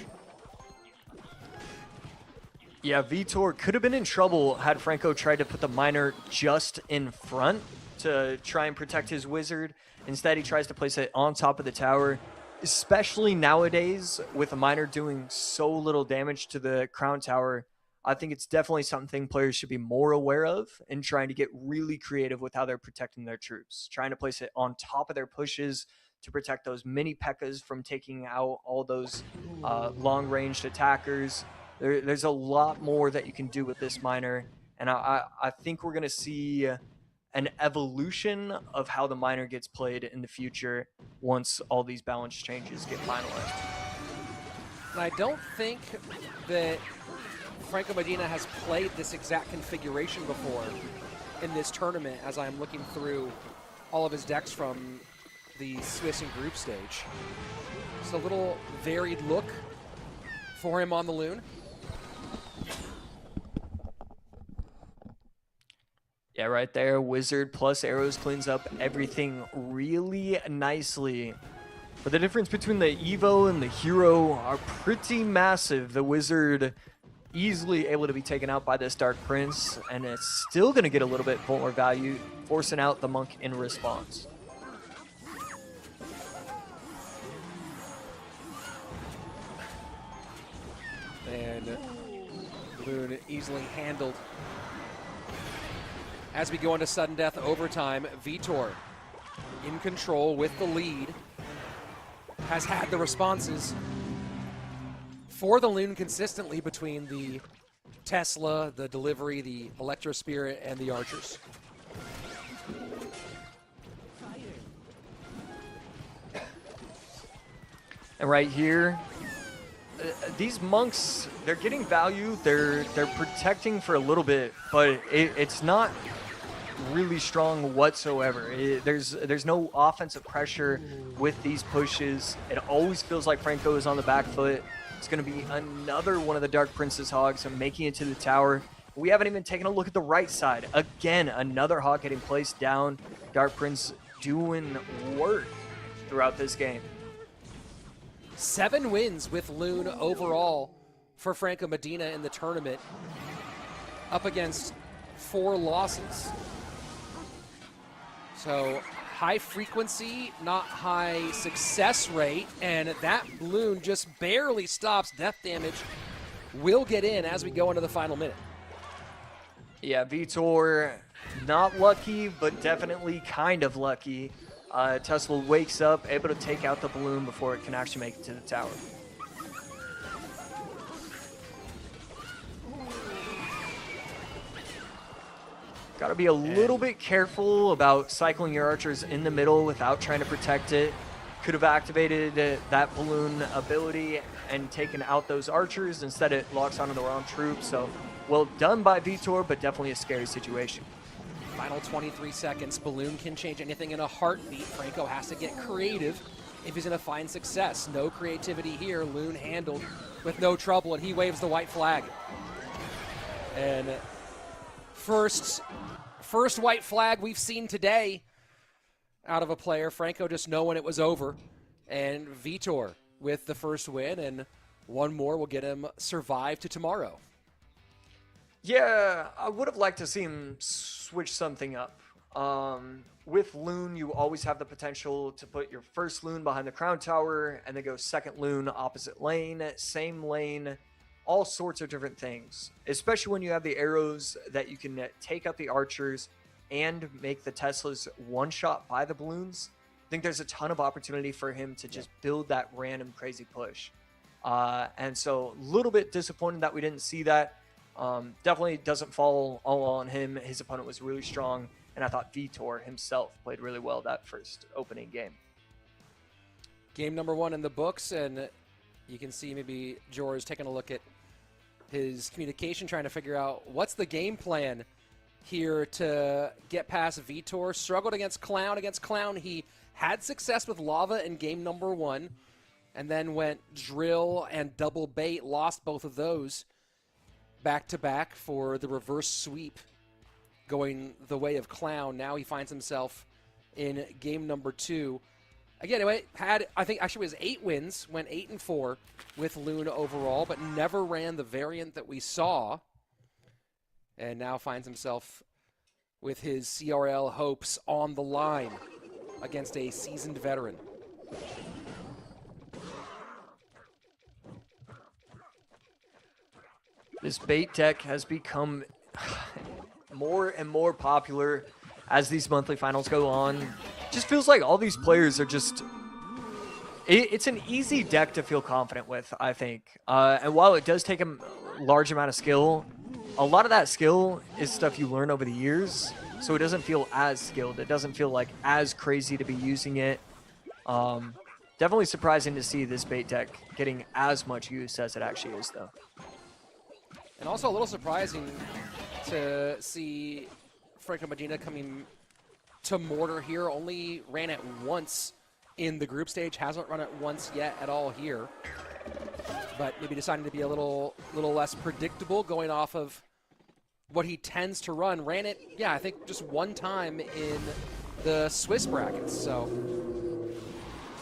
Yeah, Vitor could have been in trouble had Franco tried to put the miner just in front to try and protect his wizard. Instead, he tries to place it on top of the tower, especially nowadays with a miner doing so little damage to the crown tower. I think it's definitely something players should be more aware of and trying to get really creative with how they're protecting their troops. Trying to place it on top of their pushes to protect those mini P.E.K.K.A.s from taking out all those long-ranged attackers. There's a lot more that you can do with this miner, and I think we're going to see an evolution of how the miner gets played in the future once all these balance changes get finalized. And I don't think that Franco Medina has played this exact configuration before in this tournament, as I'm looking through all of his decks from the Swiss and group stage. Just a little varied look for him on the Loon. Yeah, right there, Wizard plus arrows cleans up everything really nicely. But the difference between the Evo and the Hero are pretty massive. The Wizard easily able to be taken out by this Dark Prince, and it's still going to get a little bit more value, forcing out the Monk in response. And Loon easily handled. As we go into sudden death overtime, Vitor in control with the lead. Has had the responses for the Loon consistently between the Tesla, the Delivery, the Electro Spirit, and the Archers. And right here, these monks, they're getting value. They're protecting for a little bit, but it's not really strong whatsoever. There's no offensive pressure with these pushes. It always feels like Franco is on the back foot. It's going to be another one of the Dark Prince's hogs and making it to the tower. We haven't even taken a look at the right side. Again, another hog getting placed down. Dark Prince doing work throughout this game. 7 wins with Loon overall for Franco Medina in the tournament, up against 4 losses. So high frequency, not high success rate, and that Loon just barely stops death damage. Will get in as we go into the final minute. Yeah, Vitor, not lucky, but definitely kind of lucky. Tesla wakes up, able to take out the balloon before it can actually make it to the tower. Got to be a little bit careful about cycling your archers in the middle without trying to protect it. Could have activated that balloon ability and taken out those archers. Instead, it locks onto the wrong troop. So, well done by Vitor, but definitely a scary situation. Final 23 seconds. Balloon can change anything in a heartbeat. Franco has to get creative if he's going to find success. No creativity here. Loon handled with no trouble, and he waves the white flag. And first white flag we've seen today out of a player. Franco just knowing it was over. And Vitor with the first win, and one more will get him survive to tomorrow. Yeah, I would have liked to see him switch something up. With Loon, you always have the potential to put your first Loon behind the crown tower and then go second Loon opposite lane, same lane, all sorts of different things. Especially when you have the arrows that you can take out the archers and make the Teslas one-shot by the balloons. I think there's a ton of opportunity for him to just build that random crazy push. And so a little bit disappointed that we didn't see that. Definitely doesn't fall all on him. His opponent was really strong, and I thought Vitor himself played really well that first opening game. Game number 1 in the books, and you can see maybe George taking a look at his communication, trying to figure out what's the game plan here to get past Vitor. Struggled against Clown. Against Clown, he had success with Lava in game number 1, and then went Drill and Double Bait, lost both of those back-to-back for the reverse sweep going the way of Clown. Now he finds himself in game number 2. Again, it had, I think, actually it was 8 wins, went 8-4 with Loon overall, but never ran the variant that we saw. And now finds himself with his CRL hopes on the line against a seasoned veteran. This bait deck has become more and more popular as these monthly finals go on. Just feels like all these players are just... It's an easy deck to feel confident with, I think. And while it does take a large amount of skill, a lot of that skill is stuff you learn over the years, so it doesn't feel as skilled. It doesn't feel like as crazy to be using it. Definitely surprising to see this bait deck getting as much use as it actually is, though. And also a little surprising to see Franco Medina coming to Mortar here. Only ran it once in the group stage, hasn't run it once yet at all here. But maybe deciding to be a little less predictable, going off of what he tends to run. Ran it, yeah, I think just one time in the Swiss brackets. So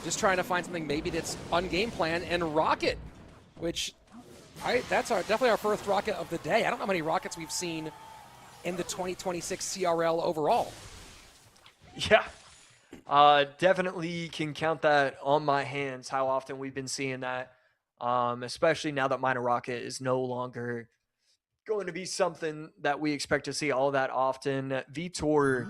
just trying to find something maybe that's on game plan. And Rocket, which that's definitely our first Rocket of the day. I don't know how many Rockets we've seen in the 2026 CRL overall. Yeah. Definitely can count that on my hands, how often we've been seeing that. Especially now that Minor Rocket is no longer going to be something that we expect to see all that often. Vitor,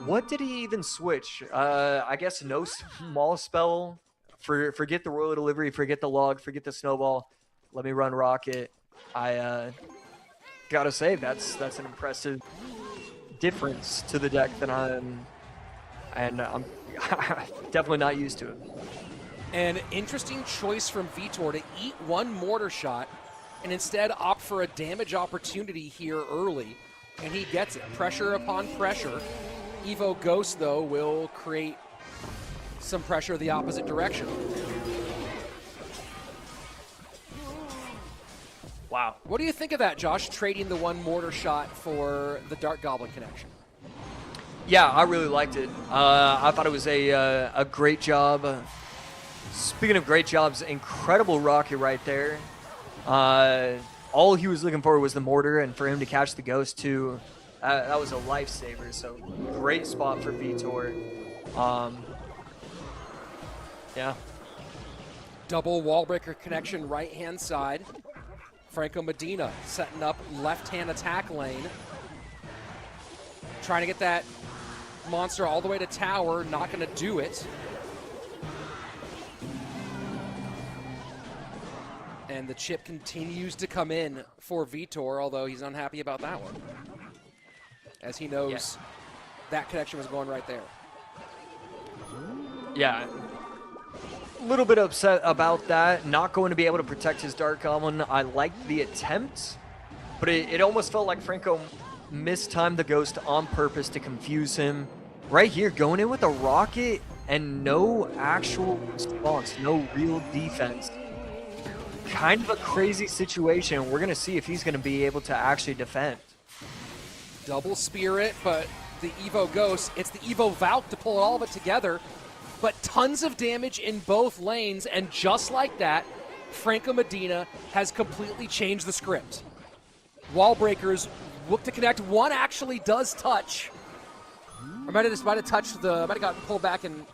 what did he even switch? I guess no small spell. Forget the Royal Delivery, forget the log, forget the snowball. Let me run Rocket. I gotta say, that's an impressive difference to the deck that I'm definitely not used to it. An interesting choice from Vitor to eat one mortar shot and instead opt for a damage opportunity here early. And he gets it. Pressure upon pressure. Evo Ghost, though, will create some pressure the opposite direction. Wow. What do you think of that, Josh, trading the one mortar shot for the Dart Goblin connection? Yeah, I really liked it. I thought it was a great job. Speaking of great jobs, incredible Rocket right there. All he was looking for was the mortar, and for him to catch the ghost too, that was a lifesaver. So great spot for Vitor. Yeah. Double wall breaker connection right hand side. Franco Medina setting up left hand attack lane. Trying to get that monster all the way to tower, not going to do it. And the chip continues to come in for Vitor, although he's unhappy about that one, as he knows that connection was going right there. Yeah. A little bit upset about that. Not going to be able to protect his Dark Goblin. I liked the attempt, but it almost felt like Franco mistimed the ghost on purpose to confuse him. Right here, going in with a rocket and no actual response, no real defense. Kind of a crazy situation. We're going to see if he's going to be able to actually defend. Double Spirit, but the Evo Ghost, it's the Evo Valk to pull all of it together, but tons of damage in both lanes, and just like that, Franco Medina has completely changed the script. Wall breakers look to connect. One actually does touch. Or might have gotten pulled back and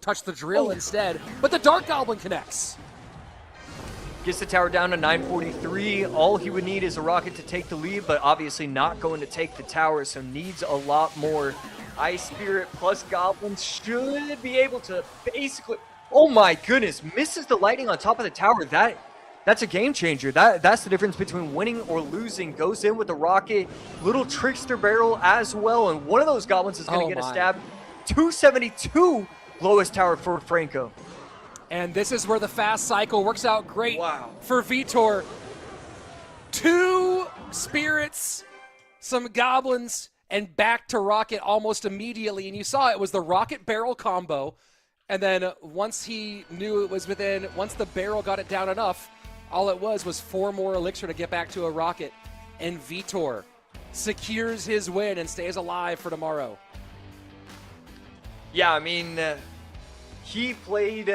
touched the drill instead, but the Dark Goblin connects. Gets the tower down to 943. All he would need is a rocket to take the lead, but obviously not going to take the tower, so needs a lot more. Ice Spirit plus Goblins should be able to basically... Oh my goodness, misses the lightning on top of the tower. That's a game changer. That's the difference between winning or losing. Goes in with the rocket, little trickster barrel as well, and one of those Goblins is going to get a stab. 272 lowest tower for Franco. And this is where the fast cycle works out great Wow. for Vitor. 2 spirits, some goblins, and back to rocket almost immediately. And you saw it was the rocket barrel combo. And then once he knew it was within, once the barrel got it down enough, all it was 4 more elixir to get back to a rocket. And Vitor secures his win and stays alive for tomorrow. Yeah, I mean, he played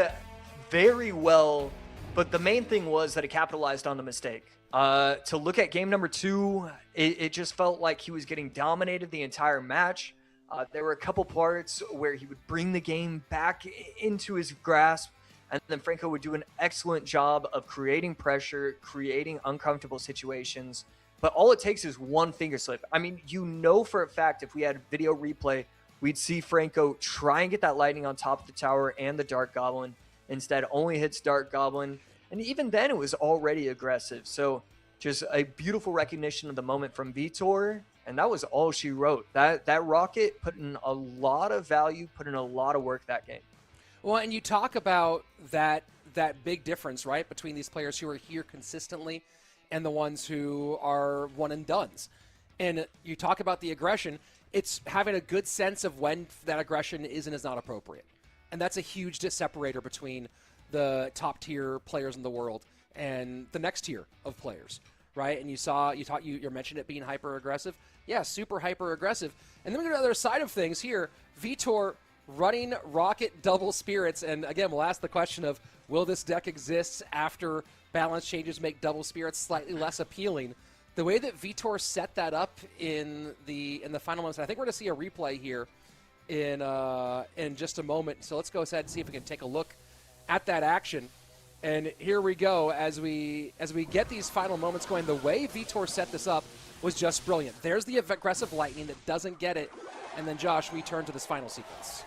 very well, but the main thing was that he capitalized on the mistake. To look at game number 2, it just felt like he was getting dominated the entire match. There were a couple parts where he would bring the game back into his grasp, and then Franco would do an excellent job of creating pressure, creating uncomfortable situations. But all it takes is one finger slip. I mean, you know for a fact if we had video replay, we'd see Franco try and get that lightning on top of the tower and the Dark Goblin. Instead, only hits Dark Goblin. And even then, it was already aggressive. So just a beautiful recognition of the moment from Vitor. And that was all she wrote. That rocket put in a lot of value, put in a lot of work that game. Well, and you talk about that big difference, right, between these players who are here consistently and the ones who are one and dones. And you talk about the aggression. It's having a good sense of when that aggression is and is not appropriate. And that's a huge separator between the top tier players in the world and the next tier of players, right? And you mentioned it being hyper aggressive. Yeah, super hyper aggressive. And then we go to the other side of things here. Vitor running rocket double spirits. And again, we'll ask the question of, will this deck exist after balance changes make double spirits slightly less appealing? The way that Vitor set that up in the final moments, I think we're going to see a replay here in just a moment. So let's go ahead and see if we can take a look at that action. And here we go as we get these final moments going. The way Vitor set this up was just brilliant. There's the aggressive lightning that doesn't get it. And then, Josh, we turn to this final sequence.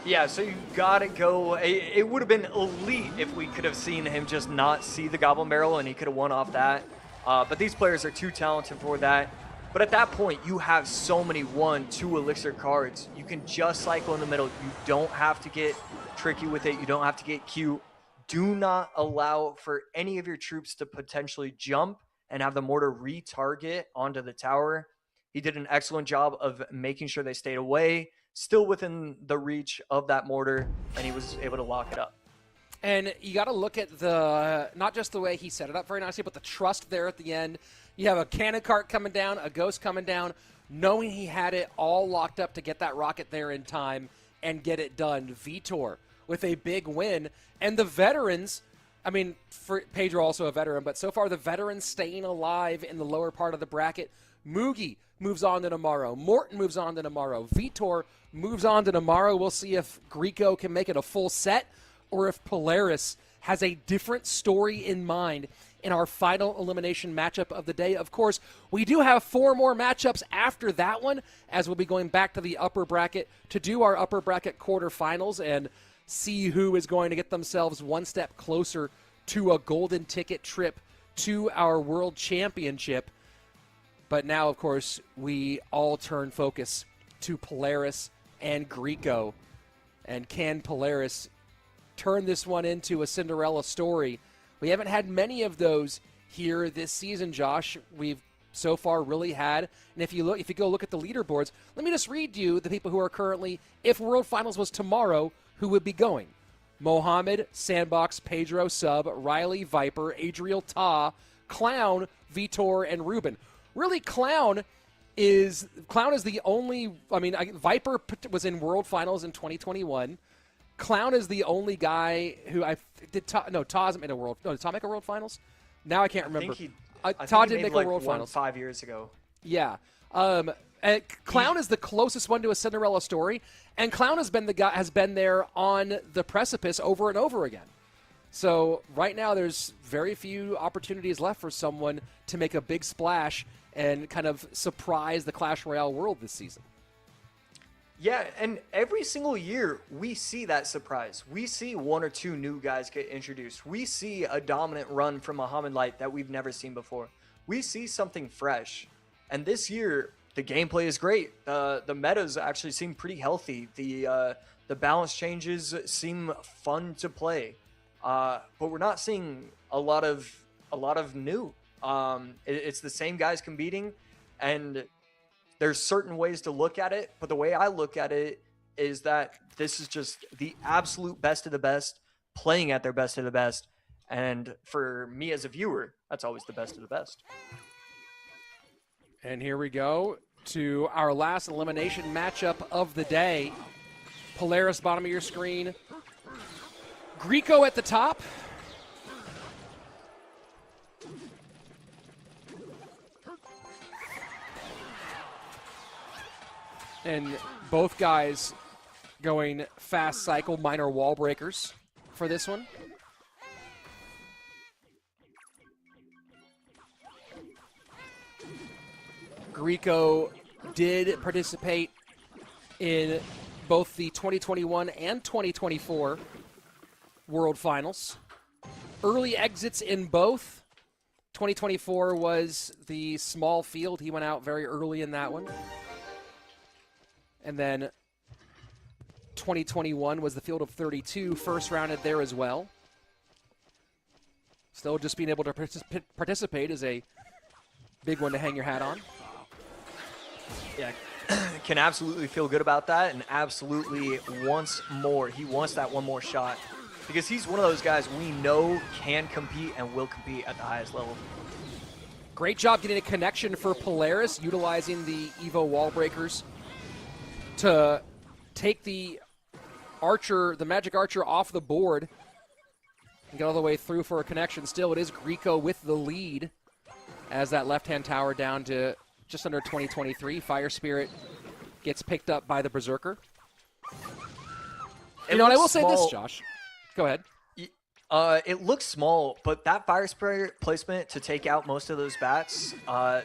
Yeah, so you gotta go. It would have been elite if we could have seen him just not see the Goblin Barrel and he could have won off that. But these players are too talented for that. But at that point, you have so many 1-2 elixir cards. You can just cycle in the middle. You don't have to get tricky with it. You don't have to get cute. Do not allow for any of your troops to potentially jump and have the mortar retarget onto the tower. He did an excellent job of making sure they stayed away, still within the reach of that mortar, and he was able to lock it up. And you got to look at not just the way he set it up very nicely, but the trust there at the end. You have a cannon cart coming down, a ghost coming down, knowing he had it all locked up to get that rocket there in time and get it done. Vitor with a big win. And the veterans, I mean, for Pedro also a veteran, but so far the veterans staying alive in the lower part of the bracket. Mugi moves on to tomorrow. Morton moves on to tomorrow. Vitor moves on to tomorrow. We'll see if Greco can make it a full set or if Polaris has a different story in mind in our final elimination matchup of the day. Of course, we do have 4 more matchups after that one, as we'll be going back to the upper bracket to do our upper bracket quarterfinals and see who is going to get themselves one step closer to a golden ticket trip to our world championship. But now, of course, we all turn focus to Polaris and Greco. And can Polaris turn this one into a Cinderella story? We haven't had many of those here this season, Josh. We've so far really had. And if you go look at the leaderboards, let me just read you the people who are currently, if World Finals was tomorrow, who would be going. Mohammed, Sandbox, Pedro, Sub, Riley, Viper, Adriel, Ta, Clown, Vitor, and Ruben. Really, Clown is the only, Viper was in World Finals in 2021. Clown is the only guy who did Ta hasn't made a world. No, did Ta make a World Finals? Now I can't remember. Ta did make a World Finals 5 years ago. Yeah. And Clown is the closest one to a Cinderella story, and Clown has been there on the precipice over and over again. So right now there's very few opportunities left for someone to make a big splash and kind of surprise the Clash Royale world this season. Yeah, and every single year we see that surprise. We see 1 or 2 new guys get introduced. We see a dominant run from Muhammad Light that we've never seen before. We see something fresh. And this year, the gameplay is great. The metas actually seem pretty healthy. The balance changes seem fun to play. But we're not seeing a lot of new. It's the same guys competing, and there's certain ways to look at it. But the way I look at it is that this is just the absolute best of the best playing at their best of the best. And for me as a viewer, that's always the best of the best. And here we go to our last elimination matchup of the day. Polaris, bottom of your screen. Greco at the top. And both guys going fast cycle, minor wall breakers for this one. Greco did participate in both the 2021 and 2024 World Finals. Early exits in both. 2024 was the small field. He went out very early in that one. And then 2021 was the field of 32, first rounded there as well. Still just being able to participate is a big one to hang your hat on. Yeah, can absolutely feel good about that, and absolutely wants more. He wants that one more shot because he's one of those guys we know can compete and will compete at the highest level. Great job getting a connection for Polaris, utilizing the Evo wall breakers to take the Archer, the Magic Archer, off the board and get all the way through for a connection. Still, it is Greco with the lead as that left-hand tower down to just under 2023. Fire Spirit gets picked up by the Berserker. You know, and I will say this, Josh. Go ahead. It looks small, but that Fire Spirit placement to take out most of those bats,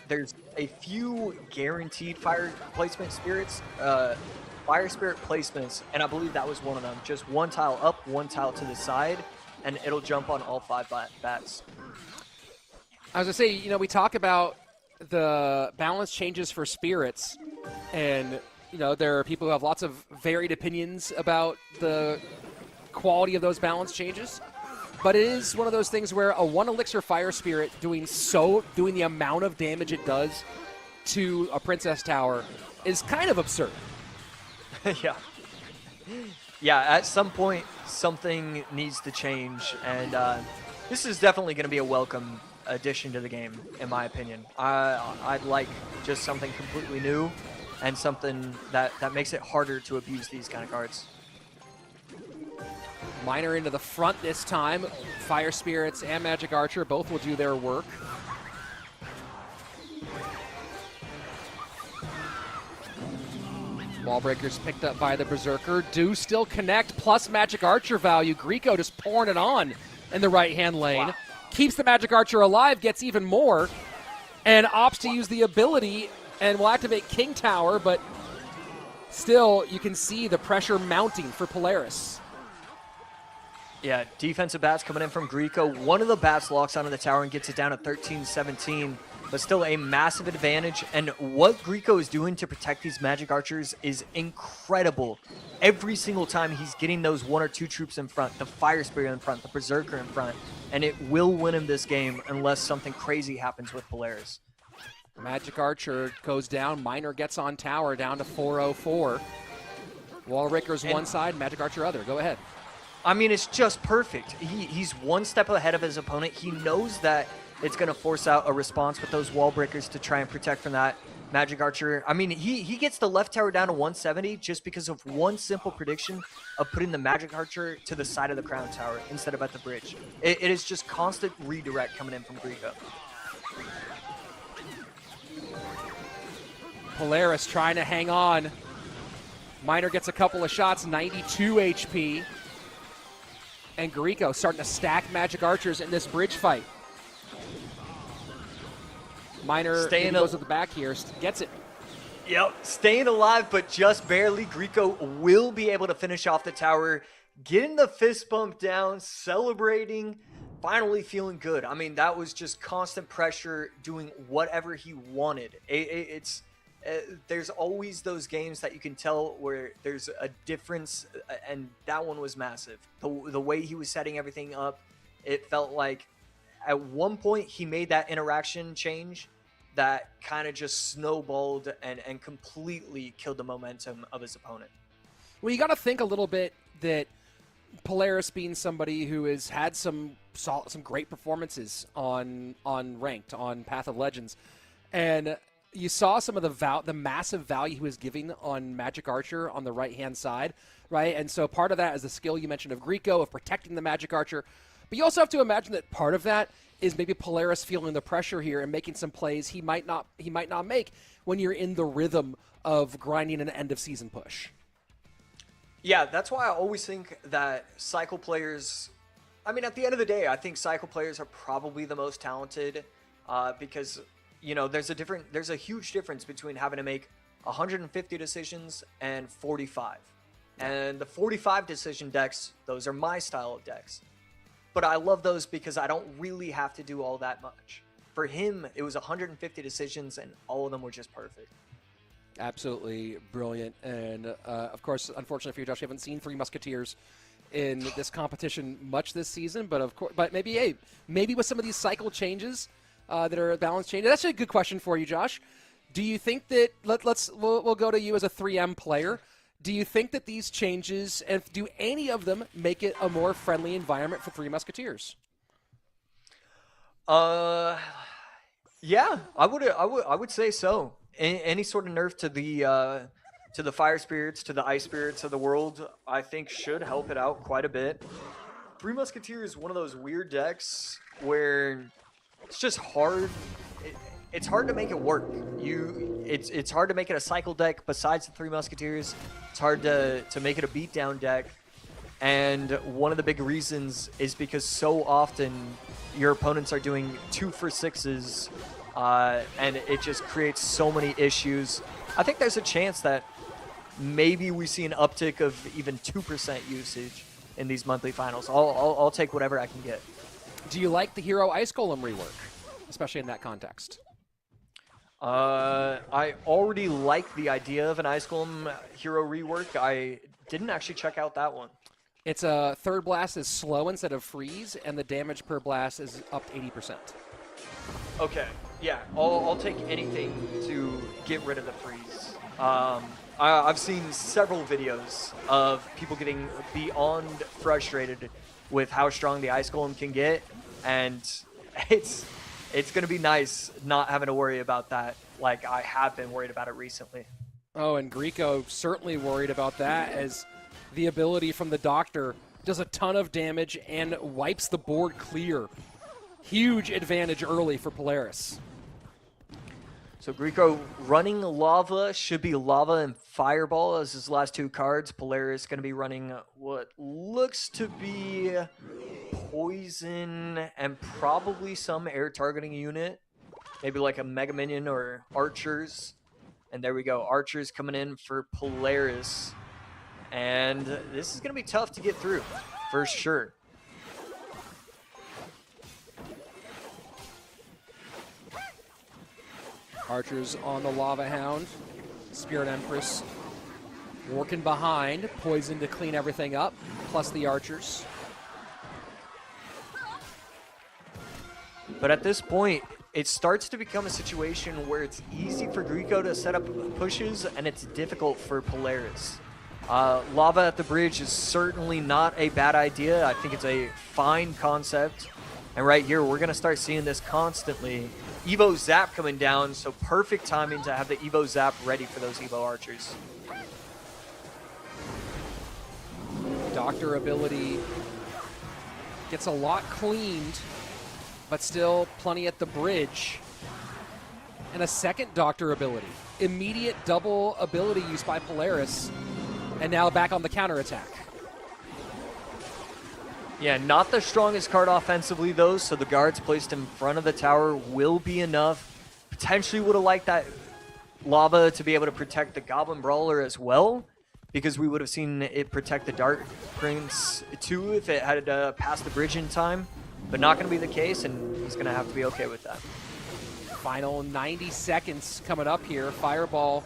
there's a few guaranteed Fire Spirit placements, and I believe that was one of them. Just one tile up, one tile to the side, and it'll jump on all 5 bats. I was going to say, you know, we talk about the balance changes for spirits, and, you know, there are people who have lots of varied opinions about the quality of those balance changes. But it is one of those things where a 1 elixir Fire Spirit doing the amount of damage it does to a Princess Tower is kind of absurd. Yeah, at some point, something needs to change, and this is definitely going to be a welcome addition to the game, in my opinion. I'd like just something completely new and something that makes it harder to abuse these kind of cards. Miner into the front this time. Fire Spirits and Magic Archer both will do their work. Wall breakers picked up by the Berserker. Do still connect, plus Magic Archer value. Greco just pouring it on in the right-hand lane. Wow. Keeps the Magic Archer alive, gets even more, and opts to use the ability and will activate King Tower, but still you can see the pressure mounting for Polaris. Yeah, defensive bats coming in from Greco. One of the bats locks onto the tower and gets it down to 13-17, but still a massive advantage. And what Greco is doing to protect these Magic Archers is incredible. Every single time he's getting those 1 or 2 troops in front, the Fire Spirit in front, the Berserker in front, and it will win him this game unless something crazy happens with Polaris. Magic Archer goes down. Miner gets on tower down to 404. Wall Breakers one side, Magic Archer other. Go ahead. I mean, it's just perfect. He's one step ahead of his opponent. He knows that it's going to force out a response with those wall breakers to try and protect from that Magic Archer. I mean, he gets the left tower down to 170 just because of one simple prediction of putting the Magic Archer to the side of the crown tower instead of at the bridge. It is just constant redirect coming in from Greco. Polaris trying to hang on. Miner gets a couple of shots, 92 HP. And Greco starting to stack Magic Archers in this bridge fight. Miner goes to the back here, gets it. Yep, staying alive, but just barely. Greco will be able to finish off the tower, getting the fist bump down, celebrating, finally feeling good. I mean, that was just constant pressure, doing whatever he wanted. It's there's always those games that you can tell where there's a difference, and that one was massive. The way he was setting everything up, it felt like at one point he made that interaction change that kind of just snowballed and completely killed the momentum of his opponent. Well, you got to think a little bit that Polaris being somebody who has had some great performances on Ranked, on Path of Legends, and you saw some of the massive value he was giving on Magic Archer on the right-hand side, right? And so part of that is the skill you mentioned of Grieco, of protecting the Magic Archer. But you also have to imagine that part of that is maybe Polaris feeling the pressure here and making some plays he might not make when you're in the rhythm of grinding an end-of-season push. Yeah, that's why I always think that Cycle players, I mean, at the end of the day, I think Cycle players are probably the most talented because, you know, there's a huge difference between having to make 150 decisions and 45. And the 45 decision decks, those are my style of decks. But I love those because I don't really have to do all that much. For him, it was 150 decisions and all of them were just perfect. Absolutely brilliant. And of course, unfortunately for you, Josh, you haven't seen Three Musketeers in this competition much this season, but maybe with some of these cycle changes that are balance changes. That's a good question for you, Josh. Do you think that we'll go to you as a 3M player? Do you think that these changes, and do any of them make it a more friendly environment for Three Musketeers? Yeah, I would say so. Any sort of nerf to the fire spirits, to the ice spirits of the world, I think should help it out quite a bit. Three Musketeers is one of those weird decks where it's just hard. It's hard to make it work. It's hard to make it a cycle deck besides the Three Musketeers. It's hard to make it a beatdown deck. And one of the big reasons is because so often your opponents are doing 2-for-6s, and it just creates so many issues. I think there's a chance that maybe we see an uptick of even 2% usage in these monthly finals. I'll take whatever I can get. Do you like the Hero Ice Golem rework, especially in that context? I already like the idea of an Ice Golem hero rework. I didn't actually check out that one. It's a third blast is slow instead of freeze, and the damage per blast is up to 80%. Okay, yeah, I'll take anything to get rid of the freeze. I've seen several videos of people getting beyond frustrated with how strong the Ice Golem can get, and it's going to be nice not having to worry about that like I have been worried about it recently. Oh, and Grieco certainly worried about that, as the ability from the Doctor does a ton of damage and wipes the board clear. Huge advantage early for Polaris. So Grieco running Lava, should be Lava and Fireball as his last two cards. Polaris going to be running what looks to be Poison and probably some air targeting unit. Maybe like a Mega Minion or Archers. And there we go, Archers coming in for Polaris. And this is going to be tough to get through, for sure. Archers on the Lava Hound. Spirit Empress working behind. Poison to clean everything up, plus the Archers. But at this point, it starts to become a situation where it's easy for Grieco to set up pushes, and it's difficult for Polaris. Lava at the bridge is certainly not a bad idea. I think it's a fine concept. And right here, we're going to start seeing this constantly. Evo Zap coming down, so perfect timing to have the Evo Zap ready for those Evo Archers. Doctor ability gets a lot cleaned, but still plenty at the bridge. And a second Doctor ability. Immediate double ability use by Polaris. And now back on the counterattack. Yeah, not the strongest card offensively, though, so the guards placed in front of the tower will be enough. Potentially would have liked that Lava to be able to protect the Goblin Brawler as well, because we would have seen it protect the Dark Prince too if it had passed the bridge in time. But not going to be the case, and he's going to have to be okay with that. Final 90 seconds coming up here. Fireball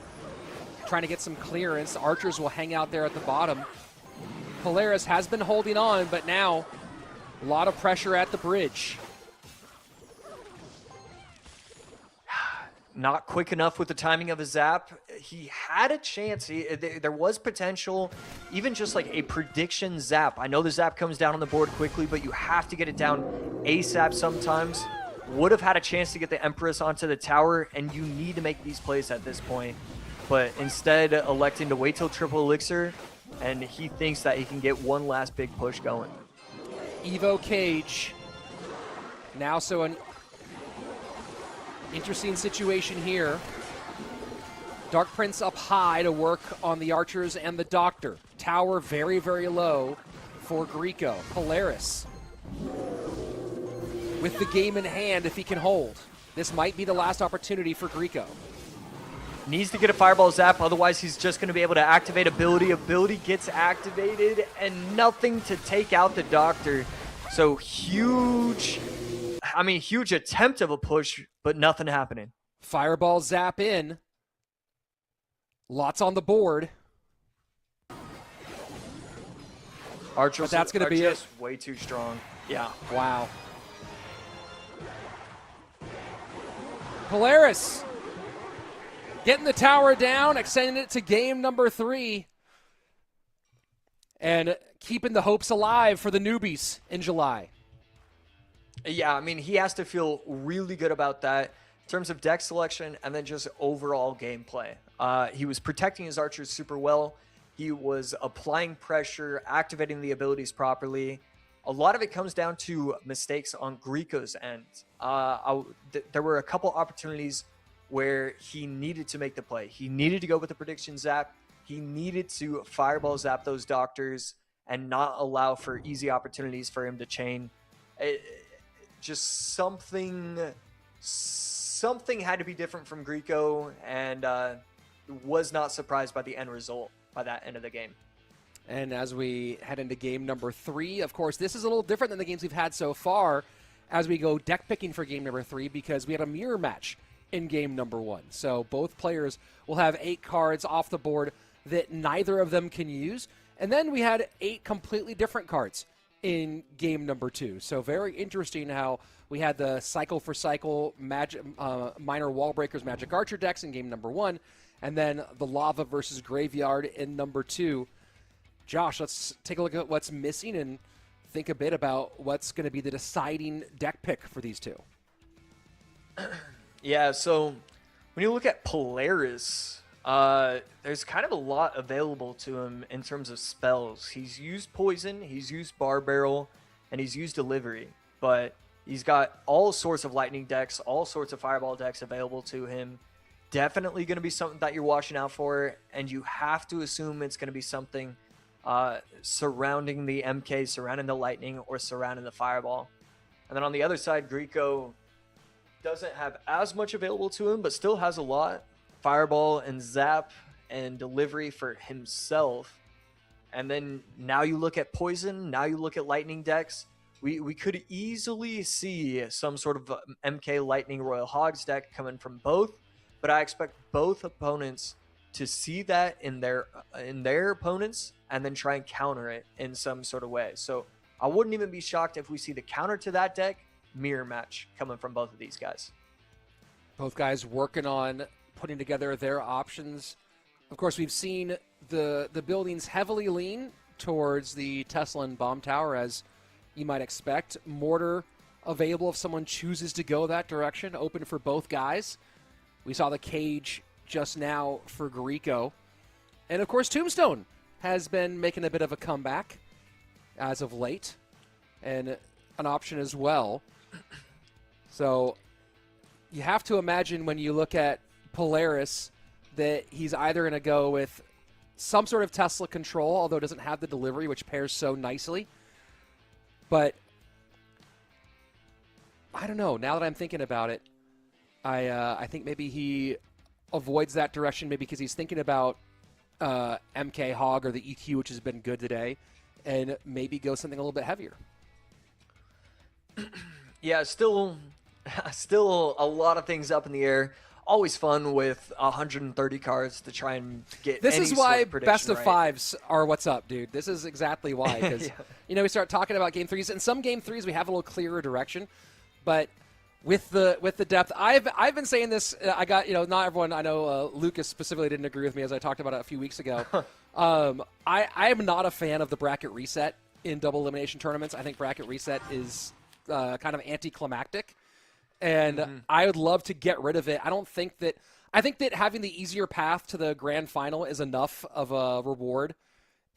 trying to get some clearance. Archers will hang out there at the bottom. Polaris has been holding on, but now a lot of pressure at the bridge. Not quick enough with the timing of his zap. He had a chance. There was potential, even just like a prediction zap. I know the zap comes down on the board quickly, but you have to get it down ASAP sometimes. Would have had a chance to get the Empress onto the tower, and you need to make these plays at this point. But instead, electing to wait till triple elixir, and he thinks that he can get one last big push going. Evo Cage. Now so an interesting situation here. Dark Prince up high to work on the Archers and the Doctor. Tower very, very low for Greco. Polaris with the game in hand if he can hold. This might be the last opportunity for Greco. Needs to get a Fireball Zap, otherwise he's just going to be able to activate ability. Ability gets activated, and nothing to take out the Doctor. So huge attempt of a push, but nothing happening. Fireball Zap in. Lots on the board. Archers But that's going to be just way too strong. Yeah. Wow. Polaris getting the tower down, extending it to game number 3. And keeping the hopes alive for the newbies in July. Yeah, I mean, he has to feel really good about that in terms of deck selection and then just overall gameplay. He was protecting his archers super well. He was applying pressure, activating the abilities properly. A lot of it comes down to mistakes on Greco's end. There were a couple opportunities where he needed to make the play. He needed to go with the prediction zap. He needed to Fireball Zap those Doctors and not allow for easy opportunities for him to chain. Just something had to be different from Greco, and was not surprised by the end result by that end of the game. And as we head into game number 3, of course, this is a little different than the games we've had so far as we go deck picking for game number 3, because we had a mirror match in game number 1. So both players will have 8 cards off the board that neither of them can use. And then we had 8 completely different cards in game number 2. So very interesting how we had the cycle for cycle magic, minor wall breakers magic archer decks in game number 1, and then the lava versus graveyard in number 2. Josh, let's take a look at what's missing and think a bit about what's going to be the deciding deck pick for these two. Yeah, so when you look at Polaris, there's kind of a lot available to him in terms of spells. He's used Poison, he's used Bar Barrel, and he's used Delivery. But he's got all sorts of Lightning decks, all sorts of Fireball decks available to him. Definitely going to be something that you're watching out for, and you have to assume it's going to be something surrounding the MK, surrounding the Lightning, or surrounding the Fireball. And then on the other side, Greco doesn't have as much available to him, but still has a lot. Fireball and Zap and Delivery for himself. And then now you look at Poison, now you look at Lightning decks. We could easily see some sort of MK Lightning Royal Hogs deck coming from both, but I expect both opponents to see that in their opponents and then try and counter it in some sort of way. So I wouldn't even be shocked if we see the counter to that deck mirror match coming from both of these guys. Both guys working on putting together their options. Of course, we've seen the buildings heavily lean towards the Tesla and Bomb Tower, as you might expect. Mortar available if someone chooses to go that direction, open for both guys. We saw the cage just now for Greco. And of course, Tombstone has been making a bit of a comeback as of late, and an option as well. So you have to imagine when you look at Polaris that he's either going to go with some sort of Tesla control, although it doesn't have the delivery, which pairs so nicely. But I don't know. Now that I'm thinking about it, I think maybe he avoids that direction, maybe because he's thinking about MK Hog or the EQ, which has been good today, and maybe go something a little bit heavier. Yeah, still Still a lot of things up in the air. Always fun with 130 cards to try and get This any is why sort of prediction best of right. fives are what's up, dude. This is exactly why. Because, Yeah. we start talking about game threes. In some game threes, we have a little clearer direction. But with the depth, I've been saying this. I got, not everyone, I know Lucas specifically didn't agree with me as I talked about it a few weeks ago. I am not a fan of the bracket reset in double elimination tournaments. I think bracket reset is kind of anticlimactic. And I would love to get rid of it. I think that having the easier path to the grand final is enough of a reward.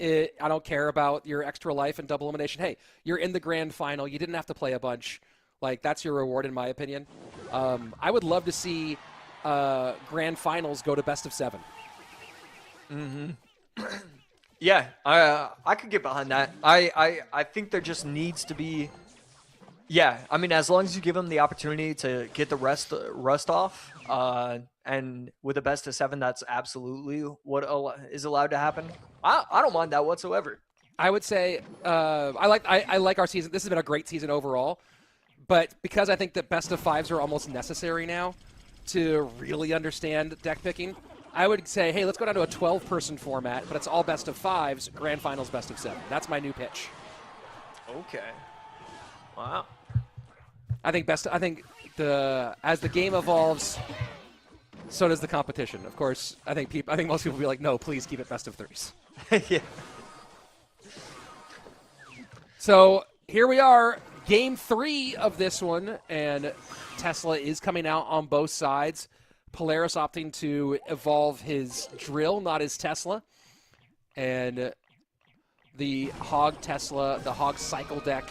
I don't care about your extra life and double elimination. Hey, you're in the grand final. You didn't have to play a bunch. Like, that's your reward, in my opinion. I would love to see grand finals go to best of 7. Yeah, I could get behind that. I think there just needs to be. Yeah, I mean, as long as you give them the opportunity to get the rust off, and with a best of 7, that's absolutely what is allowed to happen. I don't mind that whatsoever. I would say I like our season. This has been a great season overall, but because I think that best of 5s are almost necessary now to really understand deck picking, I would say, hey, let's go down to a 12-person format, but it's all best of 5s, grand finals, best of 7. That's my new pitch. Okay. Wow. I think as the game evolves, so does the competition. Of course, I think most people will be like, no, please keep it best of 3s. Yeah. So here we are, game 3 of this one, and Tesla is coming out on both sides. Polaris opting to evolve his drill, not his Tesla. And the Hog Tesla, the Hog cycle deck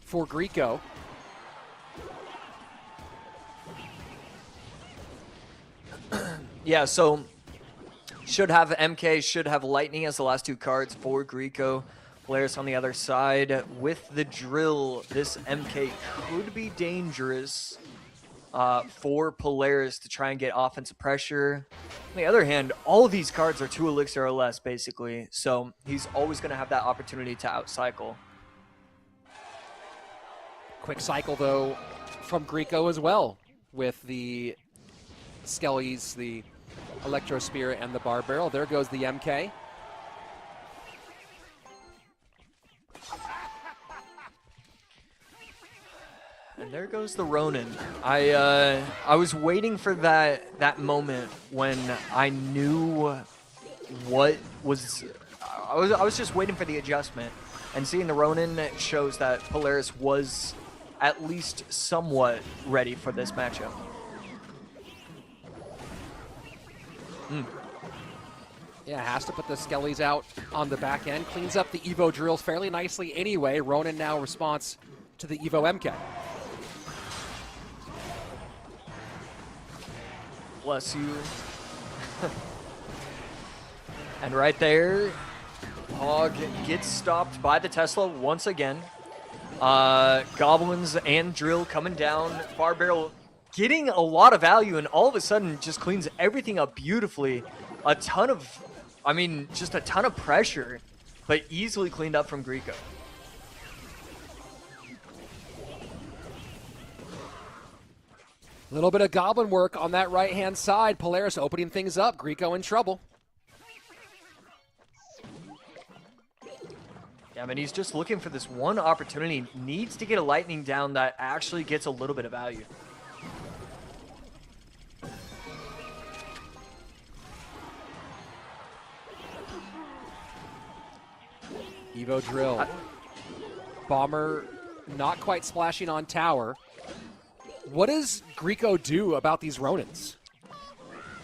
for Greco. Yeah, so should have MK, should have Lightning as the last 2 cards for Greco. Polaris on the other side. With the drill, this MK could be dangerous for Polaris to try and get offensive pressure. On the other hand, all of these cards are 2 elixir or less, basically. So he's always going to have that opportunity to outcycle. Quick cycle, though, from Greco as well, with the Skellies, the Electro Spirit, and the Bar Barrel. There goes the MK. And there goes the Ronin. I was waiting for that moment when I knew what was. I was just waiting for the adjustment, and seeing the Ronin shows that Polaris was at least somewhat ready for this matchup. Yeah, has to put the Skellies out on the back end. Cleans up the Evo drills fairly nicely anyway. Ronin now response to the Evo MK. Bless you. And right there, Hog gets stopped by the Tesla once again. Goblins and Drill coming down. Bar Barrel getting a lot of value, and all of a sudden just cleans everything up beautifully. Just a ton of pressure, but easily cleaned up from Greco. A little bit of goblin work on that right-hand side. Polaris opening things up. Greco in trouble. Yeah, I mean, he's just looking for this one opportunity. Needs to get a lightning down that actually gets a little bit of value. Evo drill. Bomber not quite splashing on tower. What does Greco do about these Ronins?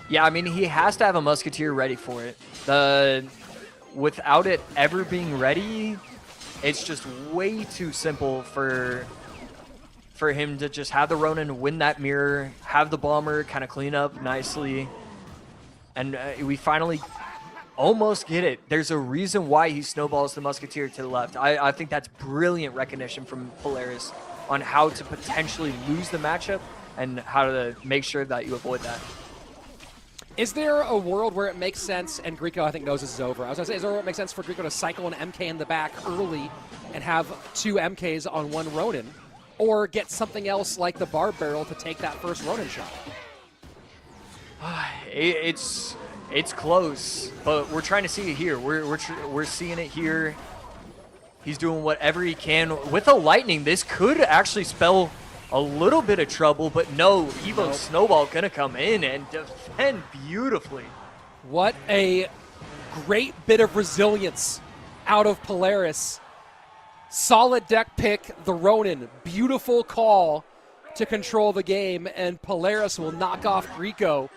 Yeah, I mean, he has to have a Musketeer ready for it. Without it ever being ready, it's just way too simple for him to just have the Ronin win that mirror, have the Bomber kind of clean up nicely, and we finally almost get it. There's a reason why he snowballs the Musketeer to the left. I think that's brilliant recognition from Polaris on how to potentially lose the matchup and how to make sure that you avoid that. Is there a world where it makes sense, and Greco I think knows this is over, I was going to say, is there a world where it makes sense for Greco to cycle an MK in the back early and have 2 MKs on 1 Ronin? or get something else like the Barb Barrel to take that first Ronin shot. It's close, but we're trying to see it here. We're seeing it here. He's doing whatever he can. With a lightning, this could actually spell a little bit of trouble, but no, Evo Snowball gonna come in and defend beautifully. What a great bit of resilience out of Polaris. Solid deck pick, the Ronin. Beautiful call to control the game, and Polaris will knock off Grieco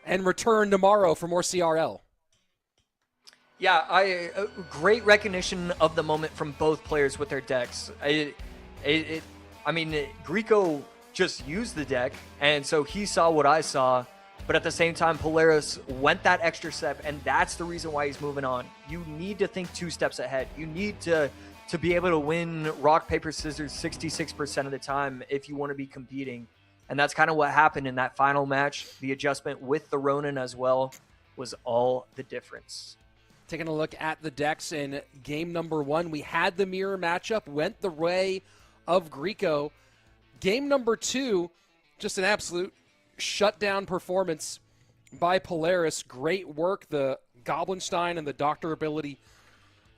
and return tomorrow for more CRL. Yeah, great recognition of the moment from both players with their decks. I mean, Grieco just used the deck, and so he saw what I saw, but at the same time, Polaris went that extra step, and that's the reason why he's moving on. You need to think 2 steps ahead. You need to be able to win rock, paper, scissors 66% of the time if you want to be competing. And that's kind of what happened in that final match. The adjustment with the Ronin as well was all the difference. Taking a look at the decks in game number 1, we had the mirror matchup, went the way of Grieco. Game number 2, just an absolute shutdown performance by Polaris. Great work, the Goblinstein and the Doctor ability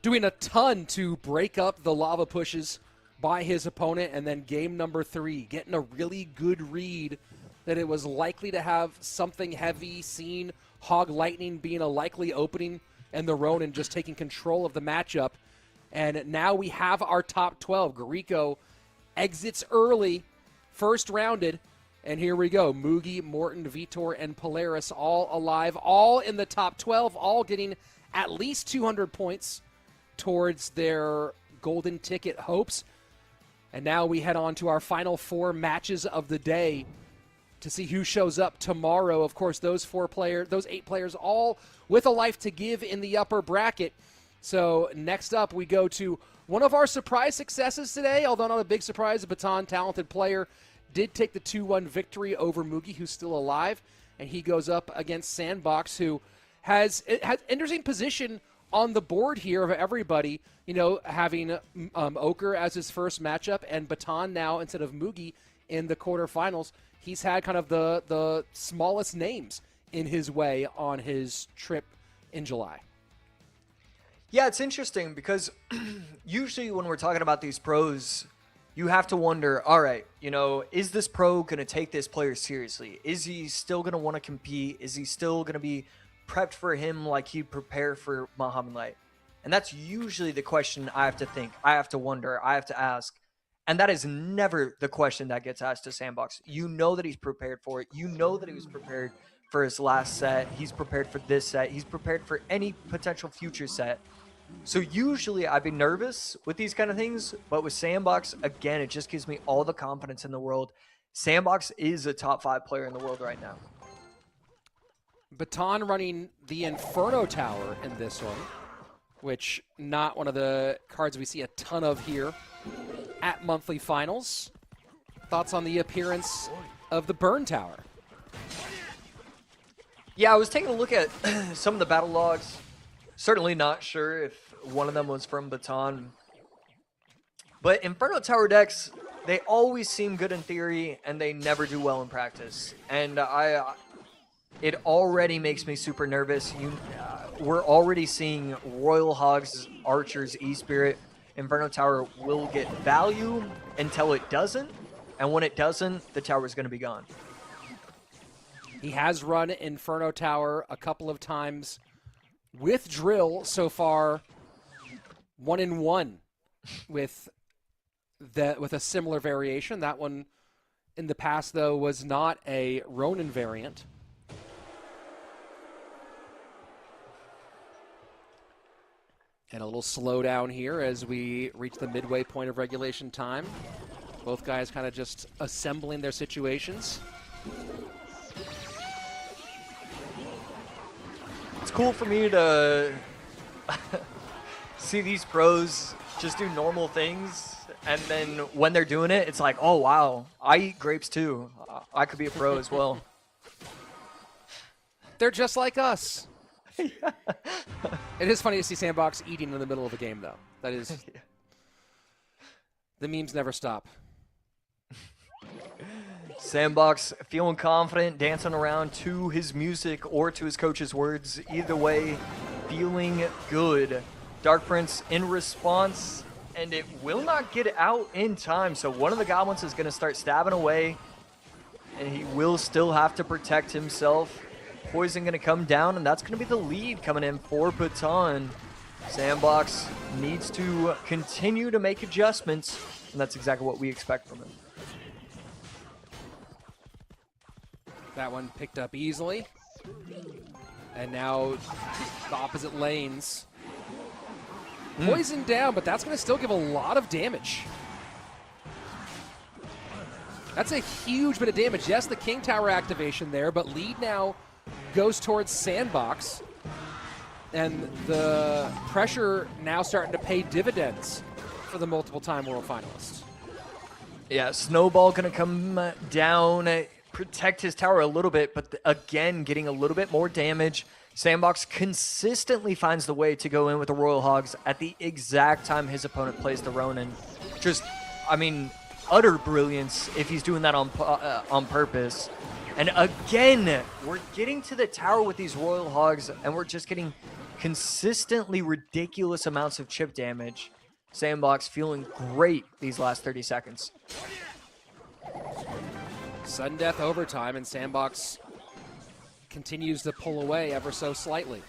doing a ton to break up the lava pushes by his opponent. And then game number 3, getting a really good read that it was likely to have something heavy, seen Hog Lightning being a likely opening, and the Ronin just taking control of the matchup. And now we have our top 12. Grieco exits early, first rounded, and here we go. Mugi, Morton, Vitor, and Polaris all alive, all in the top 12, all getting at least 200 points towards their golden ticket hopes. And now we head on to our final 4 matches of the day to see who shows up tomorrow. Of course, those 8 players, all with a life to give in the upper bracket. So next up, we go to one of our surprise successes today, although not a big surprise. A Baton talented player did take the 2-1 victory over Mugi, who's still alive, and he goes up against Sandbox, who has interesting position on the board here of everybody, you know, having Ochre as his first matchup and Baton now instead of Mugi in the quarterfinals. He's had kind of the smallest names in his way on his trip in July. Yeah, it's interesting because usually when we're talking about these pros, you have to wonder, all right, you know, is this pro going to take this player seriously? Is he still going to want to compete? Is he still going to be prepped for him like he'd prepare for Muhammad Light? And that's usually the question I have to think. I have to wonder. I have to ask. And that is never the question that gets asked to Sandbox. You know that he's prepared for it. You know that he was prepared for his last set. He's prepared for this set. He's prepared for any potential future set. So usually I'd be nervous with these kind of things, but with Sandbox, again, it just gives me all the confidence in the world. Sandbox is a top 5 player in the world right now. Baton running the Inferno Tower in this one, which not one of the cards we see a ton of here at monthly finals. Thoughts on the appearance of the Burn Tower? Yeah, I was taking a look at some of the battle logs. Certainly not sure if one of them was from Baton. But Inferno Tower decks, they always seem good in theory, and they never do well in practice. And it already makes me super nervous. We're already seeing Royal Hogs, Archers, E-Spirit. Inferno Tower will get value until it doesn't. And when it doesn't, the tower is going to be gone. He has run Inferno Tower a couple of times with Drill so far, 1-1 with a similar variation. That one in the past, though, was not a Ronin variant. And a little slowdown here as we reach the midway point of regulation time. Both guys kind of just assembling their situations. It's cool for me to see these pros just do normal things, and then when they're doing it, it's like, oh, wow, I eat grapes too. I could be a pro as well. They're just like us. It is funny to see Sandbox eating in the middle of a game, though. That is... The memes never stop. Sandbox feeling confident, dancing around to his music or to his coach's words. Either way, feeling good. Dark Prince in response, and it will not get out in time. So one of the goblins is going to start stabbing away, and he will still have to protect himself. Poison going to come down, and that's going to be the lead coming in for Baton. Sandbox needs to continue to make adjustments, and that's exactly what we expect from him. That one picked up easily. And now the opposite lanes. Poison down, but that's going to still give a lot of damage. That's a huge bit of damage. Yes, the King Tower activation there, but lead now goes towards Sandbox. And the pressure now starting to pay dividends for the multiple-time world finalists. Yeah, Snowball going to come down, protect his tower a little bit, but again, getting a little bit more damage. Sandbox consistently finds the way to go in with the Royal Hogs at the exact time his opponent plays the Ronin. Just, I mean, utter brilliance if he's doing that on purpose. And again, we're getting to the tower with these Royal Hogs, and we're just getting consistently ridiculous amounts of chip damage. Sandbox feeling great these last 30 seconds. Sudden death overtime, and Sandbox continues to pull away ever so slightly.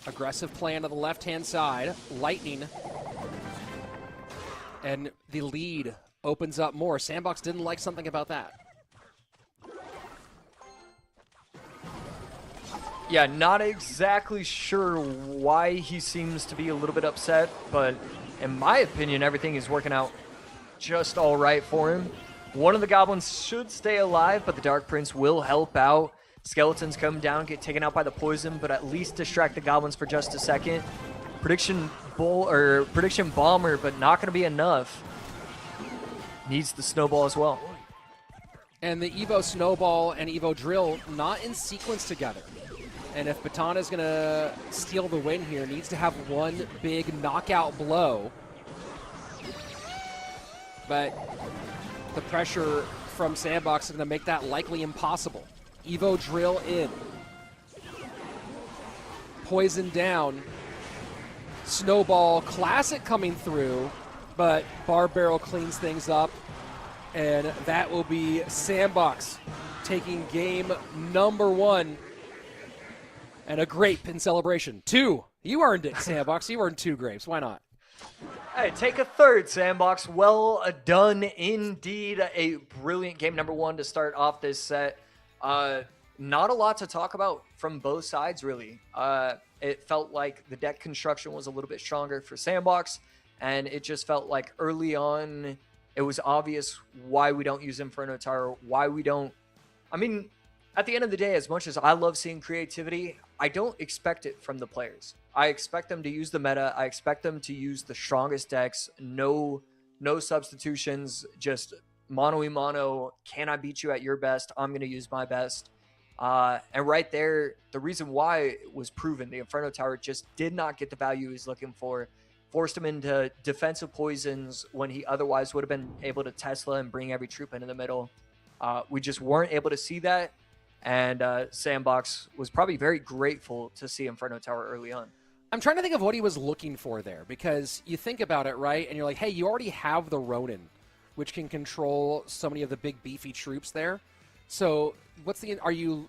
Aggressive play on the left-hand side. Lightning. And the lead opens up more. Sandbox didn't like something about that. Yeah, not exactly sure why he seems to be a little bit upset, but in my opinion, everything is working out just all right for him. One of the goblins should stay alive, but the Dark Prince will help out. Skeletons come down, get taken out by the poison, but at least distract the goblins for just a second. Prediction bomber, but not going to be enough. Needs the snowball as well. And the Evo Snowball and Evo Drill not in sequence together. And if Baton is going to steal the win here, needs to have one big knockout blow. But the pressure from Sandbox is going to make that likely impossible. Evo Drill in. Poison down. Snowball Classic coming through, but Barb Barrel cleans things up. And that will be Sandbox taking game number 1. And a grape in celebration. 2. You earned it, Sandbox. You earned 2 grapes. Why not? Hey, take a third, Sandbox. Well done indeed. A brilliant game number 1 to start off this set. Not a lot to talk about from both sides, really. It felt like the deck construction was a little bit stronger for Sandbox, and it just felt like early on it was obvious why we don't use Inferno Tower, why we don't... I mean, at the end of the day, as much as I love seeing creativity, I don't expect it from the players. I expect them to use the meta. I expect them to use the strongest decks. No substitutions, just mono-y-mono. Can I beat you at your best? I'm going to use my best. And right there, the reason why it was proven, the Inferno Tower just did not get the value he was looking for. Forced him into defensive poisons when he otherwise would have been able to Tesla and bring every troop into the middle. We just weren't able to see that. And Sandbox was probably very grateful to see Inferno Tower early on. I'm trying to think of what he was looking for there, because you think about it, right? And you're like, hey, you already have the Ronin, which can control so many of the big beefy troops there. So what's the... Are you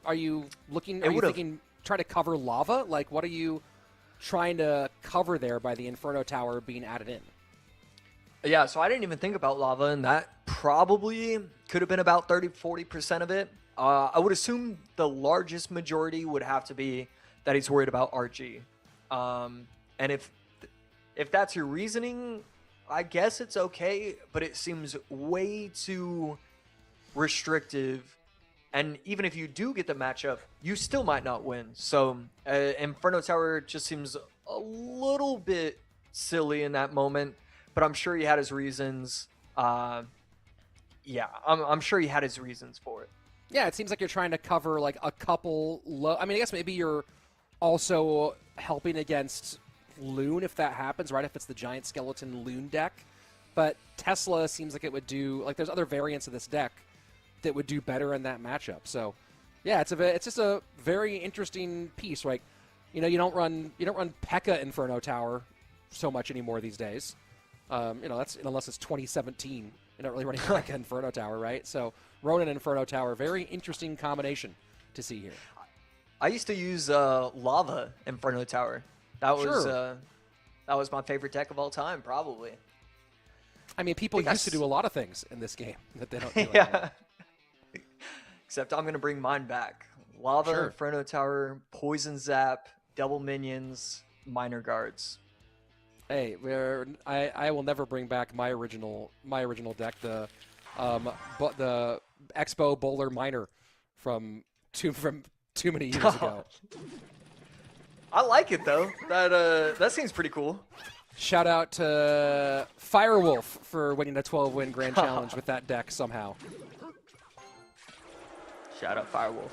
looking... Are you thinking try to cover lava? Like, what are you trying to cover there by the Inferno Tower being added in? Yeah, so I didn't even think about lava, and that probably could have been about 30-40% of it. I would assume the largest majority would have to be that he's worried about RG. And if that's your reasoning, I guess it's okay, but it seems way too restrictive. And even if you do get the matchup, you still might not win. So Inferno Tower just seems a little bit silly in that moment, but I'm sure he had his reasons. Yeah, I'm sure he had his reasons for it. Yeah, it seems like you're trying to cover like a couple low... I mean, I guess maybe you're also helping against Loon if that happens, right? If it's the giant skeleton Loon deck. But Tesla seems like it would do, like there's other variants of this deck that would do better in that matchup. So, yeah, it's just a very interesting piece. Like, you don't run P.E.K.K.A. Inferno Tower so much anymore these days. That's unless it's 2017. You're not really running P.E.K.K.A. Inferno Tower, right? So Ronin Inferno Tower, very interesting combination to see here. I used to use Lava Inferno Tower. That was my favorite deck of all time, probably. I mean, people used to do a lot of things in this game that they don't do yeah. anymore. Except I'm going to bring mine back. Lava, Sure. Inferno Tower, Poison Zap, Double Minions, Minor Guards. Hey, I will never bring back my original deck, the Expo Bowler Miner from too many years ago. I like it though. That seems pretty cool. Shout out to Firewolf for winning a 12-win Grand Challenge with that deck somehow. Shout out Firewolf.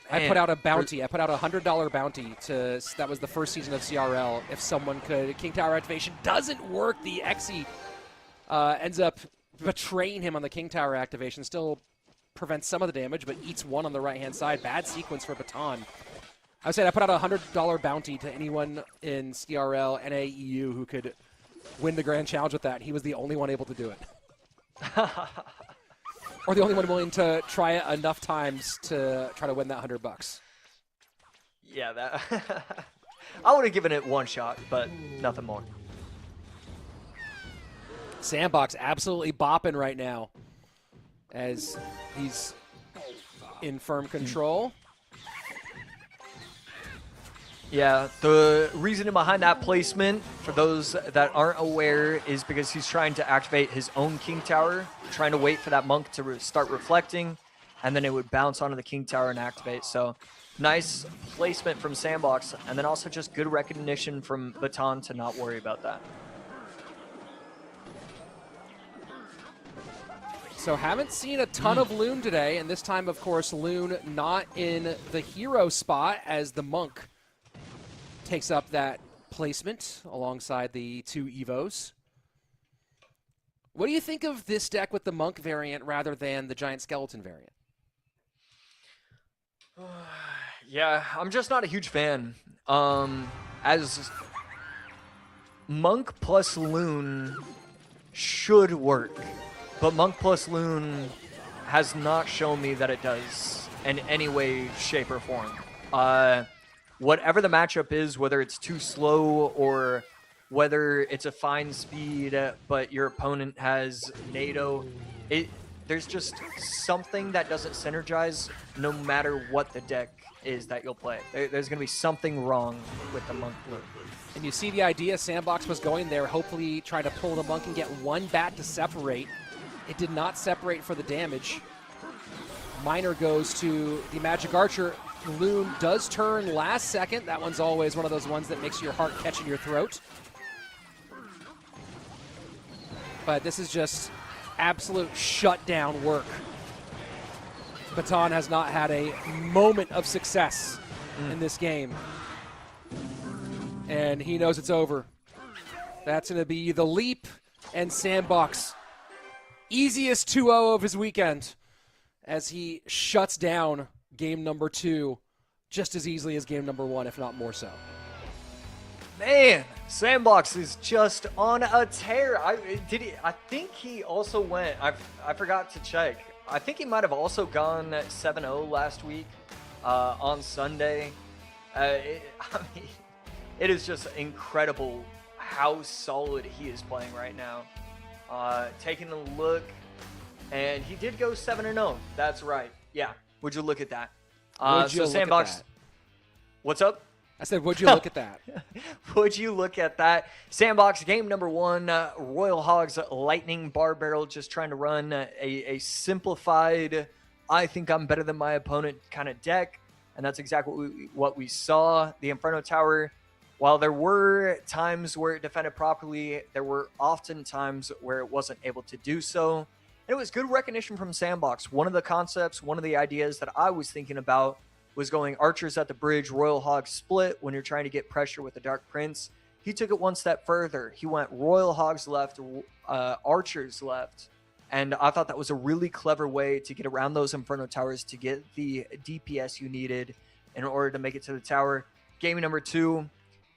I put out a bounty. I put out a $100 bounty that was the first season of CRL. If someone could, King Tower activation doesn't work. The Exy ends up betraying him on the King Tower activation. Still prevents some of the damage, but eats one on the right-hand side. Bad sequence for Baton. I would say I put out a $100 bounty to anyone in CRL, NAEU who could win the Grand Challenge with that. He was the only one able to do it. Or the only one willing to try it enough times to try to win that $100. Yeah, that I would have given it one shot, but nothing more. Sandbox absolutely bopping right now as he's in firm control. Yeah, the reasoning behind that placement, for those that aren't aware, is because he's trying to activate his own King Tower, trying to wait for that monk to start reflecting, and then it would bounce onto the King Tower and activate. So nice placement from Sandbox, and then also just good recognition from Baton to not worry about that. So haven't seen a ton of Loon today, and this time, of course, Loon not in the hero spot as the monk takes up that placement alongside the two Evos. What do you think of this deck with the monk variant rather than the giant skeleton variant? Yeah, I'm just not a huge fan. As Monk plus Loon should work, but Monk plus Loon has not shown me that it does in any way, shape, or form. Whatever the matchup is, whether it's too slow or whether it's a fine speed, but your opponent has NATO, there's just something that doesn't synergize no matter what the deck is that you'll play. There's going to be something wrong with the Monk Blue. And you see the idea Sandbox was going there, hopefully trying to pull the monk and get one bat to separate. It did not separate for the damage. Miner goes to the Magic Archer. Loon does turn last second. That one's always one of those ones that makes your heart catch in your throat. But this is just absolute shutdown work. Baton has not had a moment of success in this game. And he knows it's over. That's going to be the leap and Sandbox. Easiest 2-0 of his weekend as he shuts down game number 2 just as easily as game number 1, if not more so. Man, Sandbox is just on a tear. I think he also went, I forgot to check. I think he might have also gone 7-0 last week on Sunday. It is just incredible how solid he is playing right now. Taking a look, and he did go 7-0. That's right. Yeah. Would you look at that? Would you look Sandbox, at that? What's up? I said, would you look at that? Would you look at that? Sandbox game number 1, Royal Hogs Lightning Bar Barrel, just trying to run a simplified, I think I'm better than my opponent kind of deck. And that's exactly what we saw. The Inferno Tower, while there were times where it defended properly, there were often times where it wasn't able to do so. And it was good recognition from Sandbox. One of the concepts, one of the ideas that I was thinking about was going archers at the bridge, Royal Hog split when you're trying to get pressure with the Dark Prince. He took it one step further. He went Royal Hogs left, archers left. And I thought that was a really clever way to get around those Inferno Towers to get the DPS you needed in order to make it to the tower. Game number 2,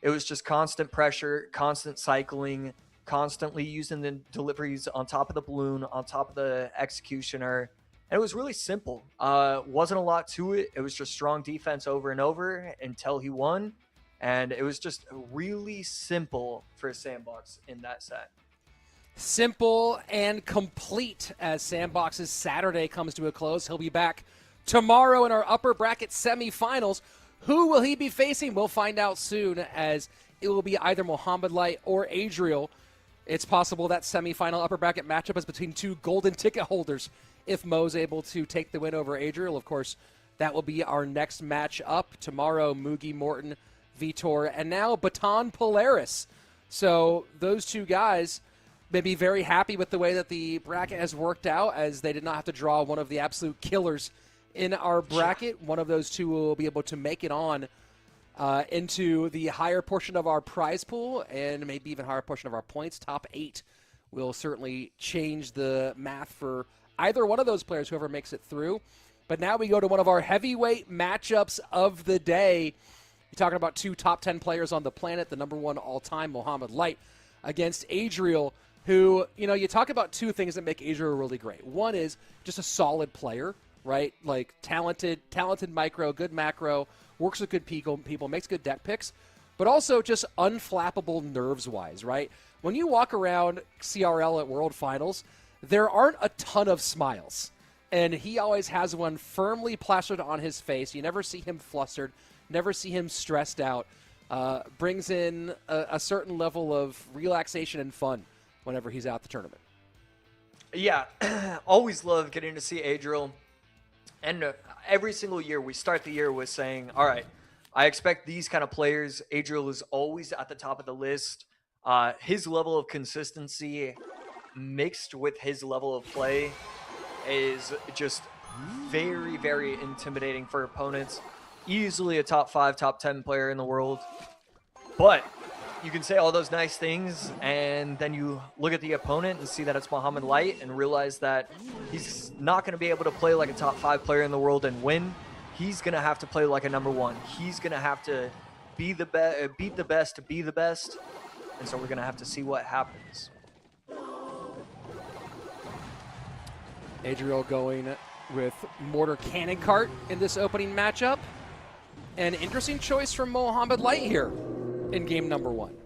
it was just constant pressure, constant cycling, constantly using the deliveries on top of the balloon, on top of the executioner. And it was really simple. Wasn't a lot to it. It was just strong defense over and over until he won. And it was just really simple for Sandbox in that set. Simple and complete as Sandbox's Saturday comes to a close. He'll be back tomorrow in our upper bracket semifinals. Who will he be facing? We'll find out soon, as it will be either Mohamed Light or Adriel. It's possible that semifinal upper bracket matchup is between two golden ticket holders. If Mo's able to take the win over Adriel, of course, that will be our next match up tomorrow. Mugi Morton, Vitor, and now Baton Polaris. So those two guys may be very happy with the way that the bracket has worked out, as they did not have to draw one of the absolute killers in our bracket. One of those two will be able to make it on into the higher portion of our prize pool, and maybe even higher portion of our points. Top 8 will certainly change the math for either one of those players, whoever makes it through. But now we go to one of our heavyweight matchups of the day. You're talking about two top 10 players on the planet, the number 1 all-time, Mohamed Light, against Adriel, who, you know, you talk about two things that make Adriel really great. One is just a solid player, right? Like talented micro, good macro, works with good people, makes good deck picks, but also just unflappable nerves-wise, right? When you walk around CRL at World Finals, there aren't a ton of smiles, and he always has one firmly plastered on his face. You never see him flustered, never see him stressed out. Brings in a certain level of relaxation and fun whenever he's out the tournament. Yeah, always love getting to see Adriel. And every single year, we start the year with saying, all right, I expect these kind of players. Adriel is always at the top of the list. His level of consistency mixed with his level of play is just very, very intimidating for opponents. Easily a top 5, top 10 player in the world. But you can say all those nice things, and then you look at the opponent and see that it's Mohamed Light and realize that he's not going to be able to play like a top 5 player in the world and win. He's going to have to play like a number 1. He's going to have to be the beat the best to be the best. And so we're going to have to see what happens. Adriel going with Mortar Cannon Cart in this opening matchup. An interesting choice from Mohamed Light here in game number 1.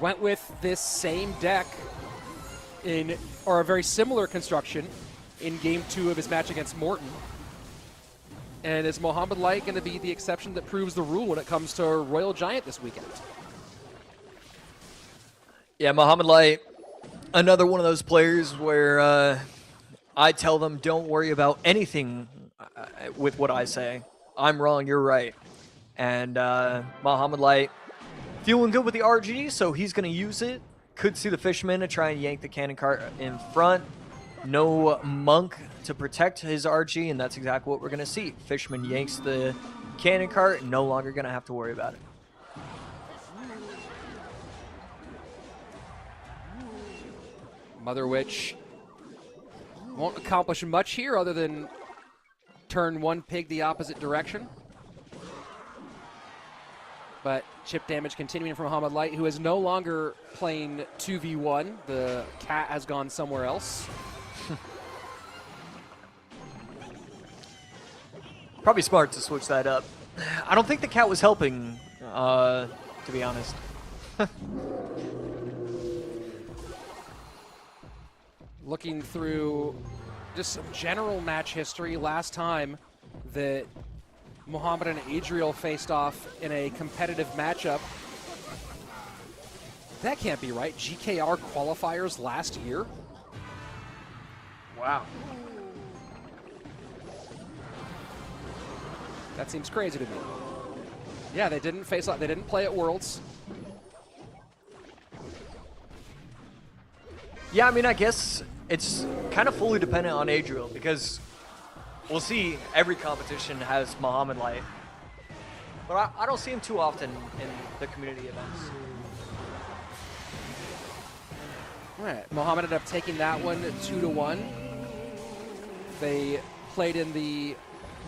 Went with this same deck or a very similar construction in game 2 of his match against Morton. And is Mohamed Light going to be the exception that proves the rule when it comes to Royal Giant this weekend? Yeah, Mohamed Light, another one of those players where I tell them don't worry about anything with what I say. I'm wrong, you're right. And Mohamed Light feeling good with the RG, so he's going to use it. Could see the Fisherman to try and yank the cannon cart in front. No Monk to protect his RG, and that's exactly what we're going to see. Fisherman yanks the cannon cart, no longer going to have to worry about it. Mother Witch won't accomplish much here other than turn one pig the opposite direction. But chip damage continuing from Mohamed Light, who is no longer playing 2v1. The cat has gone somewhere else. Probably smart to switch that up. I don't think the cat was helping, to be honest. Looking through just some general match history, last time that Mohamed and Adriel faced off in a competitive matchup. That can't be right. GKR qualifiers last year? Wow. That seems crazy to me. Yeah, they didn't face off. They didn't play at Worlds. Yeah, I mean, I guess it's kind of fully dependent on Adriel because we'll see. Every competition has Mohamed Light. But I don't see him too often in the community events. All right, Mohamed ended up taking that one 2-1. They played in the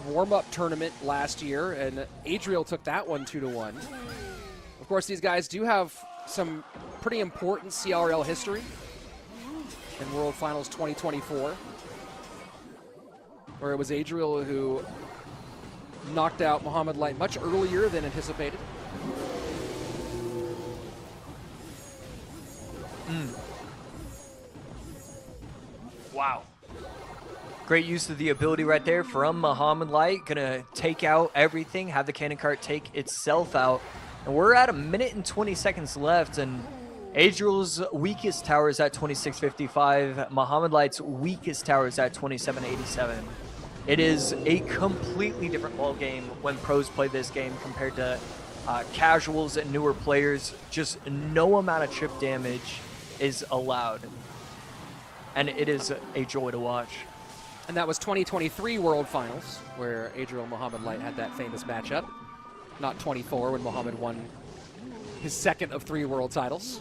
warm-up tournament last year, and Adriel took that one 2-1. Of course, these guys do have some pretty important CRL history in World Finals 2024, where it was Adriel who knocked out Mohamed Light much earlier than anticipated. Wow. Great use of the ability right there from Mohamed Light. Gonna take out everything, have the cannon cart take itself out. And we're at 1 minute and 20 seconds left, and Adriel's weakest tower is at 2655. Mohamed Light's weakest tower is at 2787. It is a completely different ball game when pros play this game compared to casuals and newer players. Just no amount of chip damage is allowed. And it is a joy to watch. And that was 2023 World Finals, where Adriel and Mohamed Light had that famous matchup. Not 24, when Mohamed won his second of 3 world titles.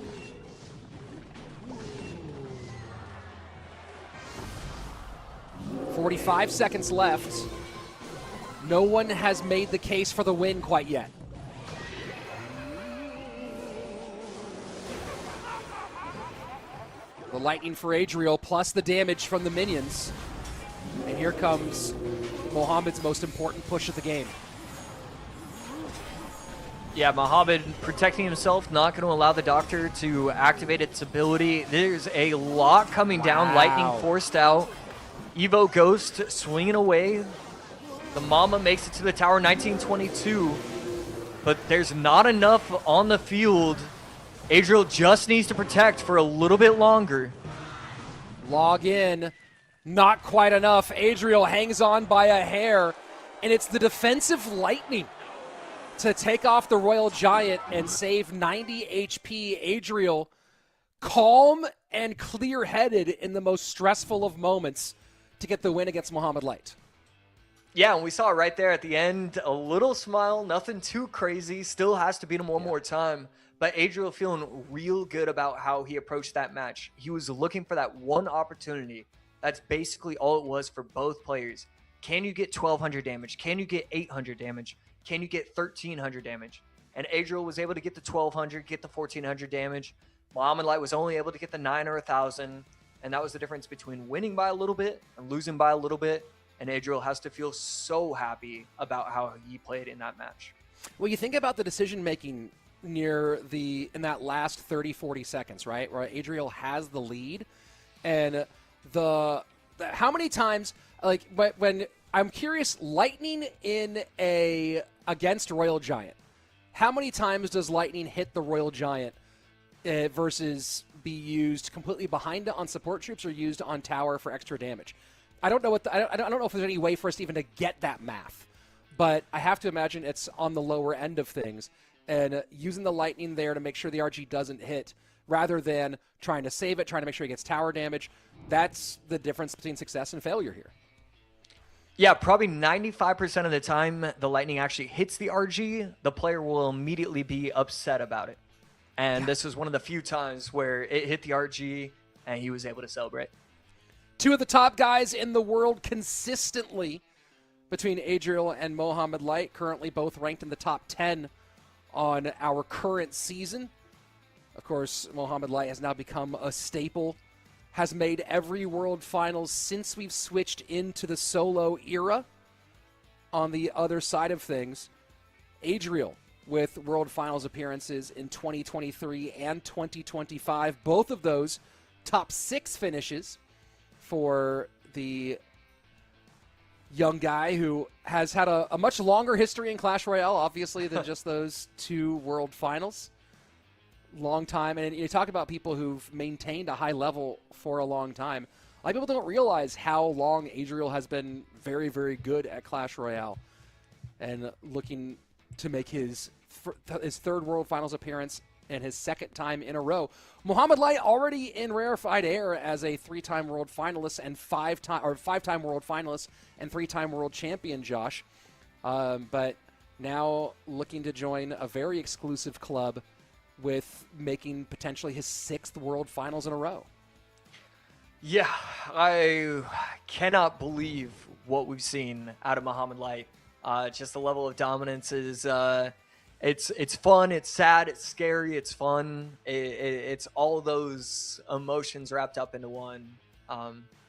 "45 seconds left. No one has made the case for the win quite yet. The lightning for Adriel, plus the damage from the minions. And here comes Mohamed's most important push of the game. Yeah, Mohamed protecting himself, not going to allow the Doctor to activate its ability. There's a lot coming down, lightning forced out. Evo Ghost swinging away. The Mama makes it to the tower, 1922. But there's not enough on the field. Adriel just needs to protect for a little bit longer. Log in. Not quite enough. Adriel hangs on by a hair. And it's the defensive lightning to take off the Royal Giant and save 90 HP. Adriel, calm and clear-headed in the most stressful of moments to get the win against Mohamed Light. Yeah, and we saw it right there at the end. A little smile, nothing too crazy. Still has to beat him one more time. But Adriel feeling real good about how he approached that match. He was looking for that one opportunity. That's basically all it was for both players. Can you get 1,200 damage? Can you get 800 damage? Can you get 1,300 damage? And Adriel was able to get the 1,200, get the 1,400 damage. Mohamed Light was only able to get the 9 or 1,000. And that was the difference between winning by a little bit and losing by a little bit. And Adriel has to feel so happy about how he played in that match. Well, you think about the decision-making in that last 30, 40 seconds, right? Where Adriel has the lead. And how many times, like, when I'm curious, Lightning against Royal Giant, how many times does Lightning hit the Royal Giant versus be used completely behind it on support troops or used on tower for extra damage? I don't know I don't know if there's any way for us to even to get that math, but I have to imagine it's on the lower end of things, and using the Lightning there to make sure the RG doesn't hit rather than trying to save it, trying to make sure he gets tower damage. That's the difference between success and failure here. Yeah, probably 95% of the time the Lightning actually hits the RG, the player will immediately be upset about it. And this was one of the few times where it hit the RG and he was able to celebrate. Two of the top guys in the world consistently between Adriel and Mohamed Light, currently both ranked in the top 10 on our current season. Of course, Mohamed Light has now become a staple, has made every World Finals since we've switched into the solo era. On the other side of things, Adriel with World Finals appearances in 2023 and 2025, both of those top 6 finishes for the young guy who has had a much longer history in Clash Royale, obviously, than just those 2 World Finals. Long time. And you talk about people who've maintained a high level for a long time. A lot of people don't realize how long Adriel has been very, very good at Clash Royale and looking to make his 3rd World Finals appearance and his second time in a row. Muhammad Light already in rarefied air as a 3-time world finalist and 5-time world finalist and 3-time world champion, Josh. But now looking to join a very exclusive club with making potentially his 6th world finals in a row. Yeah, I cannot believe what we've seen out of Muhammad Light. Just the level of dominance is it's fun, it's sad, it's scary, it's fun. It's all those emotions wrapped up into one.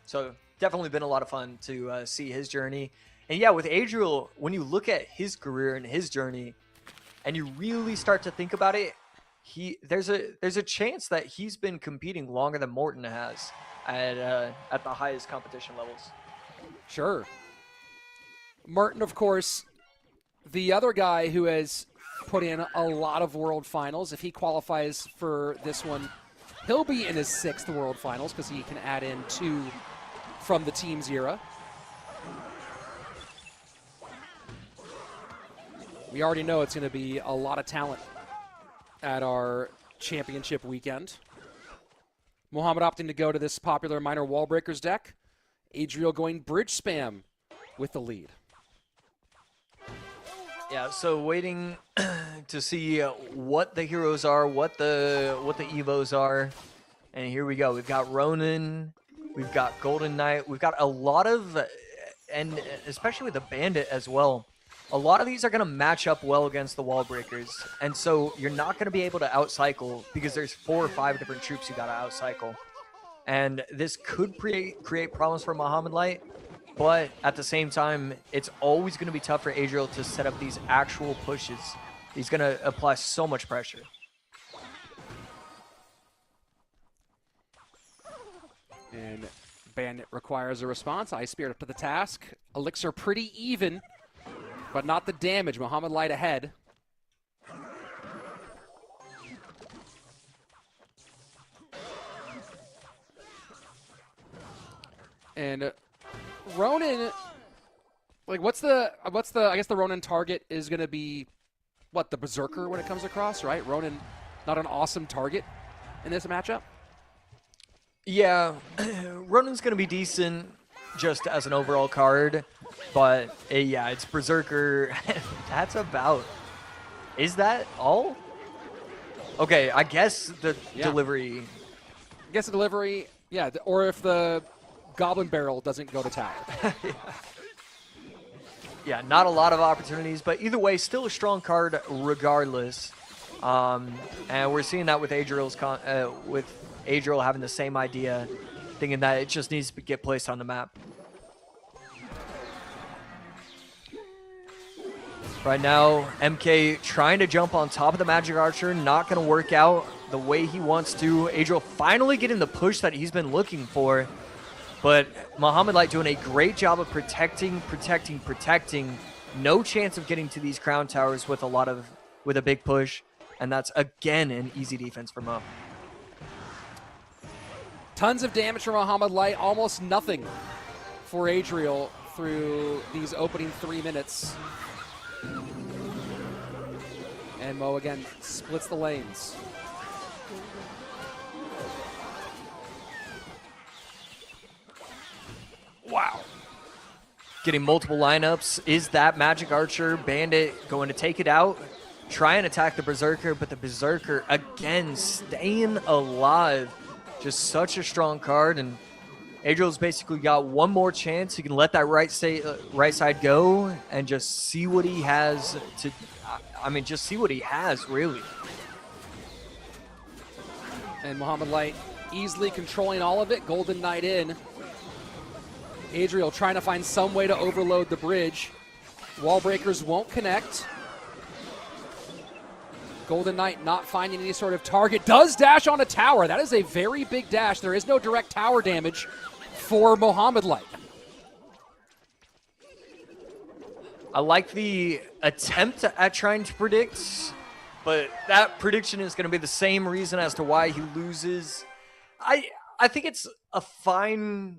So definitely been a lot of fun to see his journey. And yeah, with Adriel, when you look at his career and his journey, and you really start to think about it, there's a chance that he's been competing longer than Morten has at the highest competition levels. Sure. Martin, of course, the other guy who has put in a lot of world finals. If he qualifies for this one, he'll be in his 6th world finals because he can add in 2 from the team's era. We already know it's going to be a lot of talent at our championship weekend. Muhammad opting to go to this popular minor wall breakers deck. Adriel going bridge spam with the lead. Yeah, so waiting to see what the heroes are, what the evos are, and here we go. We've got Ronan, we've got Golden Knight, we've got a lot of, and especially with the Bandit as well. A lot of these are going to match up well against the wall breakers, and so you're not going to be able to outcycle because there's 4 or 5 different troops you got to outcycle, and this could create problems for Muhammad Light. But at the same time, it's always going to be tough for Adriel to set up these actual pushes. He's going to apply so much pressure. And Bandit requires a response. Ice Spirit up to the task. Elixir pretty even, but not the damage. Muhammad Light ahead. And Ronan, like, what's the I guess the Ronan target is going to be, what, the Berserker when it comes across, right? Ronan, not an awesome target in this matchup? Yeah, Ronan's going to be decent just as an overall card, but yeah, it's Berserker. That's about. Is that all? Okay, I guess the delivery. I guess the delivery, yeah, or if the Goblin Barrel doesn't go to tower. Yeah, not a lot of opportunities, but either way, still a strong card regardless. And we're seeing that with Adriel having the same idea, thinking that it just needs to get placed on the map. Right now, MK trying to jump on top of the Magic Archer, not going to work out the way he wants to. Adriel finally getting the push that he's been looking for. But Muhammad Light doing a great job of protecting. No chance of getting to these crown towers with a big push. And that's, again, an easy defense for Mo. Tons of damage from Muhammad Light, almost nothing for Adriel through these opening 3 minutes. And Mo again splits the lanes. Wow. Getting multiple lineups. Is that Magic Archer Bandit going to take it out? Try and attack the Berserker, but the Berserker, again, staying alive. Just such a strong card, and Adriel's basically got one more chance. He can let that right side go and just see what he has to... just see what he has, really. And Muhammad Light easily controlling all of it. Golden Knight in. Adriel trying to find some way to overload the bridge. Wall breakers won't connect. Golden Knight not finding any sort of target. Does dash on a tower. That is a very big dash. There is no direct tower damage for Muhammad Light. I like the attempt at trying to predict, but that prediction is going to be the same reason as to why he loses. I think it's a fine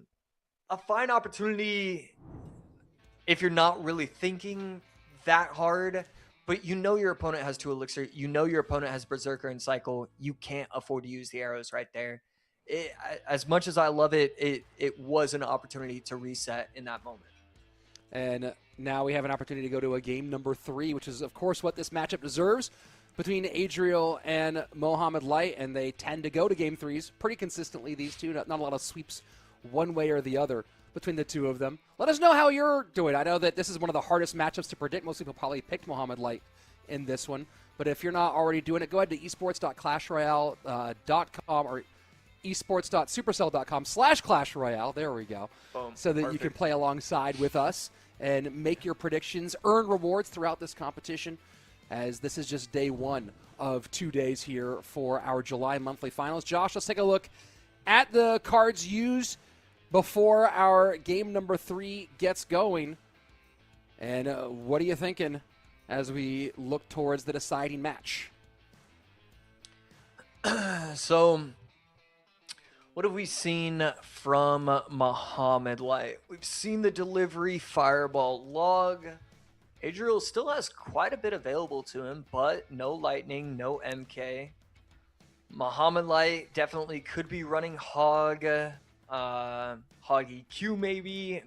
opportunity if you're not really thinking that hard, But you know your opponent has 2 Elixir. You know your opponent has Berserker and Cycle. You can't afford to use the arrows right there. As much as I love it, it was an opportunity to reset in that moment. And now we have an opportunity to go to a game number 3, which is, of course, what this matchup deserves between Adriel and Mohamed Light. And they tend to go to game 3s pretty consistently, these two. Not a lot of sweeps one way or the other between the two of them. Let us know how you're doing. I know that this is one of the hardest matchups to predict. Most people probably picked Mohamed Light in this one. But if you're not already doing it, go ahead to esports.clashroyale.com or esports.supercell.com/Clash Royale. There we go. Boom. So that Perfect. you can play alongside with us and make your predictions, earn rewards throughout this competition, as this is just day 1 of 2 days here for our July monthly finals. Josh, let's take a look at the cards used before our game number 3 gets going. And what are you thinking as we look towards the deciding match? So, what have we seen from Mohamed Light? We've seen the delivery, Fireball, Log. Adriel still has quite a bit available to him, but no Lightning, no MK. Mohamed Light definitely could be running Hog, Hog EQ maybe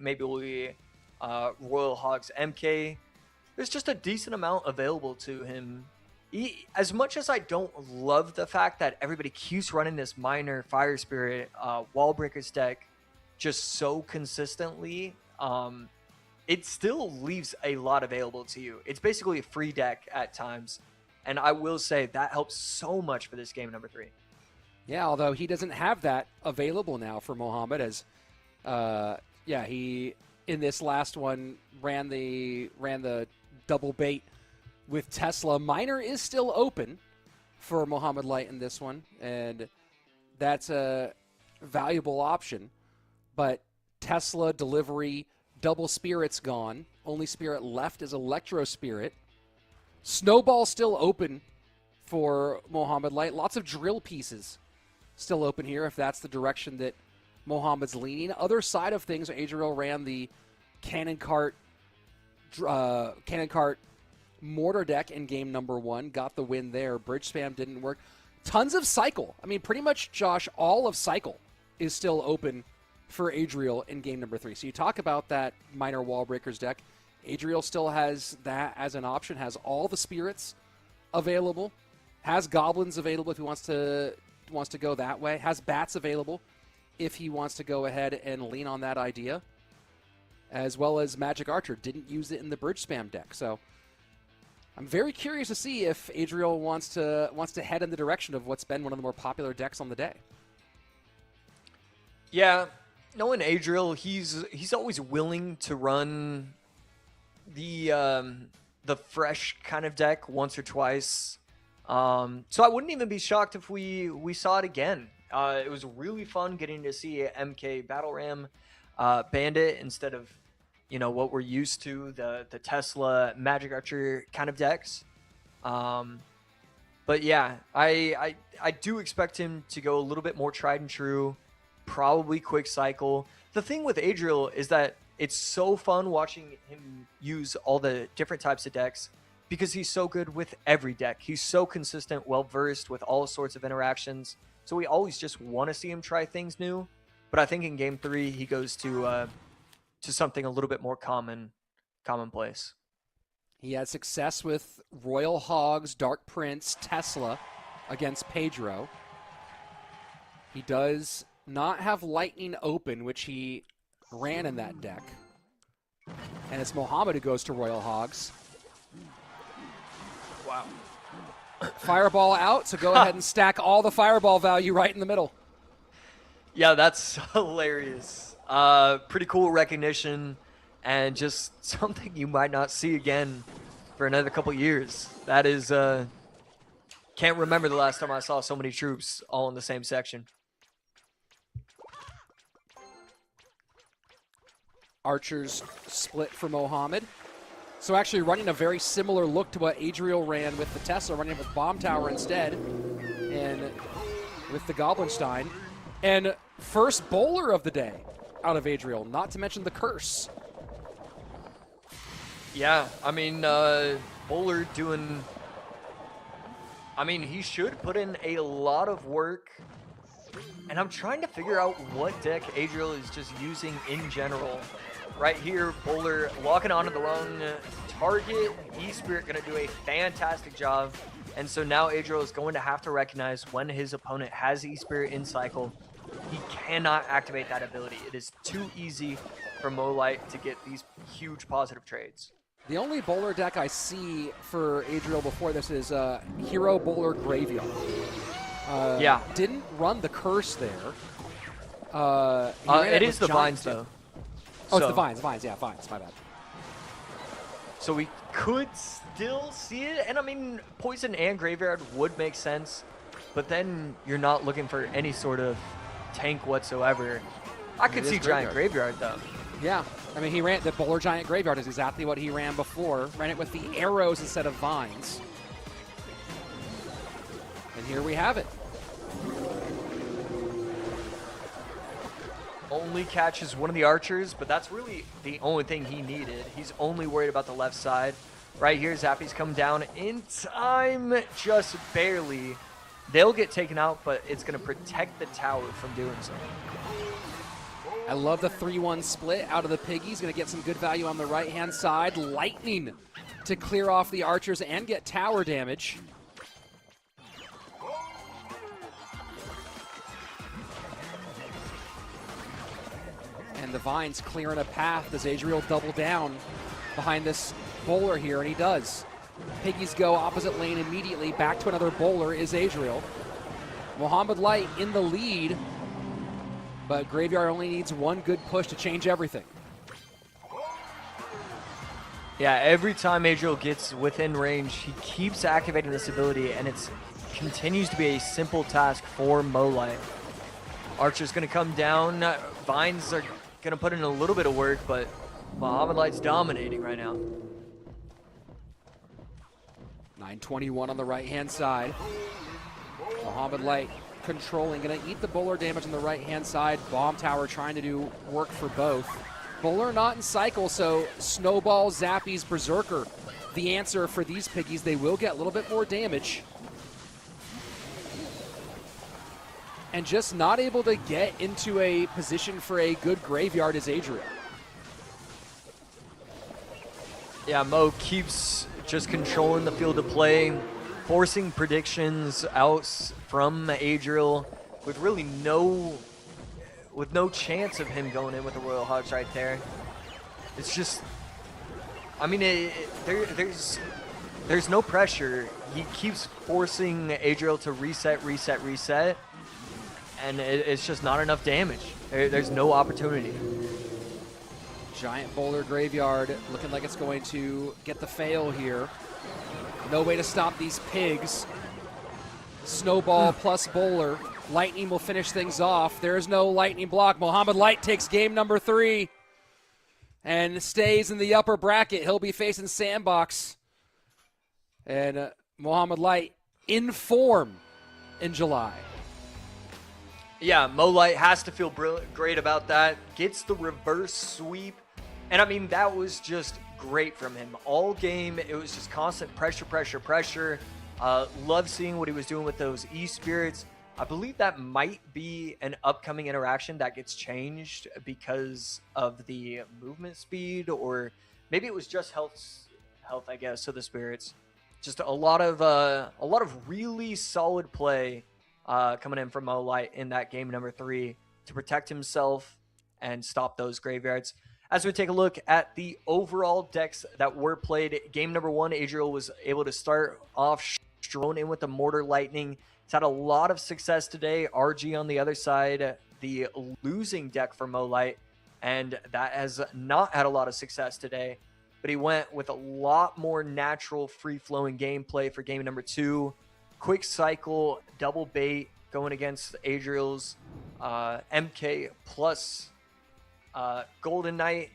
Royal Hogs MK. There's just a decent amount available to him. As much as I don't love the fact that everybody keeps running this minor Fire Spirit Wall Breakers deck just so consistently, it still leaves a lot available to you. It's basically a free deck at times, and I will say that helps so much for this game number 3. Yeah, although he doesn't have that available now for Mohamed, as he in this last one ran the double bait with Tesla. Minor is still open for Mohamed Light in this one, and that's a valuable option. But Tesla, delivery, double Spirit's gone. Only Spirit left is Electro Spirit. Snowball still open for Mohamed Light. Lots of drill pieces still open here if that's the direction that Mohamed's leaning. Other side of things, Adriel ran the Cannon Cart Mortar deck in game number 1, got the win there. Bridge spam didn't work. Tons of Cycle. I mean, pretty much, Josh, all of Cycle is still open for Adriel in game number 3. So you talk about that minor Wall Breakers deck. Adriel still has that as an option, has all the Spirits available, has Goblins available if he wants to go that way, has Bats available if he wants to go ahead and lean on that idea, as well as Magic Archer. Didn't use it in the Bridge spam deck. So I'm very curious to see if Adriel wants to head in the direction of what's been one of the more popular decks on the day. Yeah, knowing Adriel, he's always willing to run the fresh kind of deck once or twice. So I wouldn't even be shocked if we saw it again. It was really fun getting to see MK Battle Ram Bandit instead of what we're used to, the Tesla Magic Archer kind of decks. But yeah, I do expect him to go a little bit more tried and true, probably quick cycle. The thing with Adriel is that it's so fun watching him use all the different types of decks because he's so good with every deck. He's so consistent, well-versed with all sorts of interactions. So we always just want to see him try things new. But I think in game 3, he goes to something a little bit more commonplace. He had success with Royal Hogs, Dark Prince, Tesla against Pedro. He does not have Lightning open, which he ran in that deck. And it's Mohamed who goes to Royal Hogs. Wow. Fireball out, so go ahead and stack all the Fireball value right in the middle. Yeah, that's hilarious. Pretty cool recognition, and just something you might not see again for another couple years. That is, can't remember the last time I saw so many troops all in the same section. Archers split for Mohamed. So actually running a very similar look to what Adriel ran with the Tesla, running it with Bomb Tower instead, and with the Goblinstein. And first bowler of the day out of Adriel, not to mention the curse. Yeah, I mean, Bowler doing... I mean, he should put in a lot of work. And I'm trying to figure out what deck Adriel is just using in general. Right here, Bowler locking onto the wrong target. E-Spirit going to do a fantastic job. And so now Adriel is going to have to recognize when his opponent has E-Spirit in cycle, he cannot activate that ability. It is too easy for Molite to get these huge positive trades. The only bowler deck I see for Adriel before this is Hero Bowler Graveyard. Yeah. Didn't run the curse there. It is the Vines, though. Oh, it's the Vines. Yeah, Vines. My bad. So we could still see it. And I mean, Poison and Graveyard would make sense. But then you're not looking for any sort of tank whatsoever. I could see Giant Graveyard, though. Yeah. I mean, he ran the Bowler Giant Graveyard is exactly what he ran before. Ran it with the arrows instead of vines. And here we have it. Only catches one of the archers, but that's really the only thing he needed. He's only worried about the left side. Right here, Zappy's come down in time, just barely. They'll get taken out, but it's going to protect the tower from doing so. I love the 3-1 split out of the Piggies. Going to get some good value on the right-hand side. Lightning to clear off the archers and get tower damage. And the Vines clearing a path. Does Adriel double down behind this bowler here? And he does. Piggies go opposite lane immediately. Back to another bowler is Adriel. Mohamed Light in the lead. But Graveyard only needs one good push to change everything. Yeah, every time Adriel gets within range, he keeps activating this ability, and it continues to be a simple task for Molite. Archer's going to come down. Vines are going to put in a little bit of work, but Mohamed Light's dominating right now. 921 on the right-hand side. Mohamed Light controlling, going to eat the bowler damage on the right-hand side. Bomb Tower trying to do work for both. Bowler not in cycle, so Snowball, Zappies, Berserker, the answer for these Piggies. They will get a little bit more damage. And just not able to get into a position for a good Graveyard is Adriel. Yeah, Mo keeps just controlling the field of play, forcing predictions out from Adriel with really no chance of him going in with the Royal Hogs right there. It's just, I mean, there's no pressure. He keeps forcing Adriel to reset, and it's just not enough damage. There's no opportunity. Giant Bowler Graveyard looking like it's going to get the fail here. No way to stop these pigs. Snowball plus Bowler. Lightning will finish things off. There is no lightning block. Mohamed Light takes game number 3 and stays in the upper bracket. He'll be facing Sandbox. And Mohamed Light in form in July. Yeah, Molite has to feel great about that. Gets the reverse sweep. And I mean, that was just great from him. All game, it was just constant pressure. Love seeing what he was doing with those E-Spirits. I believe that might be an upcoming interaction that gets changed because of the movement speed, or maybe it was just health, I guess, so the Spirits. Just a lot of really solid play coming in from Molite in that game number 3 to protect himself and stop those Graveyards. As we take a look at the overall decks that were played, game number 1, Adriel was able to start off strong in with the Mortar Lightning. He's had a lot of success today. RG on the other side, the losing deck for Molite, and that has not had a lot of success today. But he went with a lot more natural, free-flowing gameplay for game number 2. Quick cycle, double bait, going against Adriel's MK plus Golden Knight,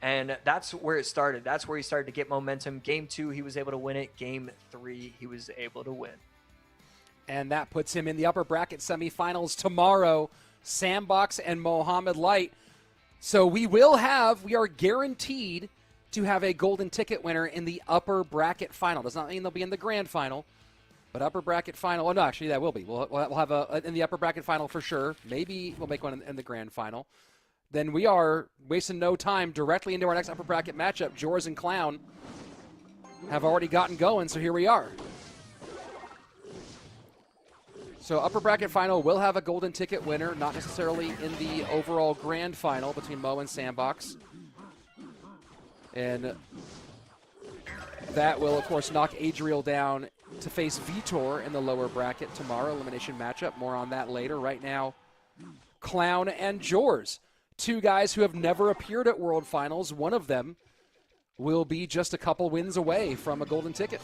and that's where it started. That's where he started to get momentum. Game 2, he was able to win it. Game 3, he was able to win. And that puts him in the upper bracket semifinals tomorrow. Sandbox and Mohamed Light. So we are guaranteed to have a golden ticket winner in the upper bracket final. Does not mean they'll be in the grand final, but upper bracket final. Oh, no, actually, that will be. We'll have a in the upper bracket final for sure. Maybe we'll make one in the grand final. Then we are wasting no time directly into our next upper bracket matchup. Jors and Clown have already gotten going, so here we are. So upper bracket final will have a golden ticket winner, not necessarily in the overall grand final between Mo and Sandbox. And that will, of course, knock Adriel down to face Vitor in the lower bracket tomorrow. Elimination matchup. More on that later. Right now, Clown and Jors, two guys who have never appeared at World Finals. One of them will be just a couple wins away from a golden ticket.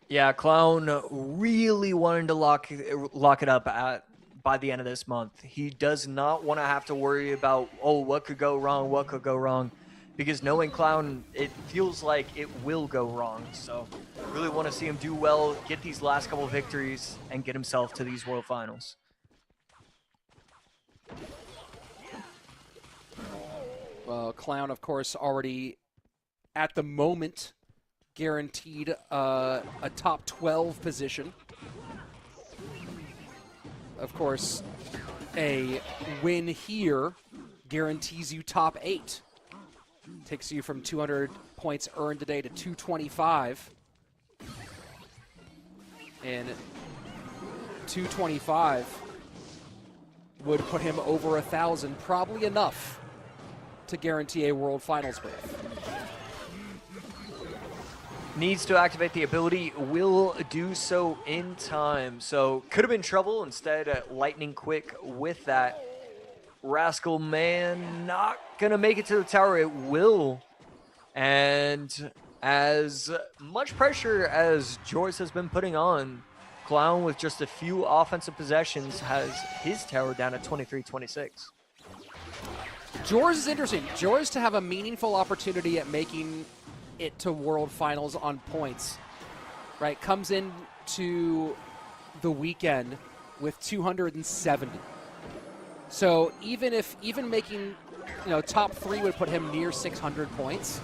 Yeah, Clown really wanted to lock it up by the end of this month. He does not want to have to worry about, what could go wrong, because knowing Clown, it feels like it will go wrong. So really want to see him do well, get these last couple of victories, and get himself to these World Finals. Well, Clown, of course, already at the moment guaranteed a top 12 position. Of course, a win here guarantees you top 8. Takes you from 200 points earned today to 225. And 225 would put him over 1,000, probably enough to guarantee a World Finals berth. Needs to activate the ability, will do so in time. So could have been trouble, instead lightning quick with that. Rascal Man not gonna make it to the tower. It will. And as much pressure as Joyce has been putting on, Clown with just a few offensive possessions has his tower down at 23-26. Jors is interesting. Jors to have a meaningful opportunity at making it to World Finals on points, right? Comes into the weekend with 270. So even making, top 3 would put him near 600 points.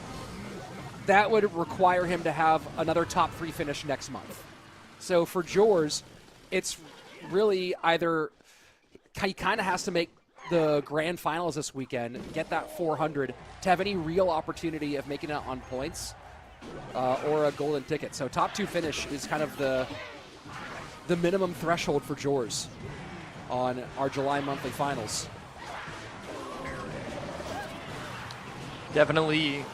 That would require him to have another top 3 finish next month. So for Jors, it's really either he kind of has to make the grand finals this weekend, get that 400 to have any real opportunity of making it on points or a golden ticket. So top 2 finish is kind of the minimum threshold for Jors on our July monthly finals. Definitely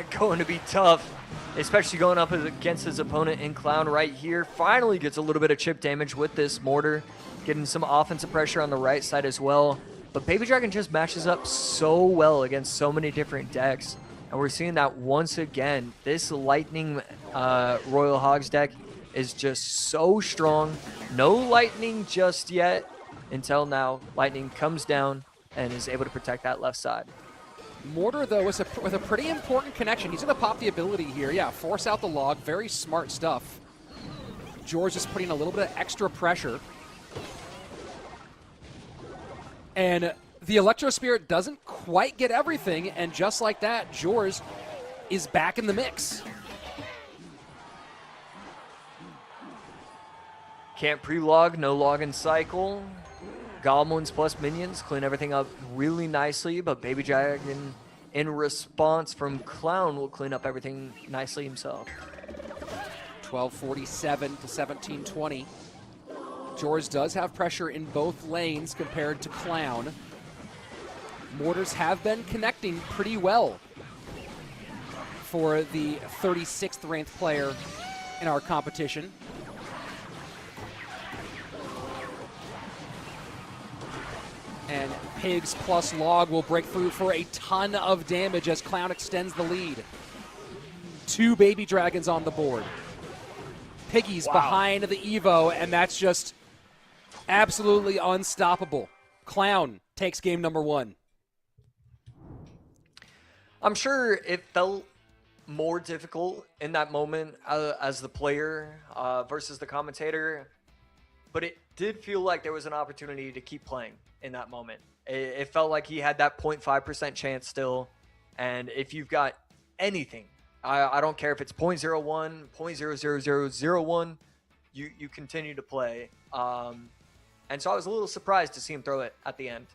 going to be tough, especially going up against his opponent in Clown right here. Finally gets a little bit of chip damage with this mortar, getting some offensive pressure on the right side as well. But Baby Dragon just matches up so well against so many different decks. And we're seeing that once again. This Lightning Royal Hogs deck is just so strong. No Lightning just yet until now. Lightning comes down and is able to protect that left side. Mortar, though, with a pretty important connection. He's going to pop the ability here. Yeah, force out the log. Very smart stuff. George is putting a little bit of extra pressure. And the Electro Spirit doesn't quite get everything, and just like that, Jors is back in the mix. Can't pre-log, no login cycle. Goblins plus minions clean everything up really nicely, but Baby Dragon, in response from Clown, will clean up everything nicely himself. 1247 to 1720. Jors does have pressure in both lanes compared to Clown. Mortars have been connecting pretty well for the 36th ranked player in our competition. And Pigs plus Log will break through for a ton of damage as Clown extends the lead. 2 Baby Dragons on the board. Piggy's behind the Evo, and that's just absolutely unstoppable. Clown takes game number 1. I'm sure it felt more difficult in that moment as the player versus the commentator, but it did feel like there was an opportunity to keep playing in that moment. It felt like he had that 0.5% chance still And if you've got anything, I don't care if it's 0.01, 0.00001, you continue to play. And so I was a little surprised to see him throw it at the end.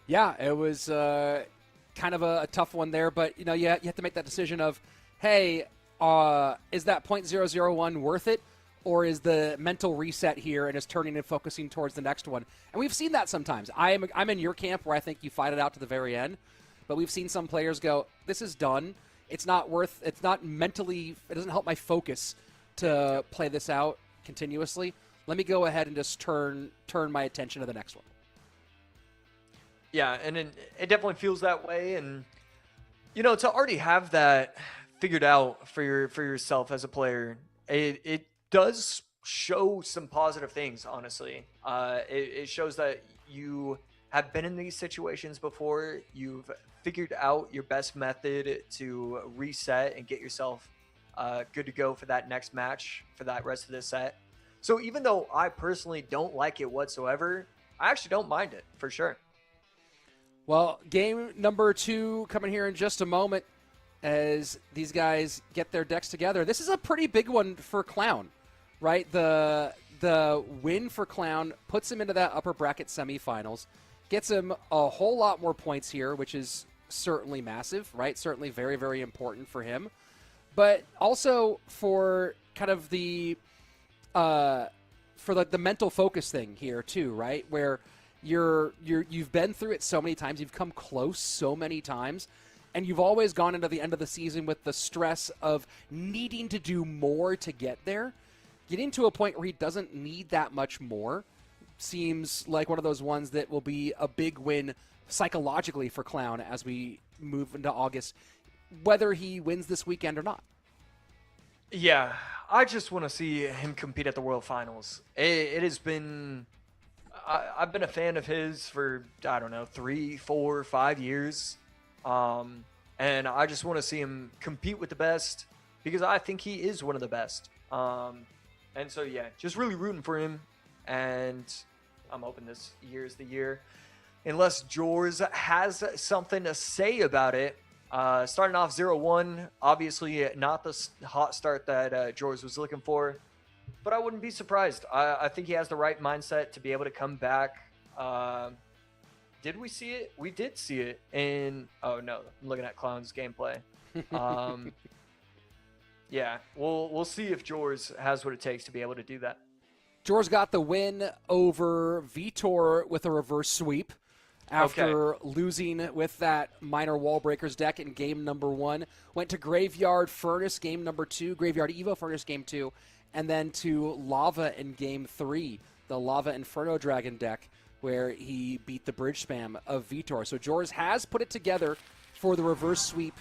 Yeah, it was kind of a tough one there, but you have to make that decision of, hey, is that 0.001 worth it, or is the mental reset here and is turning and focusing towards the next one? And we've seen that sometimes. I'm in your camp where I think you fight it out to the very end, but we've seen some players go, this is done. It's not mentally, it doesn't help my focus to play this out continuously. Let me go ahead and just turn my attention to the next one. Yeah, and it definitely feels that way. And, to already have that figured out for yourself as a player, it does show some positive things, honestly. It shows that you have been in these situations before. You've figured out your best method to reset and get yourself good to go for that next match, for that rest of the set. So even though I personally don't like it whatsoever, I actually don't mind it, for sure. Well, game number 2 coming here in just a moment as these guys get their decks together. This is a pretty big one for Clown, right? The win for Clown puts him into that upper bracket semifinals, gets him a whole lot more points here, which is certainly massive, right? Certainly very, very important for him. But also for kind of the mental focus thing here too, right? Where you've been through it so many times, you've come close so many times, and you've always gone into the end of the season with the stress of needing to do more to get there. Getting to a point where he doesn't need that much more seems like one of those ones that will be a big win psychologically for Clown as we move into August, whether he wins this weekend or not. Yeah, I just want to see him compete at the World Finals. It has been... I've been a fan of his for, 3, 4, 5 years. And I just want to see him compete with the best because I think he is one of the best. And so, yeah, just really rooting for him. And I'm hoping this year is the year. Unless Jors has something to say about it. Starting off 0-1, obviously not the hot start that Jors was looking for. But I wouldn't be surprised. I think he has the right mindset to be able to come back. Did we see it? We did see it in... Oh, no. I'm looking at Clown's gameplay. Yeah, we'll see if Jors has what it takes to be able to do that. Jors got the win over Vitor with a reverse sweep after losing with that minor wall breakers deck in game number 1. Went to Graveyard Furnace game number 2, Graveyard Evo Furnace game 2, and then to Lava in game 3, the Lava Inferno Dragon deck, where he beat the bridge spam of Vitor. So Jors has put it together for the reverse sweep.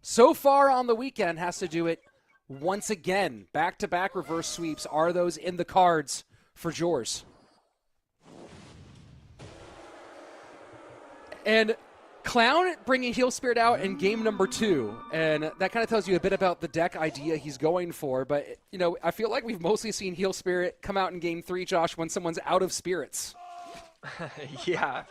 So far on the weekend, has to do it once again. Back-to-back reverse sweeps. Are those in the cards for Jors? And Clown bringing Heal Spirit out in game number 2, and that kind of tells you a bit about the deck idea he's going for. But, I feel like we've mostly seen Heal Spirit come out in game 3, Josh, when someone's out of spirits. Yeah.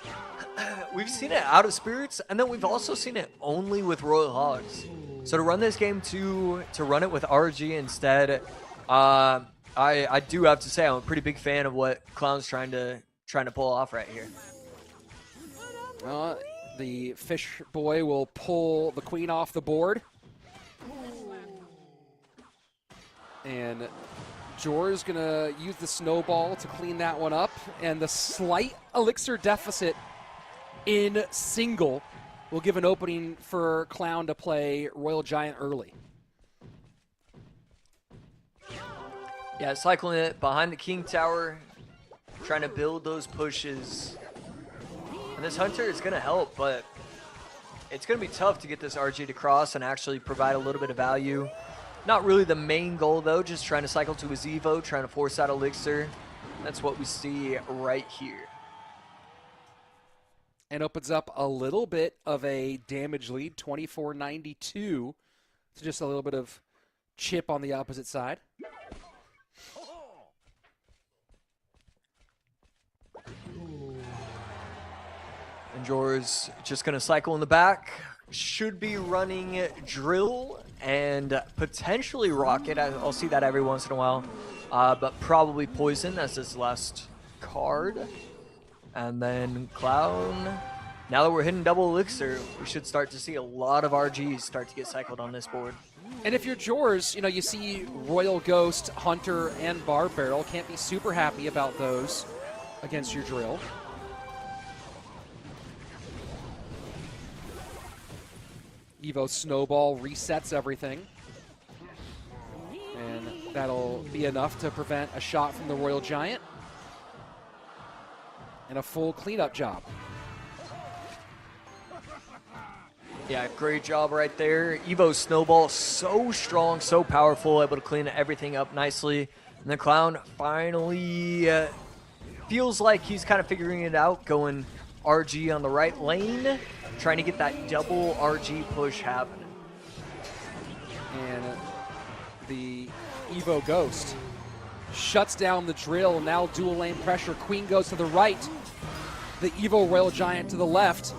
We've seen it out of spirits, and then we've also seen it only with Royal Hogs. So to run this game to run it with RG instead, I do have to say I'm a pretty big fan of what Clown's trying to pull off right here. The fish boy will pull the queen off the board. And Jor's going to use the snowball to clean that one up. And the slight elixir deficit in single will give an opening for Clown to play Royal Giant early. Yeah, cycling it behind the King Tower, trying to build those pushes. And this Hunter is going to help, but it's going to be tough to get this RG to cross and actually provide a little bit of value. Not really the main goal, though, just trying to cycle to his Evo, trying to force out Elixir. That's what we see right here. And opens up a little bit of a damage lead, 24-92. So just a little bit of chip on the opposite side. And Jor's just going to cycle in the back. Should be running drill and potentially rocket. I'll see that every once in a while. But probably poison as his last card. And then Clown. Now that we're hitting double elixir, we should start to see a lot of RGs start to get cycled on this board. And if you're Jors, you know, you see Royal Ghost, Hunter, and Barb Barrel. Can't be super happy about those against your drill. Evo Snowball resets everything. And that'll be enough to prevent a shot from the Royal Giant. And a full cleanup job. Yeah, great job right there. Evo Snowball, so strong, so powerful, able to clean everything up nicely. And the Clown finally feels like he's kind of figuring it out, going RG on the right lane, trying to get that double RG push happening. And the Evo Ghost shuts down the drill. Now dual lane pressure. Queen goes to the right. The Evo Royal Giant to the left.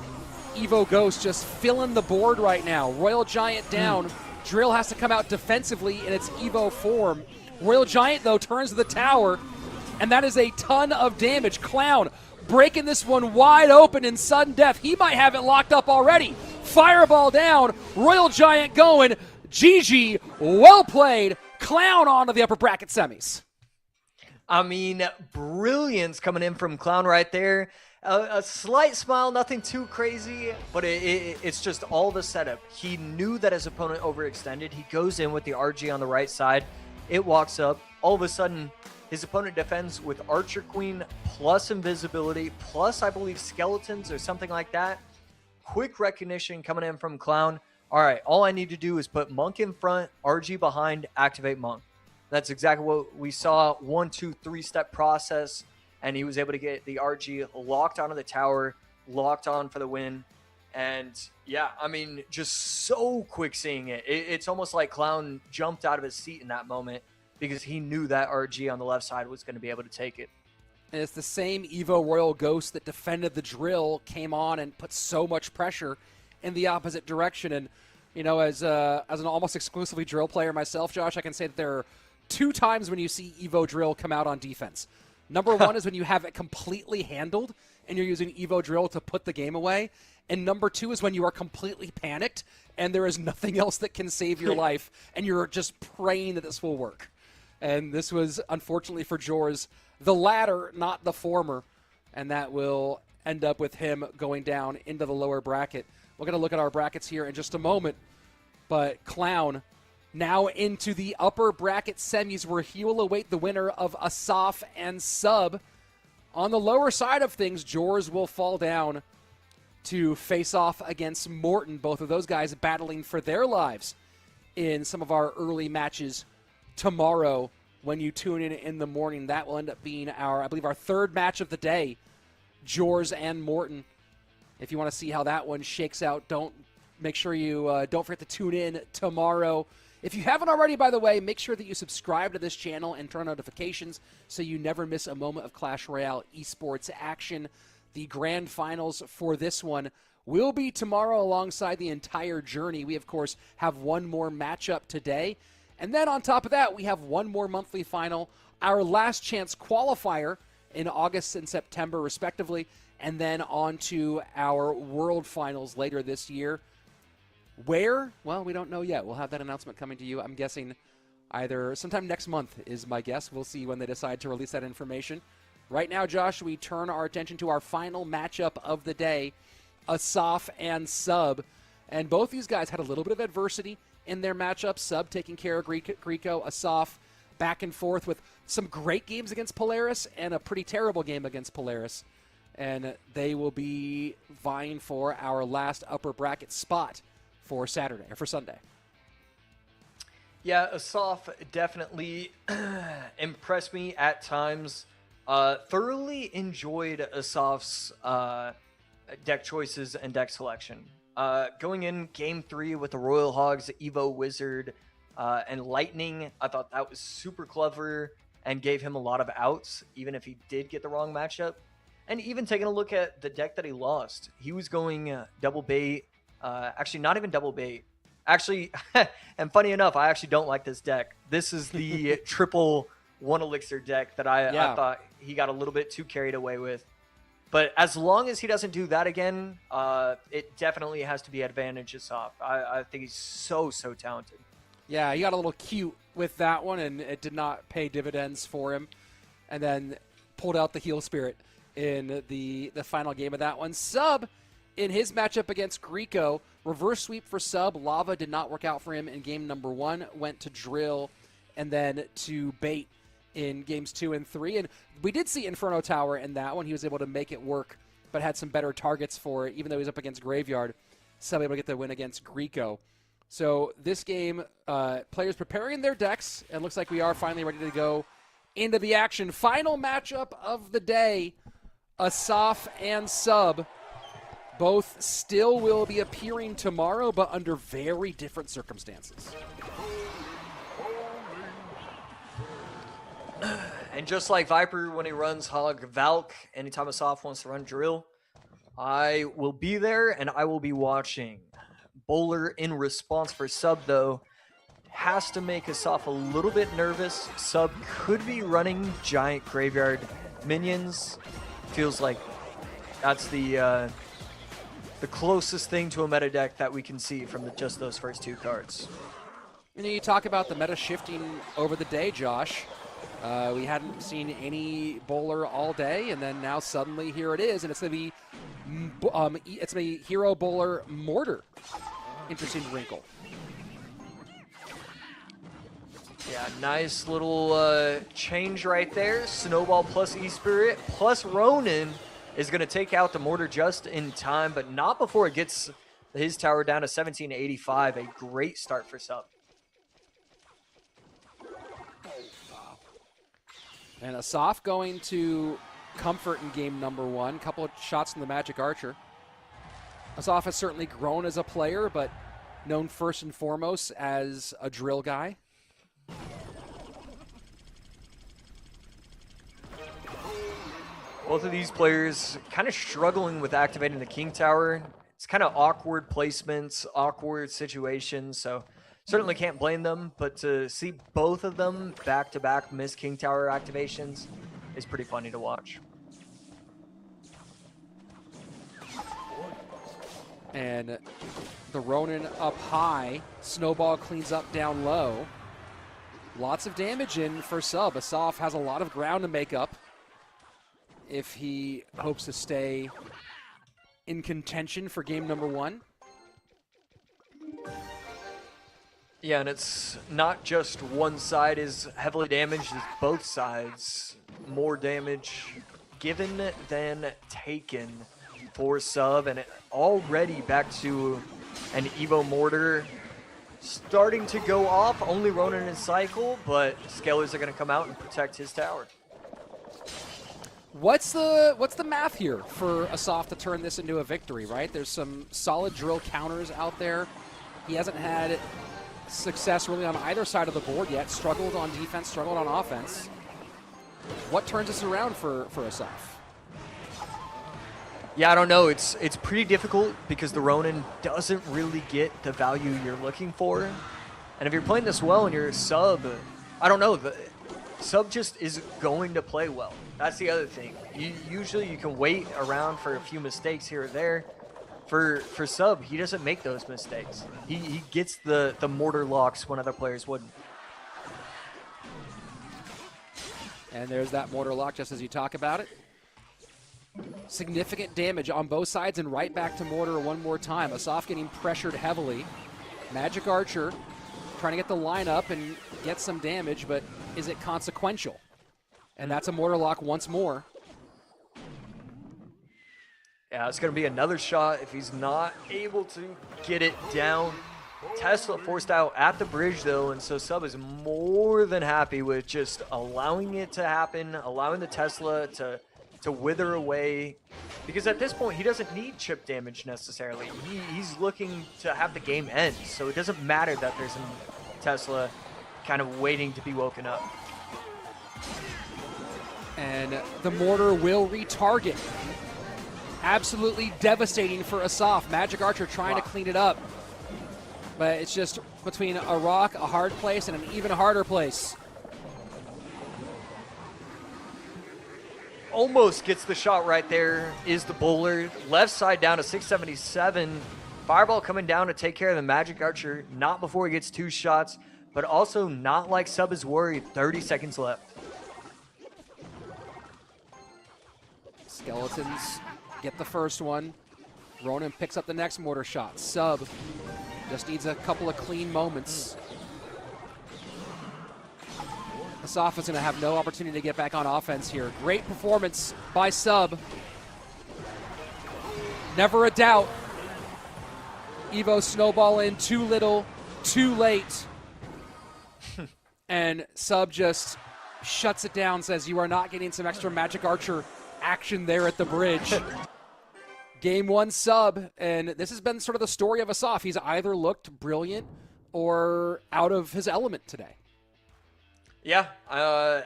Evo Ghost just filling the board right now. Royal Giant down. Drill has to come out defensively in its Evo form. Royal Giant, though, turns to the tower, and that is a ton of damage. Clown breaking this one wide open in sudden death. He might have it locked up already. Fireball down. Royal Giant going. GG. Well played. Clown on to the upper bracket semis. I mean, brilliance coming in from Clown right there. A slight smile, nothing too crazy, but it's just all the setup. He knew that his opponent overextended. He goes in with the RG on the right side. It walks up. All of a sudden, his opponent defends with Archer Queen plus invisibility, plus, I believe, skeletons or something like that. Quick recognition coming in from Clown. All right, all I need to do is put Monk in front, RG behind, activate Monk. That's exactly what we saw. 1, 2, 3-step process. And he was able to get the RG locked onto the tower, locked on for the win. And yeah, I mean, just so quick seeing it. It's almost like Clown jumped out of his seat in that moment because he knew that RG on the left side was going to be able to take it. And it's the same Evo Royal Ghost that defended the drill, came on and put so much pressure in the opposite direction. And, you know, as an almost exclusively drill player myself, Josh, I can say that there are 2 times when you see Evo Drill come out on defense. Number 1 is when you have it completely handled and you're using Evo Drill to put the game away. And number 2 is when you are completely panicked and there is nothing else that can save your life and you're just praying that this will work. And this was, unfortunately for Jors, the latter, not the former. And that will end up with him going down into the lower bracket. We're going to look at our brackets here in just a moment. But Clown now into the upper bracket semis where he will await the winner of Asaf and Sub. On the lower side of things, Jors will fall down to face off against Morton. Both of those guys battling for their lives in some of our early matches tomorrow when you tune in the morning. That will end up being our, I believe, our 3rd match of the day, Jors and Morton. If you want to see how that one shakes out, make sure you don't forget to tune in tomorrow. If you haven't already, by the way, make sure that you subscribe to this channel and turn on notifications so you never miss a moment of Clash Royale esports action. The grand finals for this one will be tomorrow alongside the entire journey. We, of course, have one more matchup today. And then on top of that, we have one more monthly final, our last chance qualifier in August and September, respectively, and then on to our world finals later this year. Where? Well, we don't know yet. We'll have that announcement coming to you. I'm guessing either sometime next month is my guess. We'll see when they decide to release that information. Right now, Josh, we turn our attention to our final matchup of the day, Asaf and Sub. And both these guys had a little bit of adversity in their matchup. Sub taking care of Greco, Asaf back and forth with some great games against Polaris and a pretty terrible game against Polaris. And they will be vying for our last upper bracket spot for Saturday or for Sunday. Yeah, Asaf definitely impressed me at times. Thoroughly enjoyed Asaf's deck choices and deck selection. Going in game 3 with the Royal Hogs, Evo Wizard, and Lightning, I thought that was super clever and gave him a lot of outs, even if he did get the wrong matchup. And even taking a look at the deck that he lost, he was going double bait. Actually, not even double bait. Actually, and funny enough, I actually don't like this deck. This is the triple 1 elixir deck that I thought he got a little bit too carried away with. But as long as he doesn't do that again, it definitely has to be advantageous off. I think he's so talented. Yeah, he got a little cute with that one, and it did not pay dividends for him. And then pulled out the heel spirit in the final game of that one. Sub, in his matchup against Greco, reverse sweep for Sub. Lava did not work out for him in game number 1. Went to drill and then to bait in games 2 and 3. And we did see Inferno Tower in that one. He was able to make it work, but had some better targets for it, even though he was up against Graveyard. Sub able to get the win against Greco. So this game, players preparing their decks, and looks like we are finally ready to go into the action. Final matchup of the day, Asaf and Sub. Both still will be appearing tomorrow, but under very different circumstances. And just like Viper when he runs Hog Valk, anytime Asaf wants to run Drill, I will be there and I will be watching. Bowler in response for Sub, though, has to make Asaf a little bit nervous. Sub could be running giant Graveyard minions. Feels like that's the closest thing to a meta deck that we can see from just those first 2 cards. You talk about the meta shifting over the day, Josh. We hadn't seen any Bowler all day, and then now suddenly here it is, and it's going to be Hero Bowler Mortar. Interesting wrinkle. Yeah, nice little change right there. Snowball plus E-Spirit plus Ronin is going to take out the Mortar just in time, but not before it gets his tower down to 1785. A great start for Sub. And Asaf going to comfort in game number 1. Couple of shots from the Magic Archer. Asaf has certainly grown as a player, but known first and foremost as a drill guy. Both of these players kind of struggling with activating the King Tower. It's kind of awkward placements, awkward situations, so certainly can't blame them, but to see both of them back-to-back miss King Tower activations is pretty funny to watch. And the Ronin up high. Snowball cleans up down low. Lots of damage in for Sub. Asaf has a lot of ground to make up if he hopes to stay in contention for game number 1. Yeah, and it's not just one side is heavily damaged, it's both sides. More damage given than taken for Sub, and already back to an Evo Mortar starting to go off. Only Ronin in cycle, but Scalers are going to come out and protect his tower. What's the math here for Asaf to turn this into a victory, right? There's some solid drill counters out there. He hasn't had success really on either side of the board yet. Struggled on defense, struggled on offense. What turns this around for Asaf? Yeah, I don't know. It's pretty difficult because the Ronin doesn't really get the value you're looking for. And if you're playing this well and you're a Sub, I don't know. The Sub just is going to play well. That's the other thing. Usually you can wait around for a few mistakes here or there. For Sub, he doesn't make those mistakes. He gets the mortar locks when other players wouldn't. And there's that mortar lock just as you talk about it. Significant damage on both sides and right back to mortar one more time. Asaf getting pressured heavily. Magic Archer trying to get the line up and get some damage, but is it consequential? And that's a mortar lock once more. Yeah, it's going to be another shot if he's not able to get it down. Tesla forced out at the bridge, though, and so Sub is more than happy with just allowing it to happen, allowing the Tesla to wither away. Because at this point, he doesn't need chip damage necessarily. He's looking to have the game end, so it doesn't matter that there's a Tesla kind of waiting to be woken up. And the mortar will retarget. Absolutely devastating for Asaf. Magic Archer trying to clean it up. But it's just between a rock, a hard place, and an even harder place. Almost gets the shot right there is the bowler. Left side down to 677. Fireball coming down to take care of the Magic Archer. Not before he gets 2 shots, but also not like Sub is worried. 30 seconds left. Skeletons get the first one. Ronan picks up the next mortar shot. Sub just needs a couple of clean moments. Asaf is going to have no opportunity to get back on offense here. Great performance by Sub. Never a doubt. Evo snowball in too little, too late. And Sub just shuts it down, says you are not getting some extra Magic Archer action there at the bridge. Game 1 Sub, and this has been sort of the story of Asaf. He's either looked brilliant or out of his element today. Yeah,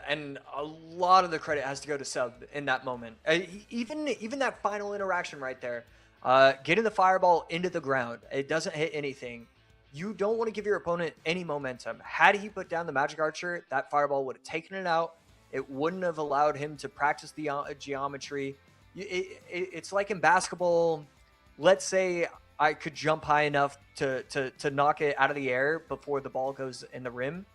and a lot of the credit has to go to Sub in that moment. Even that final interaction right there, getting the fireball into the ground, it doesn't hit anything. You don't want to give your opponent any momentum. Had he put down the Magic Archer, that fireball would have taken it out. It wouldn't have allowed him to practice the geometry. It's like in basketball, let's say I could jump high enough to knock it out of the air before the ball goes in the rim.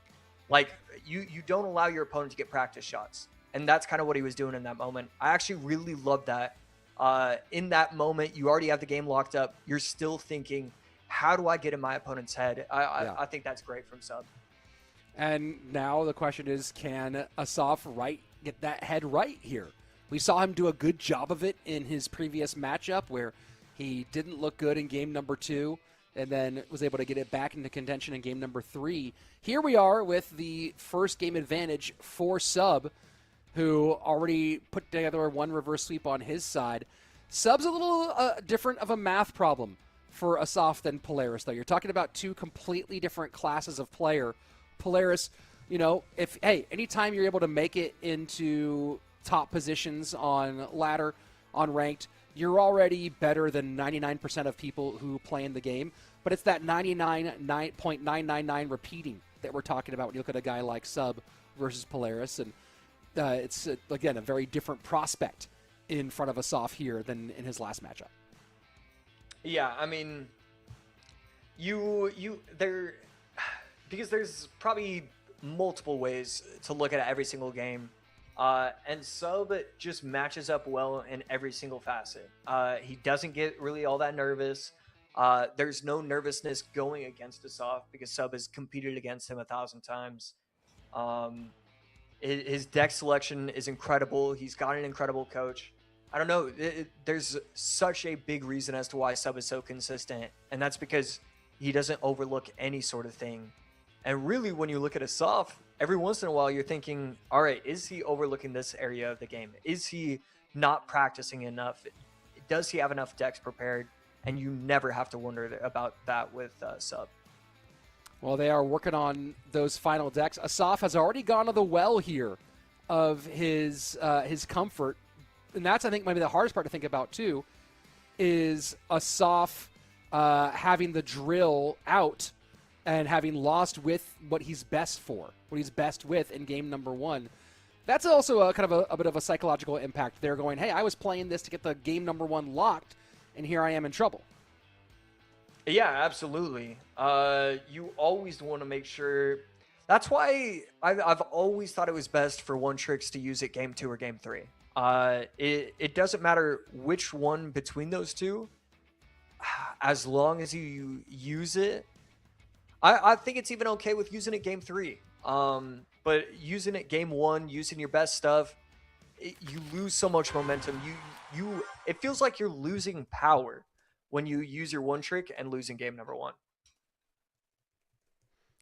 Like, you don't allow your opponent to get practice shots. And that's kind of what he was doing in that moment. I actually really love that. In that moment, you already have the game locked up. You're still thinking, how do I get in my opponent's head? I think that's great from Sub. And now the question is, can Asaf get that head right here? We saw him do a good job of it in his previous matchup where he didn't look good in game number 2 and then was able to get it back into contention in game number 3. Here we are with the first game advantage for Sub, who already put together one reverse sweep on his side. Sub's a little different of a math problem for Asaf than Polaris, though. You're talking about 2 completely different classes of player. Polaris, anytime you're able to make it into top positions on ladder, on ranked, you're already better than 99% of people who play in the game. But it's that 99.999 repeating that we're talking about when you look at a guy like Sub versus Polaris. And it's, again, a very different prospect in front of Asaf here than in his last matchup. Yeah, I mean, because there's probably multiple ways to look at every single game. And Sub just matches up well in every single facet. He doesn't get really all that nervous. There's no nervousness going against Asaf because Sub has competed against him 1,000 times. His deck selection is incredible. He's got an incredible coach. I don't know. There's such a big reason as to why Sub is so consistent, and that's because he doesn't overlook any sort of thing. And really, when you look at Asaf, every once in a while you're thinking, all right, is he overlooking this area of the game? Is he not practicing enough? Does he have enough decks prepared? And you never have to wonder about that with Sub. Well, they are working on those final decks. Asaf has already gone to the well here of his comfort. And that's, I think, maybe the hardest part to think about, too, is Asaf having the drill out and having lost with what he's best for, what he's best with in game number 1. That's also a kind of a bit of a psychological impact. They're going, hey, I was playing this to get the game number 1 locked, and here I am in trouble. Yeah, absolutely. You always want to make sure. That's why I've always thought it was best for One Tricks to use it game 2 or game 3. It doesn't matter which one between those two, as long as you use it. I think it's even okay with using it game 3. But using it game 1, using your best stuff, you lose so much momentum. It feels like you're losing power when you use your one trick and losing game number 1.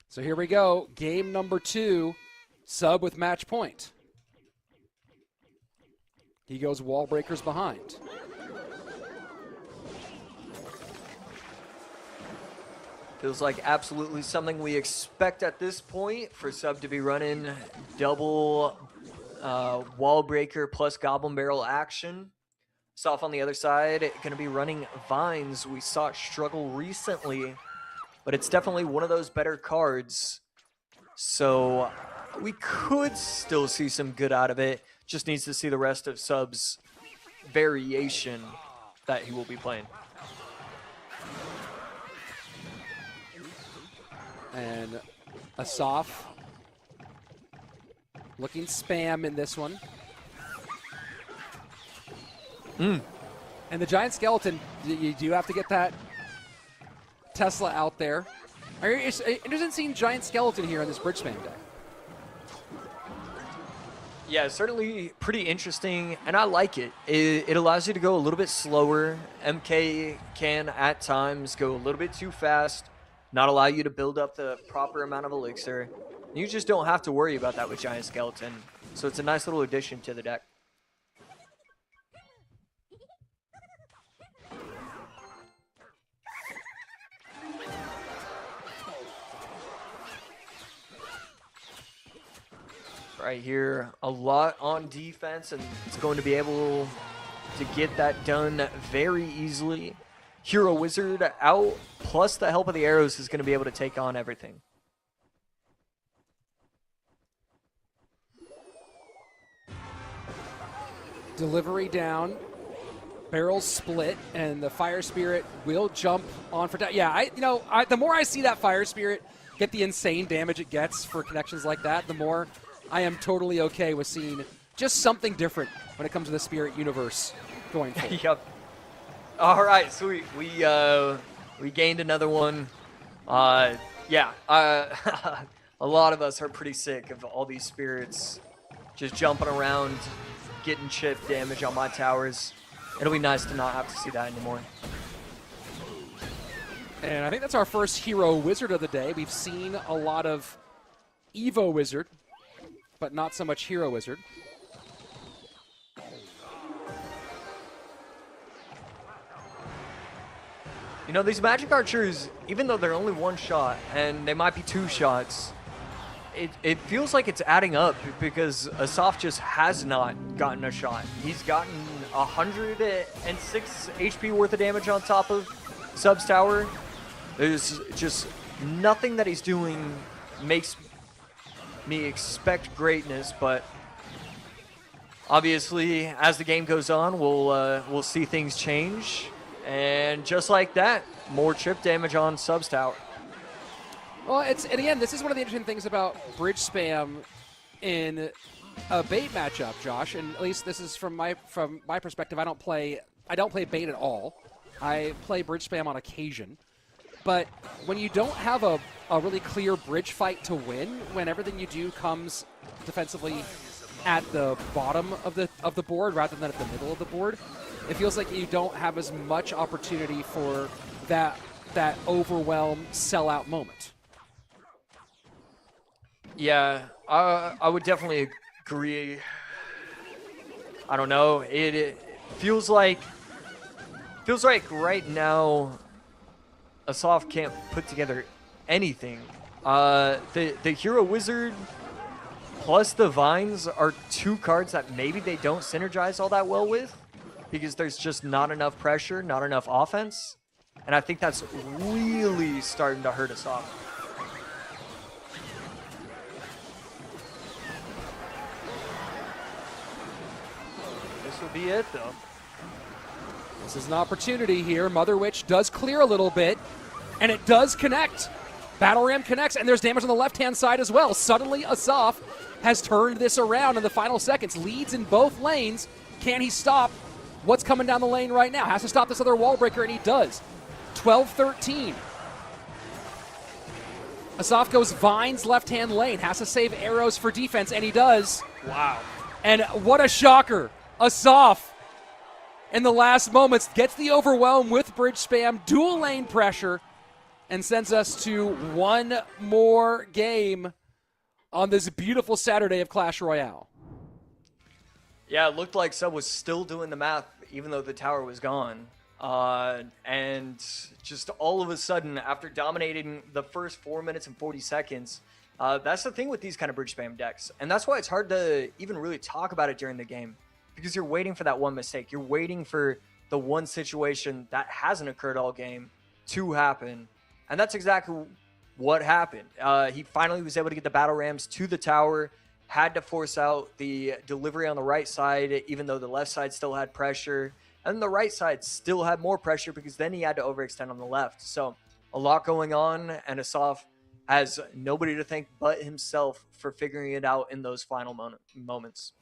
So here we go. Game number 2, Sub with match point. He goes wall breakers behind. Feels like absolutely something we expect at this point for Sub to be running double Wall breaker plus goblin barrel action. Soft on the other side, going to be running Vines. We saw it struggle recently, but it's definitely one of those better cards. So we could still see some good out of it. Just needs to see the rest of Sub's variation that he will be playing. And Asaf looking spam in this one. And the giant skeleton, you do have to get that Tesla out there. It's interesting seeing giant skeleton here on this bridge spam deck. Yeah, certainly pretty interesting, and I like it. It allows you to go a little bit slower. MK can, at times, go a little bit too fast, not allow you to build up the proper amount of elixir. You just don't have to worry about that with Giant Skeleton, so it's a nice little addition to the deck. Right here, a lot on defense, and it's going to be able to get that done very easily. Hero Wizard out, plus the help of the arrows is going to be able to take on everything. Delivery down, barrels split, and the Fire Spirit will jump on for... Yeah, the more I see that Fire Spirit get the insane damage it gets for connections like that, the more I am totally okay with seeing just something different when it comes to the Spirit universe going forward. Yep. All right, sweet. We gained another one. A lot of us are pretty sick of all these spirits just jumping around, getting chip damage on my towers. It'll be nice to not have to see that anymore. And I think that's our first Hero Wizard of the day. We've seen a lot of Evo Wizard, but not so much Hero Wizard. You know, these Magic Archers, even though they're only one shot, and they might be two shots, it feels like it's adding up because Asaf just has not gotten a shot. He's gotten 106 HP worth of damage on top of Sub's tower. There's just nothing that he's doing makes me expect greatness, but obviously as the game goes on, we'll see things change. And just like that, more chip damage on Sub's tower. Well, and again, this is one of the interesting things about bridge spam in a bait matchup, Josh. And at least this is from my perspective. I don't play bait at all. I play bridge spam on occasion. But when you don't have a really clear bridge fight to win, when everything you do comes defensively at the bottom of the board rather than at the middle of the board, it feels like you don't have as much opportunity for that overwhelm sellout moment. Yeah, I would definitely agree. I don't know. It feels like right now Asaf can't put together anything. The Hero Wizard plus the Vines are two cards that maybe they don't synergize all that well with because there's just not enough pressure, not enough offense. And I think that's really starting to hurt Asaf. This will be it, though. This is an opportunity here. Mother Witch does clear a little bit, and it does connect. Battle Ram connects, and there's damage on the left-hand side as well. Suddenly, Asaf has turned this around in the final seconds. Leads in both lanes. Can he stop what's coming down the lane right now? Has to stop this other wall breaker, and he does. 12-13. Asaf goes Vines left-hand lane. Has to save arrows for defense, and he does. Wow. And what a shocker. Asaf, in the last moments, gets the overwhelm with bridge spam, dual lane pressure, and sends us to one more game on this beautiful Saturday of Clash Royale. Yeah, it looked like Sub was still doing the math even though the tower was gone. And just all of a sudden, after dominating the first 4 minutes and 40 seconds, That's the thing with these kind of bridge spam decks. And that's why it's hard to even really talk about it during the game. Because you're waiting for that one mistake. You're waiting for the one situation that hasn't occurred all game to happen. And that's exactly what happened. He finally was able to get the battle rams to the tower, had to force out the delivery on the right side, even though the left side still had pressure. And the right side still had more pressure because then he had to overextend on the left. So a lot going on, and Asaf has nobody to thank but himself for figuring it out in those final moments.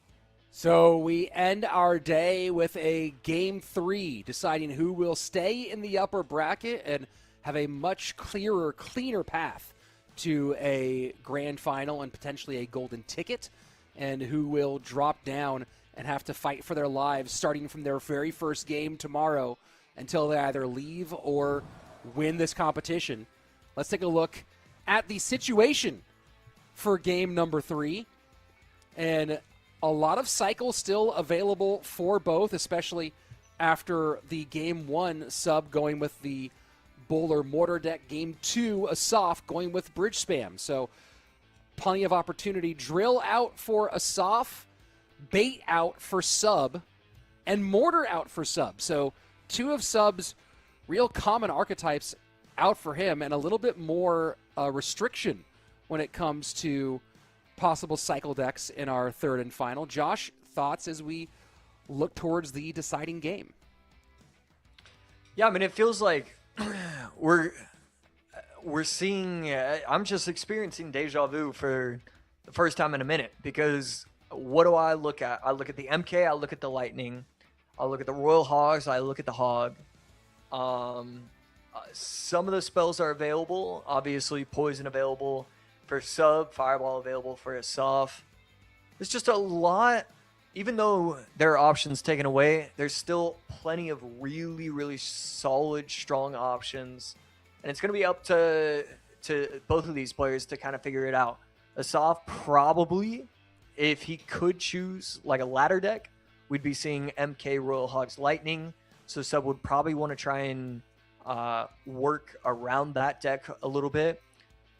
So we end our day with a Game 3, deciding who will stay in the upper bracket and have a much clearer, cleaner path to a grand final and potentially a golden ticket, and who will drop down and have to fight for their lives starting from their very first game tomorrow until they either leave or win this competition. Let's take a look at the situation for game number 3. And a lot of cycles still available for both, especially after the game 1 sub going with the Bowler Mortar deck. Game 2, Asaf going with Bridge Spam. So plenty of opportunity. Drill out for Asaf, Bait out for Sub, and Mortar out for Sub. So 2 of Sub's real common archetypes out for him, and a little bit more restriction when it comes to possible cycle decks in our third and final. Josh, thoughts as we look towards the deciding game? Yeah, I mean, it feels like we're seeing, I'm just experiencing deja vu for the first time in a minute, because what do I look at? I look at the MK, I look at the Lightning, I look at the Royal Hogs, I look at the Hog. Some of the spells are available. Obviously, Poison available for Sub, Fireball available for Asaf. There's just a lot. Even though there are options taken away, there's still plenty of really, really solid, strong options. And it's going to be up to both of these players to kind of figure it out. Asaf probably, if he could choose like a ladder deck, we'd be seeing MK, Royal Hogs, Lightning. So Sub would probably want to try and work around that deck a little bit.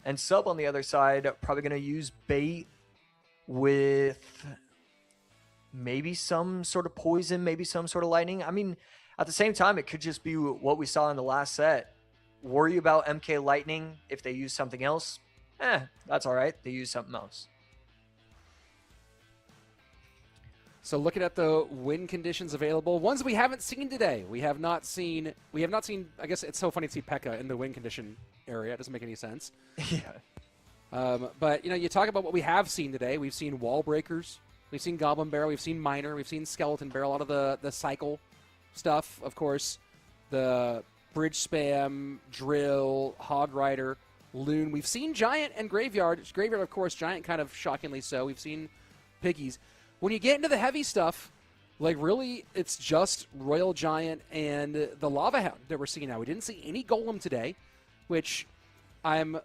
And Sub on the other side, probably going to use Bait with maybe some sort of Poison, maybe some sort of Lightning. I mean, at the same time, it could just be what we saw in the last set. Worry about MK Lightning if they use something else. That's all right. They use something else. So looking at the win conditions available, ones we haven't seen today. We have not seen, I guess it's so funny to see P.E.K.K.A in the win condition area. It doesn't make any sense. Yeah. But, you talk about what we have seen today. We've seen Wall Breakers. We've seen Goblin Barrel. We've seen Miner. We've seen Skeleton Barrel. A lot of the cycle stuff, of course. The Bridge Spam, Drill, Hog Rider, Loon. We've seen Giant and Graveyard. Graveyard, of course, Giant kind of shockingly so. We've seen Piggies. When you get into the heavy stuff, like really, it's just Royal Giant and the Lava Hound that we're seeing now. We didn't see any Golem today, which I'm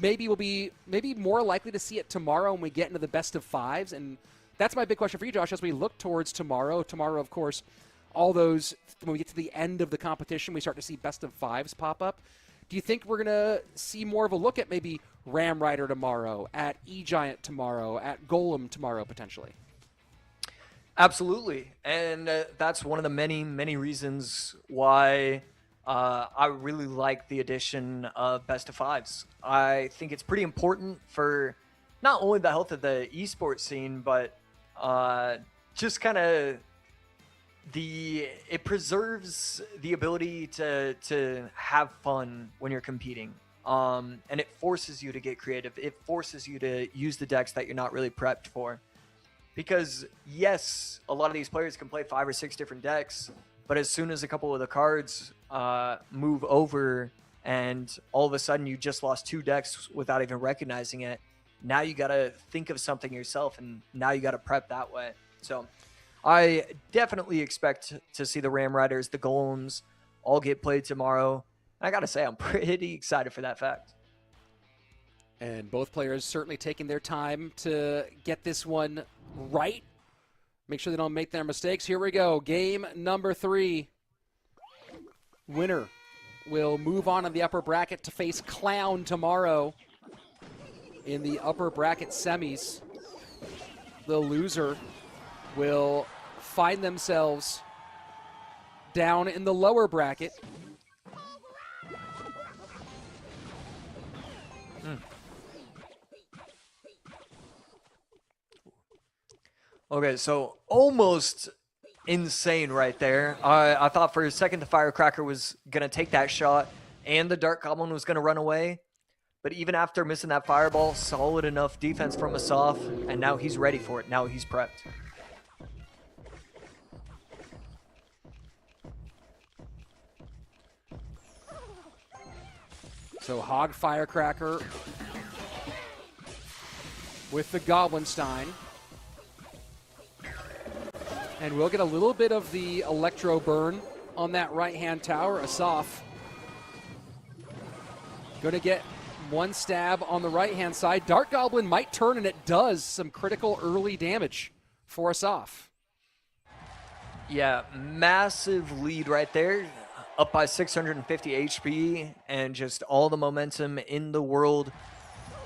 will be more likely to see it tomorrow when we get into the best of 5s. And that's my big question for you, Josh, as we look towards tomorrow. Tomorrow, of course, all those, when we get to the end of the competition, we start to see best of 5s pop up. Do you think we're going to see more of a look at maybe Ram Rider tomorrow, at E-Giant tomorrow, at Golem tomorrow, potentially? Absolutely. And that's one of the many, many reasons why I really like the addition of best of 5s. I think it's pretty important for not only the health of the esports scene, but just kind of it preserves the ability to have fun when you're competing. And it forces you to get creative. It forces you to use the decks that you're not really prepped for. Because, yes, a lot of these players can play 5 or 6 different decks, but as soon as a couple of the cards move over and all of a sudden you just lost 2 decks without even recognizing it, now you got to think of something yourself, and now you got to prep that way. So I definitely expect to see the Ram Riders, the Golems, all get played tomorrow. And I got to say, I'm pretty excited for that fact. And both players certainly taking their time to get this one right. Make sure they don't make their mistakes. Here we go. Game number 3. Winner will move on in the upper bracket to face Clown tomorrow in the upper bracket semis. The loser will find themselves down in the lower bracket. Okay, so almost insane right there. I thought for a second the Firecracker was going to take that shot and the Dark Goblin was going to run away. But even after missing that fireball, solid enough defense from Asaf, and now he's ready for it. Now he's prepped. So Hog Firecracker with the Goblinstein. And we'll get a little bit of the electro burn on that right-hand tower. Asaf going to get one stab on the right-hand side. Dark Goblin might turn, and it does some critical early damage for Asaf. Yeah, massive lead right there. Up by 650 HP and just all the momentum in the world.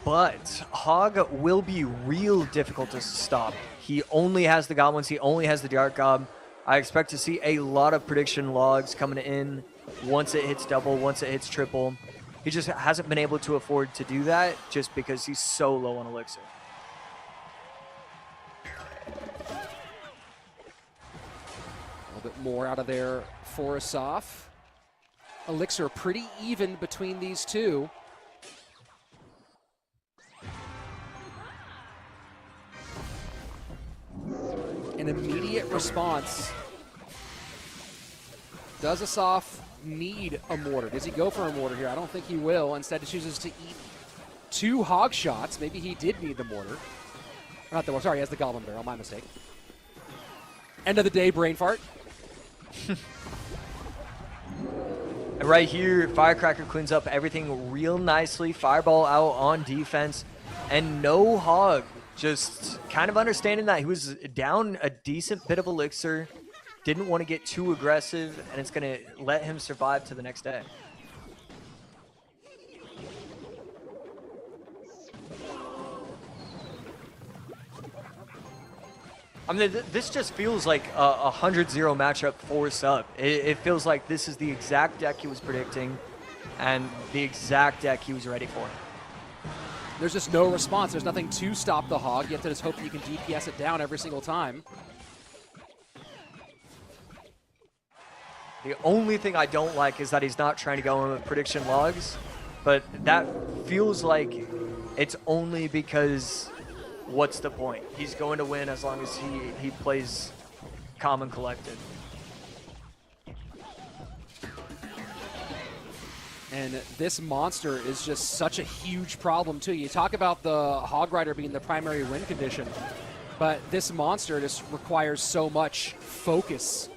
But Hog will be real difficult to stop. He only has the Goblins. He only has the Dark Gob. I expect to see a lot of prediction logs coming in once it hits double, once it hits triple. He just hasn't been able to afford to do that just because he's so low on Elixir. A little bit more out of there for Asaf. Elixir pretty even between these two. An immediate response. Does Asaf need a mortar? Does he go for a mortar here? I don't think he will. Instead, he chooses to eat 2 hog shots. Maybe he did need the mortar. Not the mortar. Sorry, he has the Goblin Barrel. My mistake. End of the day, brain fart. Right here, Firecracker cleans up everything real nicely. Fireball out on defense. And no Hog. Just kind of understanding that he was down a decent bit of Elixir. Didn't want to get too aggressive. And it's going to let him survive to the next day. I mean, this just feels like a 100-0 matchup for Sub. It feels like this is the exact deck he was predicting and the exact deck he was ready for. There's just no response. There's nothing to stop the Hog. You have to just hope that you can DPS it down every single time. The only thing I don't like is that he's not trying to go in with prediction logs, but that feels like it's only because what's the point? He's going to win as long as he plays calm and collected. And this monster is just such a huge problem, too. You talk about the Hog Rider being the primary win condition, but this monster just requires so much focus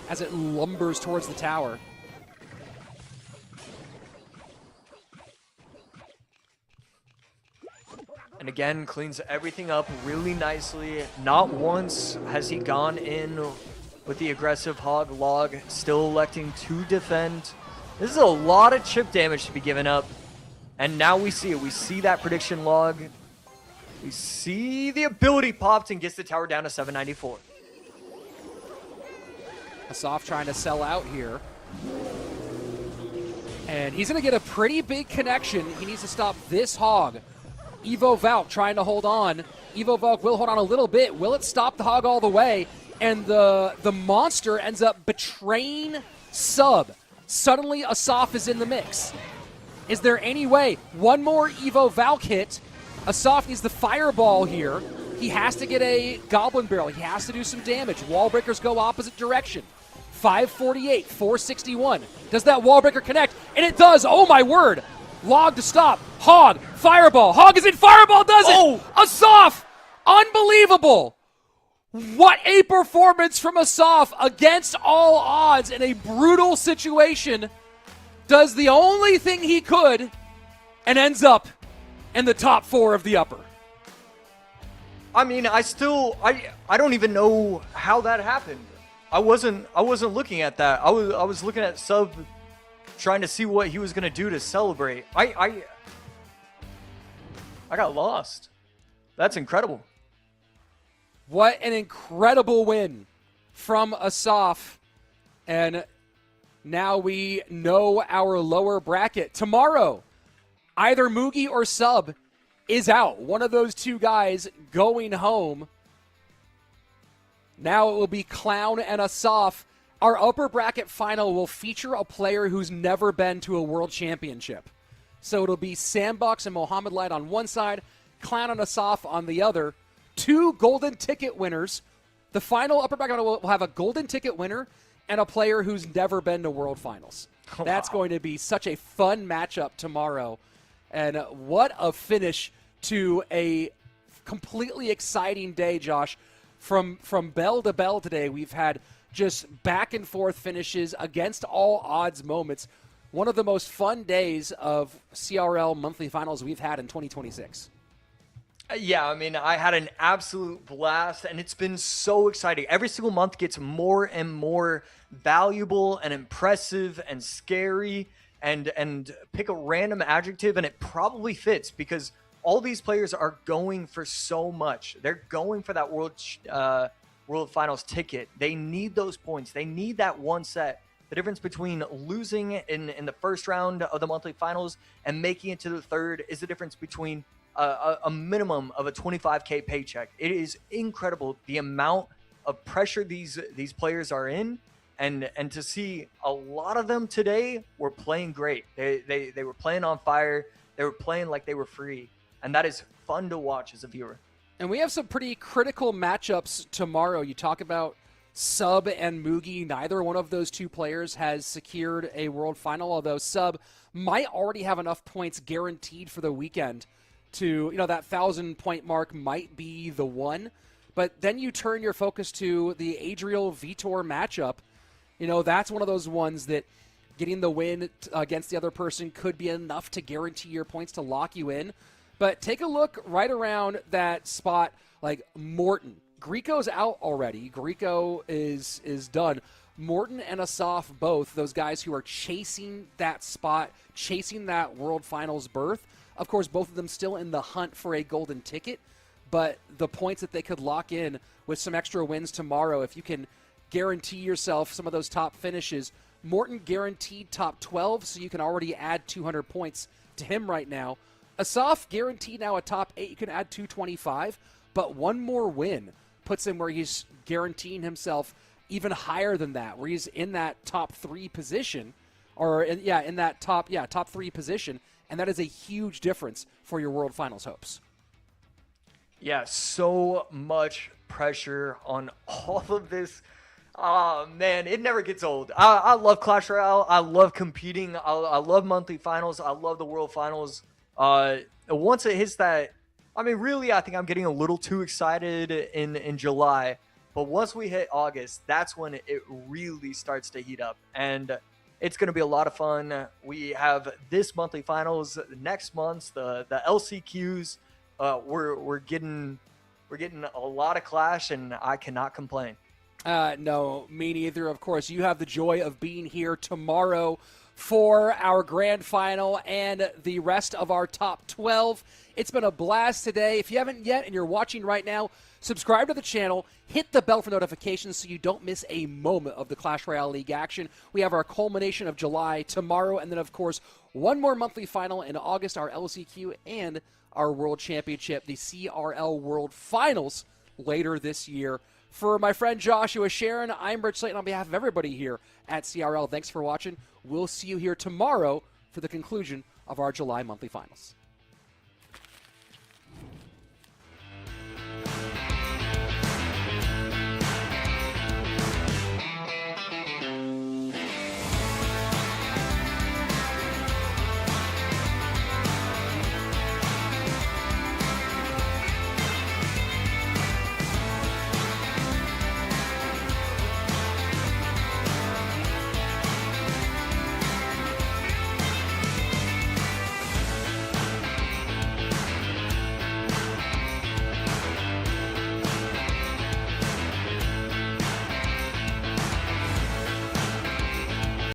as it lumbers towards the tower. And again, cleans everything up really nicely. Not once has he gone in with the aggressive Hog log, still electing to defend. This is a lot of chip damage to be given up. And now we see it. We see that prediction log. We see the ability popped and gets the tower down to 794. Asaf trying to sell out here. And he's going to get a pretty big connection. He needs to stop this Hog. Evo Valk trying to hold on. Evo Valk will hold on a little bit. Will it stop the Hog all the way? And the monster ends up betraying Sub. Suddenly, Asaf is in the mix. Is there any way? One more Evo Valk hit. Asaf needs the fireball here. He has to get a Goblin Barrel. He has to do some damage. Wall breakers go opposite direction. 548, 461. Does that wall breaker connect? And it does. Oh, my word. Log to stop. Hog. Fireball. Hog is in. Fireball does it. Oh. Asaf. Unbelievable. What a performance from Asaf against all odds in a brutal situation. Does the only thing he could and ends up in the top 4 of the upper. I mean, I don't even know how that happened. I wasn't looking at that. I was looking at Sub trying to see what he was going to do to celebrate. I got lost. That's incredible. What an incredible win from Asaf. And now we know our lower bracket. Tomorrow, either Mugi or Sub is out. One of those two guys going home. Now it will be Clown and Asaf. Our upper bracket final will feature a player who's never been to a world championship. So it'll be Sandbox and Mohamed Light on one side, Clown and Asaf on the other. 2 golden ticket winners. The final upper bracket will have a golden ticket winner and a player who's never been to world finals. That's going to be such a fun matchup tomorrow. And what a finish to a completely exciting day, Josh. From bell to bell today, we've had just back and forth finishes against all odds moments. One of the most fun days of CRL monthly finals we've had in 2026. Yeah, I mean, I had an absolute blast, and it's been so exciting. Every single month gets more and more valuable and impressive and scary, and pick a random adjective, and it probably fits because all these players are going for so much. They're going for that World Finals ticket. They need those points. They need that one set. The difference between losing in the first round of the monthly finals and making it to the third is the difference between a minimum of a 25K paycheck. It is incredible the amount of pressure these players are in, and to see a lot of them today were playing great. They were playing on fire. They were playing like they were free, and that is fun to watch as a viewer. And we have some pretty critical matchups tomorrow. You talk about Sub and Mugi. Neither one of those two players has secured a world final, although Sub might already have enough points guaranteed for the weekend to, that 1,000-point mark might be the one. But then you turn your focus to the Adriel Vitor matchup. That's one of those ones that getting the win against the other person could be enough to guarantee your points to lock you in. But take a look right around that spot, like Morton. Grieco's out already. Grieco is done. Morton and Asaf, both those guys who are chasing that spot, chasing that World Finals berth. Of course, both of them still in the hunt for a golden ticket, but the points that they could lock in with some extra wins tomorrow, if you can guarantee yourself some of those top finishes. Morton guaranteed top 12, so you can already add 200 points to him right now. Asaf guaranteed now a top 8, you can add 225, but one more win puts him where he's guaranteeing himself even higher than that, where he's in that top 3 position, in that top 3 position, and that is a huge difference for your World Finals hopes. Yeah, so much pressure on all of this. Oh, man, it never gets old. I love Clash Royale. I love competing. I love monthly finals. I love the World Finals. Once it hits that, really, I think I'm getting a little too excited in July. But once we hit August, that's when it really starts to heat up. And it's going to be a lot of fun. We have this monthly finals next month, the LCQs. We're getting a lot of Clash, and I cannot complain. No, me neither. Of course, you have the joy of being here tomorrow for our grand final and the rest of our top 12. It's been a blast today. If you haven't yet and you're watching right now, subscribe to the channel, hit the bell for notifications so you don't miss a moment of the Clash Royale League action. We have our culmination of July tomorrow, and then, of course, one more monthly final in August, our LCQ and our World Championship, the CRL World Finals later this year. For my friend Joshua Sharon, I'm Rich Slayton on behalf of everybody here at CRL. Thanks for watching. We'll see you here tomorrow for the conclusion of our July monthly finals.